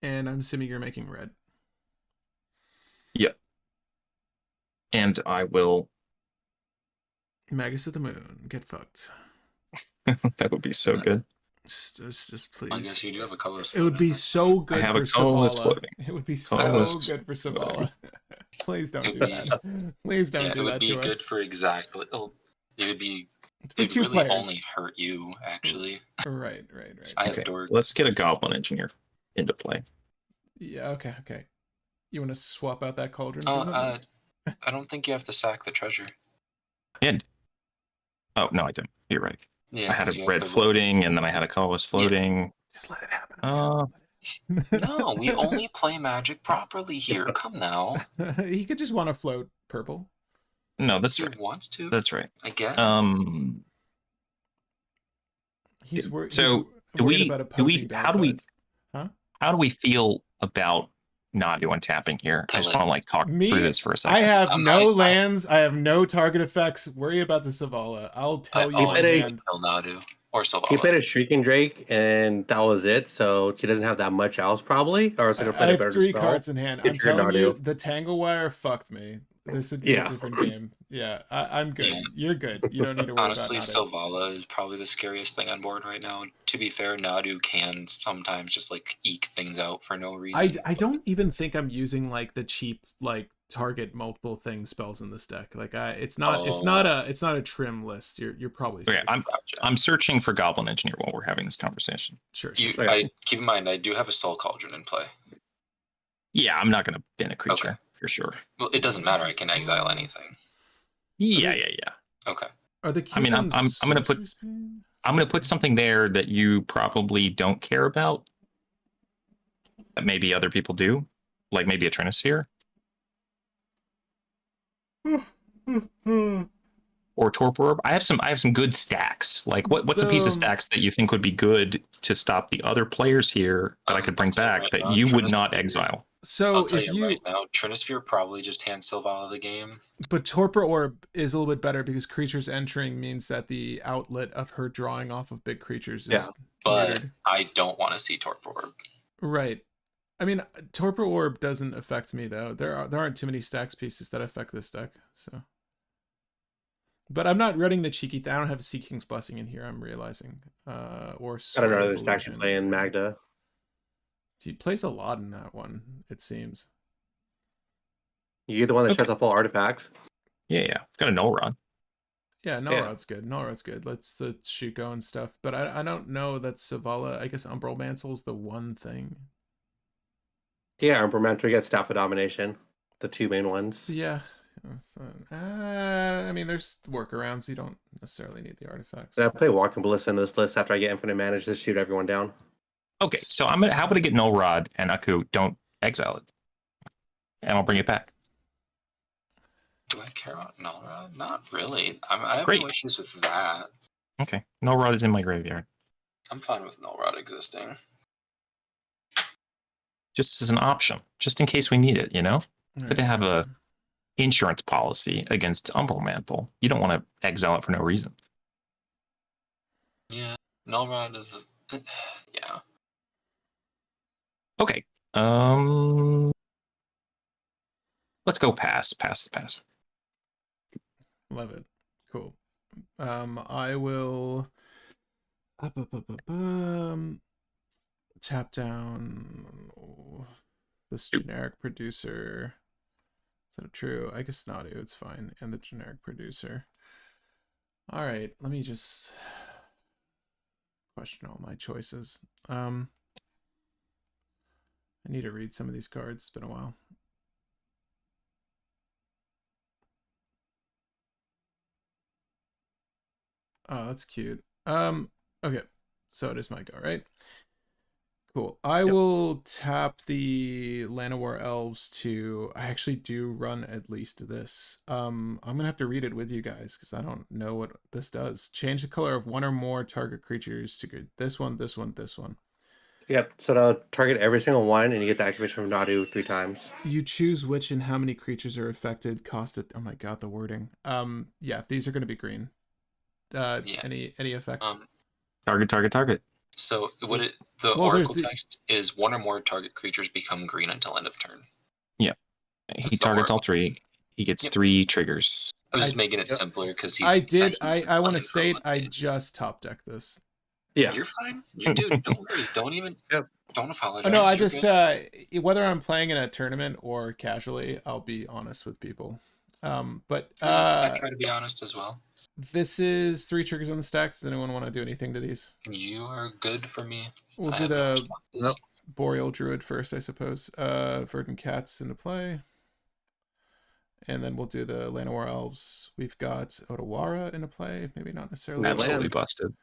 and I'm assuming you're making red. Yep. And I will. Magus of the Moon, get fucked. That would be so good. Just please. I guess you do have a colorless. It would be so good I have for a colorless Savala. floating. It would be so Colorless good for Savala. Please don't It do would that. Please don't do it would that be to good us. for exactly. Oh, it would be. For It two would really players. only hurt you, actually. Right. I have Okay, dorks. let's get a Goblin Engineer into play. Yeah. Okay. You want to swap out that cauldron? Oh, I don't think you have to sack the treasure. And oh no, I don't. You're right. Yeah, I had 'cause a you red have to- floating, and then I had a colorless floating. Just let it happen. No, we only play Magic properly here. Come now. He could just want to float purple. No, that's He right. wants to. That's right. I guess. He's worried. So do we? How do we? Huh? How do we feel about Nadu untapping here? I just want to like talk through this for a second. I have no lands. I have no target effects. Worry about the Savala. I'll tell you. Kill Nadu or Savala. He played a Shrieking Drake, and that was it. So he doesn't have that much else, probably. Or else I play a better have 3 spell. cards in hand. I'm telling you, the Tangle Wire fucked me. This would be a different game. Yeah, I'm good. Yeah. You're good. You don't need to worry Honestly, about Nadu. Savala is probably the scariest thing on board right now. To be fair, Nadu can sometimes just like eke things out for no reason. I don't even think I'm using like the cheap like target multiple thing spells in this deck. Like it's Oh. not a trim list. You're probably Okay, safe. Gotcha. I'm searching for Goblin Engineer while we're having this conversation. Sure. I keep in mind I do have a Soul Cauldron in play. Yeah, I'm not going to bin a creature Okay. for sure. Well, it doesn't matter. I can exile anything. Yeah. Okay. Are the I mean, I'm coupons gonna put- sorcery speed? I'm going to put something there that you probably don't care about, that maybe other people do, like maybe a Trinisphere or Torpor Orb. I have some good stacks. Like what's a piece of stacks that you think would be good to stop the other players here that I could bring I'll tell you back right that now, you would Trinisphere- not exile? So I'll tell if you right now, Trinisphere probably just hand Sylva out of the game. but Torpor Orb is a little bit better because creatures entering means that the outlet of her drawing off of big creatures is But neutered. I don't want to see Torpor Orb. Right. I mean, Torpor Orb doesn't affect me though. There aren't too many stacks pieces that affect this deck. So, but I'm not running the cheeky. I don't have a Sea King's Blessing in here. I'm realizing. Or I don't know. Sword of There's actually Illusion. playing Magda. He plays a lot in that one. It seems. You're the one that shuts off all artifacts. Yeah. It's got a Null Rod. Yeah, Nullrod's good. Nullrod's good. Let's shoot go and stuff. But I don't know that Savala. I guess Umbral Mantle's the one thing. Yeah, Umbermentor gets Staff of Domination. The two main ones. Yeah. So, I mean, there's workarounds. You don't necessarily need the artifacts. And I play Walking Ballista in this list after I get Infinite Mana to shoot everyone down. Okay, so how about I get Null Rod and Aku don't exile it, and I'll bring it back. Do I care about Null Rod? Not really. I have Great. no issues with that. Okay, Null Rod is in my graveyard. I'm fine with Null Rod existing. Just as an option, just in case we need it, you know? Good to have a insurance policy against Umbral Mantle. You don't want to exile it for no reason. Yeah, Null Rod is... yeah. Okay. Let's go pass. Love it. Cool. I will tap down this generic producer. Is that true? I guess Nadu, it's fine. And the generic producer. All right, let me just question all my choices. I need to read some of these cards. It's been a while. Oh, that's cute. Okay. So it is my go, right? Cool. I will tap the Llanowar Elves to... I actually do run at least this. I'm gonna have to read it with you guys because I don't know what this does. Change the color of one or more target creatures to this one, this one, this one. Yep. So to target every single one, and you get the activation from Nadu 3 times. You choose which and how many creatures are affected. Cost it. Oh my god, the wording. Yeah, these are gonna be green. Yeah. Any effects? Target. So the Oracle text is one or more target creatures become green until end of turn. Yeah. He targets all 3. He gets 3 triggers. I was just making it simpler because he's... I want to state I just top deck this. Yeah. You're fine. You do. No worries. Don't even... Don't apologize. Oh, no, I You're just... good. whether I'm playing in a tournament or casually, I'll be honest with people. But I try to be honest as well. This is 3 triggers on the stack. Does anyone want to do anything to these? You are good for me. We'll do the Boreal Druid first, I suppose. Verdant Cats into play. And then we'll do the Llanowar Elves. We've got Otawara into play. Maybe not necessarily. Absolutely busted.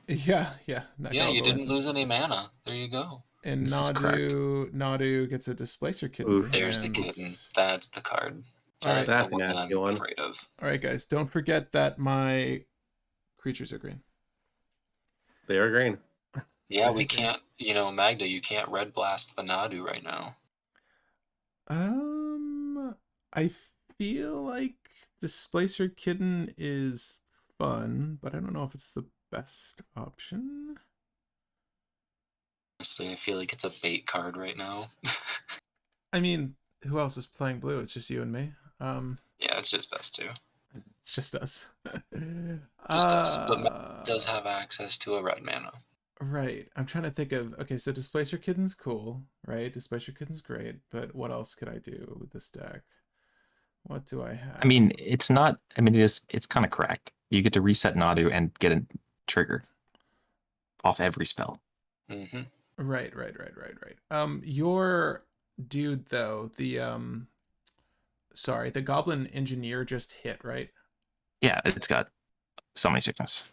Yeah. Yeah, you didn't lose any mana. There you go. And Nadu gets a Displacer Kitten. There's the kitten. That's the card. That's the one I'm afraid of. All right, guys. Don't forget that my creatures are green. They are green. Yeah, we can't... Magda, you can't red blast the Nadu right now. I feel like Displacer Kitten is fun, but I don't know if it's the best option. Honestly, I feel like it's a bait card right now. I mean, who else is playing blue? It's just you and me. Yeah, it's just us two. It's just us. Just us. But Matt does have access to a red mana. Right. I'm trying to think of... Okay, so Displacer Kitten's cool, right? Dispatcher Kitten's great, but what else could I do with this deck? What do I have? I mean, it's not. I mean, it's kind of cracked. You get to reset Nadu and get a trigger off every spell. Mm-hmm. Right. Your dude though, the sorry, the Goblin Engineer just hit, right? Yeah, it's got summoning sickness.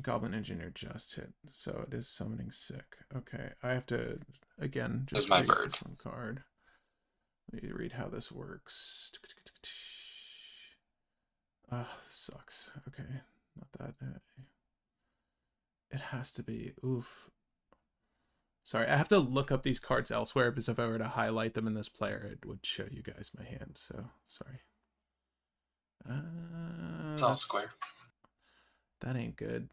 Goblin Engineer just hit, so it is summoning sick. Okay, I have to again just my read bird. this one card. Let me read how this works. Ah, sucks. Okay, not that. It has to be. Oof. Sorry, I have to look up these cards elsewhere because if I were to highlight them in this player, it would show you guys my hand. So sorry. It's all square. That ain't good.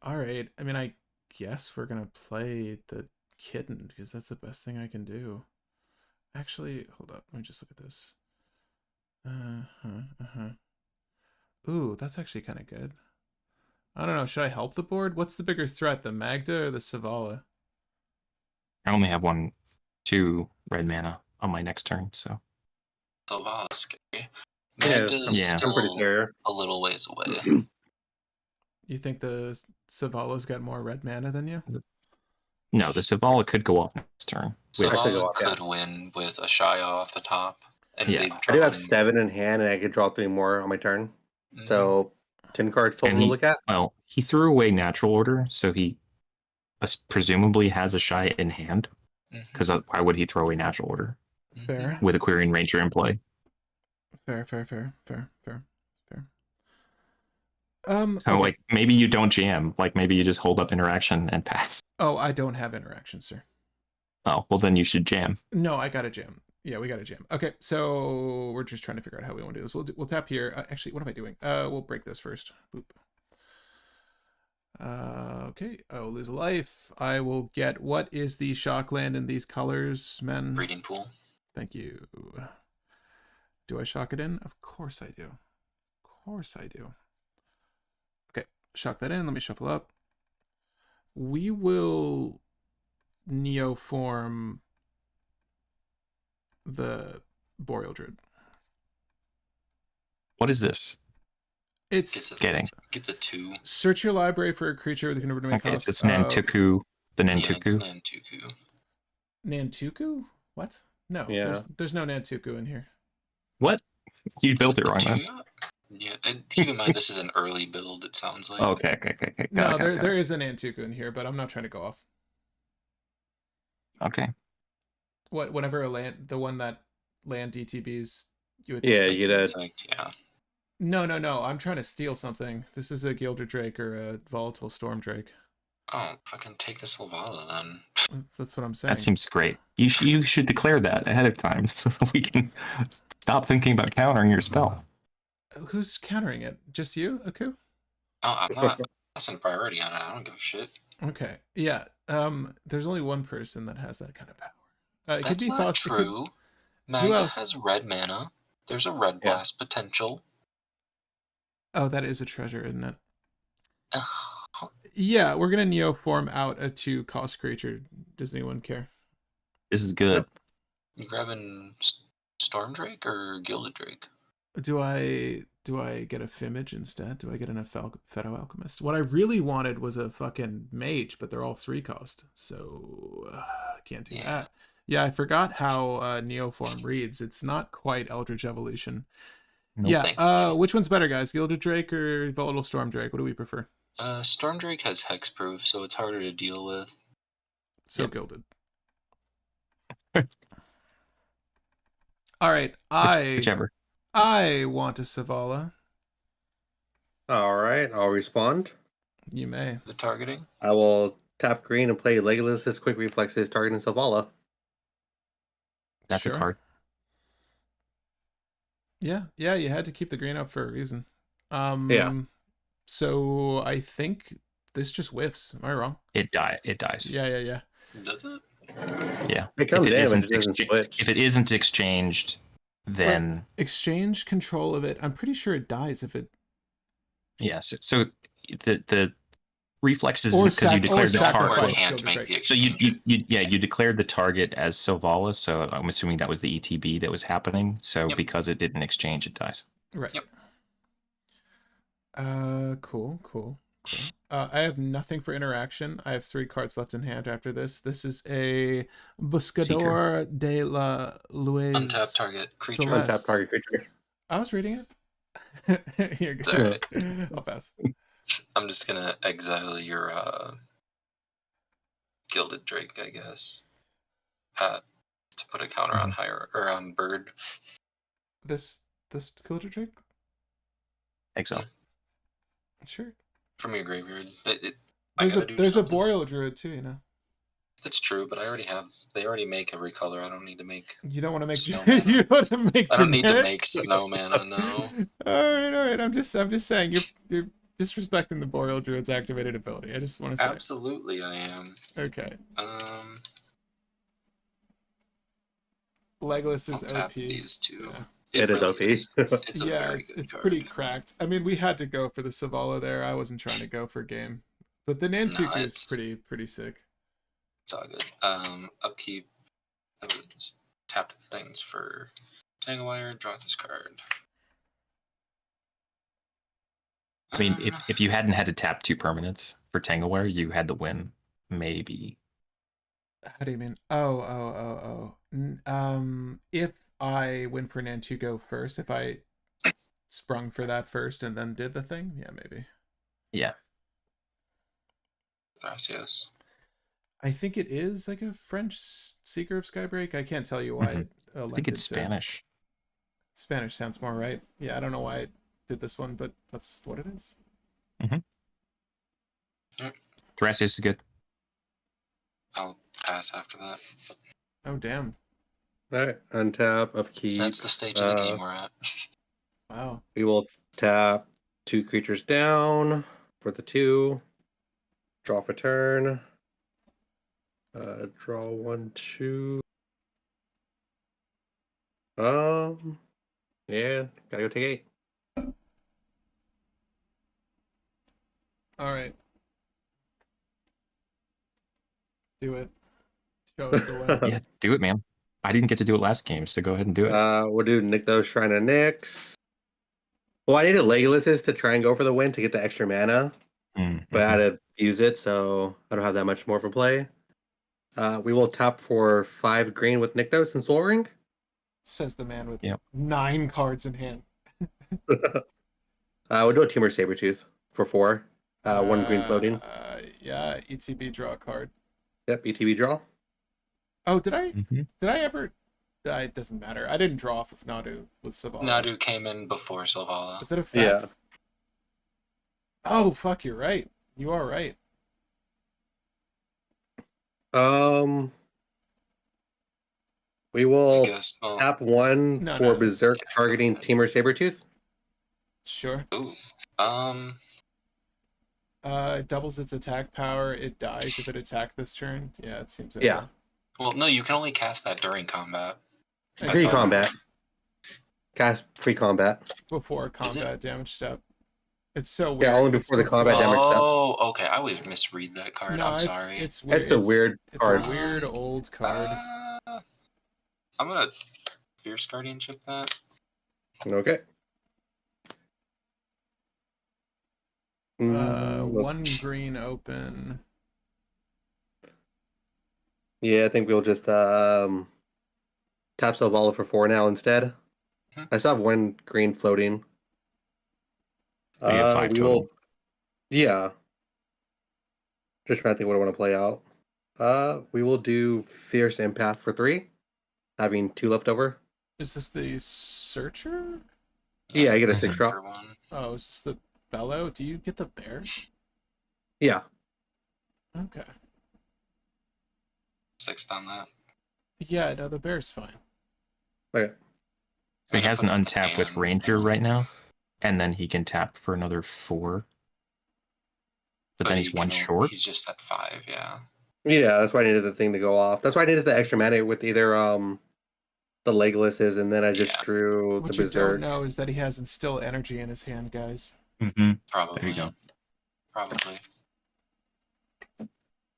All right. I mean, I guess we're gonna play the kitten because that's the best thing I can do. Actually, hold up. Let me just look at this. Ooh, that's actually kind of good. I don't know. Should I help the board? What's the bigger threat, the Magda or the Savala? I only have 2 red mana on my next turn, so. Savala's scary. Yeah, Magda's yeah. still I'm pretty sure. a little ways away. You think the Savala's got more red mana than you? No, the Savala could go off next turn. I could go Zavala off, yeah. could win with a Shia off the top. And Yeah. they've I do have drawn- 7 in hand, and I could draw 3 more on my turn. Mhm. So 10 cards total And to he- look at. Well, he threw away natural order, so he presumably has a shy in hand. Mhm. Because why would he throw away natural order Mhm. Fair. with a Querying Ranger in play? Fair. So, Okay. like, maybe you don't jam. Like, maybe you just hold up interaction and pass. Oh, I don't have interaction, sir. Oh, well, then you should jam. No, I got a jam. Yeah, we got a jam. Okay, so we're just trying to figure out how we want to do this. We'll tap here. Actually, what am I doing? We'll break this first. Boop. Okay, I will lose a life. I will get, what is the shock land in these colors, men? Breeding pool. Thank you. Do I shock it in? Of course I do. Of course I do. Okay, shock that in. Let me shuffle up. We will neoform the Boreal Druid. What is this? It's Gets a 2. search your library for a creature with a converted Okay, cost so it's of Nantuku. The Yeah, it's Nantuku. Nantuku. Nantuku? What? No, Yeah. there's no Nantuku in here. What? You built it wrong, then. Yeah, and keep in mind this is an early build, it sounds like. Okay. No, Got it. there is a Nantuku in here, but I'm not trying to go off. Okay. Whenever a land, the one that land DTBs, you would. Yeah, Like, you get it's a. like, yeah. No. I'm trying to steal something. This is a Gilded Drake or a Volatile Storm Drake. Oh, fucking take the Sylvala then. That's what I'm saying. That seems great. You should declare that ahead of time so we can stop thinking about countering your spell. Who's countering it? Just you, Aku? Oh, I'm not passing a priority on it. I don't give a shit. Okay. Yeah. There's only one person that has that kind of power. It could That's be not Thoughts. true. Who Magda else? has red mana. There's a red Yeah. blast potential. Oh, that is a treasure, isn't it? Yeah, we're gonna neoform out a 2-cost creature. Does anyone care? This is good. You grabbing Storm Drake or Gilded Drake? Do I get a Fimage instead? Do I get an Feto Alchemist? What I really wanted was a fucking Mage, but they're all 3-cost, so I can't do that. Yeah, I forgot how Neoform reads. It's not quite Eldritch Evolution. Nope. Yeah, Thanks. which one's better, guys? Gilded Drake or Volatile Storm Drake? What do we prefer? Storm Drake has hexproof, so it's harder to deal with. So Yep. Gilded. All right, Whichever. I want a Savala. All right, I'll respond. You may. The targeting? I will tap green and play Legolas's Quick Reflexes targeting Savala. That's Sure. a card. Yeah, you had to keep the green up for a reason. Yeah. So I think this just whiffs. Am I wrong? It dies. Yeah. Does it? Yeah. It comes in, but isn't it doesn't switch. if it isn't exchanged, then Exchange control of it. I'm pretty sure it dies if it. yes. So the Reflexes Or because you declared the sacrifice target. Or skill can't to make break. the So you exchange. you declared the target as Selvala, so I'm assuming that was the ETB that was happening. So Yep. because it didn't exchange, it dies. Right. Yep. Cool. I have nothing for interaction. I have 3 cards left in hand after this. This is a Buscador de la Luis. Untap target creature. Celeste. Untap target creature. I was reading it. You're It's good. alright. I'll pass. I'm just gonna exile your Gilded Drake, I guess. To put a counter on higher or on bird. This Gilded Drake? Exile. Sure. From your graveyard. There's a Boreal Druid too, you know. That's true, but they already make every color. I don't need to make. You don't want to make Snowman. you want to make I don't need to generic? make snowman. No. All right. I'm just saying you're disrespecting the Boreal Druid's activated ability. I just want to say. Absolutely, I am. Okay. Legolas is tap OP. these two. Yeah. It is OP. It's a very good it's card. pretty cracked. I mean, we had to go for the Savala there. I wasn't trying to go for game, but the Nantuku is pretty sick. It's all good. Upkeep. I would just tap things for Tanglewire. Draw this card. I mean, if you hadn't had to tap 2 permanents for Tanglewire, you had to win. Maybe. How do you mean? Oh. If I went for Nantuko first, if I sprung for that first and then did the thing, yeah, maybe. Yeah. Thrasios. I think it is like a French Seeker of Skybreak. I can't tell you why. I think it's Spanish. Spanish sounds more right. Yeah, I don't know why I did this one, but that's what it is. Thrasios is good. I'll pass after that. Oh, damn. Alright, untap, upkeep. That's the stage of the game we're at. Wow. We will tap 2 creatures down for the 2. Draw for turn. Draw 1, 2. Yeah, gotta go take 8. All right. Do it. Show us the way. Yeah, do it, man. I didn't get to do it last game, so go ahead and do it. We'll do Nykthos Shrine of Nyx. Well, I needed Legolas's to try and go for the win to get the extra mana, but I had to use it, so I don't have that much more of a play. We will tap for 5 green with Nykthos and Soul Ring. Says the man with Yep. 9 cards in hand. We'll do a Temur Sabertooth for 4. 1 green floating. Yeah, ETB draw a card. Yep, ETB draw. Oh, did I ever? It doesn't matter. I didn't draw off of Nadu with Savala. Nadu came in before Selvala. Is that a fact? Yeah. Oh, fuck, you're right. You are right. We will tap 1 No, for no. Berserk targeting Temur Sabertooth. Sure. Ooh. It doubles its attack power. It dies if it attacked this turn. Yeah, it seems. Yeah. Well, no, you can only cast that during combat. Pre-combat. Cast pre-combat. Before combat damage step. It's so weird. Yeah, only before the combat damage step. Oh, okay. I always misread that card. No, I'm sorry. it's weird. It's a weird card. It's a weird old card. I'm gonna Fierce Guardianship that. Okay. 1 green open. Yeah, I think we'll just tap Selvala for 4 now instead. I still have 1 green floating. So you have 5 we total. will. Yeah. Just trying to think what I want to play out. We will do Fierce Empath for 3, having 2 left over. Is this the Searcher? Yeah, I get a 6 drop. Oh, is this the Bellow? Do you get the bear? Yeah. Okay. 6 on that. Yeah, no, the bear's fine. Okay. So he has an untap with hand. Ranger right now, and then he can tap for another 4. But then he's he 1 can- short. He's just at 5, yeah. Yeah, that's why I needed the thing to go off. That's why I needed the extra mana with either the Legolas's, and then I just Yeah. drew What the you don't Berserk. know is that he has Instill Energy in his hand, guys. Mm-hmm. Probably. There you go. Probably.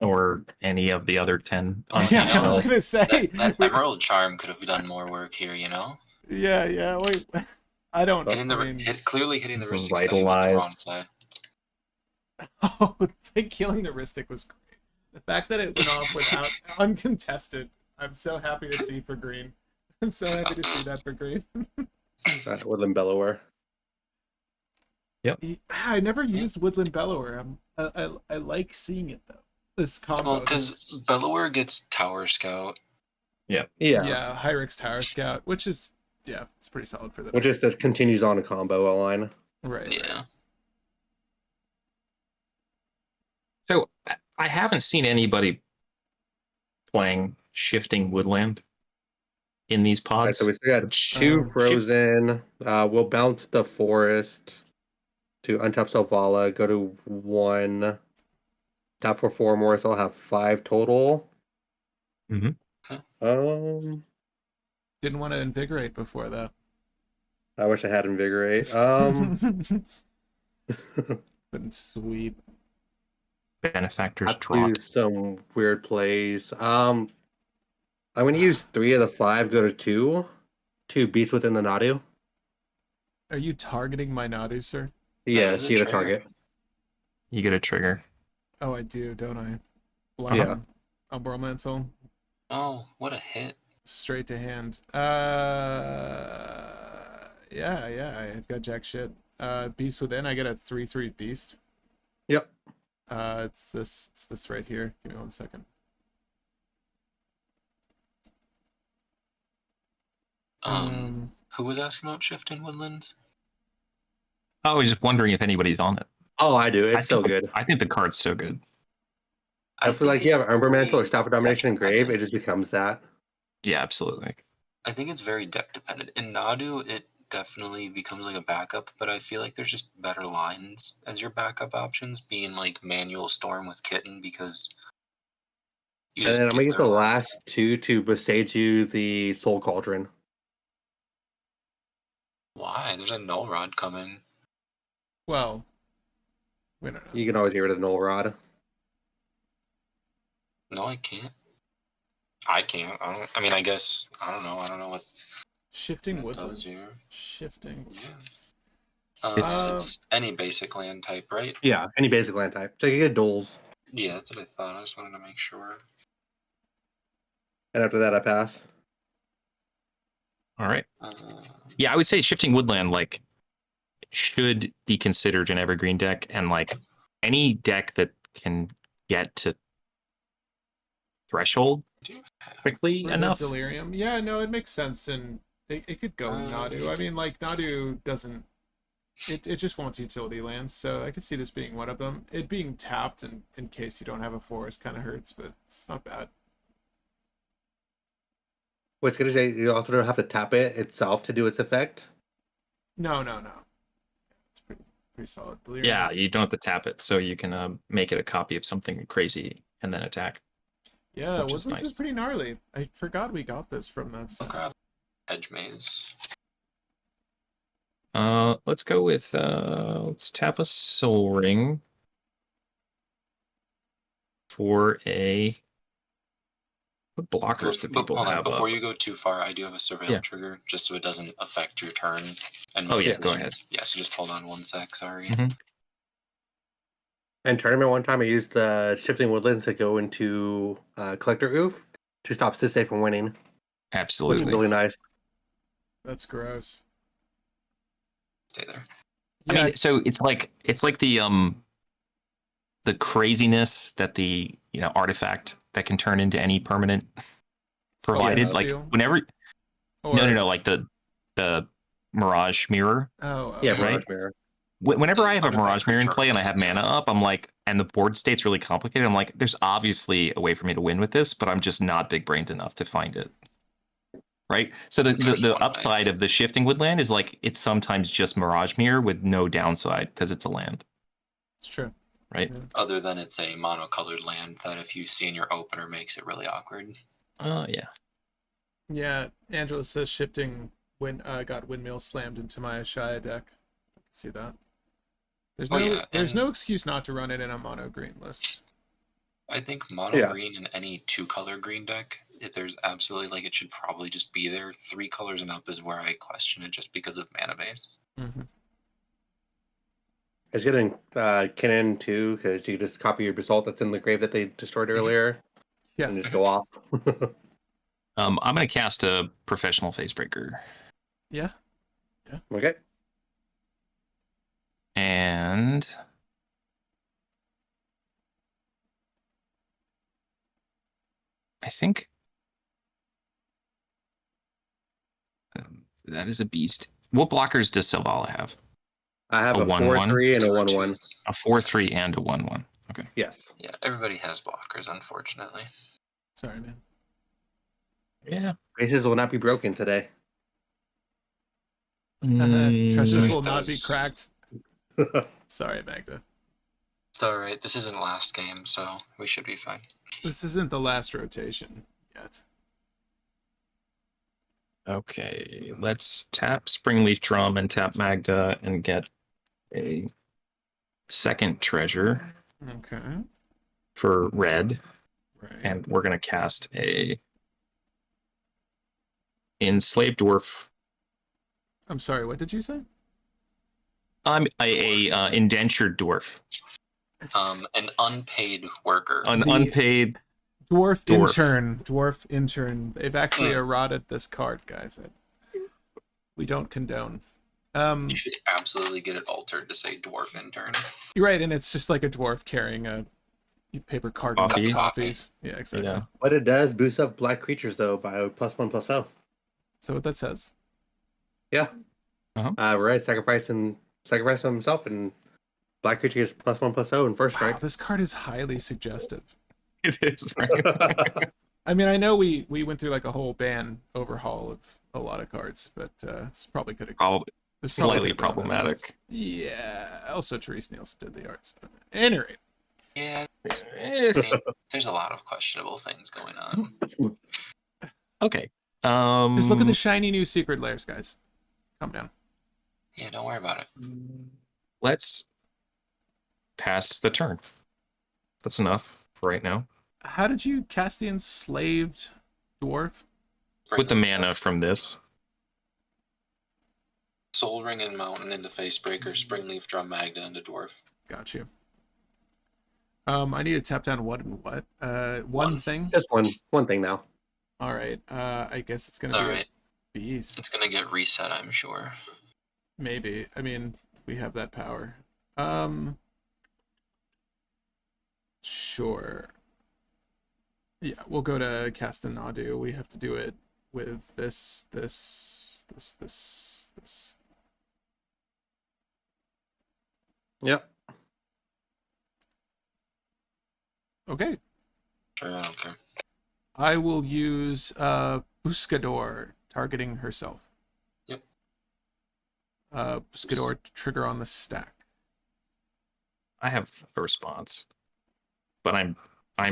or any of the other 10 Oh, Yeah, untapped I was spells. gonna say. That wait, Emerald Charm could have done more work here, you know? yeah. Wait, I don't. Hitting I the mean, clearly hitting the Rhystic Study was the wrong Vitalized. play. oh, killing the Rhystic was great. The fact that it went off without uncontested, I'm so happy to see for green. I'm so happy to see that for green. Woodland Bellower. I never used Woodland Bellower. I like seeing it though. This combo. Well, because Bellower gets Tower Scout. Yeah. Hyrix Tower Scout, which is it's pretty solid for the Which is that continues on a combo line. right. Yeah. So I haven't seen anybody playing Shifting Woodland in these All right, pods. so we still got 2 frozen. We'll bounce the forest to untap Selvala, go to 1. Tap for 4 more, so I'll have 5 total. Mhm. Didn't want to invigorate before though. I wish I had Invigorate. But sweet. Benefactors Have to do dropped. some weird plays. I'm going to use 3 of the 5, go to 2. 2 beasts within the Nadu. Are you targeting my Nadu, sir? Yes, is you a have a trigger. target. You get a trigger. Oh, I do, don't I? Yeah. Umbral Mantle. Oh, what a hit. Straight to hand. Yeah, I've got jack shit. Beast within, I get a 3/3 beast. Yep. It's this right here. Give me 1 second. Who was asking about Shifting Woodlands? I was just wondering if anybody's on it. Oh, I do. It's so good. I think the card's so good. I feel like you have Umber Mantle or Staff of Domination Engraved, it just becomes that. Yeah, absolutely. I think it's very deck dependent. In Nadu, it definitely becomes like a backup, but I feel like there's just better lines as your backup options, being like Manual Storm with Kitten, because you And just then I'm going to get get the their line. last 2 to besage you the Soul Cauldron. Why? There's a Null Rod coming. Well, we don't know. You can always get rid of the Null Rod. No, I can't. I can't. I mean, I guess I don't know. I don't know what Shifting that Woodlands. does here. Shifting. Yeah. It's- It's any basic land type, right? Yeah, any basic land type. So you get duels. Yeah, that's what I thought. I just wanted to make sure. And after that, I pass. All right. Uh, Yeah, I would say Shifting Woodland like should be considered an evergreen deck, and like any deck that can get to threshold quickly River enough. Delirium. Yeah, no, it makes sense, and it could go in Nadu. I mean, like Nadu doesn't. It just wants utility lands, so I could see this being one of them. It being tapped in case you don't have a forest kind of hurts, but it's not bad. What's going to say, you also don't have to tap it itself to do its effect. No. It's pretty solid. Delirium. Yeah, you don't have to tap it, so you can make it a copy of something crazy and then attack. Yeah, which is Woodlands is nice. pretty gnarly. I forgot we got this from that. I'll grab Edge Maze. Let's go with let's tap a Soul Ring for a. What blockers do people Hold on, have? before up? you go too far, I do have a Surveil Yeah. trigger, just so it doesn't affect your turn. And Oh, my yeah, go decisions. Yeah, so just hold on 1 sec, sorry. Mhm. In tournament one time, I used the Shifting Woodlands to go into Collector Oof to stop Sisei from winning. Which Absolutely. is really nice. That's gross. Stay there. I mean, so it's like the craziness that the artifact that can turn into any permanent provided. yeah, Like steel? whenever Or, no, like the Mirage Mirror. Oh, Yeah, okay. right? Mirage Mirror. Whenever I have a Artifact Mirage Mirror in creature. play and I have mana up, I'm like, and the board state's really complicated. I'm like, there's obviously a way for me to win with this, but I'm just not big brained enough to find it. Right? So the There's one upside thing. of the Shifting Woodland is like it's sometimes just Mirage Mirror with no downside because it's a land, It's true. right? Other than it's a monocolored land that if you see in your opener makes it really awkward. Yeah. Yeah, Angela says shifting when got windmill slammed into my Ashaya deck. I can see that. There's Oh, no yeah, there's and- no excuse not to run it in a mono green list. I think mono Yeah. green in any 2-color green deck, if there's absolutely like it should probably just be there. 3 colors and up is where I question it just because of mana base. Mm-hmm. It's getting Cannon too, because you just copy your result that's in the grave that they destroyed earlier Yeah. and just go off. I'm gonna cast a professional facebreaker. Yeah. Okay. And I think that is a beast. What blockers does Selvala have? I have A a 1/1? 4/3 and a 2 or 1/1. 2. A 4/3 and a 1/1. Okay. Yes. Yeah, everybody has blockers, unfortunately. Sorry, man. Yeah. Faces will not be broken today. Treasures Sorry, will that not be was- cracked. Sorry, Magda. It's alright, this isn't last game, so we should be fine. This isn't the last rotation yet. Okay, let's tap Springleaf Drum and tap Magda and get a second treasure Okay. for red. Right. And we're going to cast a Enslaved Dwarf. I'm sorry, what did you say? I'm a indentured dwarf. An unpaid worker. An The- unpaid. Dwarf Dwarf. intern. Dwarf intern. They've actually eroded this card, guys. We don't condone. You should absolutely get it altered to say dwarf intern. You're right, and it's just like a dwarf carrying a paper carton Coffee. of coffees. Yeah, exactly. Yeah. What it does boosts up black creatures though by +1/+0. So what that says? Yeah. Uh-huh. Red sacrifice himself, and black creature gets +1/+0 in first Wow, strike. this card is highly suggestive. It is, right? I mean, I know we went through like a whole ban overhaul of a lot of cards, but it's probably could have Probably this probably slightly could've been problematic. best. Yeah. Also, Therese Nielsen did the arts. Anyway, Yeah, there's a lot of questionable things going on. Okay. just look at the shiny new secret layers, guys. Calm down. Yeah, don't worry about it. Let's pass the turn. That's enough for right now. How did you cast the enslaved dwarf? With the mana from this. Soul Ring and Mountain into Facebreaker, Springleaf Drum Magda into Dwarf. Got you. I need to tap down what and what. One thing. Just one thing now. All right. I guess it's gonna It's be alright. a beast. It's gonna get reset, I'm sure. Maybe. I mean, we have that power. Sure. Yeah, we'll go to Castanadu. We have to do it with this. Yep. Okay. Sure, I don't care. I will use Buscador, targeting herself. Yep. Buscador to trigger on the stack. I have a response, but I'm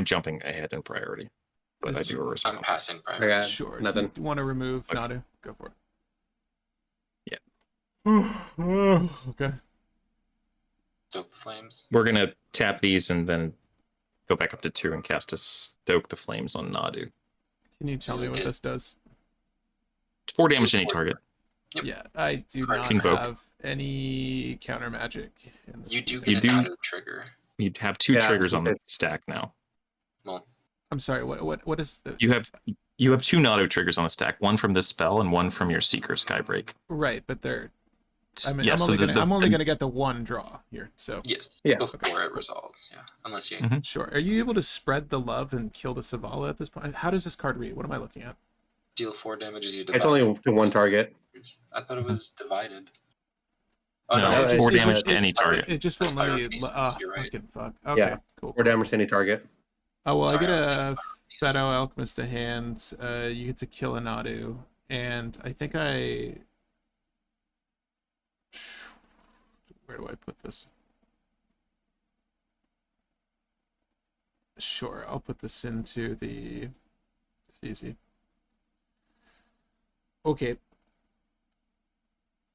jumping ahead in priority. But I do a I'm response. passing I priority. got Sure. nothing. Do you want to remove Okay. Nadu? Go for it. Yeah. Okay. Stoke the Flames. We're gonna tap these and then go back up to 2 and cast a Stoke the Flames on Nadu. Can you tell me what Okay. this does? It's 4 damage to any target. Yep. Yeah, I do Correct. not Invoke. have any counter magic. In this You do weekend. get You an do- auto trigger. You have 2 Yeah, triggers on the okay. stack now. Well, I'm sorry. What is the You have 2 Nado triggers on the stack, one from this spell and one from your Seeker Skybreak. right? But they're. I mean, Yeah, I'm so only the- gonna the- get the one draw here. So yes. Yeah. Before it resolves, yeah. Unless you Mhm. sure. Are you able to spread the love and kill the Savala at this point? How does this card read? What am I looking at? deal 4 damage as you divide. It's only to one target. I thought it was divided. No, no, it's it 4 just- damage to any target. It just won't let me. Pyrokinesis, you're right. Fucking fuck. Okay, Yeah. cool. 4 damage to any target. Oh well, Sorry, I get I was a thinking Shadow Pyrokinesis. Alchemist to hand. You get to kill a Nadu, and I think I. Where do I put this? Sure, I'll put this into the. It's easy. Okay.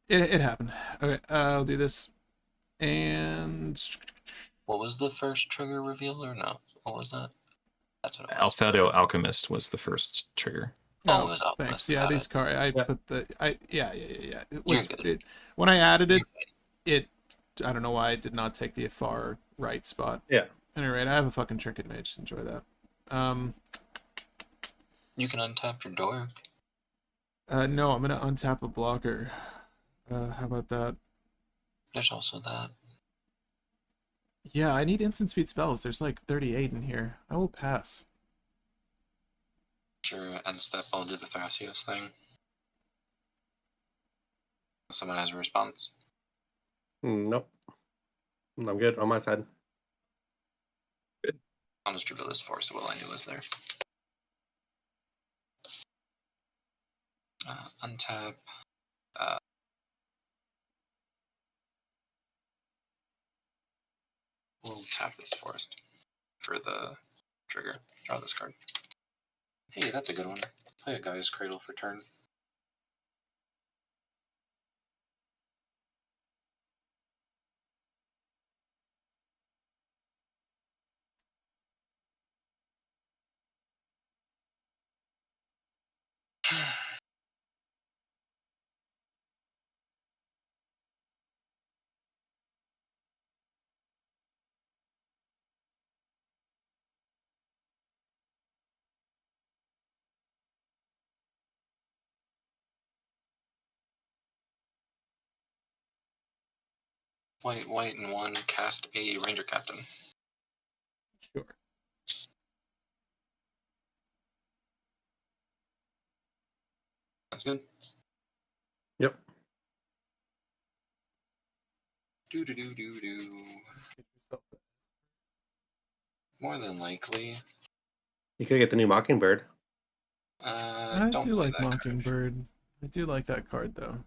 It happened. Okay, I'll do this, and What was the first trigger reveal or no? What was that? That's what it was. Alfedo Alchemist was the first trigger. Oh, it was thanks. Alchemist. Yeah, Got these it. cards. I Yeah. put the. Yeah. You're good. When I added You're it. I don't know why it did not take the far right spot. Yeah. Anyway, I have a fucking trinket mage. Enjoy that. You can untap your door. No, I'm gonna untap a blocker. How about that? There's also that. Yeah, I need instant speed spells. There's like 38 in here. I will pass. Sure, end step, I'll do the Thrasios thing. Someone has a response. Nope. I'm good on my side. I'll just dribble this force, so all I knew was there. Untap. We'll tap this forest for the trigger. Draw this card. Hey, that's a good one. Play a Guy's Cradle for turn. White, and 1, cast a Ranger Captain. Sure. That's good. Yep. Do. More than likely. You could get the new Mockingbird. I Don't do play like that card. Mockingbird. I do like that card though.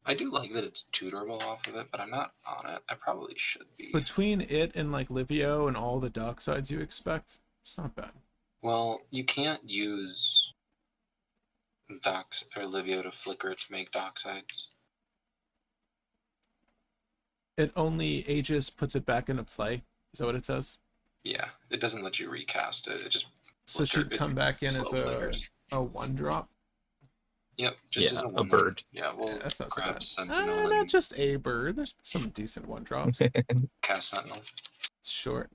I do like that it's tutorable off of it, but I'm not on it. I probably should be. Between it and like Livio and all the dock sides you expect, it's not bad. Well, you can't use Docs or Livio to flicker to make docksides. It only Aegis puts it back into play. Is that what it says? Yeah, it doesn't let you recast it. It just So she'd come back in as slow flickers. a 1-drop. Yep, just Yeah, as a a bird. Yeah, we'll That's not so grab bad. Sentinel Not and just a bird. There's some decent 1-drops. cast Sentinel. It's short.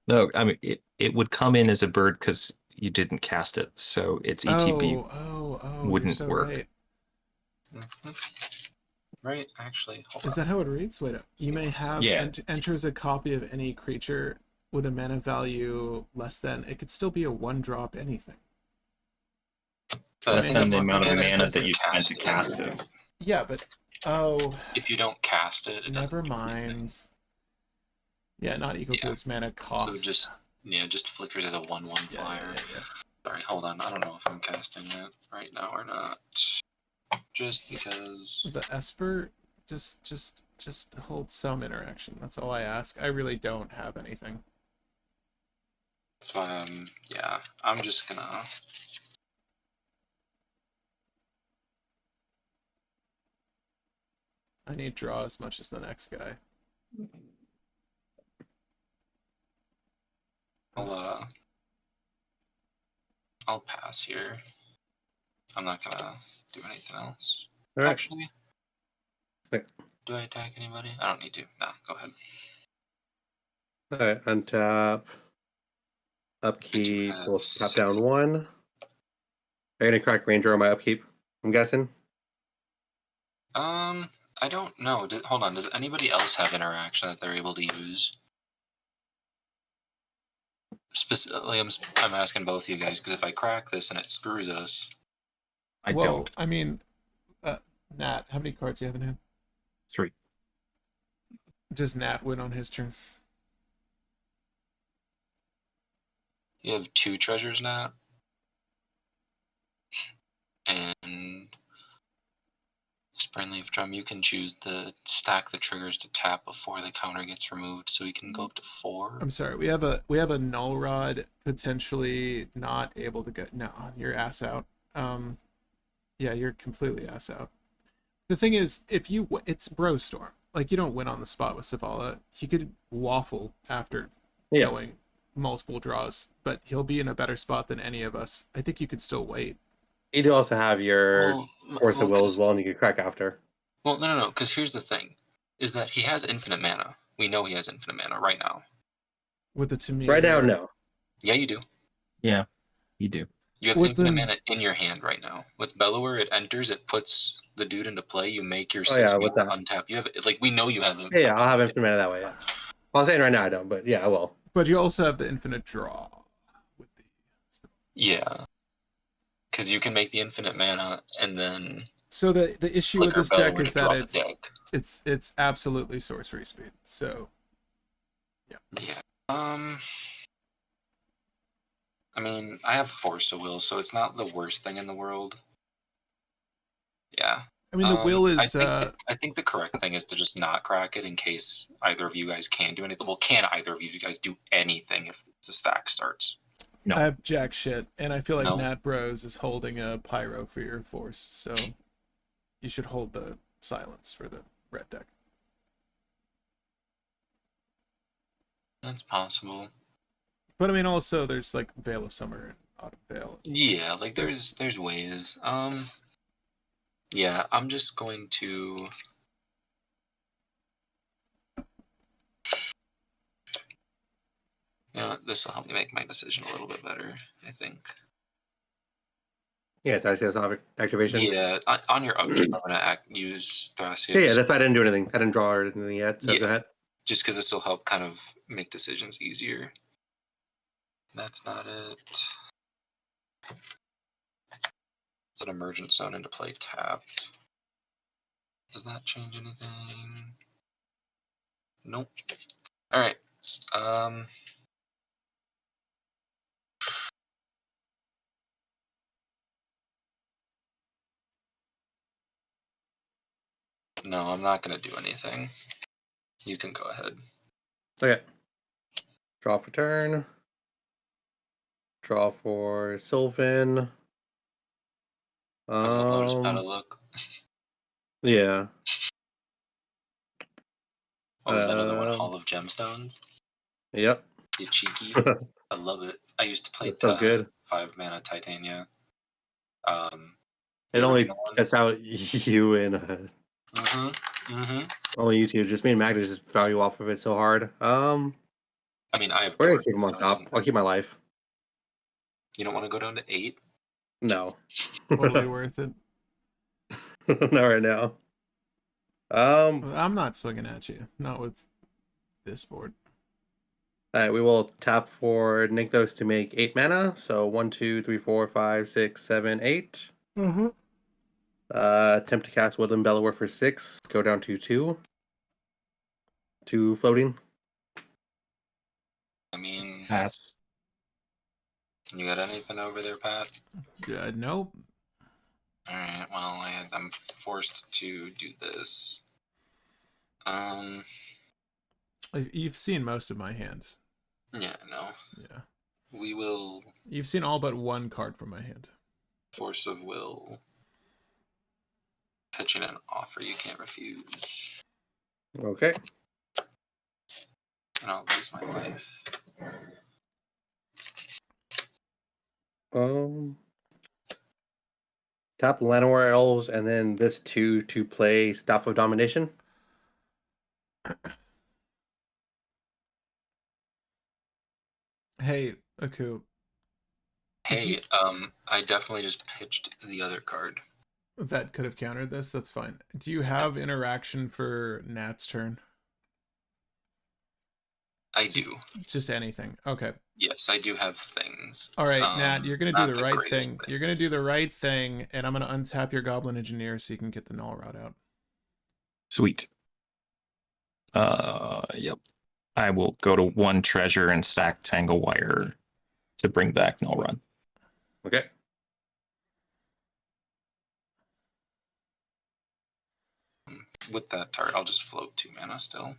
No, I mean it would come in as a bird because you didn't cast it, so its ETB Oh, wouldn't you're so work. Right. Right, actually, hold Is on. that how it reads? Wait, you may have Yeah. enters a copy of any creature with a mana value less than. It could still be a 1-drop anything. But Less than the amount of mana mana doesn't that you spent to cast cast it. Yeah, but if you don't cast it, it never doesn't do anything. mind. Yeah, not equal to Yeah. its mana cost. So just flickers as a 1/1 flyer. Yeah. Sorry, hold on. I don't know if I'm casting it right now or not. Just because. The Esper just hold some interaction. That's all I ask. I really don't have anything. That's why I'm just gonna. I need draw as much as the next guy. I'll pass here. I'm not gonna do anything else. All right. Actually, Okay. do I attack anybody? I don't need to. No, go ahead. All right. Untap. Upkeep. have We'll tap 6. down 1. Are you gonna crack Ranger on my upkeep? I'm guessing. I don't know. Hold on. Does anybody else have interaction that they're able to use? Specifically, I'm asking both you guys because if I crack this and it screws us, I Well, don't. I mean, Nat, how many cards do you have in hand? 3. Does Nat win on his turn? you have 2 treasures now, and Springleaf Drum. You can choose to stack the triggers to tap before the counter gets removed, so we can go up to 4. I'm sorry. We have a null rod potentially not able to get. No, you're ass out. Yeah, you're completely ass out. The thing is, it's Bro Storm. Like, you don't win on the spot with Savala. He could waffle after Yeah. going multiple draws, but he'll be in a better spot than any of us. I think you could still wait. You do also have your Force of Will 'cause- as well, and you can crack after. Well, no. Because here's the thing: is that he has infinite mana. We know he has infinite mana right now. With the Tamir Right now, here. no. Yeah, you do. Yeah, you do. You have With infinite the- mana in your hand right now. With Bellower, it enters, it puts the dude into play. You make your Oh, yeah, 6 with mana that. untap. You have like we know you have Yeah, infinite. I'll have infinite mana that way. Yeah. I'm saying right now I don't, but yeah, I will. But you also have the infinite draw. With the... Yeah. Because you can make the infinite mana and then So the issue with flicker this deck Bellower is to draw that the deck. it's absolutely sorcery speed. So Yeah. I mean, I have Force of Will, so it's not the worst thing in the world. Yeah. I mean, the will is I think the correct thing is to just not crack it in case either of you guys can do anything. Well, can either of you guys do anything if the stack starts? No. I have jack shit, and I feel like No. Nat Bros is holding a pyro for your force, so you should hold the silence for the red deck. That's possible. But I mean, also there's like Veil of Summer and Autumn Veil. Yeah, like there's ways. Yeah, I'm just going to. You know what, this will help me make my decision a little bit better, I think. Yeah, Thrasios activation. Yeah, on your upkeep, I'm gonna use Thrasios. Yeah, that's why I didn't do anything. I didn't draw or anything yet. So Yeah. go ahead. Just because this will help kind of make decisions easier. That's not it. It's an emergent zone into play tapped. Does that change anything? Nope. Alright. No, I'm not gonna do anything. You can go ahead. Okay. Draw for turn. Draw for Sylvan. How's the Lotus Petal look? Yeah. Oh, is that another one? Um, Hall of Gemstones? Yep. You cheeky. I love it. I used to play That's so good. 5 mana Titania. It only original one. gets out you and only you two. Just me and Magda just value off of it so hard. I mean, I have. We're gonna keep him on top. I'll keep my life. You don't want to go down to 8? No. Totally worth it. Not right now. I'm not swinging at you. Not with this board. Alright, we will tap for Nykthos to make 8 mana. So 1, 2, 3, 4, 5, 6, 7, 8. Mm-hmm. Attempt to cast Woodland Bellower for 6. Go down to 2. 2 floating. I mean, Pass. you got anything over there, Pat? Nope. Alright, well, I'm forced to do this. You've seen most of my hands. Yeah, no. Yeah. We will You've seen all but one card from my hand. Force of Will. Pitching an offer you can't refuse. Okay. And I'll lose my life. Tap Llanowar Elves and then this 2 to play Staff of Domination. Hey, Aku. Hey, I definitely just pitched the other card. That could have countered this. That's fine. Do you have interaction for Nat's turn? I do. Just anything. Okay. Yes, I do have things. All right, Nat, you're going to do not the right greatest thing. You're going to do the right thing, and I'm going to untap your Goblin Engineer so you can get the Null Rod out. Sweet. Yep. I will go to 1 treasure and sack Tangle Wire to bring back Null Run. Okay. With that turret, I'll just float 2 mana still.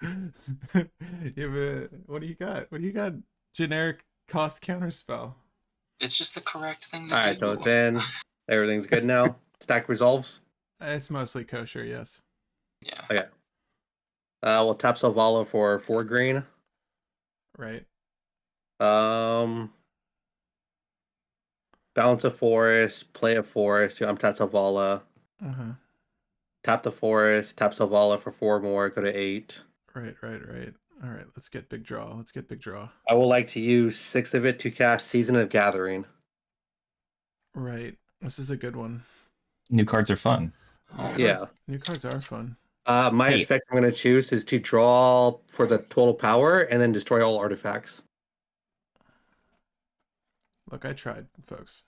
Yeah, but what do you got? What do you got? Generic cost counter spell. It's just the correct thing to All right, do. so it's in. Everything's good now. Stack resolves. It's mostly kosher, yes. Yeah. Okay. We'll tap Selvala for 4 green. Right. Balance a forest, play a forest. I'm tap Selvala. Uh-huh. Tap the forest, tap Selvala for 4 more, go to 8. Right. All right, let's get big draw. I would like to use 6 of it to cast Season of Gathering. Right. This is a good one. New cards are fun. New cards are fun. My Hey. effect I'm going to choose is to draw for the total power and then destroy all artifacts. Look, I tried, folks.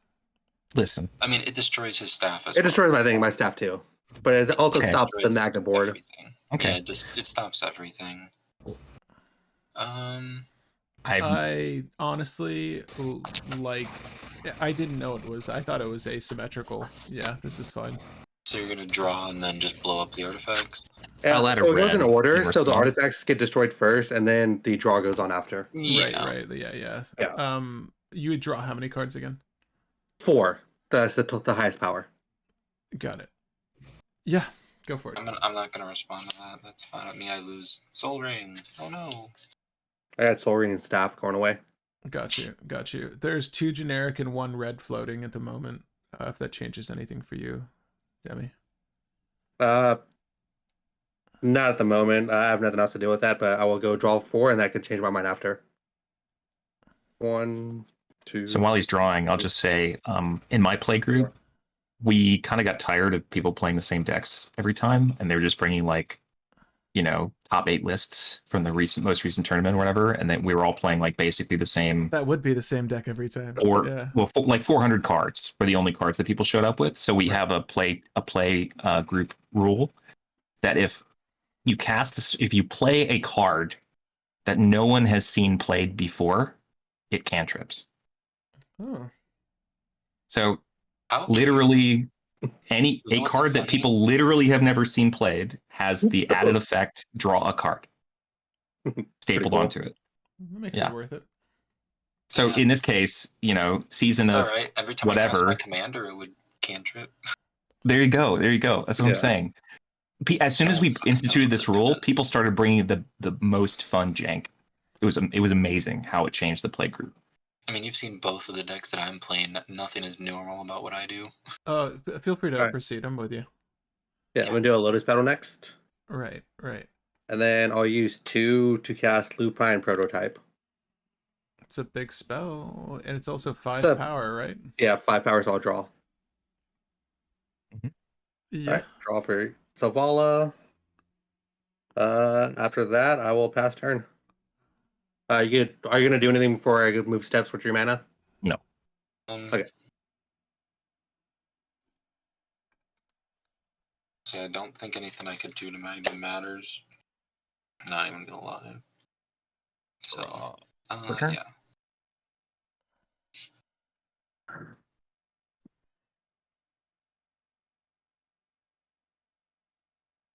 Listen. I mean, it destroys his staff as It well. destroys my staff too. But it also Okay. stops the Destroys Magna board. everything. Okay. Yeah, it stops everything. I honestly like. I didn't know it was. I thought it was asymmetrical. Yeah, this is fine. So you're gonna draw and then just blow up the artifacts? I'll add a So it goes in red order, in so the response. artifacts get destroyed first, and then the draw goes on after. Yeah. Right. Yeah. Yeah. You would draw how many cards again? 4. That's the highest power. Got it. Yeah, go for it. I'm not gonna respond to that. That's fine with me. I lose Soul Ring. Oh no. I had Soul Ring and Staff going away. Got you. There's 2 generic and 1 red floating at the moment. If that changes anything for you, Demi. Not at the moment. I have nothing else to do with that, but I will go draw 4, and that could change my mind after. 1, 2. So while he's drawing, I'll just say, in my play group, we kind of got tired of people playing the same decks every time, and they were just bringing like, top 8 lists from the most recent tournament or whatever, and then we were all playing like basically the same. That would be the same deck every time. Like 400 cards were the only cards that people showed up with. So we have a play group rule that if you play a card that no one has seen played before, it cantrips. Oh. So How literally a what's card that funny? people literally have never seen played has the added effect draw a card stapled cool. onto it. That makes Yeah. it worth it. So Yeah. in this case, season It's of alright. Every time I cast whatever. my commander, it would cantrip. There you go. That's what I'm saying. As soon as we instituted this rule, people started bringing the most fun jank. It was amazing how it changed the play group. I mean, you've seen both of the decks that I'm playing. Nothing is normal about what I do. Feel free to Alright. proceed. I'm with you. Yeah, I'm going to do a Lotus Battle next. Right. And then I'll use 2 to cast Lupine Prototype. It's a big spell, and it's also 5 Uh, power, right? Yeah, 5 powers, I'll draw. Yeah. Alright, draw for Selvala. After that, I will pass turn. Are you going to do anything before I move steps with your mana? Okay. See, I don't think anything I could do to Magnum matters. Not even gonna lie. So, Okay. yeah.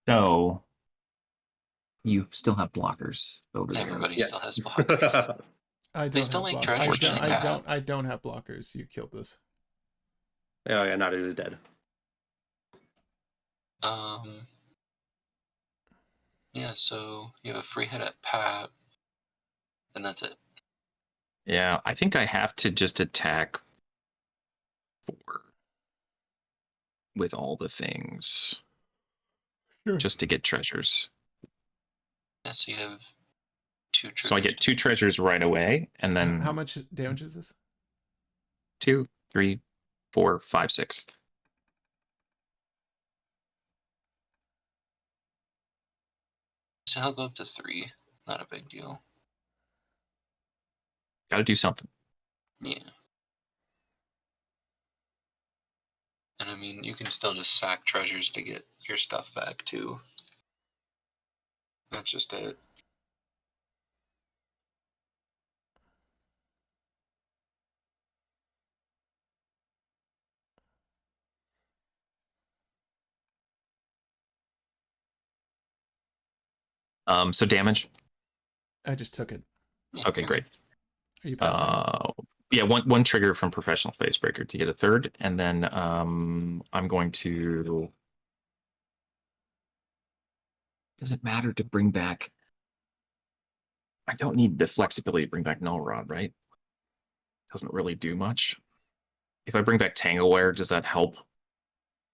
So you still have blockers over there. Everybody Yes. still has blockers. I don't They still have make blockers. treasures, they have. I don't have blockers. You killed this. Oh yeah, Nadu is dead. Yeah, so you have a free hit at Pat, and that's it. Yeah, I think I have to just attack 4 with all the things Sure. just to get treasures. Yeah, so you have 2 treasures. So I get 2 treasures right away, and then How much damage is this? 2, 3, 4, 5, 6. So he'll go up to 3. Not a big deal. Got to do something. Yeah. And I mean, you can still just sack treasures to get your stuff back too. That's just it. So damage. I just took it. Yeah, Okay, you're great. Are you passing? Yeah, one trigger from Professional Facebreaker to get a 3rd, and then I'm going to Does it matter to bring back? I don't need the flexibility to bring back Null Rod, right? Doesn't really do much. If I bring back Tangleware, does that help?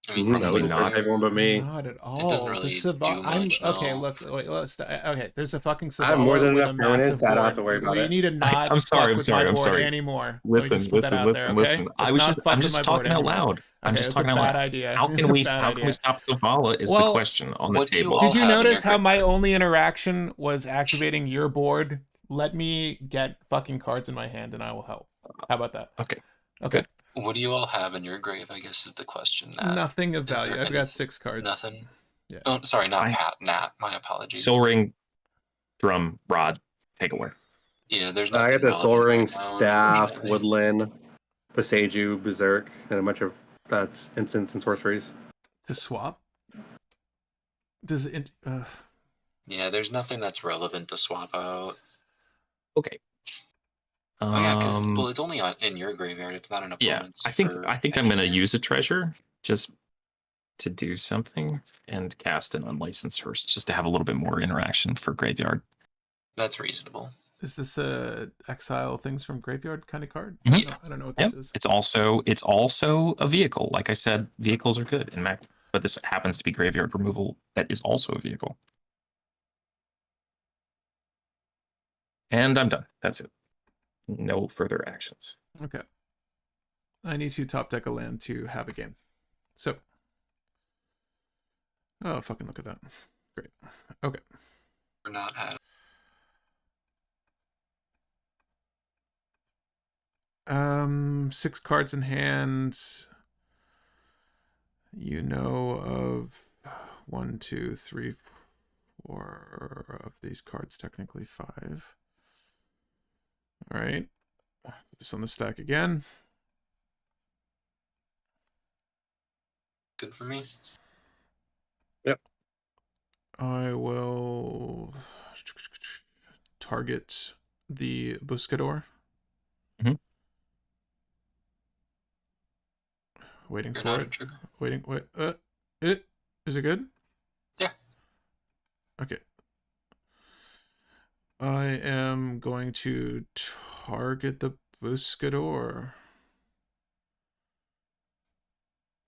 I mean, That Probably would not. destroy everyone but me. Not at all. doesn't really do much, Okay, no. look. Wait, okay, there's a fucking I have more Savala than with enough a permanents massive that I don't have board. to worry about You it. need to not I'm sorry, fuck I'm with sorry, my I'm board sorry. anymore. Let me just put that out there, okay? listen. I Let's was not just, fuck I'm with just my board talking out anymore. loud. I'm Okay, just it's talking a out bad loud. idea. How It's can a we, bad how can idea. we stop Zavala is the Well, question on the what do you table. all Did you have in your notice how grid? my only interaction was activating your board? Let me get fucking cards in my hand and I will help. How about that? Okay. Okay. Good. What do you all have in your grave, I guess is the question, Nat. Nothing of Is value. there I've got anything- 6 cards. Nothing? Yeah. Oh, sorry, not I- Pat, Nat. My apologies. Soul Ring, Drum, Rod, Tangleware. Yeah, there's nothing I got the relevant Soul Ring, right now, Staff, unfortunately. Woodland, Beseiju, Berserk, and a bunch of instants and sorceries. To swap? Does it... Yeah, there's nothing that's relevant to swap out. Okay. Oh yeah, because well, it's only in your graveyard. It's not an Yeah, opponent's. I think for I'm gonna any- use a treasure just to do something and cast an unlicensed hearse just to have a little bit more interaction for graveyard. That's reasonable. Is this a exile things from graveyard kind of card? Mhm. I don't know what Yep. this is. It's also a vehicle. Like I said, vehicles are good in Mac, but this happens to be graveyard removal that is also a vehicle. And I'm done. That's it. No further actions. Okay. I need to top deck a land to have a game. So. Oh, fucking look at that. Great. Okay. We're not having. 6 cards in hand. You know of 1, 2, 3, 4 of these cards, technically 5. All right. Put this on the stack again. Good for me. Yep. I will target the Buscador. Mhm. Waiting You're for not it. a trigger. Waiting. Wait. Is it good? Yeah. Okay. I am going to target the Buscador.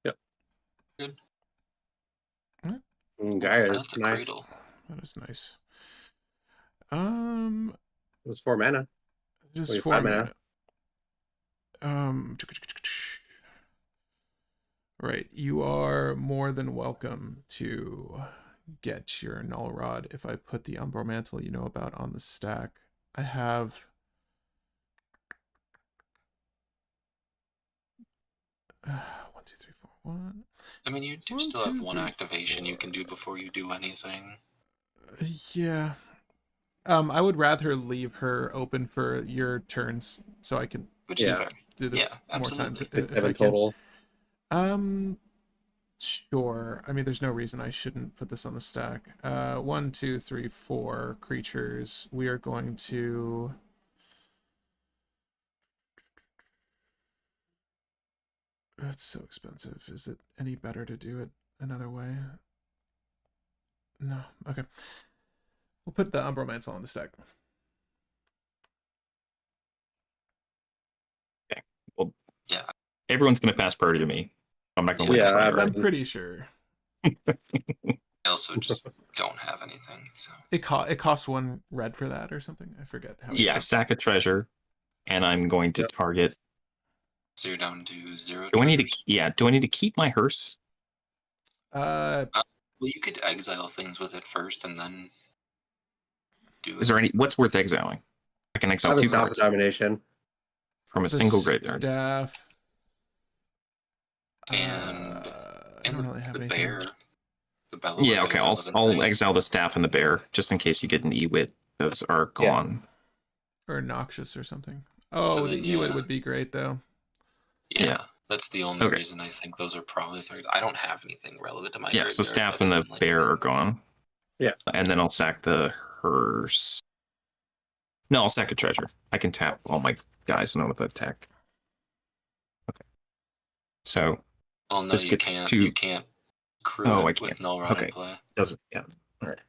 Yep. Good. Gaia is That's a nice. cradle. That is nice. It was 4 mana. Just Wait, 4 5 mana. mana. Right. You are more than welcome to get your Null Rod if I put the Umbral Mantle you know about on the stack. I have... one, two, three, four, one. I mean, you do 1, still have 2, one 3, activation you 4. can do before you do anything. Yeah. I would rather leave her open for your turns so I can Which is Yeah. fair. do this Yeah, more times absolutely. if I 7 can. total. Sure. I mean, there's no reason I shouldn't put this on the stack. 1, 2, 3, 4 creatures. We are going to... It's so expensive. Is it any better to do it another way? No. Okay. We'll put the Umbral Mantle on the stack. Well, Yeah. everyone's gonna pass priority to me. I'm not gonna Yeah, wait. I forever. I'm pretty sure. I also just don't have anything, so. It costs 1 red for that or something. I forget how. Yeah, sack a treasure, and I'm going to Yep. target. So you're down to 0 Do I need to? triggers. Yeah. Do I need to keep my hearse? Uh, Well, you could exile things with it first and then do it. Is there any? What's worth exiling? I can I exile have a 2 Staff of cards Domination. from a the single graveyard. Staff. And- I And don't really have the anything. bear. The Bellow Yeah. would Okay. be I'll relevant, right? exile the staff and the bear just in case you get an Ewit. Those are gone. Or Noxious or something. Oh, So the then, Ewit yeah. would be great though. Yeah, that's the only Okay. reason I think those are probably third. I don't have anything relevant to my Yeah. So graveyard staff other and the than, like, bear are gone. Yeah. And then I'll sack the hearse. No, I'll sack a treasure. I can tap all my guys and with attack. Okay. So Well, no, this you gets can't. to- You can't crew Oh, I it can't. with null rod Okay. in play. doesn't. Yeah. All right.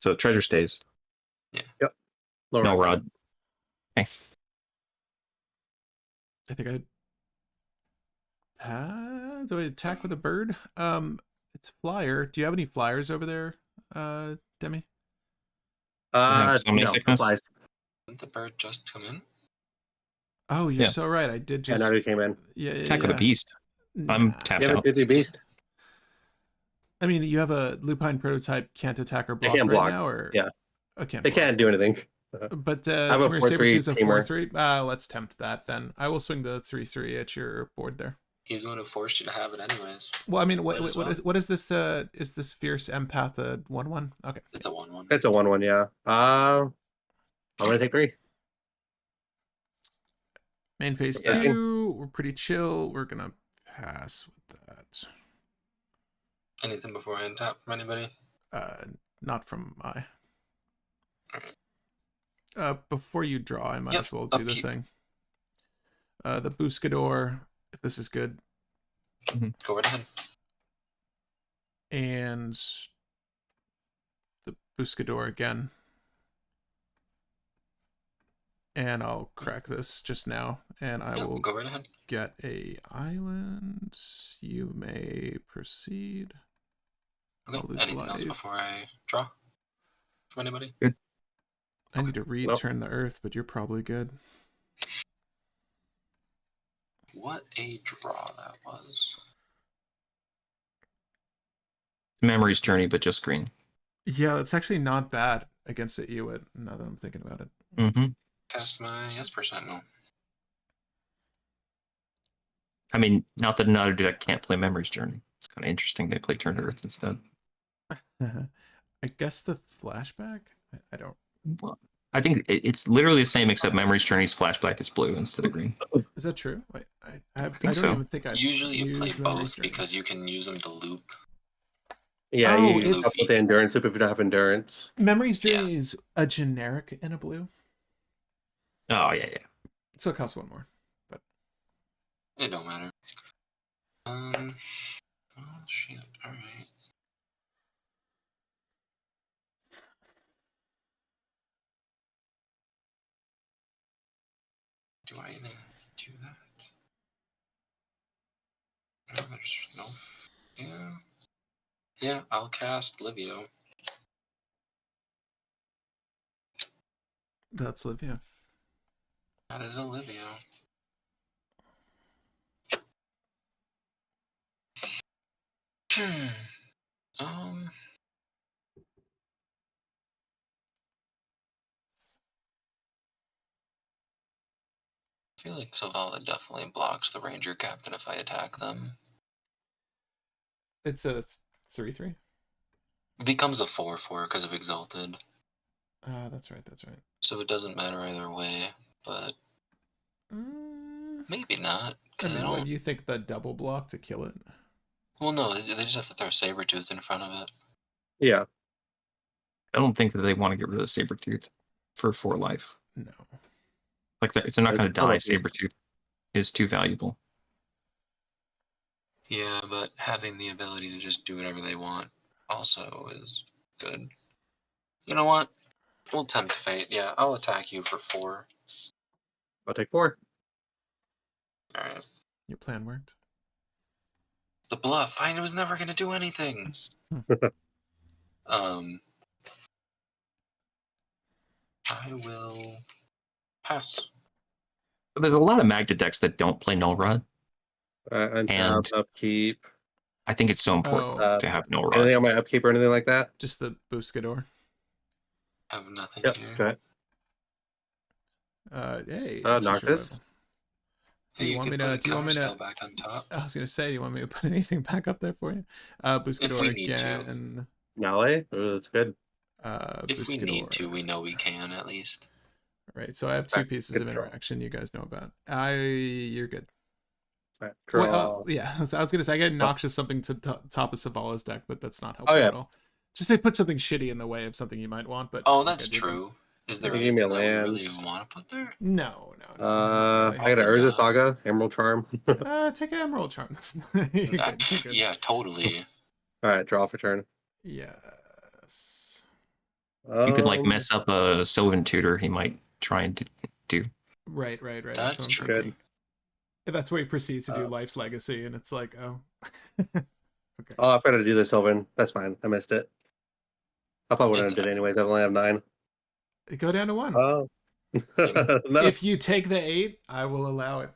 So treasure stays. Low No rod. rod. Okay. I think do I attack with a bird? It's flyer. Do you have any flyers over there, Demi? Summoning No, sickness? applies. Didn't the bird just come in? Oh, you're Yeah. so right. I did Yeah, just. now he came in. Yeah, Attack with a beast. I'm Nah. tapped Yeah, but out. did the beast? I mean, you have a lupine prototype can't attack or They block can't right block. now, or Yeah. okay, They can't do anything. But have a Timur 4/3 Saber-Tooth's a Timur. 4/3. Let's tempt that then. I will swing the 3/3 at your board there. He's the one who forced you to have it anyways. Well, I mean, Might as well. what is this? Is this fierce empath a 1/1? Okay. It's a 1/1. It's a 1/1, yeah. I'm gonna take 3. Main phase Yeah. 2. We're pretty chill. We're gonna pass with that. Anything before I untap from anybody? Not from my. Alright. Before you draw, I might Yep, as well do upkeep. the thing. The Buscador, if this is good, Go right ahead. and the Buscador again. And I'll crack this just now, and I Yep, will go right ahead. get a island. You may proceed. Okay. I'll lose Anything else life. before I draw from anybody? I need to Nope. return the earth, but you're probably good. What a draw that was. Memory's Journey, but just green. Yeah, that's actually not bad against the Ewit, now that I'm thinking about it. Mm-hmm. Cast my Esper Sentinel. I mean, not that another deck can't play Memory's Journey. It's kind of interesting they play Turn to Earth instead. I guess the flashback? I don't. Well, I think it's literally the same, except Memory's Journey's flashback is blue instead of green. Is that true? Wait, I think don't so. even think I Usually you play used Memory's both Journey. because you can use them to loop. Yeah, Oh, you it's- up with the endurance loop if you don't have endurance. Memory's Yeah. Journey is a generic in a blue, Oh, yeah. so it costs one more. It don't matter. Oh shit. Alright. Do I even do that? No, there's no. Yeah. Yeah, I'll cast Livio. That's Livia. That is a Livio. Um. I feel like Zavala definitely blocks the Ranger Captain if I attack them. It's a 3/3. It becomes a 4/4 because of Exalted, That's right. That's right. so it doesn't matter either way. But maybe not. I Because mean, what do you think the double block to kill it? Well, no, they just have to throw Sabretooth in front of it. Yeah. I don't think that they want to get rid of Sabretooth for 4 life. No. Like, they're not going to die. It's- Sabretooth is too valuable. Yeah, but having the ability to just do whatever they want also is good. You know what? We'll tempt fate. Yeah, I'll attack you for 4. I'll take 4. Alright. Your plan worked. The bluff. I was never gonna do anything. I will pass. But there's a lot of Magda decks that don't play Null Rod. And And- upkeep. I think it's so important Oh, to have Null Rod. Anything on my upkeep or anything like that? just the Buscador. I have nothing Yep. here. Go ahead. Hey. Noctis? Do you want me to? Do you want me to? Back on top? I was gonna say, do you want me to put anything back up there for you? Buscador we need to. again. Nale? Ooh, that's good. If we need to, Buscador. we know we can at least. Right. So I have 2 Right, pieces good of draw. interaction you guys know about. You're good. Right, Wait, draw. yeah. So I was gonna say I get noxious something to top of Savala's deck, but that's not helpful yeah. at all. Just say put something shitty in the way of something you might want. But Oh, you're that's good, you're good. true. Is there Give me a anything that we really land. want to put there? No. I got an Urza Saga, Emerald Charm. Take an Emerald Charm. You're good, you're good. Yeah, totally. All right, draw for turn. Yes. You could like Um, mess up a Sylvan Tutor. He might try and do. Right. That's what I'm true. thinking. That's where he proceeds to do Uh, Life's Legacy, and it's like, oh. Okay. Oh, I forgot to do the Sylvan. That's fine. I missed it. I probably wouldn't It's have did it anyways. I only have 9. Go down to 1. Oh. No. If you take the 8, I will allow it.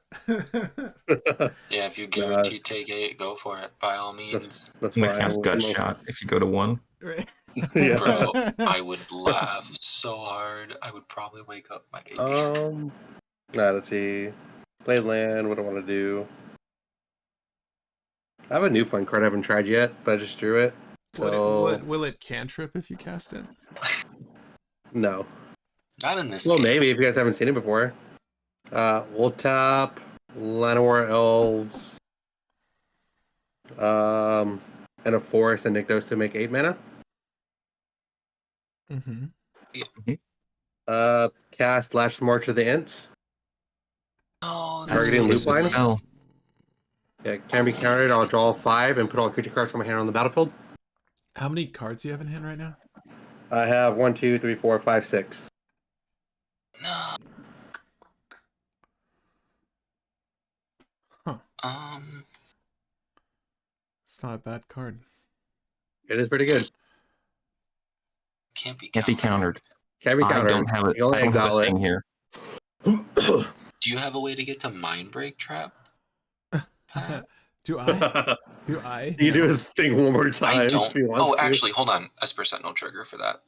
Yeah, if you guarantee take 8, go for it. By all means. That's I'm gonna fine. cast Gut Shot if you go to 1. Right. Yeah. Bro, I would laugh so hard. I would probably wake up my baby. Let's see. Play land. What do I want to do? I have a new fun card I haven't tried yet, but I just drew it. So Will it cantrip if you cast it? no. Not in this Well, game. maybe if you guys haven't seen it before. We'll tap Llanowar Elves, and a forest, and nick those to make 8 mana. Mm-hmm. Cast Lash March of the Ints. Oh, Targeting loop line? Oh, Yeah, can be countered. I'll draw 5 and put all creature cards from my hand on the battlefield. How many cards do you have in hand right now? I have 1, 2, 3, 4, 5, 6. no. Huh. It's not a bad card. It is pretty good. Can't be countered. Can be I countered. don't have it. You only I don't have exile a it. thing here. Do you have a way to get to Mind Break Trap? Pat? Do I? Do I? You do his thing one more time. I don't. If he wants Oh, to. actually, hold on. Esper Sentinel trigger for that.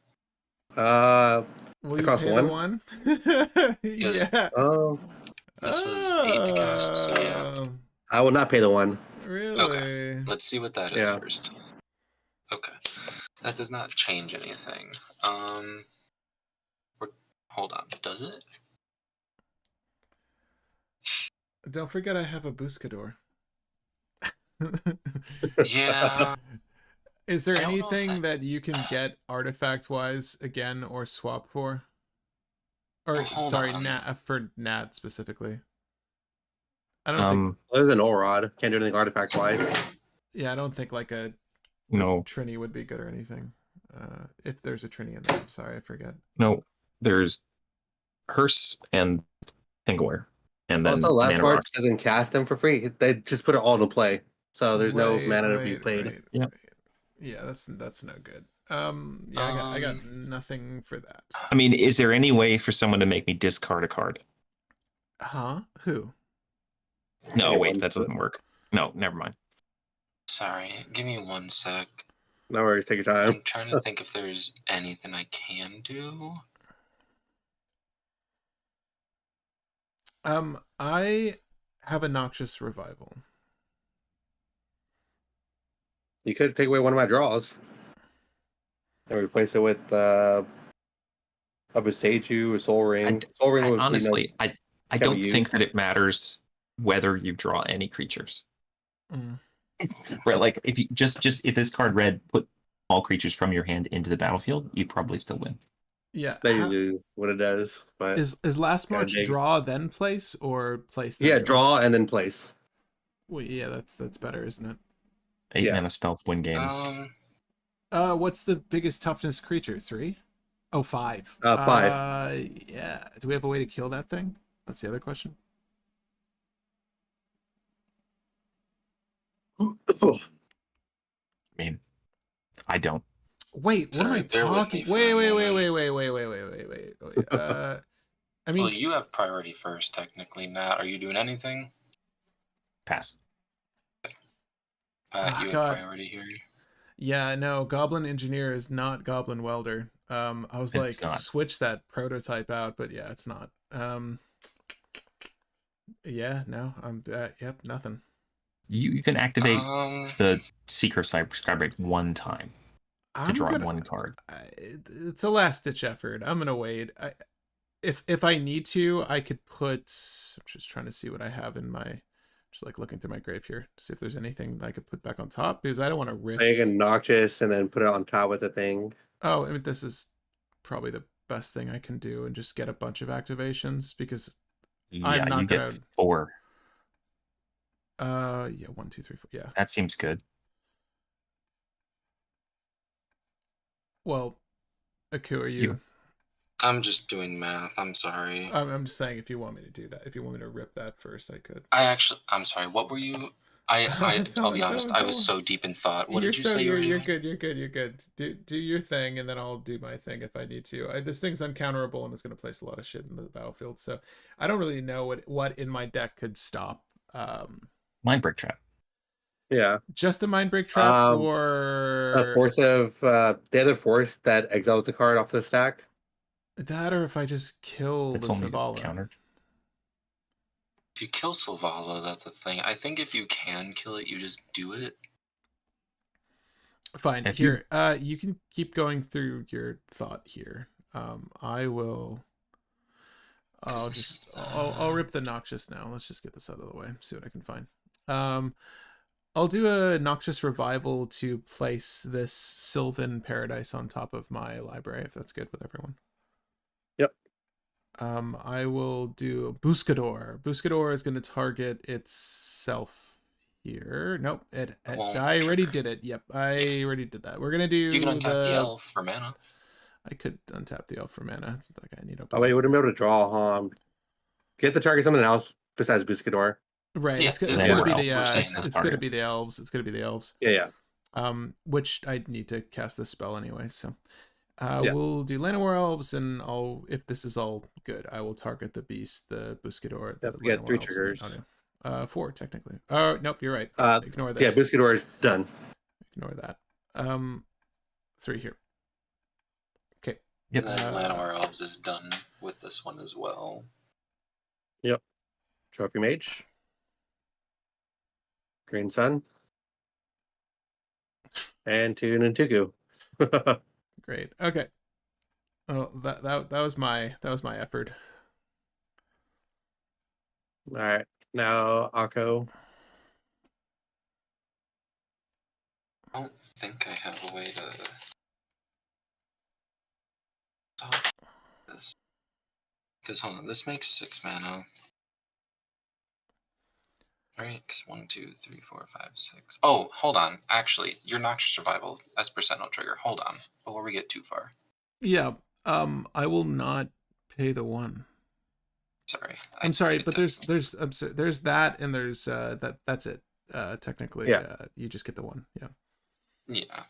Will you costs pay 1? the 1? Yeah. Oh, This was 8 to cast, so yeah. I will not pay the 1. Really? Okay. Let's see what that is Yeah. first. Okay. That does not change anything. Hold on. Does it? Don't forget I have a Buscador. Yeah. Is there I don't know if anything that- that you can get artifact-wise again or swap for? Or, Hold sorry, on. for Nat specifically. I don't think... There's an Orod. Can't do anything artifact wise. Yeah, I don't think like a No, Trini would be good or anything. If there's a Trini in there, I'm sorry, I forget. no. There's Hearse and Tingware, and then Also, Last Mana March Rocks. doesn't cast them for free. They just put it all into play. So there's no mana to be played. Yep. Yeah, that's no good. Yeah, I got nothing for that. I mean, is there any way for someone to make me discard a card? Huh? Who? No, Anyone wait, that could. doesn't work. No, never mind. Sorry. Give me 1 sec. No worries. Take your time. I'm trying to think if there's anything I can do. I have a Noxious Revival. You could take away one of my draws and replace it with a Boseiju, a Soul Ring. Soul Ring would Honestly, I can don't be think used. that it matters whether you draw any creatures. Mm. Right, like if you just if this card read put all creatures from your hand into the battlefield, you probably still win. Yeah. That usually what it does. But Is Last Gotta March dig. draw then place or place then yeah, draw and then place. Well, yeah, that's better, isn't it? 8 Yeah. mana spells win games. What's the biggest toughness creature? 3? Oh, 5. 5. Yeah. Do we have a way to kill that thing? That's the other question. I mean, I don't. Wait, what am I Sorry, bear with me talking? for Wait. a moment. I mean, Well, you have priority first, technically. Nat, are you doing anything? Pass. Pat, you God. have priority here. yeah, no, Goblin Engineer is not Goblin Welder. I was like, It's not. switch that prototype out, but yeah, it's not. Yeah, no, yep, nothing. You can activate Um, the Seeker Skybrick one time to draw one card. It's a last ditch effort. I'm gonna wait. If I need to, I could put. I'm just trying to see what I have in my. Just like looking through my grave here to see if there's anything that I could put back on top because I don't want to risk. Make it Noxious and then put it on top with the thing. Oh, I mean, this is probably the best thing I can do and just get a bunch of activations because Yeah, not you get gonna- 4. yeah, 1, 2, 3, 4. Yeah. That seems good. Well, Aku, are you? I'm just doing math. I'm sorry. I'm just saying, if you want me to do that, if you want me to rip that first, I could. I'm sorry. What were you? I'll be honest. I was so deep in thought. What did you say you were you're doing? good. You're good. You're good. Do your thing, and then I'll do my thing if I need to. This thing's uncounterable, and it's going to place a lot of shit in the battlefield. So I don't really know what in my deck could stop. Mind Break Trap. Yeah. Just a Mind Break Trap, A or force of the other force that exiles the card off the stack. that, or if I just kill It's the only Savala. countered. If you kill Sylvala, that's a thing. I think if you can kill it, you just do it. Fine. If Here, you can keep going through your thought here. I will. I'll rip the Noxious now. Let's just get this out of the way. See what I can find. I'll do a Noxious Revival to place this Sylvan Paradise on top of my library, if that's good with everyone. Yep. I will do Buscador. Buscador is going to target itself here. Nope. I already did it. Yep, I already did that. We're going to do You can untap the elf for mana. I could untap the elf for mana. It's not like I need a... Oh, wait, you wouldn't be able to draw. Get the target something else besides Buscador. Right. Yeah, it's going they're to be the elves. it's going to be the elves. It's going to be the elves. Yeah. Which I need to cast this spell anyway, so Yeah. we'll do Llanowar Elves, and if this is all good, I will target the beast, the Buscador. Yep, The we got 3 Llanowar Elves. triggers. Oh, no. 4 technically. Oh, nope, you're right. Ignore this. Yeah, Buscador is done. Ignore that. 3 here. Okay. Yep. And then Llanowar Elves is done with this one as well. Yep. Trophy Mage. Green Sun. And 2 Nantuku. Great. Okay. Oh, that was my effort. All right. Now Akko. I don't think I have a way to stop this. Because hold on, this makes 6 mana. Right? Because 1, 2, 3, 4, 5, 6. Oh, hold on. Actually, your Noxious Survival as percentile trigger. Hold on. Before we get too far. Yeah. I will not pay the 1. Sorry. I'm sorry, but there's that, and there's that's it. Technically, Yeah. You just get the 1. Yeah. Yeah.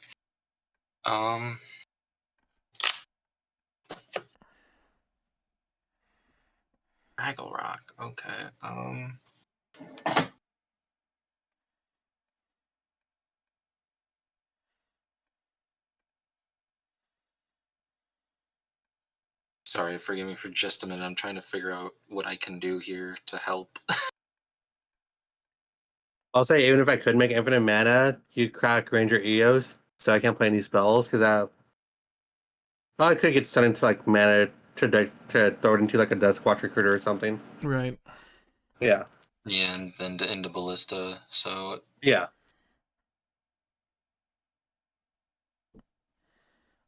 Raggle Rock. Okay. Sorry, forgive me for just a minute. I'm trying to figure out what I can do here to help. I'll say even if I could make infinite mana, you crack Ranger Eos, so I can't play any spells because I could get sent into like mana to throw it into like a Duskwatch Recruiter or something. Right. Yeah. Yeah, and then into Ballista. So Yeah.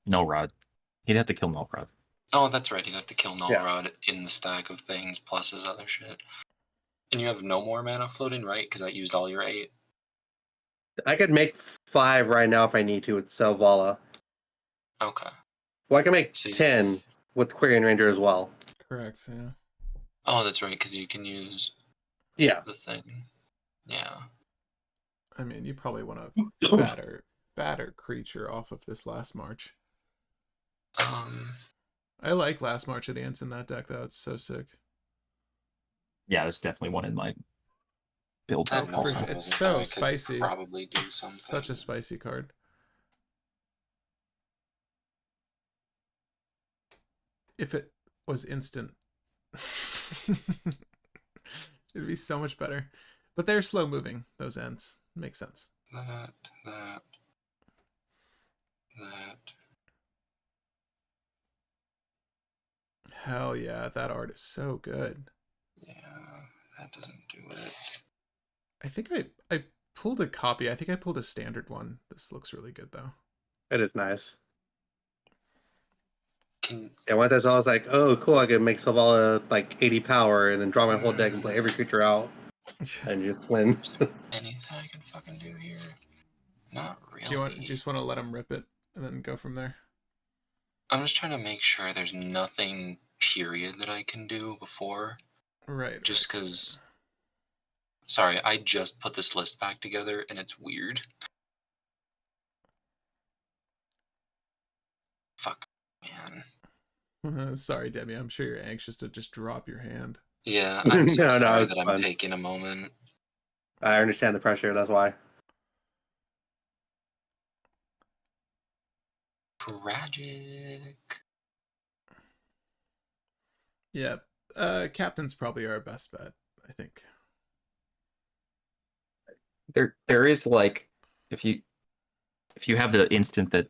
No Rod. He'd have to kill No Rod. oh, that's right. You have to kill Yeah. Nullrod in the stack of things plus his other shit. And you have no more mana floating, right? Because that used all your 8. I could make 5 right now if I need to with Selvala. Okay. Well, I can make See. 10 with Quarian Ranger as well. Correct. Yeah. Oh, that's right. Because you can use Yeah. the thing. Yeah. I mean, you probably want a batter creature off of this Last March. I like Last March of the Ants in that deck, though. It's so sick. Yeah, that's definitely one in my build. That for also sure. It's isn't so how I could spicy. Probably do something. Such a spicy card. If it was instant, it'd be so much better. But they're slow moving, those ends. Makes sense. That. Hell yeah, that art is so good. Yeah, that doesn't do it. I think I pulled a copy. I think I pulled a standard one. This looks really good, though. It is nice. Can And once I saw, I was like, oh, cool, I can make Selvala like 80 power and then draw my whole deck and play every creature out and just win. anything I can fucking do here? Not really. Do you just want to let him rip it and then go from there? I'm just trying to make sure there's nothing period that I can do before. Right. Just because. Sorry, I just put this list back together and it's weird. Fuck, man. Sorry, Demi. I'm sure you're anxious to just drop your hand. Yeah, I'm so No, sorry it's that I'm fun. taking a moment. I understand the pressure. That's why. Tragic. Yeah. Captain's probably our best bet, I think. There is like if you have the instant that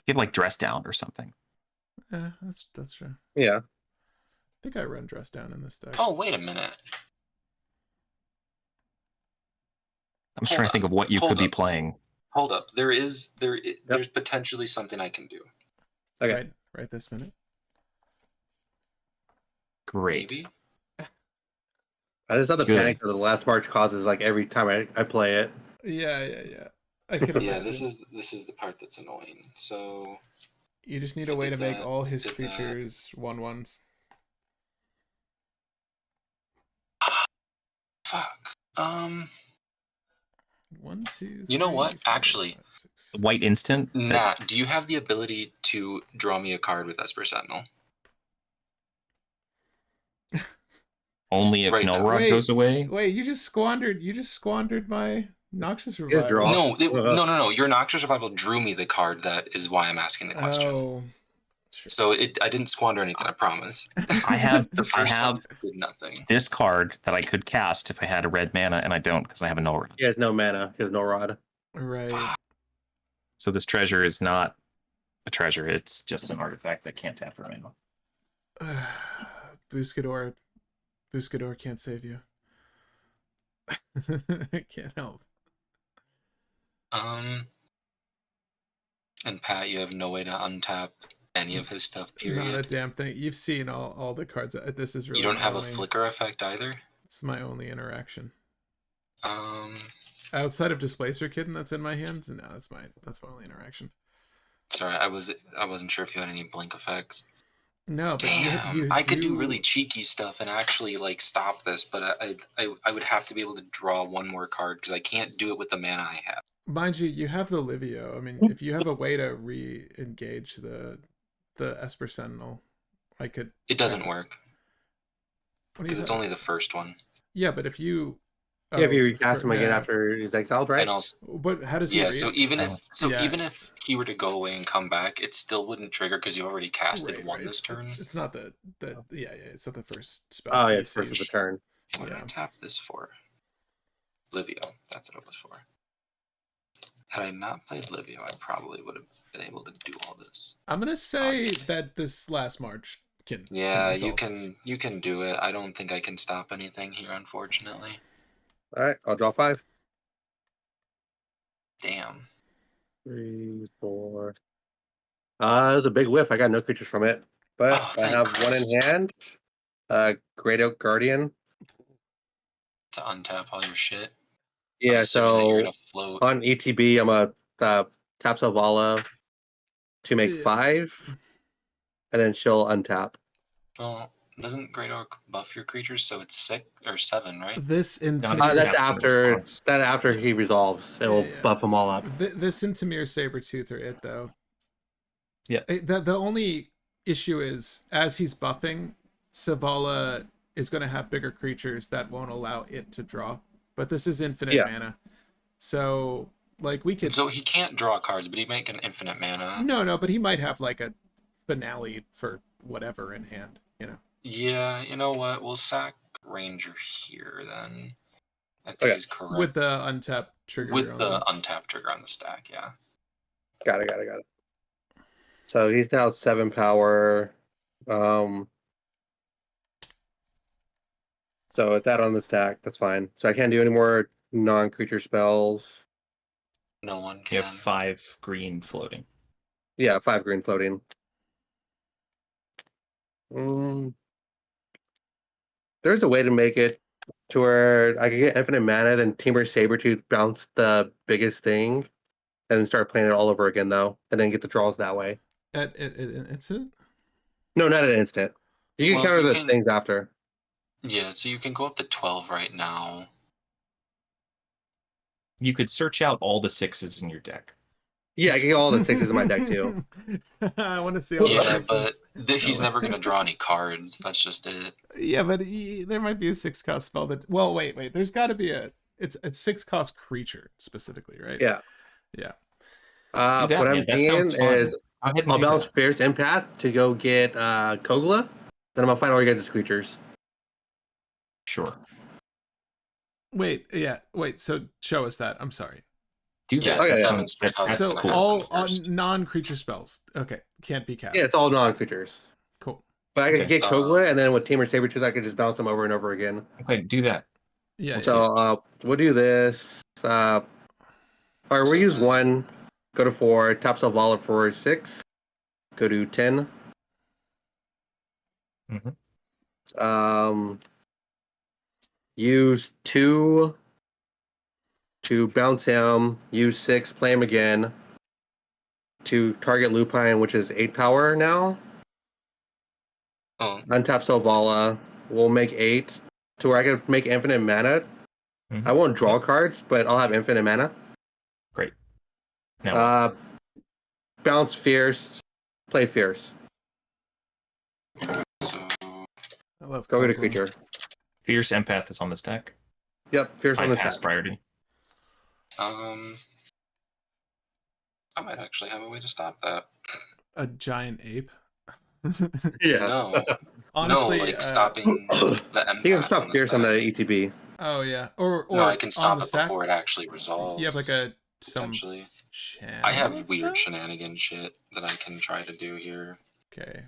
you have like dress down or something. Yeah, that's true. Yeah. I think I run dress down in this deck. Oh, wait a minute. I'm just trying to think of what you could be playing. Hold up. There's potentially something I can do. Okay. Right this minute. Great. Maybe. I just have the Good. panic that the last march causes like every time I play it. Yeah. I can Yeah, imagine. this is the part that's annoying. So You just need a way to make that, all his did creatures 1/1s. fuck. 1, 2, You know 3, what? 4, Actually, 5, 6. White instant. Nat, do you have the ability to draw me a card with Esper Sentinel? Only if Right no now. rod goes away. Wait, you just squandered my Noxious Revival. draw. No. Your Noxious Revival drew me the card. That is why I'm asking the question. Oh. Sure. So I didn't squander anything, I promise. I have The first I have one did nothing. this card that I could cast if I had a red mana, and I don't because I have a no rod. He has no mana. He has no rod. Right. So this treasure is not a treasure; it's just an artifact that can't tap for mana. Buscador can't save you. Can't help. And Pat, you have no way to untap any of his stuff, period. Not a damn thing. You've seen all the cards. This is really. You don't have a flicker effect either? It's my only interaction. Um, Outside of Displacer Kitten that's in my hand, no, that's my only interaction. sorry, I wasn't sure if you had any blink effects. No, but Damn, I could do really cheeky stuff and actually like stop this, but I would have to be able to draw one more card because I can't do it with the mana I have. Mind you, you have the Livio. I mean, if you have a way to re-engage the Esper Sentinel, I could. It doesn't work What because is it's that? only the first one. Yeah, but if you. Yeah, if you recast him again after he's exiled, right? And also, But how does he? yeah, so even if he were to go away and come back, it still wouldn't trigger because you already casted one this turn. It's not the it's not the first spell. Oh yeah, first of the turn. What did I tap this for? Livio. That's what it was for. Had I not played Livio, I probably would have been able to do all this. I'm gonna say that this last March can. Yeah, can you can do it. I don't think I can stop anything here, unfortunately. All right, I'll draw 5. Damn. 3, 4. It was a big whiff. I got no creatures from it, but I have one in hand. Great Oak Guardian. To untap all your shit. Yeah, so gonna float. on ETB, I'm a tap Savala to make 5, and then she'll untap. Well, doesn't Great Oak buff your creatures so it's 6 or 7, right? This into that's after he resolves. It'll buff them all up. This into Mir Sabretooth are it though. Yeah. The only issue is as he's buffing, Savala is going to have bigger creatures that won't allow it to draw. But this is infinite mana, so like we could. So he can't draw cards, but he might get an infinite mana. No, but he might have like a finale for whatever in hand, you know. Yeah, you know what? We'll sack Ranger here then. I think he's correct. With the untap trigger. With the untap trigger on the stack, yeah. Got it. So he's now 7 power. So with that on the stack, that's fine. So I can't do any more non-creature spells. No one can. You have 5 green floating. Yeah, 5 green floating. There's a way to make it to where I can get infinite mana and Temur Sabretooth bounce the biggest thing and then start playing it all over again though, and then get the draws that way. At instant? No, not an instant. You can Well, counter you the can- things after. Yeah, so you can go up to 12 right now. You could search out all the 6s in your deck. Yeah, I can get all the 6s in my deck too. I want to see all the Yeah, but sixes. he's never gonna draw any cards. That's just it. Yeah, but there might be a 6-cost spell that. Well, wait. There's got to be a. It's 6-cost creature specifically, right? Yeah. Yeah. Do that, What man. I'm That sounds thinking fun. is Go ahead and I'll do bounce that. Fierce Empath to go get Kogla. Then I'm gonna find all your guys' creatures. Sure. Wait. Yeah. Wait. So show us that. I'm sorry. Do Yeah, that. okay, That yeah. sounds- Demonstrate how that's it's So gonna cool. all happen first. non-creature spells. Okay. Can't be cast. Yeah, it's all non-creatures. Cool. But I can Okay. get Kogla, and then with Tamer Sabertooth, I can just bounce them over and over again. Okay, do that. Yeah. So we'll do this. All right, we'll use 1. Go to 4. Top Selvala for 6. Go to 10. Mhm. Use 2 to bounce him. Use 6, play him again. To target Lupine, which is 8 power now. Oh, Untap Selvala. We'll make 8 to where I can make infinite mana. Mhm. I won't draw cards, but I'll have infinite mana. Great. Now, Bounce Fierce. Play Fierce. so I love. Go get a Conkling. creature. Fierce Empath is on this deck. Yep, Fierce I on the pass set. priority. I might actually have a way to stop that. A giant ape. Yeah. No, Honestly, no, like stopping the empath. You can stop on the Fierce on the stack. ETB. Oh yeah. Or No, I can on stop the it stack. before it actually resolves. You have like a some. potentially. Channel I have weird effect? shenanigan shit that I can try to do here. Okay.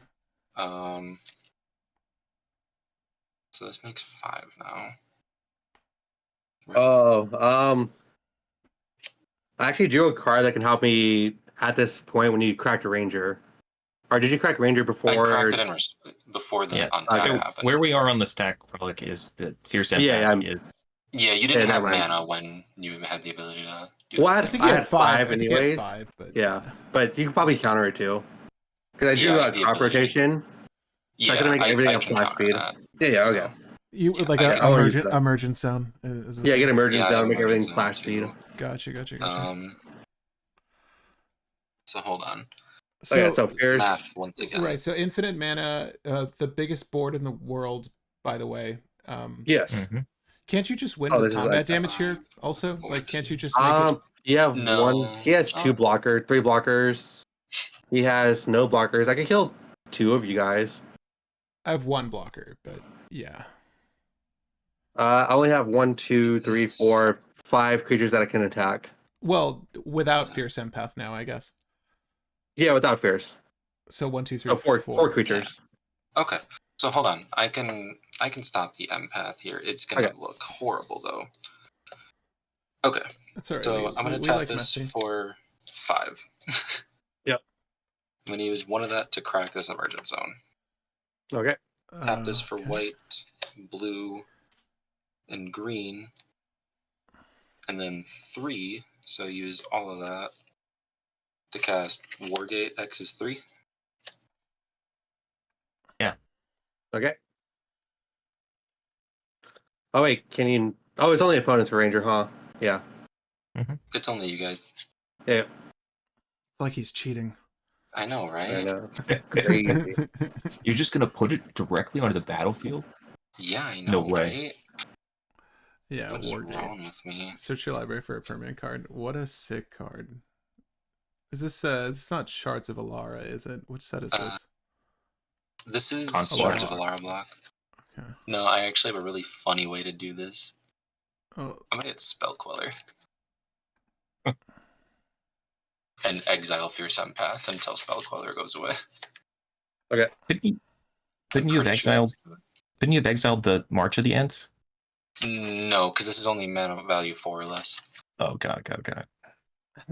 So this makes 5 now. Oh, I actually drew a card that can help me at this point when you cracked a Ranger. Or did you crack Ranger I before? cracked it in before the Yeah. untap Okay. happened. Where we are on the stack, Relic, is that Fierce Empath Yeah, I'm- is. Yeah, you didn't Yeah, have never mind. mana when you had the ability to do Well, that. I think I you had had 5. 5 I think you had anyways. 5, but Yeah, but you can probably counter it too. Because I drew Yeah, I a have the crop ability. rotation. Yeah, I can make everything I a can flash counter speed. that. Yeah, So, okay. you like I a can- I'll use that. emergent zone. Is what Yeah, you- get emergent Yeah, I zone, have make everything emergent flash zone, speed. too. Gotcha. So hold on. So Fierce. Math once again. Right, so infinite mana, the biggest board in the world, by the way. Yes. Mhm. Can't you just win Oh, with this is combat like- damage here? Also, like, can't you just make it? You have No. 1. He has 2 Oh. 3 blockers. He has no blockers. I can kill 2 of you guys. I have 1 blocker, but yeah. I only have 1, 2, 3, 4, 5 creatures that I can attack. Well, without Fierce Empath now, I guess. Yeah, without Fierce. So 1, 2, 3, Oh, 4 creatures. Okay. So hold on. I can stop the empath here. It's gonna Okay. look horrible though. Okay. That's all right. So I'm gonna tap like this messy. for 5. Yep. I'm gonna use 1 of that to crack this emergent zone. Okay. Tap this for Okay. white, blue, and green. And then 3, so use all of that to cast Wargate X is 3. Okay. Oh wait, can you? Oh, it's only opponents for Ranger, huh? Yeah. It's only you guys. Yeah. It's like he's cheating. I know, right? I know. Crazy. You're just gonna put it directly onto the battlefield? Yeah, I No know, way. right? Yeah, What is Wargate. wrong with me? Search your library for a permanent card. What a sick card. Is this it's not Shards of Alara, is it? Which set is this? This is Console Shards of block. Alara block. Okay. No, I actually have a really funny way to do this. Oh, I'm gonna get Spell Queller. And exile Fierce Empath until Spell Queller goes away. Couldn't you have Pretty sure exiled? that's Couldn't you have exiled the March of the Ants? good. No, because this is only mana value 4 or less. Oh god.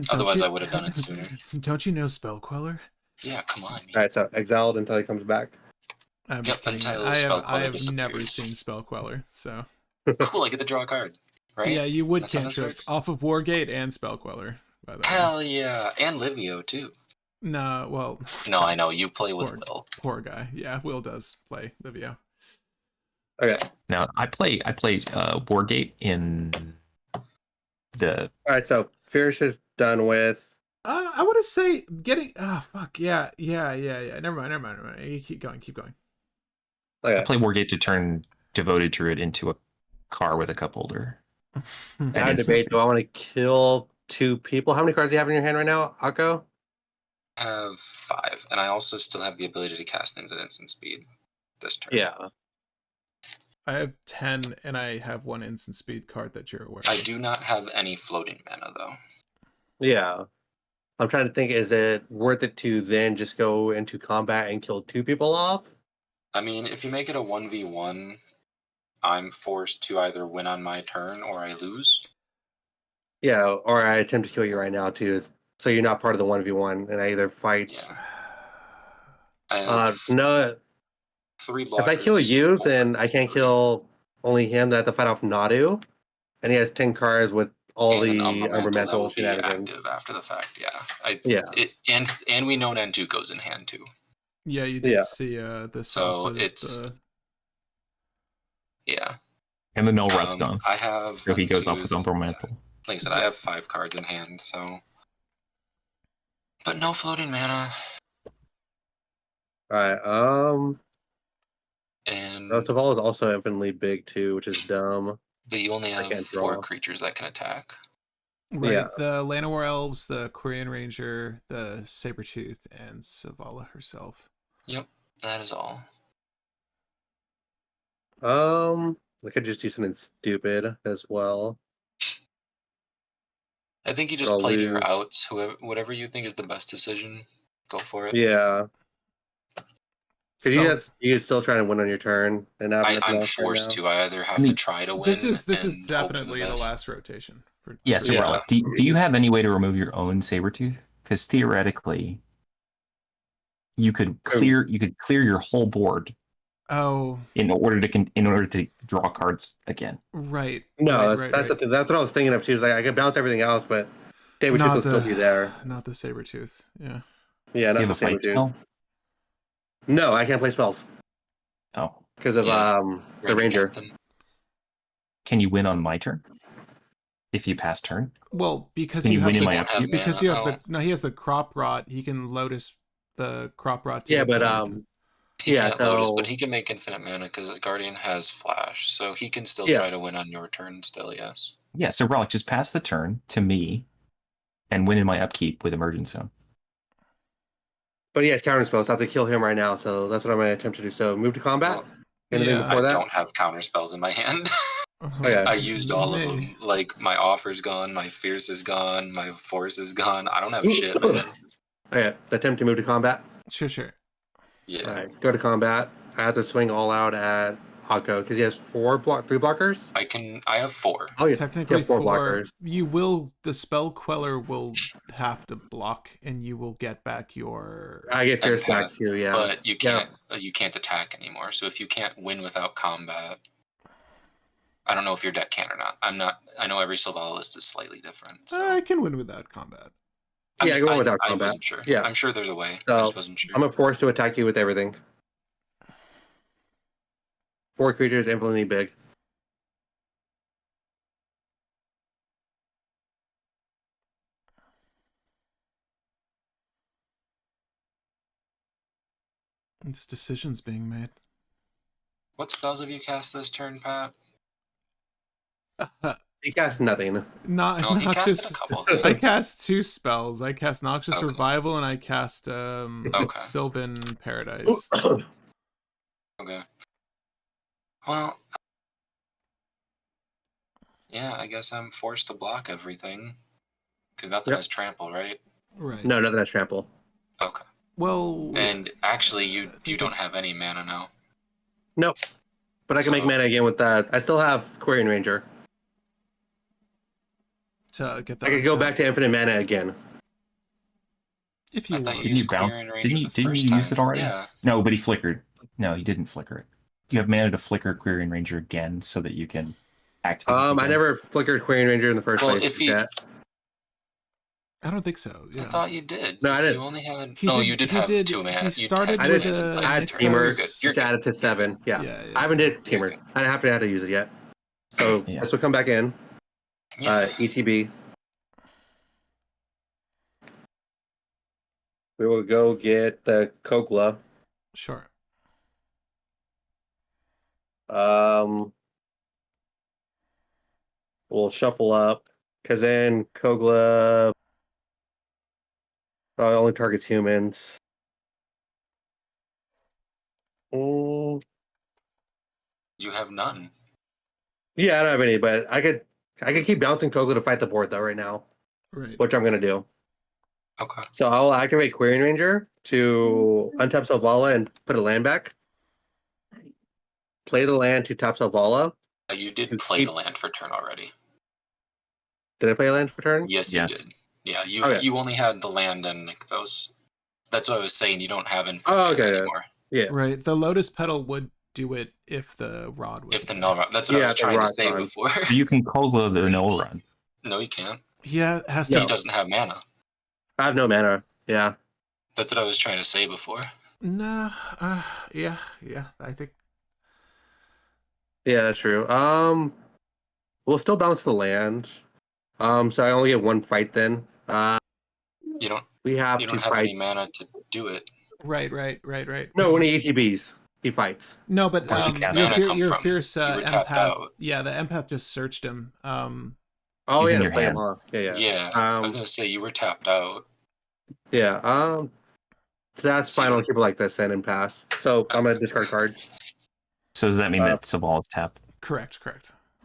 Otherwise, I would have done it sooner. Don't you know Spell Queller? Yeah, come on. All right, so exiled until he comes back. I'm just Yep, kidding. until I Spell have Queller never disappears. seen Spell Queller, so Cool, I get to draw a card. Right? yeah, you would That's how this cancel it works? off of Wargate and Spell Queller. By the way, Hell yeah. And Livio, too. No, well. No, I know you play with Poor, Will. poor guy. Yeah, Will does play Livio. Okay. Now I play Wargate in the. All right. So Fierce is done with. I want to say getting. Oh fuck yeah. Never mind. You keep going. Okay. I play Wargate to turn Devoted Druid into a car with a cup holder. I have debate. Do I want to kill 2 people? How many cards do you have in your hand right now, Akko? I have 5, and I also still have the ability to cast things at instant speed this turn. Yeah. I have 10, and I have 1 instant speed card that you're aware of. I do not have any floating mana though. Yeah. I'm trying to think, is it worth it to then just go into combat and kill 2 people off? I mean, if you make it a 1v1, I'm forced to either win on my turn or I lose. Yeah, or I attempt to kill you right now too, so you're not part of the 1v1, and I either fight. Yeah. I have No, 3 blockers. if I kill you, then I can't kill only him. I have to fight off Nadu, and he has 10 cards with all and the an Umber that Mantle will be shenanigans. active after the fact. Yeah. Yeah. And we know Nantu goes in hand too. Yeah, you did see this. So it's yeah. And the Null Rot's gone. I have. So he goes off with Umber Mantle. Like I said, I have 5 cards in hand, so. But no floating mana. All right. And Saval is also infinitely big too, which is dumb. but you only have can't 4 draw. creatures that can attack. Right, Yeah. the Llanowar Elves, the Quirion Ranger, the Sabretooth, and Savala herself. Yep, that is all. We could just do something stupid as well. I think you just I'll play to lose. your outs. Whatever you think is the best decision, go for it. Yeah. Spell- Because you're still trying to win on your turn, and now I'm forced to. I either have to try to win. This is and hope for definitely the best. last rotation. Yeah, so Yeah. Relic, do you have any way to remove your own Sabretooth? Because theoretically, you could clear your whole board Oh, in order to draw cards again. right. No, right, that's right. that's what I was thinking of too. Is like I could bounce everything else, but Sabretooth Not will still be there. Not the Sabretooth. Yeah. Yeah, Do you not have the a fight Sabretooth. spell? No, I can't play spells Oh, because of Yeah. the Ranger. Anthem. can you win on my turn? If you pass turn, Well, because can you you have win in the, my Don't have upkeep? because mana, you have no. the no. He has the Crop Rot. He can Lotus the Crop Rot. To Yeah, your but opponent. He Yeah, can't Lotus, so- but he can make infinite mana because Guardian has Flash, so he can still Yeah. try to win on your turn. Still, yes. Yeah, so Relic, just pass the turn to me, and win in my upkeep with Emergence Zone. But he has counter spells, so I have to kill him right now. So that's what I'm going to attempt to do. So move to combat. Well, Anything yeah. before I that? don't have counter spells in my hand. Okay. I used all of Me. them. Like my offer's gone, my fierce is gone, my force is gone. I don't have shit, man. Okay, attempt to move to combat. Sure. Yeah. All right, go to combat. I have to swing all out at Akko because he has 3 blockers. I have 4. Oh, yeah, Technically, you have 4 blockers. the Spell Queller will have to block, and you will get back your. I get fierce back Empath, too. Yeah, But you can't attack anymore. So if you can't win without combat, I don't know if your deck can or not. I know every Sylvala list is slightly different. So. I can win without combat. Yeah, go without I combat. wasn't sure. Yeah. I'm sure there's a way. So, I just wasn't sure. I'm forced to attack you with everything. 4 creatures, infinitely big. It's decisions being made. What spells have you cast this turn, Pat? He casts nothing. No, he casted Noxious. a couple. I cast 2 spells. I cast Noxious Okay. Revival, and I cast Sylvan Paradise. Okay. Well, yeah, I guess I'm forced to block everything because nothing Yep. has trample, right? Right. No, nothing has trample. Okay. Well. And actually, you don't have any mana now. Nope. But I can make So- mana again with that. I still have Quirion Ranger. To get that. I could go back to infinite mana again. If you I thought want. you Didn't you used bounce? Quirion Ranger Didn't you the first use it time. already? Yeah. No, but he flickered. No, you didn't flicker it. You have mana to flicker Quirion Ranger again so that you can activate. it I again. never flickered Quirion Ranger in the first Well, place. if he- Chat. I don't think so. I Yeah. thought you did. No, I didn't. You only had. He no, did- you did he have did- 2 mana. he You started had with two lands in a play I had that turn. Teamer, Nickos- You're good. added to 7. Yeah. Yeah, yeah. I haven't did You're Teamer. good. I haven't had to use it yet. So Yeah. this will come back in. Yeah. ETB. We will go get the Kogla. Sure. We'll shuffle up because then Kogla only targets humans. Mm, You have none. yeah, I don't have any, but I could keep bouncing Kogla to fight the board though right now, Right. which I'm gonna do. Okay. So I'll activate Querying Ranger to untap Selvala and put a land back. Play the land to tap Selvala. You did You play keep- the land for turn already. Did I play a land for turn? Yes, Yes. you did. Yeah, you Okay. you only had the land and Nykthos. That's what I was saying. You don't have infinite Oh, mana okay, yeah. anymore. Yeah. Right. The Lotus Petal would do it if the rod was If the there. null, that's what I Yeah, was the trying to rod's say on. before. You can Kogla the null run. No, you can't. Yeah, has He to. No. doesn't have mana. I have no mana. Yeah. That's what I was trying to say before. Nah. Yeah. I think. Yeah, that's true. We'll still bounce the land. So I only get one fight then. You don't. We have You to don't have fight. any mana to do it. Right. No, when he ETBs, he fights. No, but Where's the your, mana come your from? fierce You were tapped empath. out. Yeah, the empath just searched him. Oh, He's yeah, in to your play hand. him, huh? Yeah. Yeah, I was gonna say you were tapped out. Yeah. So that's So you fine. I'll don't- keep it like this then and pass. So I'm gonna discard cards. So does that mean that Saval is tapped? Correct.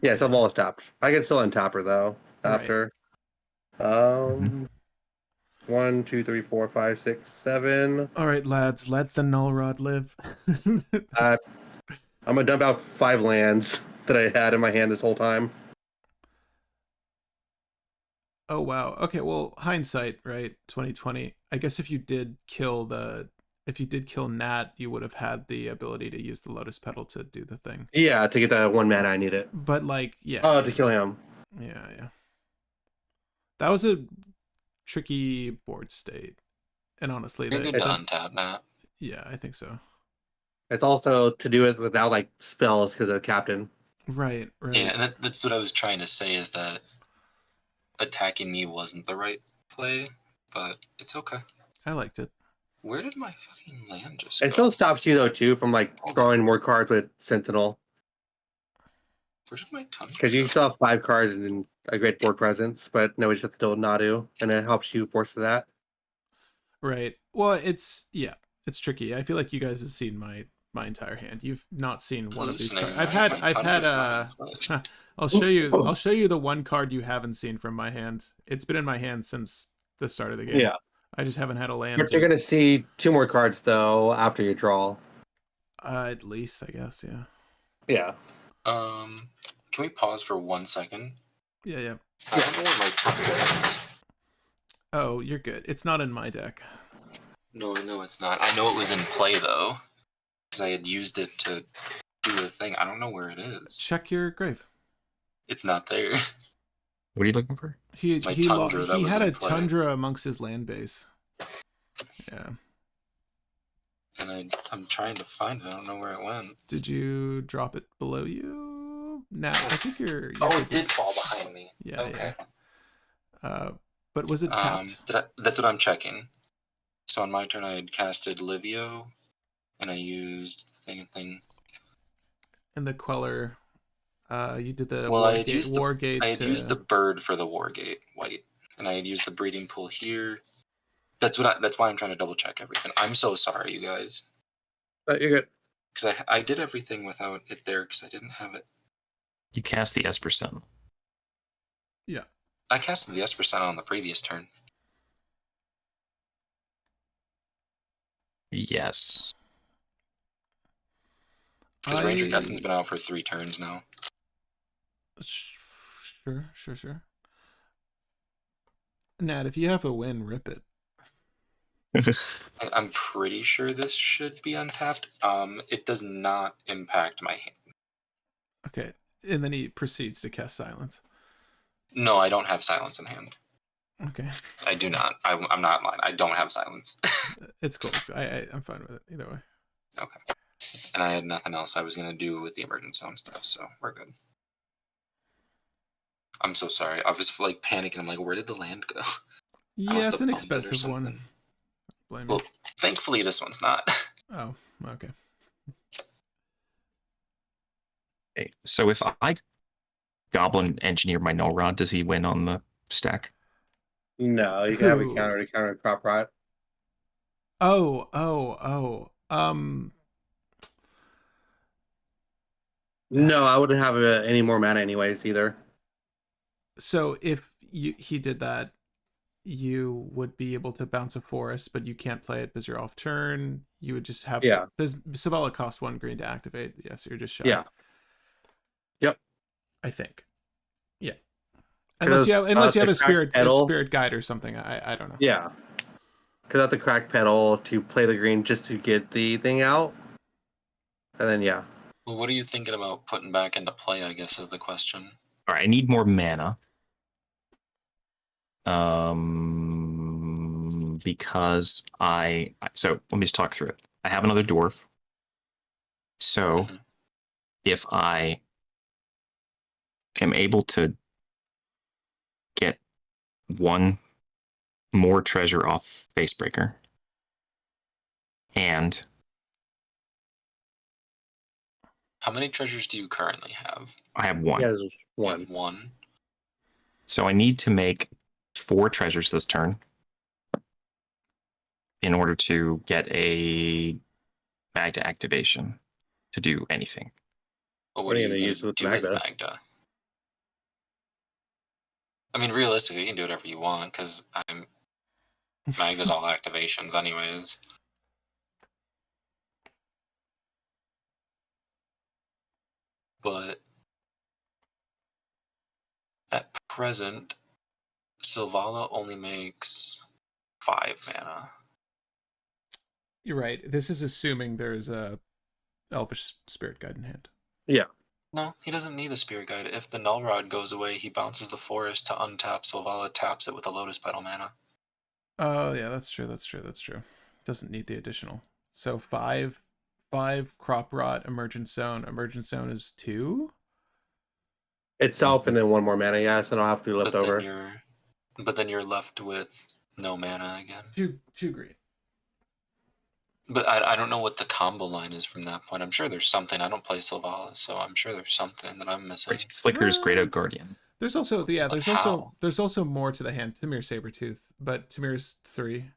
Yeah, so Vol is tapped. I can still untap her though. Right. After. 1, 2, 3, 4, 5, 6, 7. All right, lads, let the null rod live. I'm gonna dump out 5 lands that I had in my hand this whole time. Oh wow. Okay, well, hindsight, right? 2020. I guess if you did kill Nat, you would have had the ability to use the Lotus Petal to do the thing. Yeah, to get the 1 mana I need it. But like, yeah. Oh, to kill him. Yeah. That was a tricky board state. And honestly, You're good to untap, Nat. yeah, I think so. It's also to do it without like spells because of Captain. Right. Yeah, and that's what I was trying to say is that attacking me wasn't the right play, but it's okay. I liked it. Where did my fucking land just It go? still stops you though too from like drawing more cards with Sentinel Where did my Tundra because you go? still have 5 cards and a great board presence, but no, it's just still Nadu, and it helps you force to that. Right. Well, it's tricky. I feel like you guys have seen my entire hand. You've not seen one of these cards. I've had I'll show you the one card you haven't seen from my hand. It's been in my hand since the start of the game. Yeah. I just haven't had a land. But you're gonna see 2 more cards though after you draw. At least, I guess, yeah. Yeah. Can we pause for 1 second? Yeah. I don't know where my Tundra is. Oh, you're good. It's not in my deck. No, it's not. I know it was in play though, because I had used it to do the thing. I don't know where it is. Check your grave. It's not there. What are you looking for? He My Tundra that was had in a play. Tundra amongst his land base. Yeah. And I'm trying to find it. I don't know where it went. Did you drop it below you? No, I think you're Oh, it did fall behind me. Yeah, Okay. But was it tapped? That's what I'm checking. So on my turn, I had casted Livio, and I used thing. And the Queller, you did the Well, I had Wargate. I had used the bird for the Wargate white, and I had used the breeding pool here. That's why I'm trying to double check everything. I'm so sorry, you guys, You're good. because I did everything without it there because I didn't have it. You cast the Esper Sentinel. Yeah. I casted the Esper Sentinel on the previous turn. Yes. Because Ranger Captain's been out for 3 turns now. Sure. Nat, if you have a win, rip it. I'm pretty sure this should be untapped. It does not impact my hand. Okay. And then he proceeds to cast Silence. No, I don't have silence in hand. Okay. I do not. I'm not lying. I don't have silence. It's cool. It's cool. I'm fine with it either way. Okay. And I had nothing else I was gonna do with the emergent zone stuff, so we're good. I'm so sorry. I was like panicking. I'm like, where did the land go? Yeah, it's an expensive one. Blame Well, me. thankfully this one's not. Oh, okay. Okay, so if I goblin engineer my null rod, does he win on the stack? No, you can have a Who? counter to counter crop rot. Oh. No, I wouldn't have any more mana anyways either. So if he did that, you would be able to bounce a forest, but you can't play it because you're off turn. You would just have because Savala costs 1 green to activate. Yes, you're just shy. Yeah. Yep. I think. Yeah. Unless you have a spirit guide or something. I don't know. Yeah. Because I have to crack pedal to play the green just to get the thing out. And then yeah. Well, what are you thinking about putting back into play, I guess, is the question. All right, I need more mana. Because so let me just talk through it. I have another dwarf. So if I am able to get 1 more treasure off Facebreaker, and how many treasures do you currently have? I have 1. Yeah, there's You have 1. So I need to make 4 treasures this turn in order to get a Magda activation to do anything. Well, what are you going to use with do Magda? with Magda? I mean, realistically, you can do whatever you want, because Magda's all activations anyways. But at present, Sylvala only makes 5 mana. You're right. This is assuming there's a Elvish Spirit Guide in hand. Yeah. No, he doesn't need the Spirit Guide. If the Null Rod goes away, he bounces the forest to untap. Sylvala taps it with a Lotus Petal mana. Oh, yeah, that's true. Doesn't need the additional. So 5 crop rot, emergent zone. Emergent zone is 2. Itself and then 1 more mana, yeah, so I don't have to be left But over. then you're left with no mana again. 2 green. But I don't know what the combo line is from that point. I'm sure there's something. I don't play Sylvala, so I'm sure there's something that I'm missing. Flicker's Great Oak Guardian. There's also there's also more to the hand. Tamir Sabertooth, but Tamir's 3.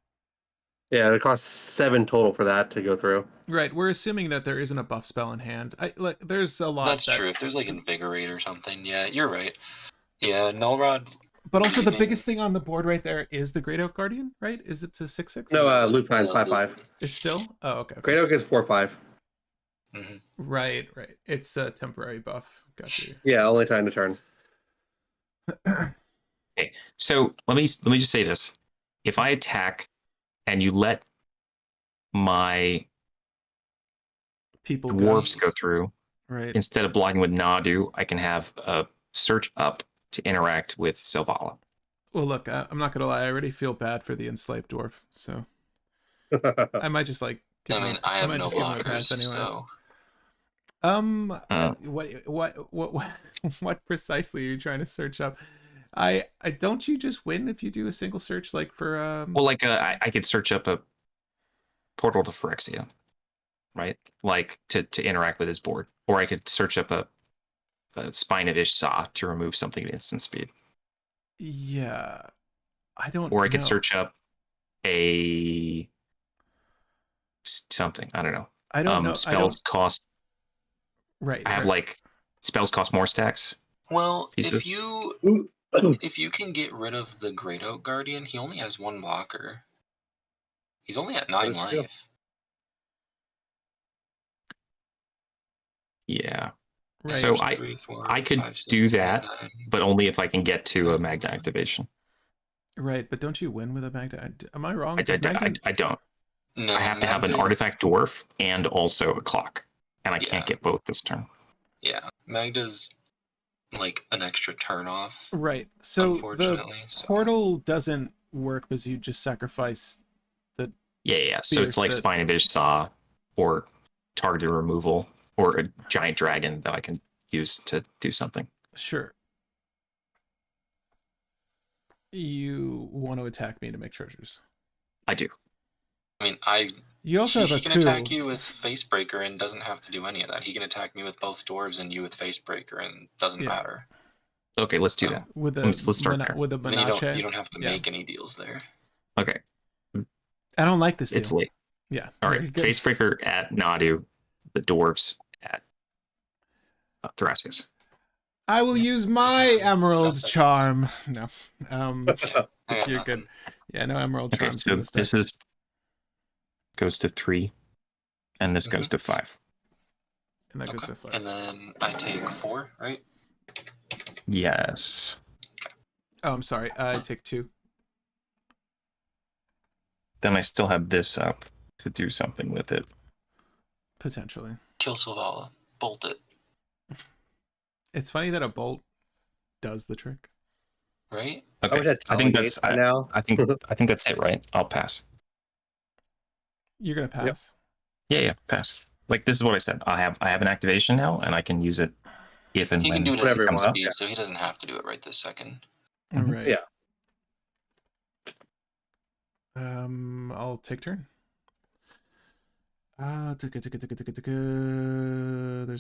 Yeah, it costs 7 total for that to go through. Right, we're assuming that there isn't a buff spell in hand. There's a lot. That's true. If there's like Invigorate or something, yeah, you're right. Yeah, Null Rod. But also the biggest thing on the board right there is the Great Oak Guardian, right? Is it a 6/6? No, Lupine 5/5. It's still? Oh, okay. Great Oak is 4/5. Mm-hmm. Right. It's a temporary buff. Got you. Yeah, only time to turn. Okay, so let me just say this: if I attack and you let my dwarves go through, right? Instead of blocking with Nadu, I can have a search up to interact with Sylvala. Well, look, I'm not gonna lie. I already feel bad for the enslaved dwarf, so I might just like. I have no blockers, so. What precisely are you trying to search up? I don't you just win if you do a single search like for Well, like I could search up a Portal to Phyrexia, right? Like to interact with his board, or I could search up a Spine of Ishsa to remove something at instant speed. Yeah, I don't. Or I could search up a something. I don't know. I don't know. Spells cost. Right. I have like spells cost more stacks. Well, pieces. if you can get rid of the Great Oak Guardian, he only has 1 blocker. He's only at 9 life. Yeah. Right. So I could do that, but only if I can get to a Magda activation. Right, but don't you win with a Magda? Am I wrong? I don't. No, I have to have an artifact dwarf and also a clock, and I can't get both this turn. Yeah, Magda's like an extra turn off. Right. So the Unfortunately, so. portal doesn't work because you just sacrifice the. Yeah. So it's like Spine of Saw or targeted removal or a giant dragon that I can use to do something. Sure. You want to attack me to make treasures. I do. I mean, You also have a he can attack you with Facebreaker and doesn't have to do any of that. He can attack me with both dwarves and you with Facebreaker and doesn't matter. Okay, let's do that. With a let's start there. with a Then Menachet. you don't have to make any deals there. Okay. I don't like this deal. It's late. Yeah. All right. Facebreaker at Nadu, the dwarves at Thracius. I will use my Emerald Charm. No. You're nothing. good. Yeah, no Emerald Charm. Okay, so this is goes to 3, and this goes to 5. And that goes to 5. And then I take 4, right? Yes. Oh, I'm sorry. I take 2. Then I still have this up to do something with it. Potentially. Kill Sylvala. Bolt it. It's funny that a bolt does the trick. Right? Okay. I think that's now. I think that's it, right? I'll pass. You're gonna pass. Yep. Yeah, pass. Like this is what I said. I have an activation now, and I can use it if and He when can do it at it comes up. speed, so he doesn't have to do it right this second. All right. Yeah. I'll take turn. There's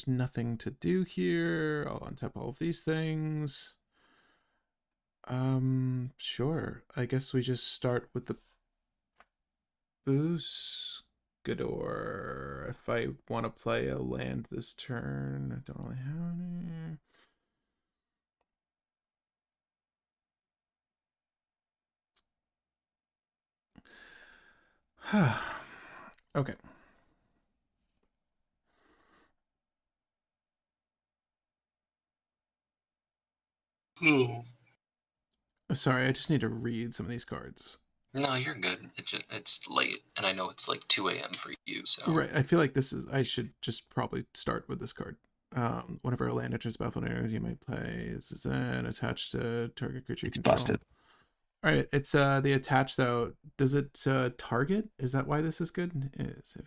nothing to do here. I'll untap all of these things. Sure. I guess we just start with the Boosgador. If I want to play a land this turn, I don't really have any. Okay. Ooh. Sorry, I just need to read some of these cards. No, you're good. It's late, and I know it's like 2 a.m. for you, so. Right, I feel like I should just probably start with this card. Whenever a land enters battlefield area, you might play this is an attached to target creature you control. Busted. All right, it's the attached though. Does it target? Is that why this is good?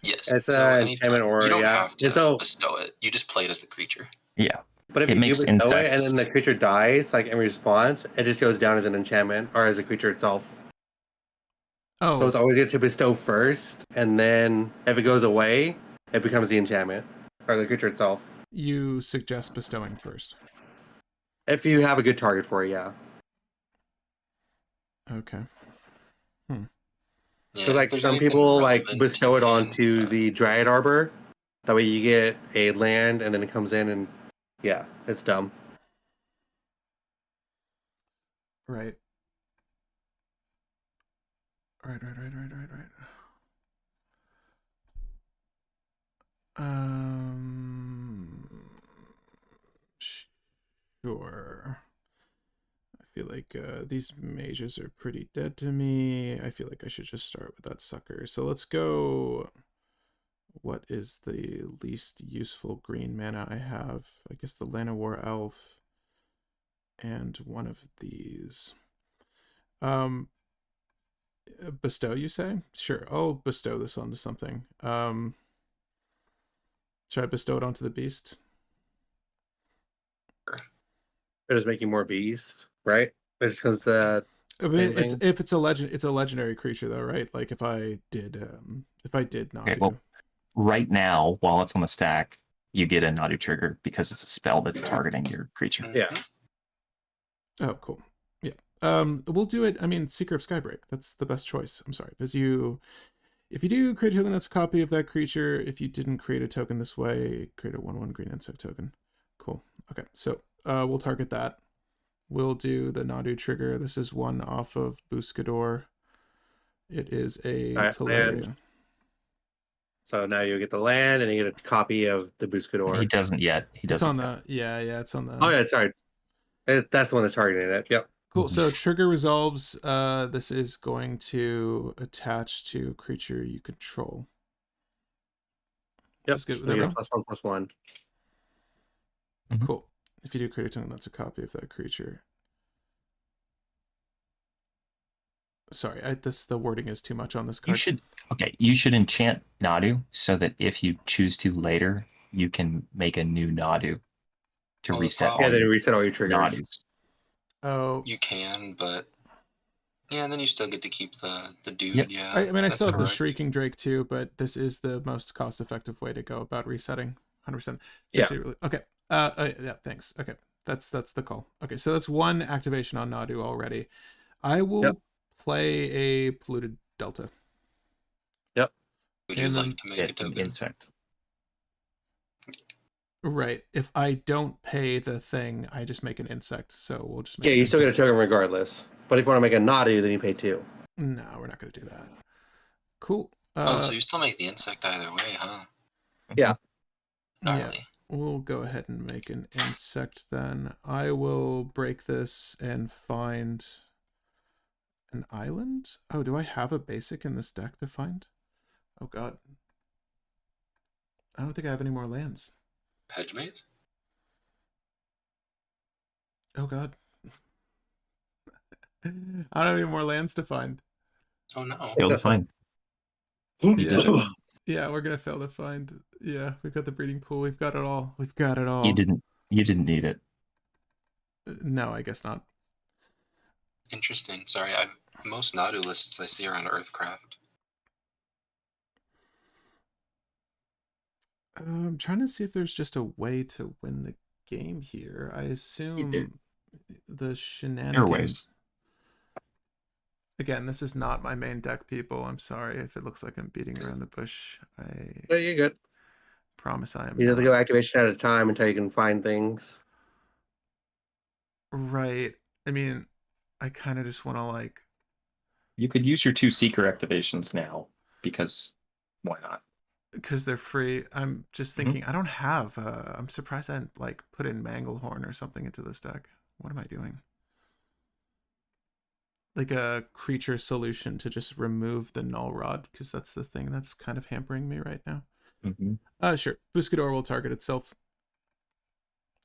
Yes. It's so enchantment aura. You don't Yeah. have to bestow it. You just play it as the creature. Yeah. But if It you makes bestow it and insects. then the creature dies, like in response, it just goes down as an enchantment or as a creature itself. Oh, So it's always good to bestow first, and then if it goes away, it becomes the enchantment or the creature itself. you suggest bestowing first. If you have a good target for it, yeah. Okay. Yeah, Because like some people like bestow it onto the Dryad Arbor. That way you get a land and then it comes in and yeah, it's dumb. Right. Right. Sure. I feel like these mages are pretty dead to me. I feel like I should just start with that sucker. So let's go. What is the least useful green mana I have? I guess the Llanowar Elf and one of these. Bestow, you say? Sure, I'll bestow this onto something. Should I bestow it onto the beast? It is making more beasts, right? It just comes that. I mean, it's a legendary creature though, right? Like if I did not. Okay, well, right now, while it's on the stack, you get a Nadu trigger because it's a spell that's targeting your creature. Yeah. Oh, cool. Yeah. We'll do it. I mean, Seeker of Skybreak. That's the best choice. I'm sorry, because if you do create a token that's a copy of that creature, if you didn't create a token this way, create a 1/1 green insect token. Cool. Okay, so we'll target that. We'll do the Nadu trigger. This is one off of Boosgador. It is a Teleria. So now you get the land and you get a copy of the Boosgador. He doesn't yet. It's on the it's on the. Oh yeah, sorry. That's the one that's targeting it. Yep. Cool. So trigger resolves. This is going to attach to creature you control. Yep. Good with So you everyone? get +1/+1. Cool. If you do create a token, that's a copy of that creature. Sorry, the wording is too much on this card. You should enchant Nadu so that if you choose to later, you can make a new Nadu to Well, the reset all problem- Yeah, then your reset all your triggers. Nadus. Oh, You can, but yeah, and then you still get to keep the dude. Yep. Yeah, I mean, I that's still have the correct. Shrieking Drake too, but this is the most cost-effective way to go about resetting. 100%. It's Yeah. actually really okay. Yeah, thanks. Okay, that's the call. Okay, so that's one activation on Nadu already. I will play a Polluted Delta. Would you and like then to make a Get an token? insect. Right. If I don't pay the thing, I just make an insect. So we'll just make. Yeah, an you still get a insect. token regardless. But if you want to make a Nadu, then you pay 2. No, we're not going to do that. Cool. So you still make the insect either way, huh? Yeah. Gnarly. Yeah. We'll go ahead and make an insect then. I will break this and find an island. Oh, do I have a basic in this deck to find? Oh god. I don't think I have any more lands. Hedgemate? Oh god. I don't have any more lands to find. Oh no. Fail to find. Yeah. did it. Yeah, we're gonna fail to find. Yeah, we've got the breeding pool. We've got it all. We've got it all. You didn't need it. No, I guess not. Interesting. Sorry, most Nadu lists I see are on Earthcraft. I'm trying to see if there's just a way to win the game here. I assume the shenanigans. There are ways. Again, this is not my main deck, people. I'm sorry if it looks like I'm beating around the bush. I No, you're good. promise I am You have to not. go activation at a time until you can find things. Right. I mean, I kind of just want to like. You could use your 2 seeker activations now because why not? Because they're free. I'm just thinking. I don't have. I'm surprised I didn't like put in Manglehorn or something into this deck. What am I doing? Like a creature solution to just remove the Null Rod, because that's the thing that's kind of hampering me right now. Sure. Buscador will target itself.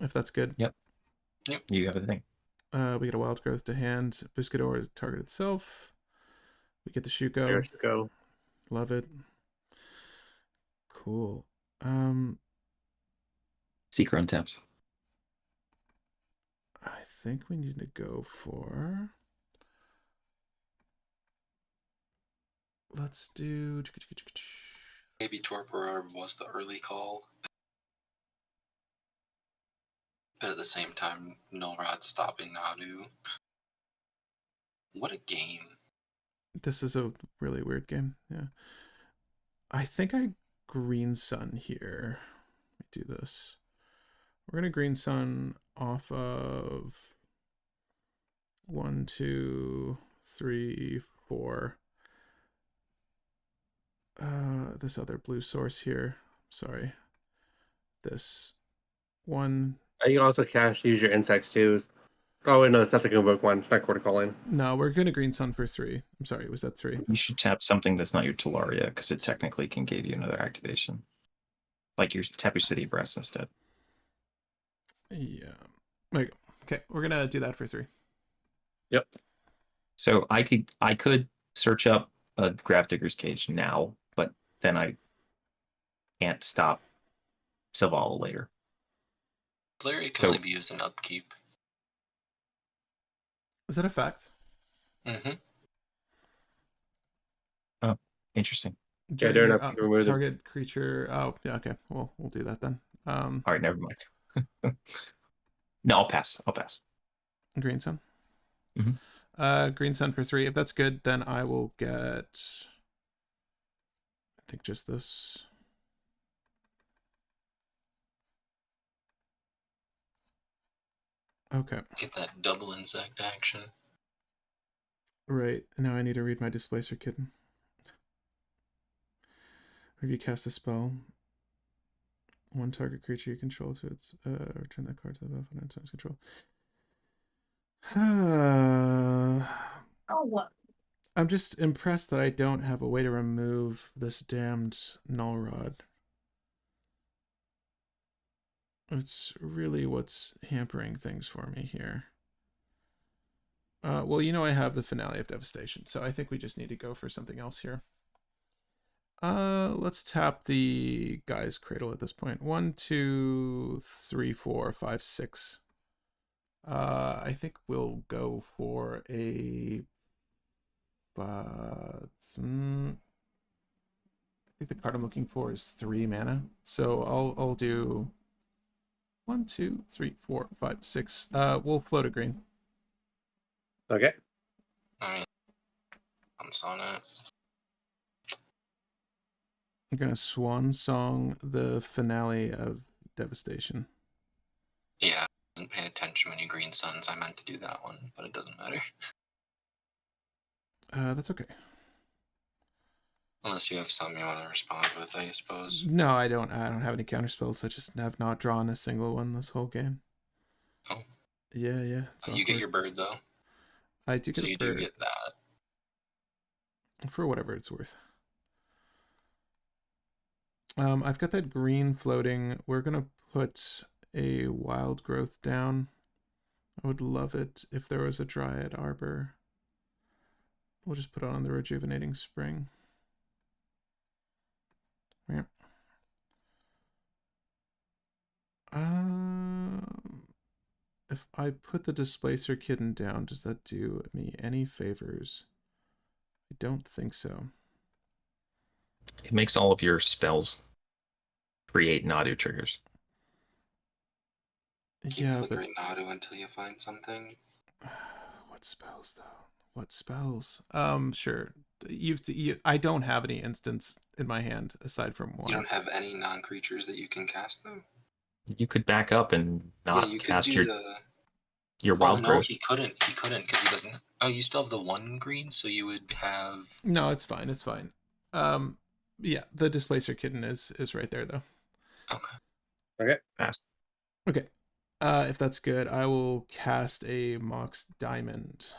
If that's good. Yep. You got a thing. We get a Wild Growth to hand. Buscador is target itself. We get the Shuko. There you go. Love it. Cool. Seeker untapped. I think we need to go for. Let's do. Maybe Torpor was the early call. But at the same time, Nullrod stopping Nadu. What a game. This is a really weird game. Yeah. I think I Green Sun here. Let me do this. We're going to Green Sun off of 1, 2, 3, 4. This other blue source here. Sorry. This one. You can also use your insects too. Oh, wait, no, it's not the Convoke one. It's not Quarter Calling. No, we're going to Green Sun for 3. I'm sorry, was that 3? You should tap something that's not your Talaria because it technically can give you another activation. Like your tap your City of Brass instead. Yeah. Like, okay, we're going to do that for 3. Yep. So I could search up a Gravedigger's Cage now, but then I can't stop Selvala later. Larry can only be used in upkeep. Is that a fact? Mm-hmm. Oh, interesting. Yeah, they're not target creature. Oh, yeah, okay. Well, we'll do that then. All right, never mind. No, I'll pass. Green Sun. Mm-hmm. Green Sun for 3. If that's good, then I will get. I think just this. Okay. Get that double insect action. Right. Now I need to read my Displacer Kitten. If you cast a spell, one target creature you control to its return that card to the battlefield and times control. I'm just impressed that I don't have a way to remove this damned Null Rod. It's really what's hampering things for me here. Well, you know, I have the Finale of Devastation, so I think we just need to go for something else here. Let's tap the Guy's Cradle at this point. 1, 2, 3, 4, 5, 6. I think we'll go for a. I think the card I'm looking for is 3 mana, so I'll do 1, 2, 3, 4, 5, 6. We'll float a green. Okay. Alright. Once on it. I'm gonna Swan Song the Finale of Devastation. Yeah, I wasn't paying attention when you green suns. I meant to do that one, but it doesn't matter. That's okay. Unless you have something you want to respond with, I suppose. No, I don't have any counter spells. I just have not drawn a single one this whole game. Oh. Yeah. You get your bird though. I do get so a you bird. do get that. For whatever it's worth. I've got that green floating. We're gonna put a wild growth down. I would love it if there was a Dryad Arbor. We'll just put it on the Rejuvenating Spring. Yeah. If I put the Displacer Kitten down, does that do me any favors? I don't think so. It makes all of your spells create Nadu triggers. Keep Yeah, flickering Nadu until you find something. What spells though? What spells? Sure. I don't have any instants in my hand aside from one. You don't have any non-creatures that you can cast though? You could back up and not you cast could do your wild no, growth. he couldn't because he doesn't. Oh, you still have the 1 green, so you would have. No, it's fine. It's fine. Yeah, the Displacer Kitten is right there though. Okay. Okay. Pass. Okay. If that's good, I will cast a Mox Diamond.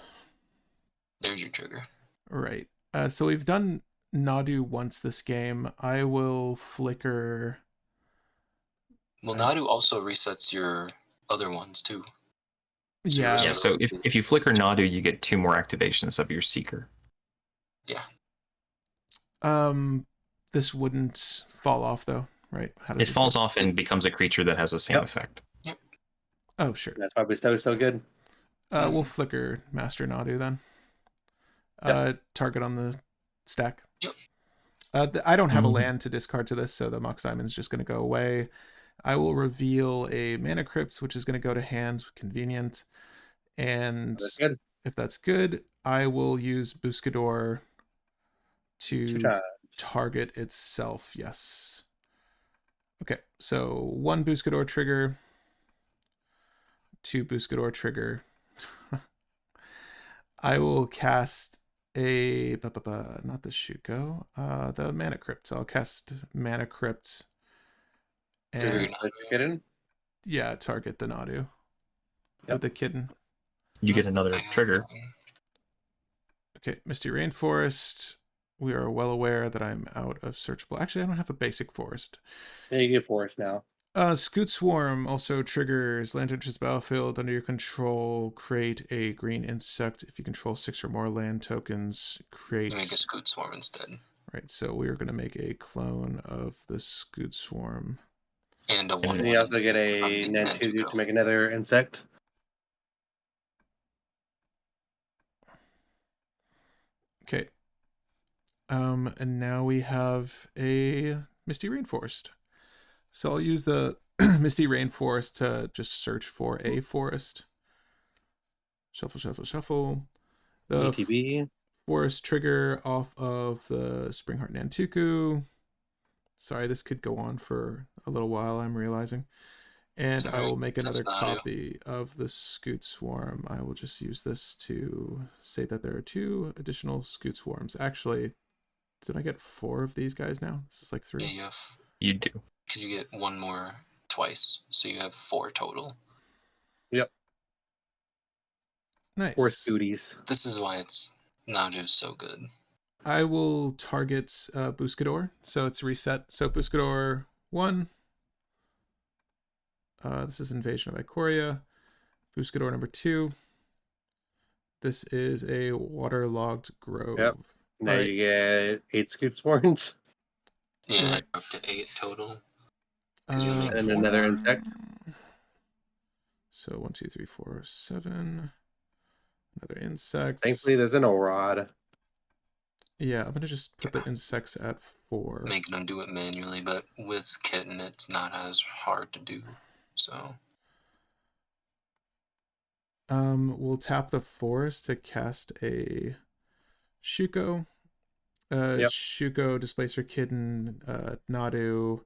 There's your trigger. Right. So we've done Nadu once this game. I will flicker. Well, Nadu also resets your other ones too. Yeah. Yeah, so if you flicker Nadu, you get 2 more activations of your Seeker. Yeah. This wouldn't fall off though, right? How does It falls off and becomes a creature that has the same effect. Yep. Oh, sure. That's probably so good. We'll flicker Master Nadu then. Target on the stack. Yep. I don't have a land to discard to this, so the Mox Diamond is just going to go away. I will reveal a Mana Crypt, which is going to go to hand, convenient. And if that's good, I will use Buscador to target itself. Yes. Okay, so 1 Buscador trigger, 2 Buscador trigger. I will cast a not the Shuko, the Mana Crypt. So I'll cast Mana Crypt and target the Nadu with the Kitten. You get another trigger. Okay, Misty Rainforest. We are well aware that I'm out of searchable. Actually, I don't have a basic forest. Yeah, you get forest now. Scoot Swarm also triggers land enters battlefield under your control. Create a green insect. If you control 6 or more land tokens, create. You make a Scoot Swarm instead. Right, so we are going to make a clone of the Scoot Swarm. And a 1/1. You also get a Nantugu to make another insect. Okay. And now we have a Misty Rainforest. So I'll use the Misty Rainforest to just search for a forest. Shuffle, shuffle, shuffle. The ETB. Forest trigger off of the Springheart Nantuku. Sorry, this could go on for a little while, I'm realizing. And I will make another copy of the Scoot Swarm. I will just use this to say that there are 2 additional Scoot Swarms. Actually, did I get 4 of these guys now? This is like 3. Yeah, you do. Because you get 1 more twice, so you have 4 total. Yep. Nice. 4 Scooties. This is why it's Nadu's so good. I will target Buscador, so it's reset. So Buscador 1. This is Invasion of Ikoria. Buscador number 2. This is a waterlogged grove. Yep. Now Right. you get 8 scoop swarms. Yeah, Right. up to 8 total. 'Cause you'll make And four another more. insect. So 1, 2, 3, 4, 7. Another insect. Thankfully, there's an rod. Yeah, I'm gonna just put the insects at 4. Making them do it manually, but with Kitten, it's not as hard to do. So We'll tap the forest to cast a Shuko. Yep. Shuko, Displacer Kitten, Nadu,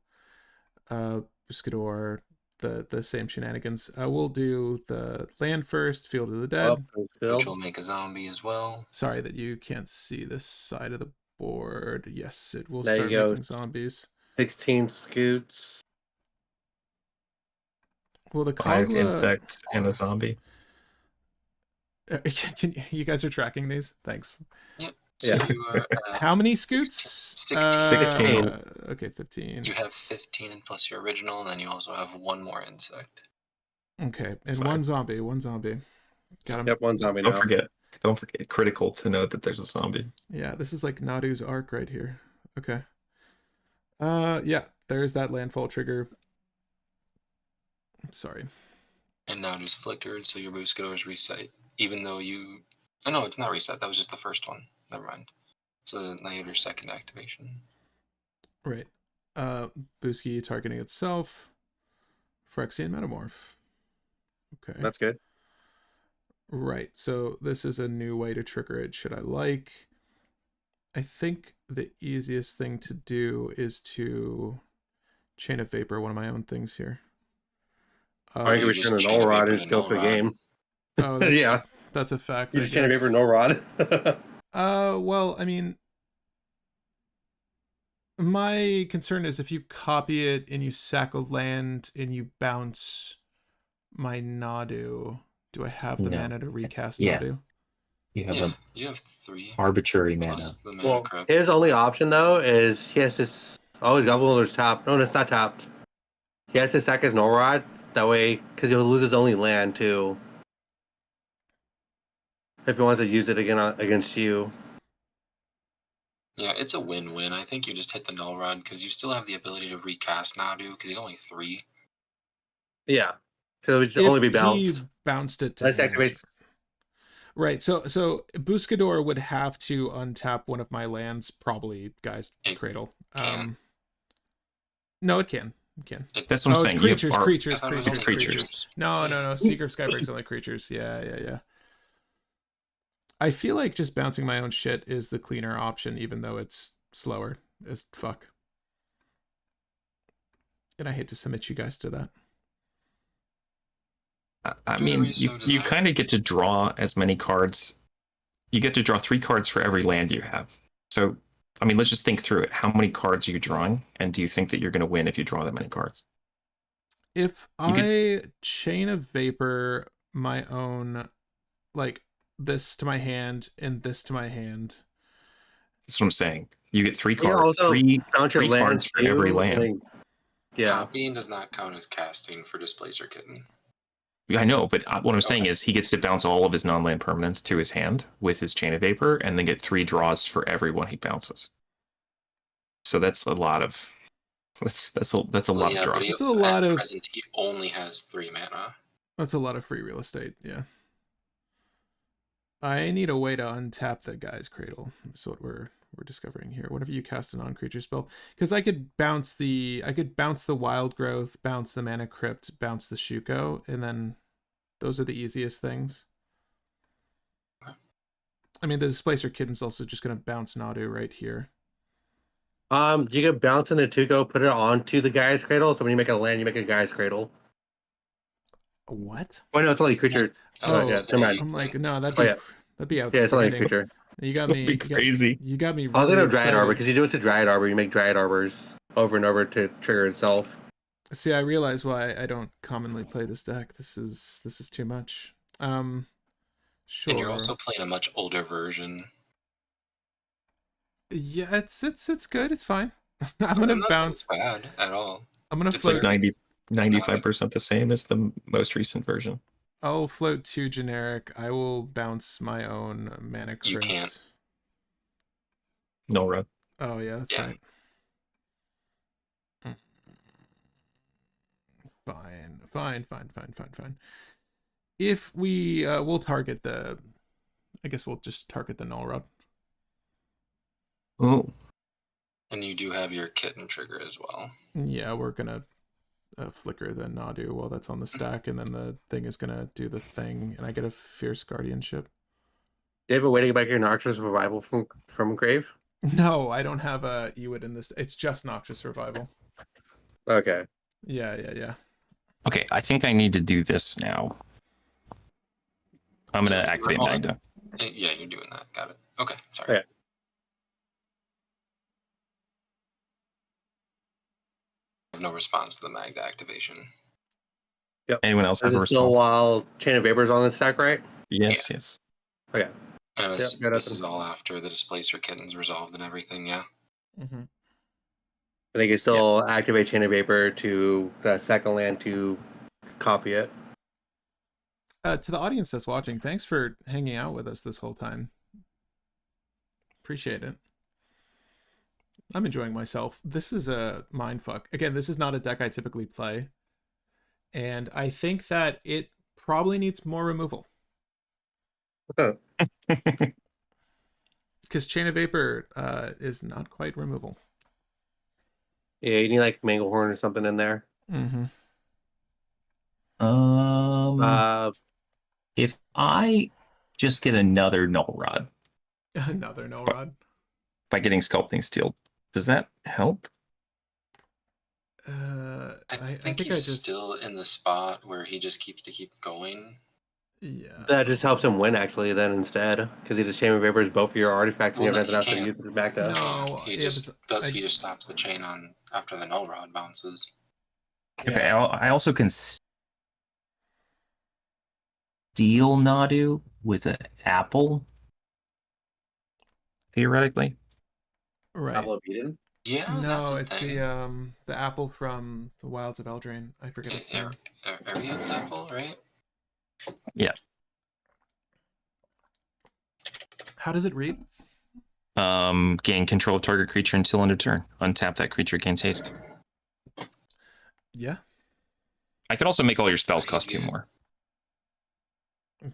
Buscador, the same shenanigans. We'll do the land first, Field of the Dead. which will make a zombie as well. Sorry that you can't see this side of the board. Yes, it will There you start go. making zombies. 16 scoots. Well, the 5 Kogla... insects and a zombie. You guys are tracking these? Thanks. Yep. So Yeah. you are, How many scoots? 16. Okay, 15. You have 15 and plus your original, and then you also have one more insect. Okay, and 5. one zombie. Got him. Yep, one zombie now. Don't forget, critical to know that there's a zombie. Yeah, this is like Nadu's arc right here. Okay. Yeah, there's that landfall trigger. Sorry. And now just flickered, so your Buscador is reset. Even though you... Oh, no, it's not reset. That was just the first one. Never mind. So now you have your second activation. Right. Busky targeting itself. Phyrexian Metamorph. Okay. That's good. Right. So this is a new way to trigger it. Should I like? I think the easiest thing to do is to Chain of Vapor, one of my own things here. I can you just return an Chain of all rod Vapor and to skill null for rod. game. Oh, that's, Yeah. That's a fact. You I just chain of guess. vapor, no rod. Well, I mean, my concern is if you copy it and you sack a land and you bounce my Nadu, do I have the No. mana to recast Yeah. Nadu? You have Yeah, an you have 3. arbitrary mana. Plus the mana Well, crop. his only option though is he has this. Oh, his Gobbler's tapped. No, it's not tapped. He has to sack his no rod. That way, because he'll lose his only land too. If he wants to use it again against you. Yeah, it's a win-win. I think you just hit the null rod because you still have the ability to recast Nadu because he's only 3. Yeah. So it would If only be he bounced. bounced it to Let's hand. activate. Right, so Buscador would have to untap one of my lands, probably Guy's It Cradle. can. No, it can. It can. That's what I'm Oh, it's saying. creatures, You have creatures, I thought it was creatures, only creatures. creatures. No. Seeker of Skybreak's only creatures. Yeah. I feel like just bouncing my own shit is the cleaner option, even though it's slower as fuck. And I hate to submit you guys to that. I Do mean, the reso you design. kind of get to draw as many cards. You get to draw 3 cards for every land you have. So, I mean, let's just think through it. How many cards are you drawing? And do you think that you're going to win if you draw that many cards? If You could- I Chain of Vapor my own, like this to my hand and this to my hand. That's what I'm saying. You get 3 You can cards. also Three count your cards lands for every too, land. and then- Yeah. Copying does not count as casting for Displacer Kitten. I know, but what I'm saying Okay. is he gets to bounce all of his non-land permanents to his hand with his Chain of Vapor, and then get 3 draws for every one he bounces. So that's a lot of that's a lot of But draws. It's a lot at of- present he only has 3 mana. That's a lot of free real estate, yeah. I need a way to untap the Guy's Cradle. That's what we're discovering here. Whenever you cast a non-creature spell, because I could bounce the Wild Growth, bounce the Mana Crypt, bounce the Shuko, and then those are the easiest things. Okay. I mean, the Displacer Kitten's also just going to bounce Nadu right here. You can bounce in the Tuco, put it onto the Guy's Cradle. So when you make a land, you make a Guy's Cradle. What? Well, no, it's only a creature. I was Oh, gonna yeah, say, never mind. I'm like, no, that'd Oh, be yeah. that'd be Yeah, it's only a outstanding. creature. You got me. That'd be crazy. You got me. I was really gonna Dryad Arbor excited. because you do it to Dryad Arbor. You make Dryad Arbors over and over to trigger itself. See, I realize why I don't commonly play this deck. This is too much. Sure. And you're also playing a much older version. Yeah, it's good. It's fine. I'm I'm gonna not saying bounce. it's bad at all. I'm gonna It's float. like Like 95% the same as the most recent version. I'll float 2 generic. I will bounce my own mana crypt. You can't. Null Rod. Oh yeah, that's Yeah. right. Fine. If we we'll target the, I guess we'll just target the null rod. Oh. And you do have your kitten trigger as well. Yeah, we're gonna flicker the Nadu while that's on the stack, and then the thing is gonna do the thing, and I get a fierce guardianship. Do you have a way to get back your Noxious Revival from grave? No, I don't have a Ewit in this. It's just Noxious Revival. Okay. Yeah. Okay, I think I need to do this now. I'm gonna activate Hold on. Magda. Yeah, you're doing that. Got it. Okay, sorry. Okay. I have no response to the Magda activation. Yep. Anyone else have This a is still response? while Chain of Vapors on the stack, right? Yes, yes. Okay. And Yep, got this it. is all after the Displacer kitten's resolved and everything, yeah? Mm-hmm. I think you still activate Chain of Vapor to the second land to copy it. To the audience that's watching, thanks for hanging out with us this whole time. Appreciate it. I'm enjoying myself. This is a mindfuck. Again, this is not a deck I typically play. And I think that it probably needs more removal. Because Chain of Vapor is not quite removal. Yeah, you need like Manglehorn or something in there. Mm-hmm. If I just get another Null Rod Another null rod. by getting Sculpting Steel, does that help? I think I he's just still in the spot where he just keeps to keep going. Yeah. That just helps him win actually then instead. Because he just Chain of Vapors both of your artifacts and you have Well, nothing else he to use it back to. No, He yeah, just but he just stops the chain on after the null rod bounces. Okay, I also can steal Nadu with an apple, theoretically. Right. Apple of Eden? Yeah, that's No, a it's thing. the apple from the Wilds of Eldraine. I forget its name. Ariadne's apple, right? Yeah. How does it read? Gain control of target creature until end of turn. Untap that creature, gains haste. Yeah. I could also make all your spells cost 2 more.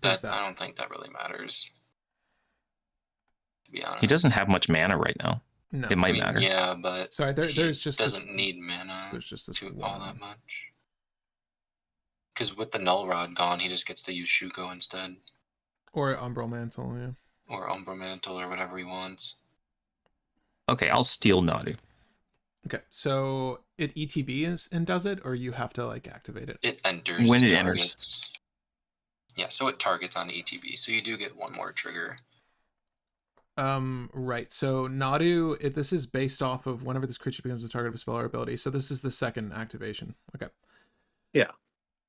There's I don't think that really matters. To be honest. He doesn't have much mana right now. No. It might matter. Yeah, but Sorry, there's just doesn't need mana there's just this to one. all that much. Because with the null rod gone, he just gets to use Shuko instead. Or Umbral Mantle, yeah. Or Umbra Mantle or whatever he wants. Okay, I'll steal Nadu. Okay, so it ETB is and does it, or you have to like activate it? It enters. When it targets. Yeah, so it targets on ETB, so you do get one more trigger. Right. So Nadu, this is based off of whenever this creature becomes a target of a spell or ability. So this is the second activation. Okay. Yeah.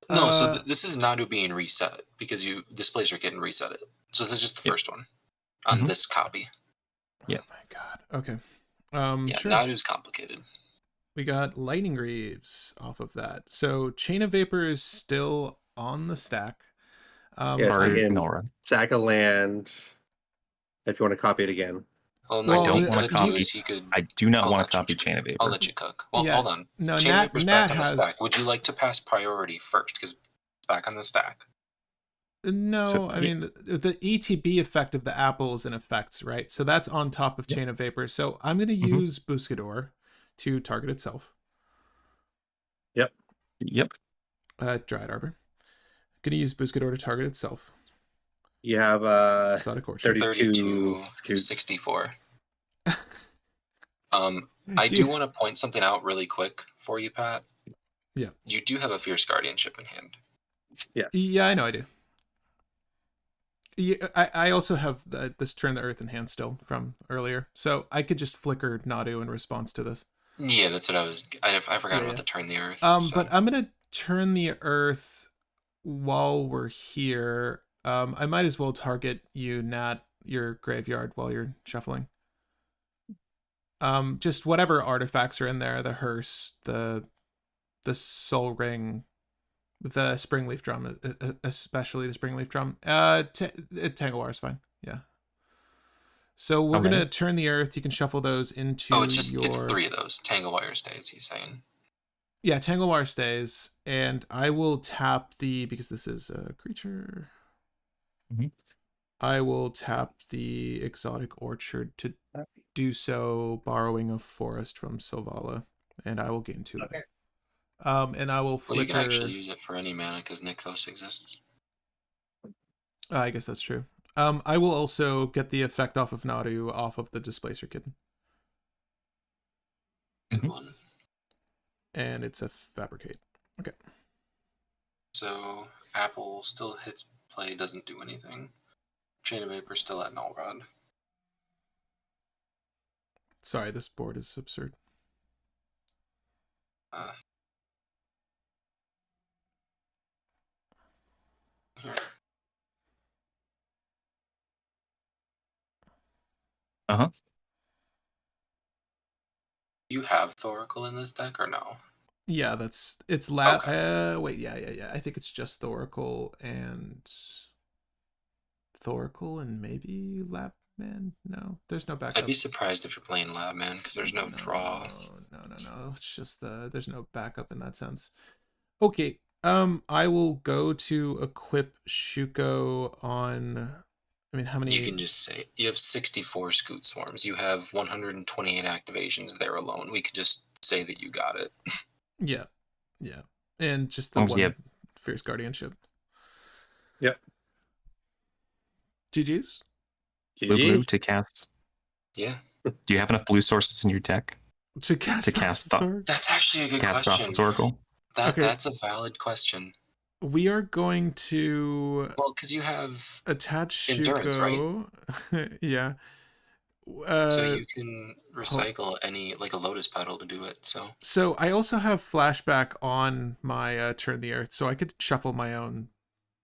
No, so this is Nadu being reset because you Displacer Kitten reset it. So this is just the first one on this copy. Yeah. Oh my god. Okay. Yeah, sure. Nadu's complicated. We got Lightning Greaves off of that. So Chain of Vapor is still on the stack. Yeah, so Or again, Null Rod. sack a land if you want to copy it again. Well, I no, don't what want he to could do copy. is he could. I do not I'll want let to you copy check. Chain of Vapor. I'll let you cook. Well, Yeah, hold on. no, Chain of Vapor's Nat back on the has- stack. Would you like to pass priority first? Because it's back on the stack. No, So, I mean the ETB effect of the apple is in effect, right? So that's on top of Chain of Vapor. So I'm going to use Buscador to target itself. Yep. Dryad Arbor. Going to use Buscador to target itself. You have Exotic Orchard. 32 64. I do want to point something out really quick for you, Pat. Yeah. You do have a Fierce Guardianship in hand. Yes. Yeah, I know I do. Yeah, I also have this Turn the Earth in hand still from earlier. So I could just flicker Nadu in response to this. Yeah, that's what I forgot about the Turn the Earth. But I'm going to Turn the Earth while we're here. I might as well target you, Nat, your graveyard while you're shuffling. Just whatever artifacts are in there, the hearse, the the Soul Ring, the Springleaf Drum, especially the Springleaf Drum. Tanglewire is fine. Yeah. So we're gonna turn the Earth. You can shuffle those into Oh, it's your. it's 3 of those. Tanglewire stays. He's saying. Yeah, Tanglewire stays, and I will tap because this is a creature. I will tap the Exotic Orchard to do so, borrowing a forest from Silvala, and I will gain 2 life. And I will flicker. Well, you can actually use it for any mana because Nykthos exists. I guess that's true. I will also get the effect off of Nadu off of the Displacer Kitten. Good one. And it's a Fabricate. Okay. So Apple still hits play, doesn't do anything. Chain of Vapor still at Null Rod. Sorry, this board is absurd. Here. You have Thoracle in this deck or no? Yeah, it's Okay. wait, yeah. I think it's just Thoracle and maybe Labman. No, there's no backup. I'd be surprised if you're playing Labman because there's no draw. No. It's just there's no backup in that sense. Okay. I will go to equip Shuko on. I mean, how many? You can just say you have 64 Scoot Swarms. You have 128 activations there alone. We could just say that you got it. Yeah, and just the one Fierce Guardianship. Yep. GG's. Blue to cast. Yeah. Do you have enough blue sources in your deck to cast That's actually a good question. Oracle? That's a valid question. We are going to because you have attach endurance, Shuko. Right? Yeah. So you can recycle any like a Lotus Petal to do it. So I also have flashback on my Turn the Earth, so I could shuffle my own.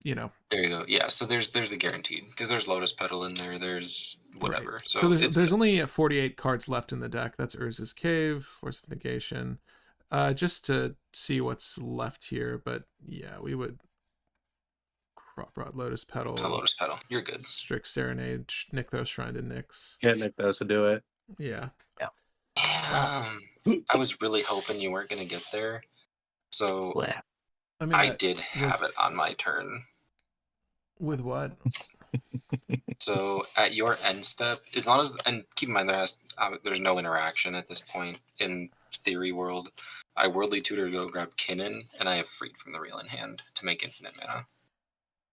There you go. Yeah. So there's the guaranteed because there's Lotus Petal in there. There's whatever. Right. So there's only 48 cards left in the deck. That's Urza's Cave, Force of Negation. Just to see what's left here, but yeah, we would Crop Rod, Lotus Petal. It's a Lotus Petal. You're good. Strict Serenade, Nykthos, Shrine to Nyx. Get Nykthos to do it. Yeah. I was really hoping you weren't gonna get there. So I did have it on my turn. With what? So at your end step, as long as, and keep in mind there's no interaction at this point in Theory World. I Worldly Tutor to go grab Kinnan, and I have Freed from the Reel in hand to make infinite mana.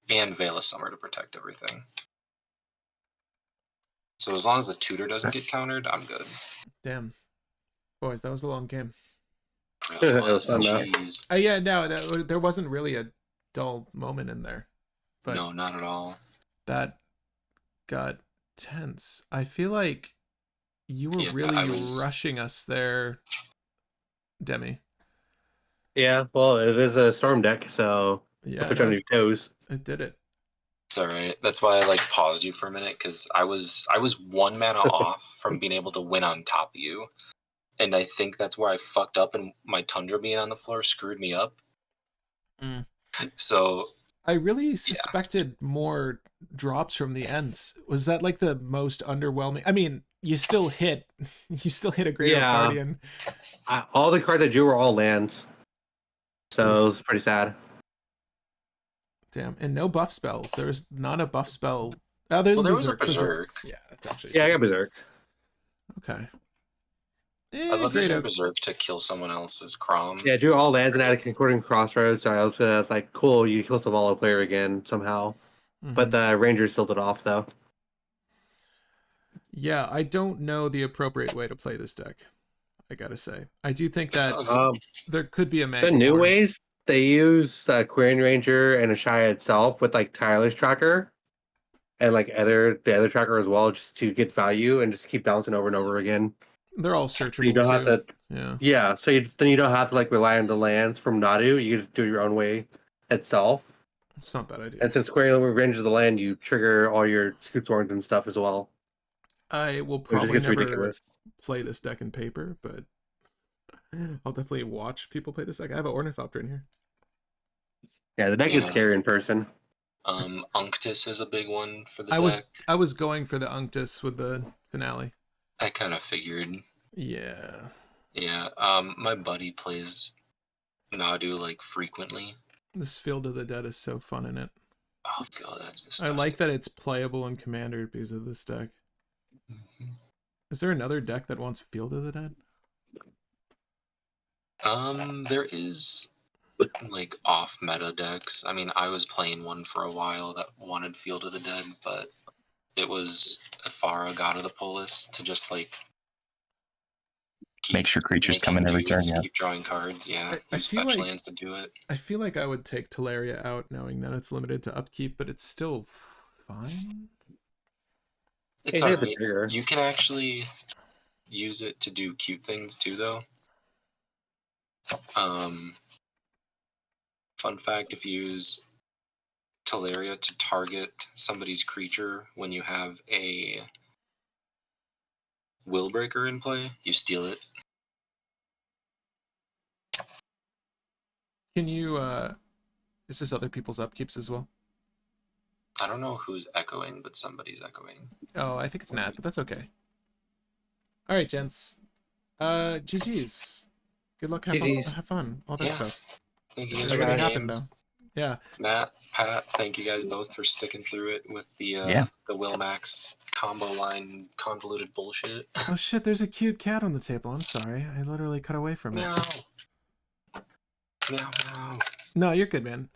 And Veil of Summer to protect everything. So as long as the tutor doesn't get countered, I'm good. Damn. Boys, that was a long game. Jeez. Yeah, no, there wasn't really a dull moment in there. But no, not at all. That got tense. I feel like you were really rushing us there, Demi. Yeah, well, it is a storm deck, so put you on your toes. It did it. It's all right. That's why I paused you for a minute because I was 1 mana off from being able to win on top of you, and I think that's where I fucked up, and my Tundra being on the floor screwed me up. So I really suspected more drops from the ends. Was that the most underwhelming? I mean, you still hit a Great Guardian. All the cards I drew were all lands, so it was pretty sad. Damn, and no buff spells. There's not a buff spell. There was a Berserk. Yeah, that's actually. Yeah, I got Berserk. Okay. I love using Berserk to kill someone else's Crom. Yeah, I drew all lands and had a Concording Crossroads, so I was cool, you kill Silvala player again somehow. But the Rangers still did off, though. Yeah, I don't know the appropriate way to play this deck, I gotta say. I do think that there could be a The new ways, they use the Querying Ranger and Ashaya itself with Tireless Tracker and the other tracker as well, just to get value and just keep bouncing over and over again. They're all searchable. So you don't have to. Yeah. So then you don't have to rely on the lands from Nadu. You just do it your own way itself. It's not a bad idea. And since Querying Ranger the land, you trigger all your Scoot Swarms and stuff as well. I will probably never play this deck in paper, but I'll definitely watch people play this deck. I have an Ornithopter in here. Yeah, the deck is Yeah. scary in person. Unctus is a big one for the I deck. was going for the Unctus with the finale. I kind of figured. Yeah. Yeah. My buddy plays Nadu like frequently. This Field of the Dead is so fun in it. Oh god, that's I disgusting. like that it's playable in Commander because of this deck. Is there another deck that wants Field of the Dead? There is like off meta decks. I mean, I was playing one for a while that wanted Field of the Dead, but it was Afara, God of the Polis, to just like Make sure creatures making come in every turn, dudes, yeah. keep drawing cards. Yeah, I use feel fetch like- lands to do it. I feel like I would take Teleria out knowing that it's limited to upkeep, but it's still fine. It's Hey, there's a alright. trigger. You can actually use it to do cute things too, though. Fun fact: if you use Teleria to target somebody's creature when you have a Willbreaker in play, you steal it. Can you is this other people's upkeeps as well? I don't know who's echoing, but somebody's echoing. Oh, I think it's Nat, but that's okay. Alright, gents. GG's. Good luck, GG's. have fun. All that Yeah. stuff. Thank you It guys already for the happened games. though. Yeah. Matt, Pat, thank you guys both for sticking through it with the Yeah. the Wilmax combo line convoluted bullshit. Oh shit, there's a cute cat on the table. I'm sorry. I literally cut away from it. Meow. Meow meow. No, you're good, man.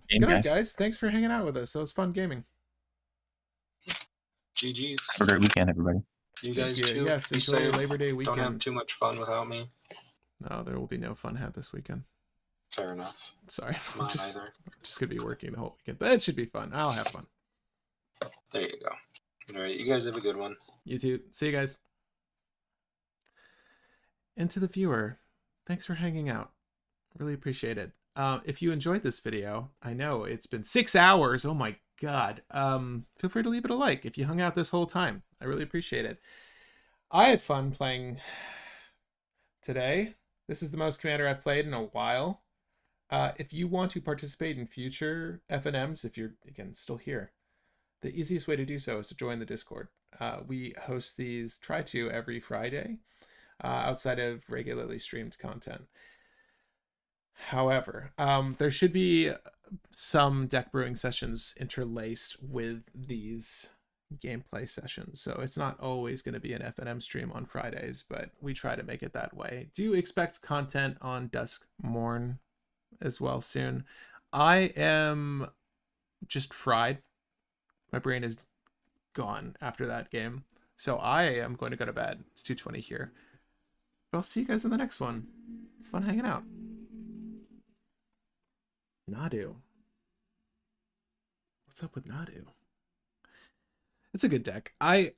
Game, Good night, guys. guys. Thanks for hanging out with us. That was fun gaming. GG's. Have a great weekend, everybody. You Thank guys you. too. Yes, Be enjoy your safe. Labor Day Don't have weekend. too much fun without me. No, there will be no fun had this weekend. Fair enough. Sorry. I'm Mine just either. gonna be working the whole weekend. But it should be fun. I'll have fun. There you go. All right, you guys have a good one. You too. See you guys. And to the viewer, thanks for hanging out. Really appreciate it. If you enjoyed this video, I know it's been 6 hours. Oh my god. Feel free to leave it a like if you hung out this whole time. I really appreciate it. I had fun playing today. This is the most Commander I've played in a while. If you want to participate in future FNMs, if you're, again, still here, the easiest way to do so is to join the Discord. We host these, try to, every Friday, outside of regularly streamed content. However, there should be some deck brewing sessions interlaced with these gameplay sessions, so it's not always going to be an FNM stream on Fridays, but we try to make it that way. Do expect content on Dusk Morn as well soon. I am just fried. My brain is gone after that game, so I am going to go to bed. It's 2:20 here, but I'll see you guys in the next one. It's fun hanging out. Nadu. What's up with Nadu? It's a good deck. I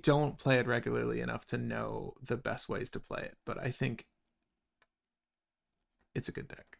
don't play it regularly enough to know the best ways to play it, but I think it's a good deck.